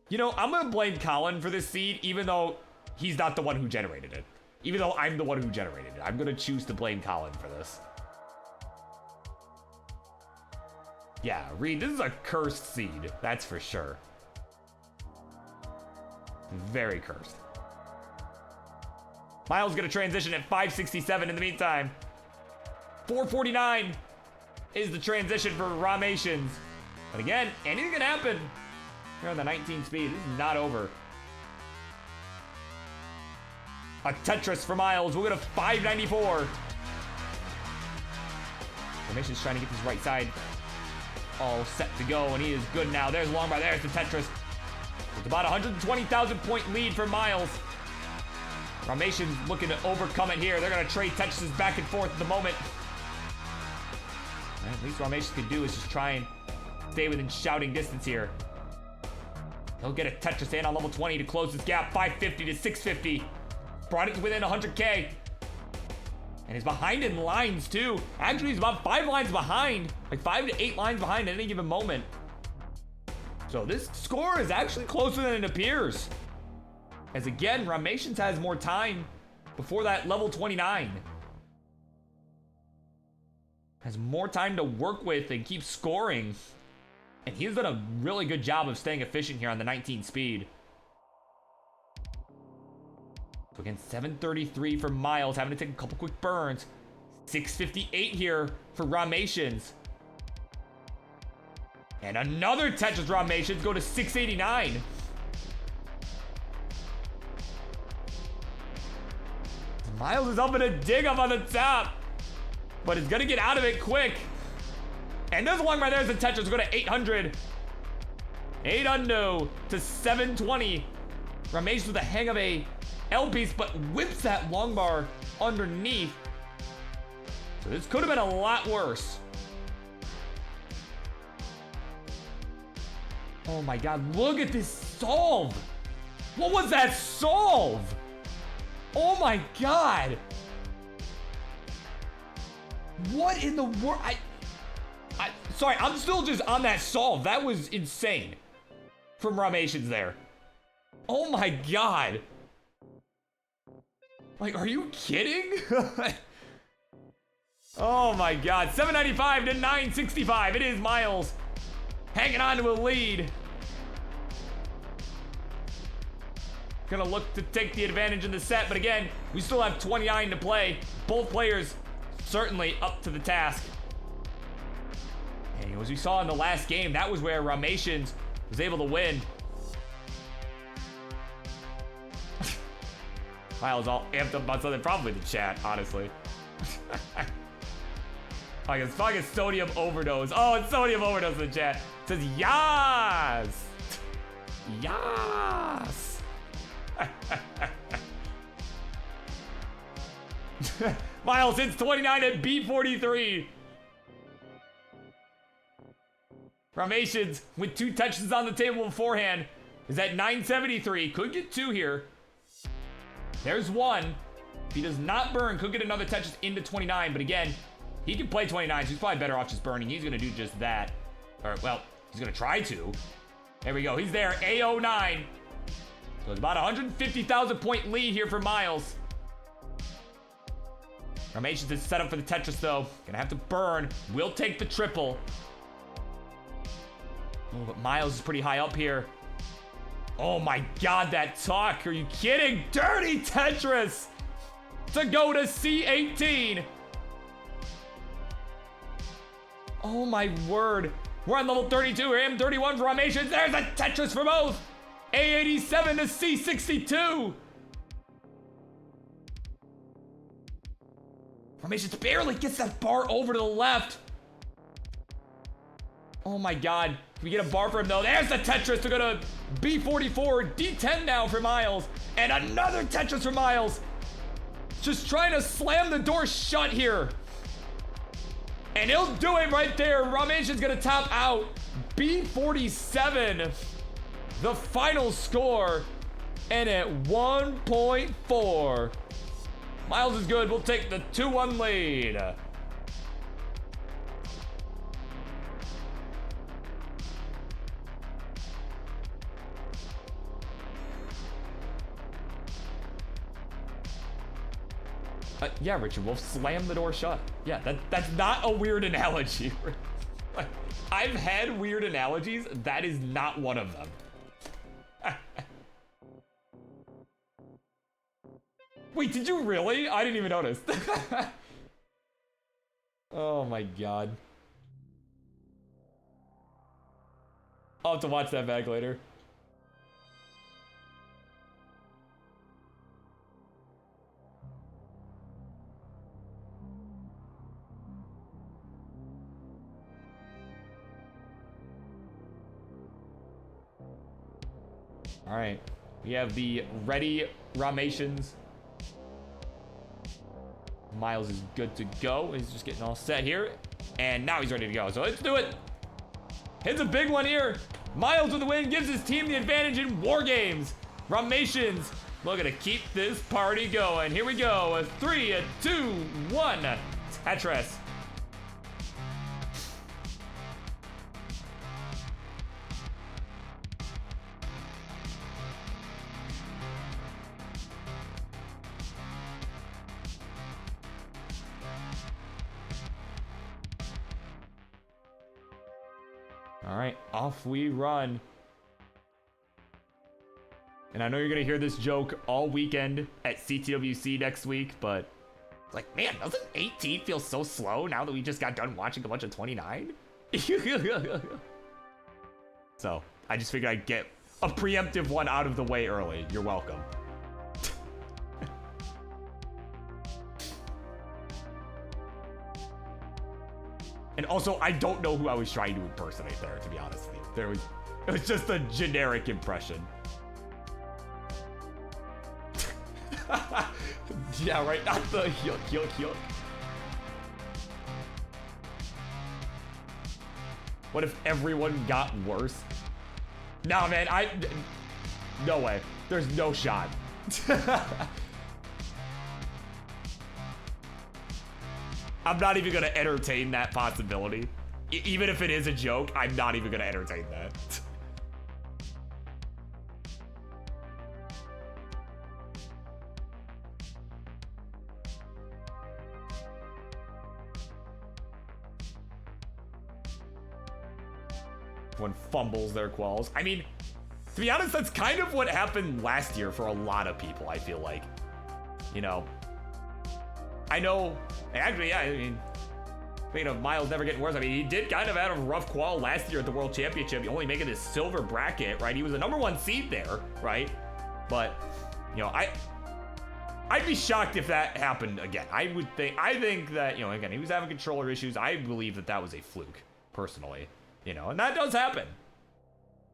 You know, I'm gonna blame Colin for this seed, even though he's not the one who generated it. Even though I'm the one who generated it. I'm gonna choose to blame Colin for this. Yeah, Reed, this is a cursed seed. That's for sure. Very cursed. Myles gonna transition at 567 in the meantime. 449 is the transition for Rahmations. But again, anything can happen. Here on the 19 speed, this is not over. A Tetris for Myles, we'll go to 594. Rahmations trying to get this right side all set to go, and he is good now. There's long bar, there's the Tetris. It's about 120,000 point lead for Myles. Rahmations looking to overcome it here. They're gonna trade Tetrises back and forth at the moment. Right, at least Rahmations can do is just try and stay within shouting distance here. He'll get a Tetris in on level 20 to close this gap. 550 to 650. Brought it to within 100K. And he's behind in lines too. Actually, he's about 5 lines behind. Like 5 to 8 lines behind at any given moment. So this score is actually closer than it appears. As again, Rahmations has more time before that level 29. Has more time to work with and keep scoring. And he's done a really good job of staying efficient here on the 19 speed. So again, 733 for Myles, having to take a couple quick burns. 658 here for Rahmations. And another Tetris Rahmations go to 689. Myles is up in a dig up on the top, but it's gonna get out of it quick. And there's one right there. The Tetris go to 800. 800 to 720. Rahmations with the hang of a L piece, but whips that long bar underneath. So this could have been a lot worse. Oh my god, look at this solve. What was that solve? Oh my god. What in the world? Sorry, I'm still just on that solve. That was insane from Rahmations there. Oh my god. Like, are you kidding? Oh my god. 795 to 965. It is Myles hanging on to a lead. Gonna look to take the advantage in the set, but again, we still have 29 to play. Both players certainly up to the task. And as we saw in the last game, that was where Rahmations was able to win. Myles all amped up about something, probably the chat, honestly. Like it's fucking sodium overdose. Oh, it's sodium overdose in the chat. It says yas. Yas. Myles hits 29 at B43. Rahmations with 2 touches on the table beforehand is at 973. Could get 2 here. There's 1. If he does not burn, could get another Tetris into 29, but again, he can play 29, so he's probably better off just burning. He's gonna do just that. Or, well, he's gonna try to. There we go, he's there, A09. So it's about a 150,000 point lead here for Myles. Rahmations is set up for the Tetris though. Gonna have to burn, will take the triple. Oh, but Myles is pretty high up here. Oh my God, that talk, are you kidding? Dirty Tetris to go to C18. Oh my word. We're on level 32, AM31 for Rahmations. There's a Tetris for both. A87 to C62. Rahmations barely gets that bar over to the left. Oh my God. Can we get a bar for him though? There's the Tetris to go to B44. D10 now for Myles. And another Tetris for Myles. Just trying to slam the door shut here. And he'll do it right there. Rahmations gonna top out. B47. The final score. And at 1.4. Myles is good. We'll take the 2-1 lead. Yeah, Richard Wolf, slam the door shut. Yeah, that's not a weird analogy. Like, I've had weird analogies. That is not one of them. Wait, did you really? I didn't even notice. Oh my God. I'll have to watch that back later. All right, we have the ready Rahmations. Myles is good to go. He's just getting all set here. And now he's ready to go. So let's do it. Hits a big one here. Myles with the win, gives his team the advantage in War Games. Rahmations looking to keep this party going. Here we go. A 3, a 2, 1. Tetris. All right, off we run. And I know you're gonna hear this joke all weekend at CTWC next week, but it's like, man, doesn't 18 feel so slow now that we just got done watching a bunch of 29? So I just figured I'd get a preemptive one out of the way early. You're welcome. And also, I don't know who I was trying to impersonate there, to be honest with you. It was just a generic impression. Yeah, right, not the yuck, yuck, yuck. What if everyone got worse? No, man, no way. There's no shot. I'm not even gonna entertain that possibility. Even if it is a joke, I'm not even gonna entertain that. One fumbles their quals. I mean, to be honest, that's kind of what happened last year for a lot of people, I feel like. You know, I know, actually, yeah, I mean, speaking of Myles never getting worse, I mean, he did kind of have a rough qual last year at the World Championship, only making this silver bracket, right? He was the #1 seed there, right? But, you know, I'd be shocked if that happened again. I think that, you know, again, he was having controller issues. I believe that that was a fluke, personally, you know, and that does happen,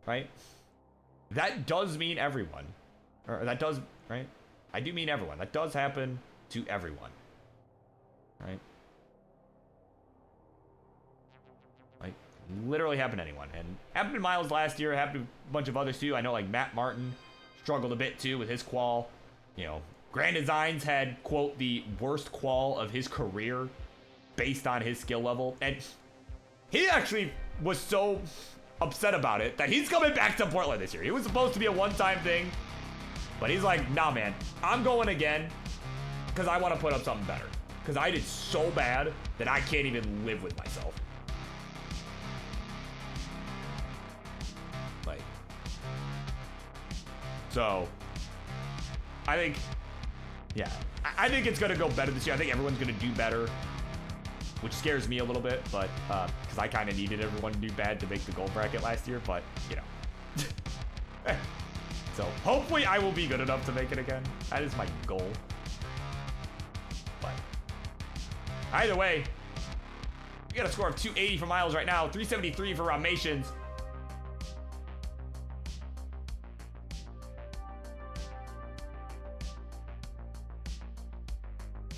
right? That does mean everyone, or that does, right? I do mean everyone. That does happen to everyone. Right? Like, literally happened to anyone. And happened to Myles last year, happened to a bunch of others too. I know, like, Matt Martin struggled a bit too with his qual. You know, Grand Designs had, quote, the worst qual of his career based on his skill level. And he actually was so upset about it that he's coming back to Portland this year. It was supposed to be a one-time thing, but he's like, nah, man, I'm going again because I want to put up something better. Because I did so bad that I can't even live with myself. Like, so I think, yeah, I think it's going to go better this year. I think everyone's going to do better, which scares me a little bit, but because I kind of needed everyone to do bad to make the gold bracket last year, but you know. So hopefully I will be good enough to make it again. That is my goal. But either way, we got a score of 280 for Myles right now, 373 for Rahmations.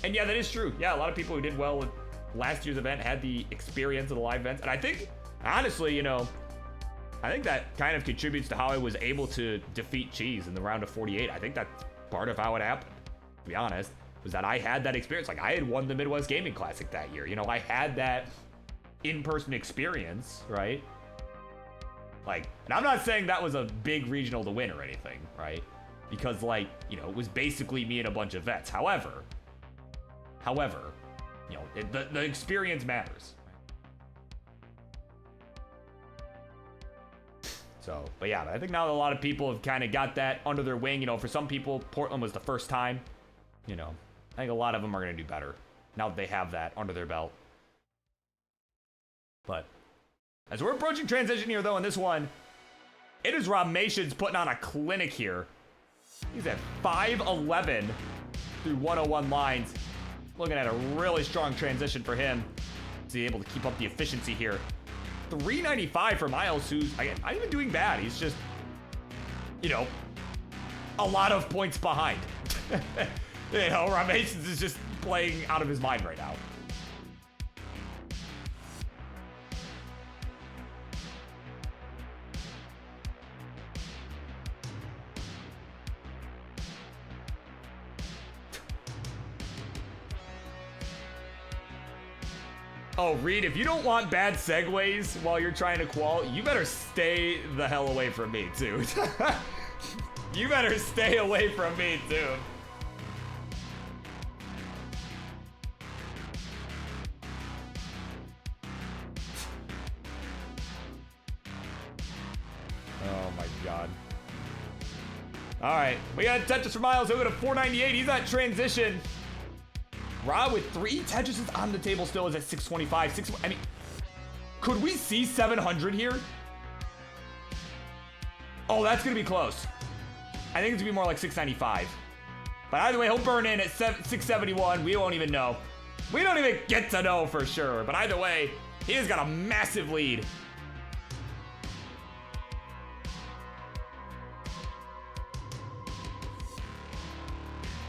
And yeah, that is true. Yeah, a lot of people who did well with last year's event had the experience of the live events. And I think, honestly, you know, I think that kind of contributes to how I was able to defeat Cheese in the round of 48. I think that's part of how it happened, to be honest, was that I had that experience. Like, I had won the Midwest Gaming Classic that year. You know, I had that in-person experience, right? Like, and I'm not saying that was a big regional to win or anything, right? Because, like, you know, it was basically me and a bunch of vets. However, you know, the experience matters. So, but yeah, I think now a lot of people have kind of got that under their wing. You know, for some people, Portland was the first time. You know, I think a lot of them are going to do better now that they have that under their belt. But as we're approaching transition here, though, in this one, it is Rahmations putting on a clinic here. He's at 5'11 through 101 lines. Looking at a really strong transition for him. Is he able to keep up the efficiency here? 395 for Myles, who's, again, not even doing bad. He's just, you know, a lot of points behind. You know, Rahmations is just playing out of his mind right now. Oh, Reed, if you don't want bad segues while you're trying to qual, you better stay the hell away from me, too. You better stay away from me, too. Oh, my God. All right, we got Tetris for Myles over to 498. He's at transition. Ra with 3 Tetrises on the table still is at 625. I mean, could we see 700 here? Oh, that's going to be close. I think it's going to be more like 695. But either way, he'll burn in at 671. We won't even know. We don't even get to know for sure. But either way, he has got a massive lead.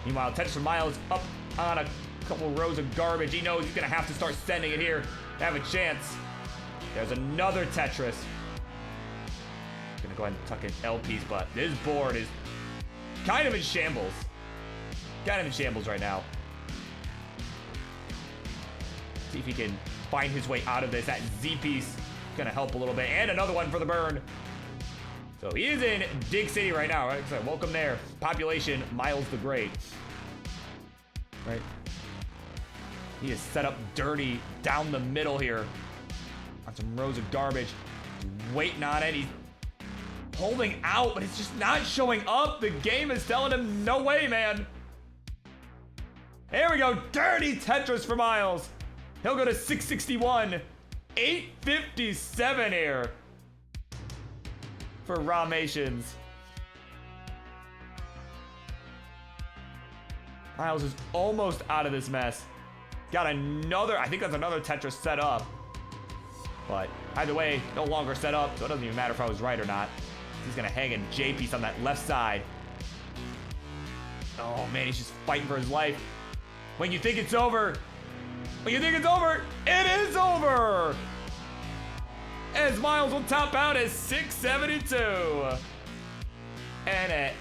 Meanwhile, Tetris for Myles up on a couple rows of garbage. He knows he's gonna have to start sending it here to have a chance. There's another Tetris. Gonna go ahead and tuck in LP's, but this board is kind of in shambles. Kind of in shambles right now. See if he can find his way out of this. That Z piece gonna help a little bit. And another one for the burn. So he is in Dig City right now, right? So welcome there. Population, Myles the Great. Right? He is set up dirty down the middle here on some rows of garbage. Waiting on it. He's holding out, but it's just not showing up. The game is telling him, no way, man. Here we go. Dirty Tetris for Myles. He'll go to 661. 857 here for Rahmations. Myles is almost out of this mess. Got another, I think that's another Tetris set up. But either way, no longer set up, so it doesn't even matter if I was right or not. He's gonna hang a J piece on that left side. Oh man, he's just fighting for his life. When you think it's over, it is over! As Myles will top out at 672. And at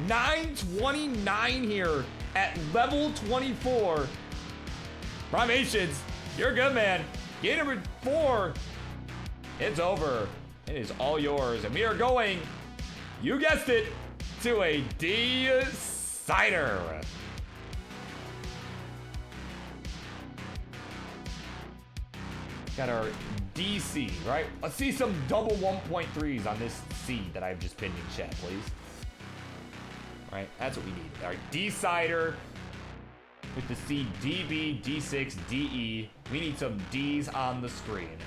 9:29 here at level 24. Rahmations, you're good, man. Game number 4. It's over. It is all yours. And we are going, you guessed it, to a decider. Got our DC, right? Let's see some double 1.3s on this seed that I've just pinned in chat, please. All right, that's what we need. All right, decider with the seed DB, D6, DE. We need some Ds on the screen.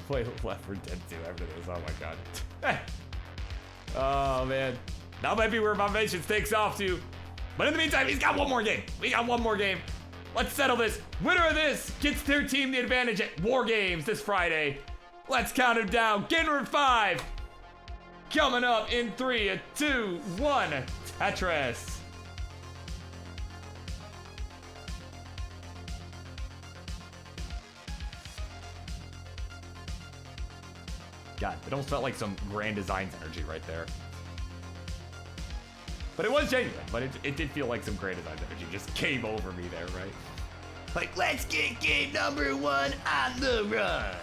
Play Left 4 Dead 2 after this. Oh my god. Oh man. That might be where Rahmations takes off to. But in the meantime, he's got one more game. We got one more game. Let's settle this. Winner of this gets their team the advantage at War Games this Friday. Let's count him down. Game number 5. Coming up in 3, 2, 1. Tetris. God, it almost felt like some Grand Designs energy right there. But it was genuine, but it did feel like some Grand Designs energy just came over me there, right? Like, let's get game number 1 on the run.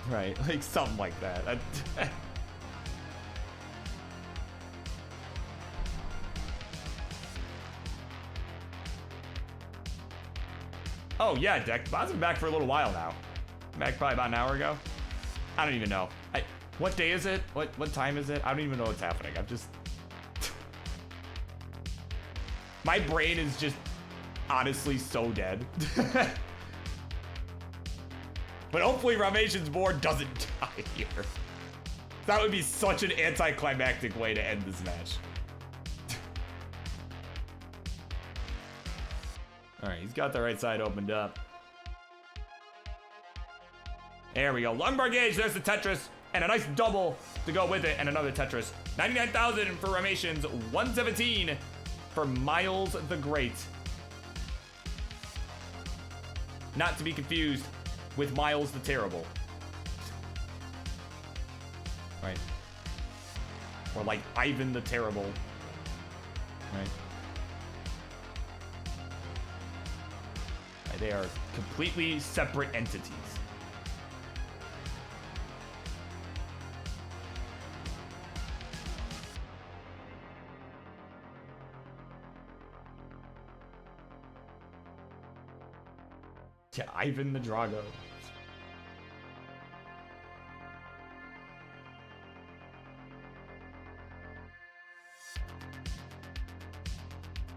Right, like something like that. Oh yeah, Deck. Bob's been back for a little while now. Back probably about an hour ago. I don't even know. What day is it? What time is it? I don't even know what's happening. I'm just... My brain is just honestly so dead. But hopefully Rahmations' board doesn't die here. That would be such an anticlimactic way to end this match. Alright, he's got the right side opened up. There we go. Lumbar gauge, there's the Tetris. And a nice double to go with it, and another Tetris. 99,000 for Rahmations, 117 for Myles the Great. Not to be confused with Myles the Terrible. Right. Or like Ivan the Terrible. Right. They are completely separate entities. Yeah, Ivan the Drago.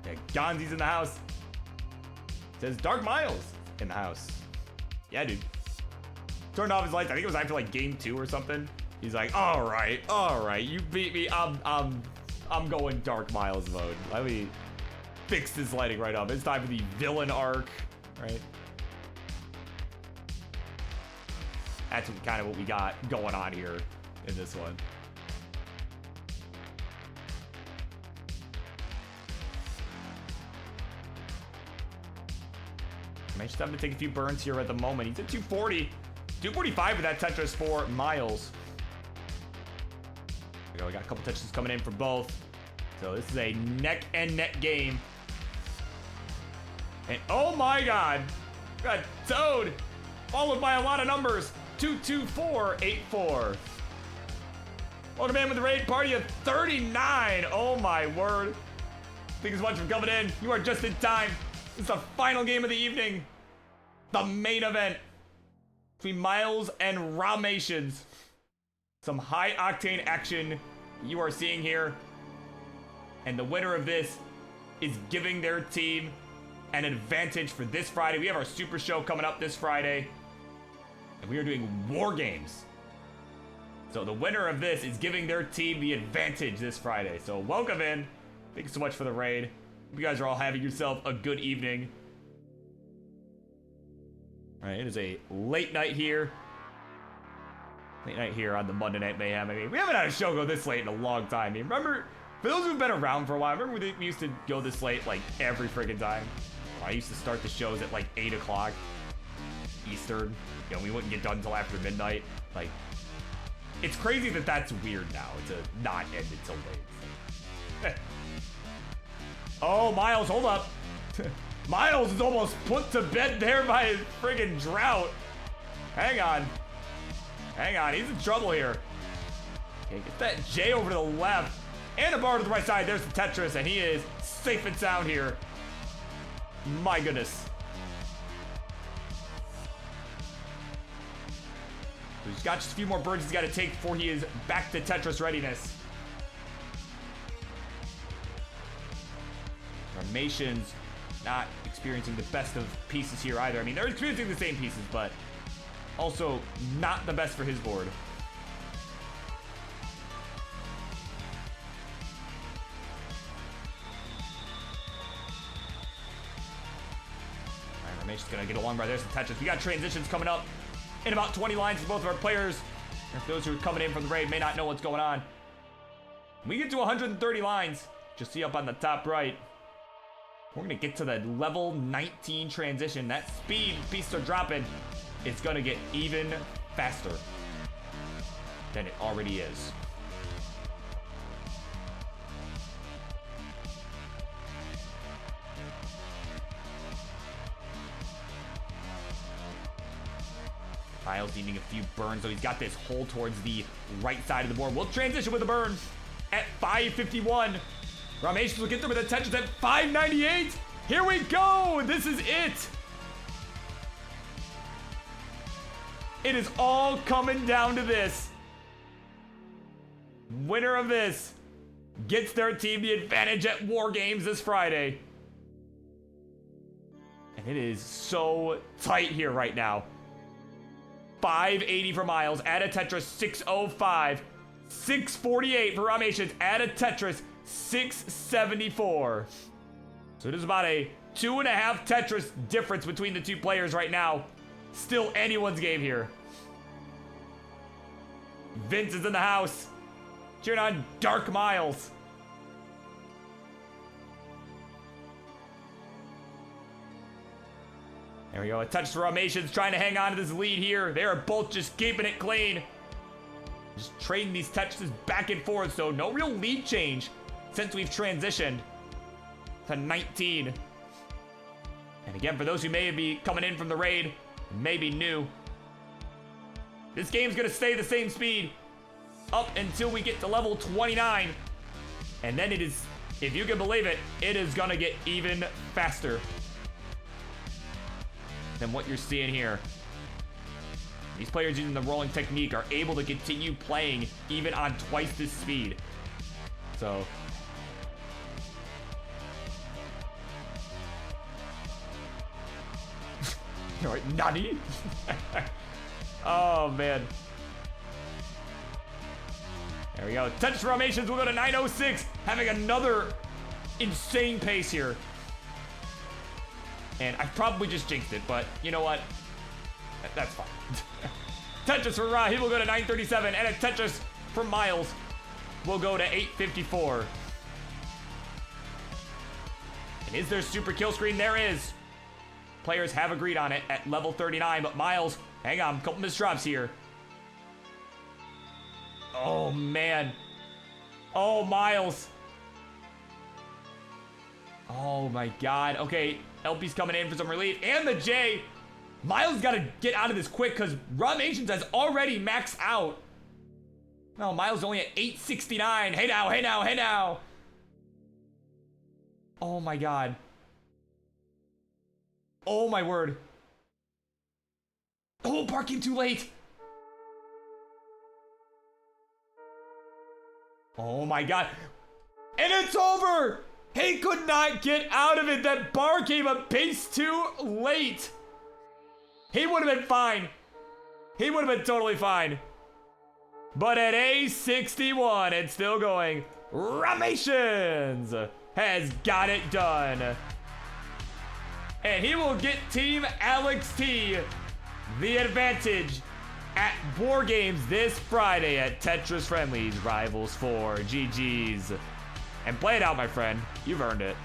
Yeah, Gandhi's in the house. Says Dark Myles in the house. Yeah, dude. Turned off his lights. I think it was after like game 2 or something. He's like, all right, you beat me. I'm going Dark Myles mode. Let me fix this lighting right up. It's time for the villain arc, right? That's kind of what we got going on here in this one. Might just have to take a few burns here at the moment. He's at 240. 245 with that Tetris for Myles. There we go. We got a couple Tetris coming in for both. So this is a neck and neck game. And oh my god. We got Toad followed by a lot of numbers. 22484. Welcome in with the raid party of 39. Oh my word. Thank you so much for coming in. You are just in time. This is the final game of the evening. The main event between Myles and Rahmations. Some high octane action you are seeing here. And the winner of this is giving their team an advantage for this Friday. We have our super show coming up this Friday. And we are doing War Games So the winner of this is giving their team the advantage this Friday. So welcome in. Thanks so much for the raid. Hope you guys are all having yourself a good evening. All right, it is a late night here. Late night here on the Monday Night Mayhem. I mean, we haven't had a show go this late in a long time. I mean, remember, for those who've been around for a while, remember we used to go this late like every friggin' time? I used to start the shows at like 8 o'clock Eastern. You know, we wouldn't get done until after midnight. Like, it's crazy that that's weird now to not end until late. Oh, Myles, hold up. Myles is almost put to bed there by his friggin' drought. Hang on. Hang on, he's in trouble here. Okay, get that J over to the left. And a bar to the right side. There's the Tetris, and he is safe and sound here. My goodness. He's got just a few more birds he's got to take before he is back to Tetris readiness. Rahmations not experiencing the best of pieces here either. I mean, they're experiencing the same pieces, but also not the best for his board. Alright, Rahmations gonna get along right there. Some Tetris. We got transitions coming up in about 20 lines for both of our players. And for those who are coming in from the raid may not know what's going on. When we get to 130 lines, just see up on the top right, we're gonna get to the level 19 transition. That speed pieces are dropping. It's gonna get even faster than it already is. Myles needing a few burns, so he's got this hole towards the right side of the board. We'll transition with a burn at 551. Rahmations will get there with attention at 598. Here we go. This is it. It is all coming down to this. Winner of this gets their team the advantage at War Games this Friday. And it is so tight here right now. 580 for Myles, add a Tetris 605. 648 for Rahmations, add a Tetris 674. So it is about a 2.5 Tetris difference between the two players right now. Still anyone's game here. Vince is in the house, cheering on Dark Myles. There we go, a touch for Rahmations trying to hang on to this lead here. They are both just keeping it clean. Just trading these touches back and forth, so no real lead change since we've transitioned to 19. And again, for those who may be coming in from the raid, may be new, this game's gonna stay the same speed up until we get to level 29. And then it is, if you can believe it, it is gonna get even faster than what you're seeing here. These players using the rolling technique are able to continue playing even on twice this speed. So all right, Nani? Oh man. There we go. Touch Rahmations will go to 906, having another insane pace here. And I probably just jinxed it, but you know what? That's fine. Tetris for Ra, he will go to 937, and a Tetris for Myles will go to 854. And is there super kill screen? There is. Players have agreed on it at level 39, but Myles, hang on, a couple misdrops here. Oh man. Oh, Myles. Oh my god. Okay, LP's coming in for some relief, and the J. Myles got to get out of this quick because Rahmations has already maxed out. No, Myles only at 869. Hey now, hey now, hey now. Oh my god. Oh my word. Oh, parking too late. Oh my god. And it's over. He could not get out of it. That bar came a pace too late. He would have been fine. He would have been totally fine. But at A61, it's still going. Rahmations has got it done. And he will get Team Alex T the advantage at War Games this Friday at Tetris Friendlies Rivals 4. GG's. And play it out, my friend. You've earned it.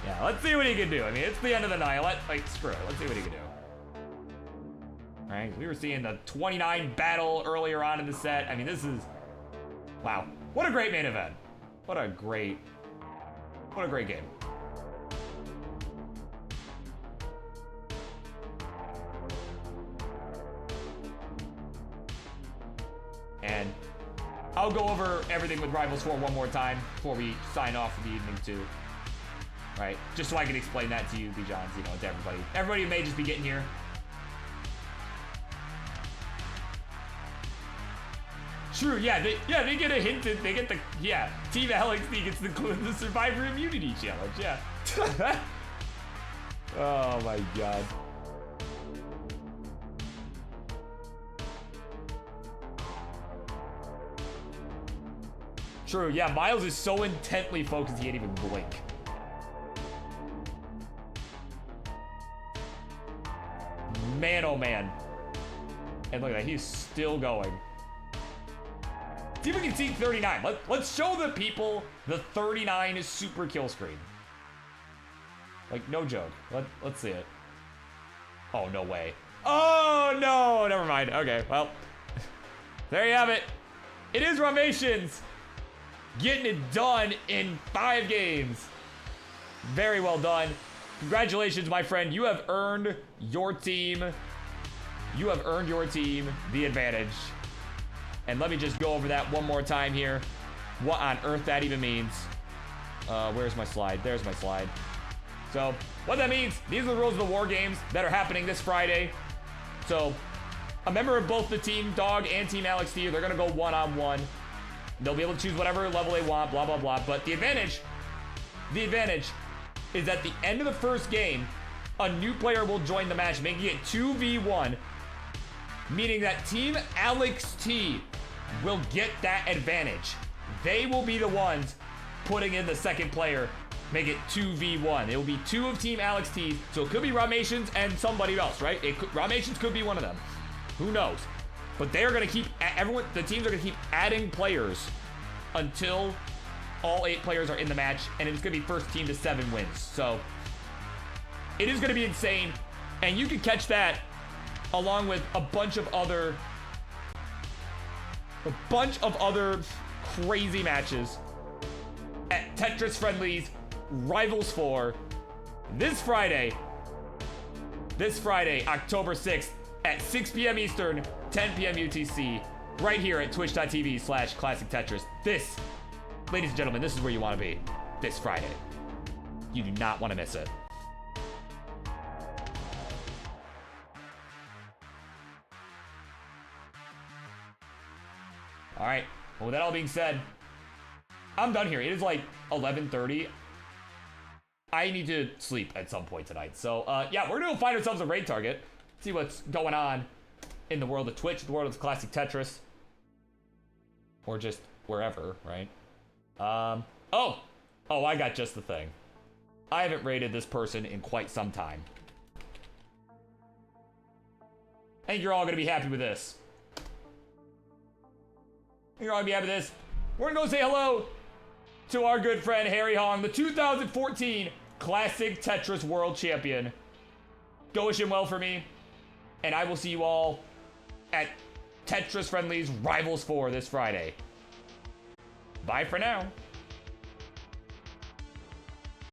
Yeah, let's see what he can do. I mean, it's the end of the night. Screw it. Let's see what he can do. All right, we were seeing the 29 battle earlier on in the set. I mean, this is... Wow. What a great main event. What a great game. And I'll go over everything with Rivals 4 one more time before we sign off for the evening too. Right? Just so I can explain that to you, B-Johns, you know, to everybody. Everybody who may just be getting here. True, yeah, they get a hint, they get the, yeah, Team Alex T gets the Survivor Immunity Challenge, yeah. Oh my god. True, yeah, Myles is so intently focused he can't even blink. Man, oh man. And look at that, he's still going. See if we can see 39. Let's show the people the 39 super kill screen. Like, no joke. Let's see it. Oh, no way. Oh, no. Never mind. Okay, well. There you have it. It is Rahmations getting it done in 5 games. Very well done. Congratulations, my friend. You have earned your team. You have earned your team the advantage. And let me just go over that one more time here. What on earth that even means. Where's my slide? There's my slide. So, what that means, these are the rules of the War Games that are happening this Friday. So, a member of both the Team Dog and Team Alex T, they're going to go one-on-one. They'll be able to choose whatever level they want, blah, blah, blah. But the advantage is at the end of the first game, a new player will join the match, making it 2v1, meaning that Team Alex T will get that advantage. They will be the ones putting in the second player, make it 2v1. It will be 2 of Team Alex T, so it could be Rahmations and somebody else, right? Rahmations could be one of them. Who knows? But they are going to keep, the teams are going to keep adding players until all 8 players are in the match, and it's going to be first team to 7 wins. So, it is going to be insane, and you can catch that along with a bunch of other crazy matches at Tetris Friendlies Rivals 4 this Friday, October 6th at 6 p.m. Eastern, 10 p.m. UTC, right here at twitch.tv/ClassicTetris. This, ladies and gentlemen, this is where you want to be this Friday. You do not want to miss it. All right, well, with that all being said, I'm done here. It is like 11:30. I need to sleep at some point tonight. So, yeah, we're going to find ourselves a raid target, see what's going on in the world of Twitch, the world of Classic Tetris, or just wherever, right? Oh, I got just the thing. I haven't raided this person in quite some time. I think you're all going to be happy with this. You're all gonna be happy with this. We're gonna go say hello to our good friend Harry Hong, the 2014 Classic Tetris World Champion. Go wish him well for me, and I will see you all at Tetris Friendlies Rivals 4 this Friday. Bye for now.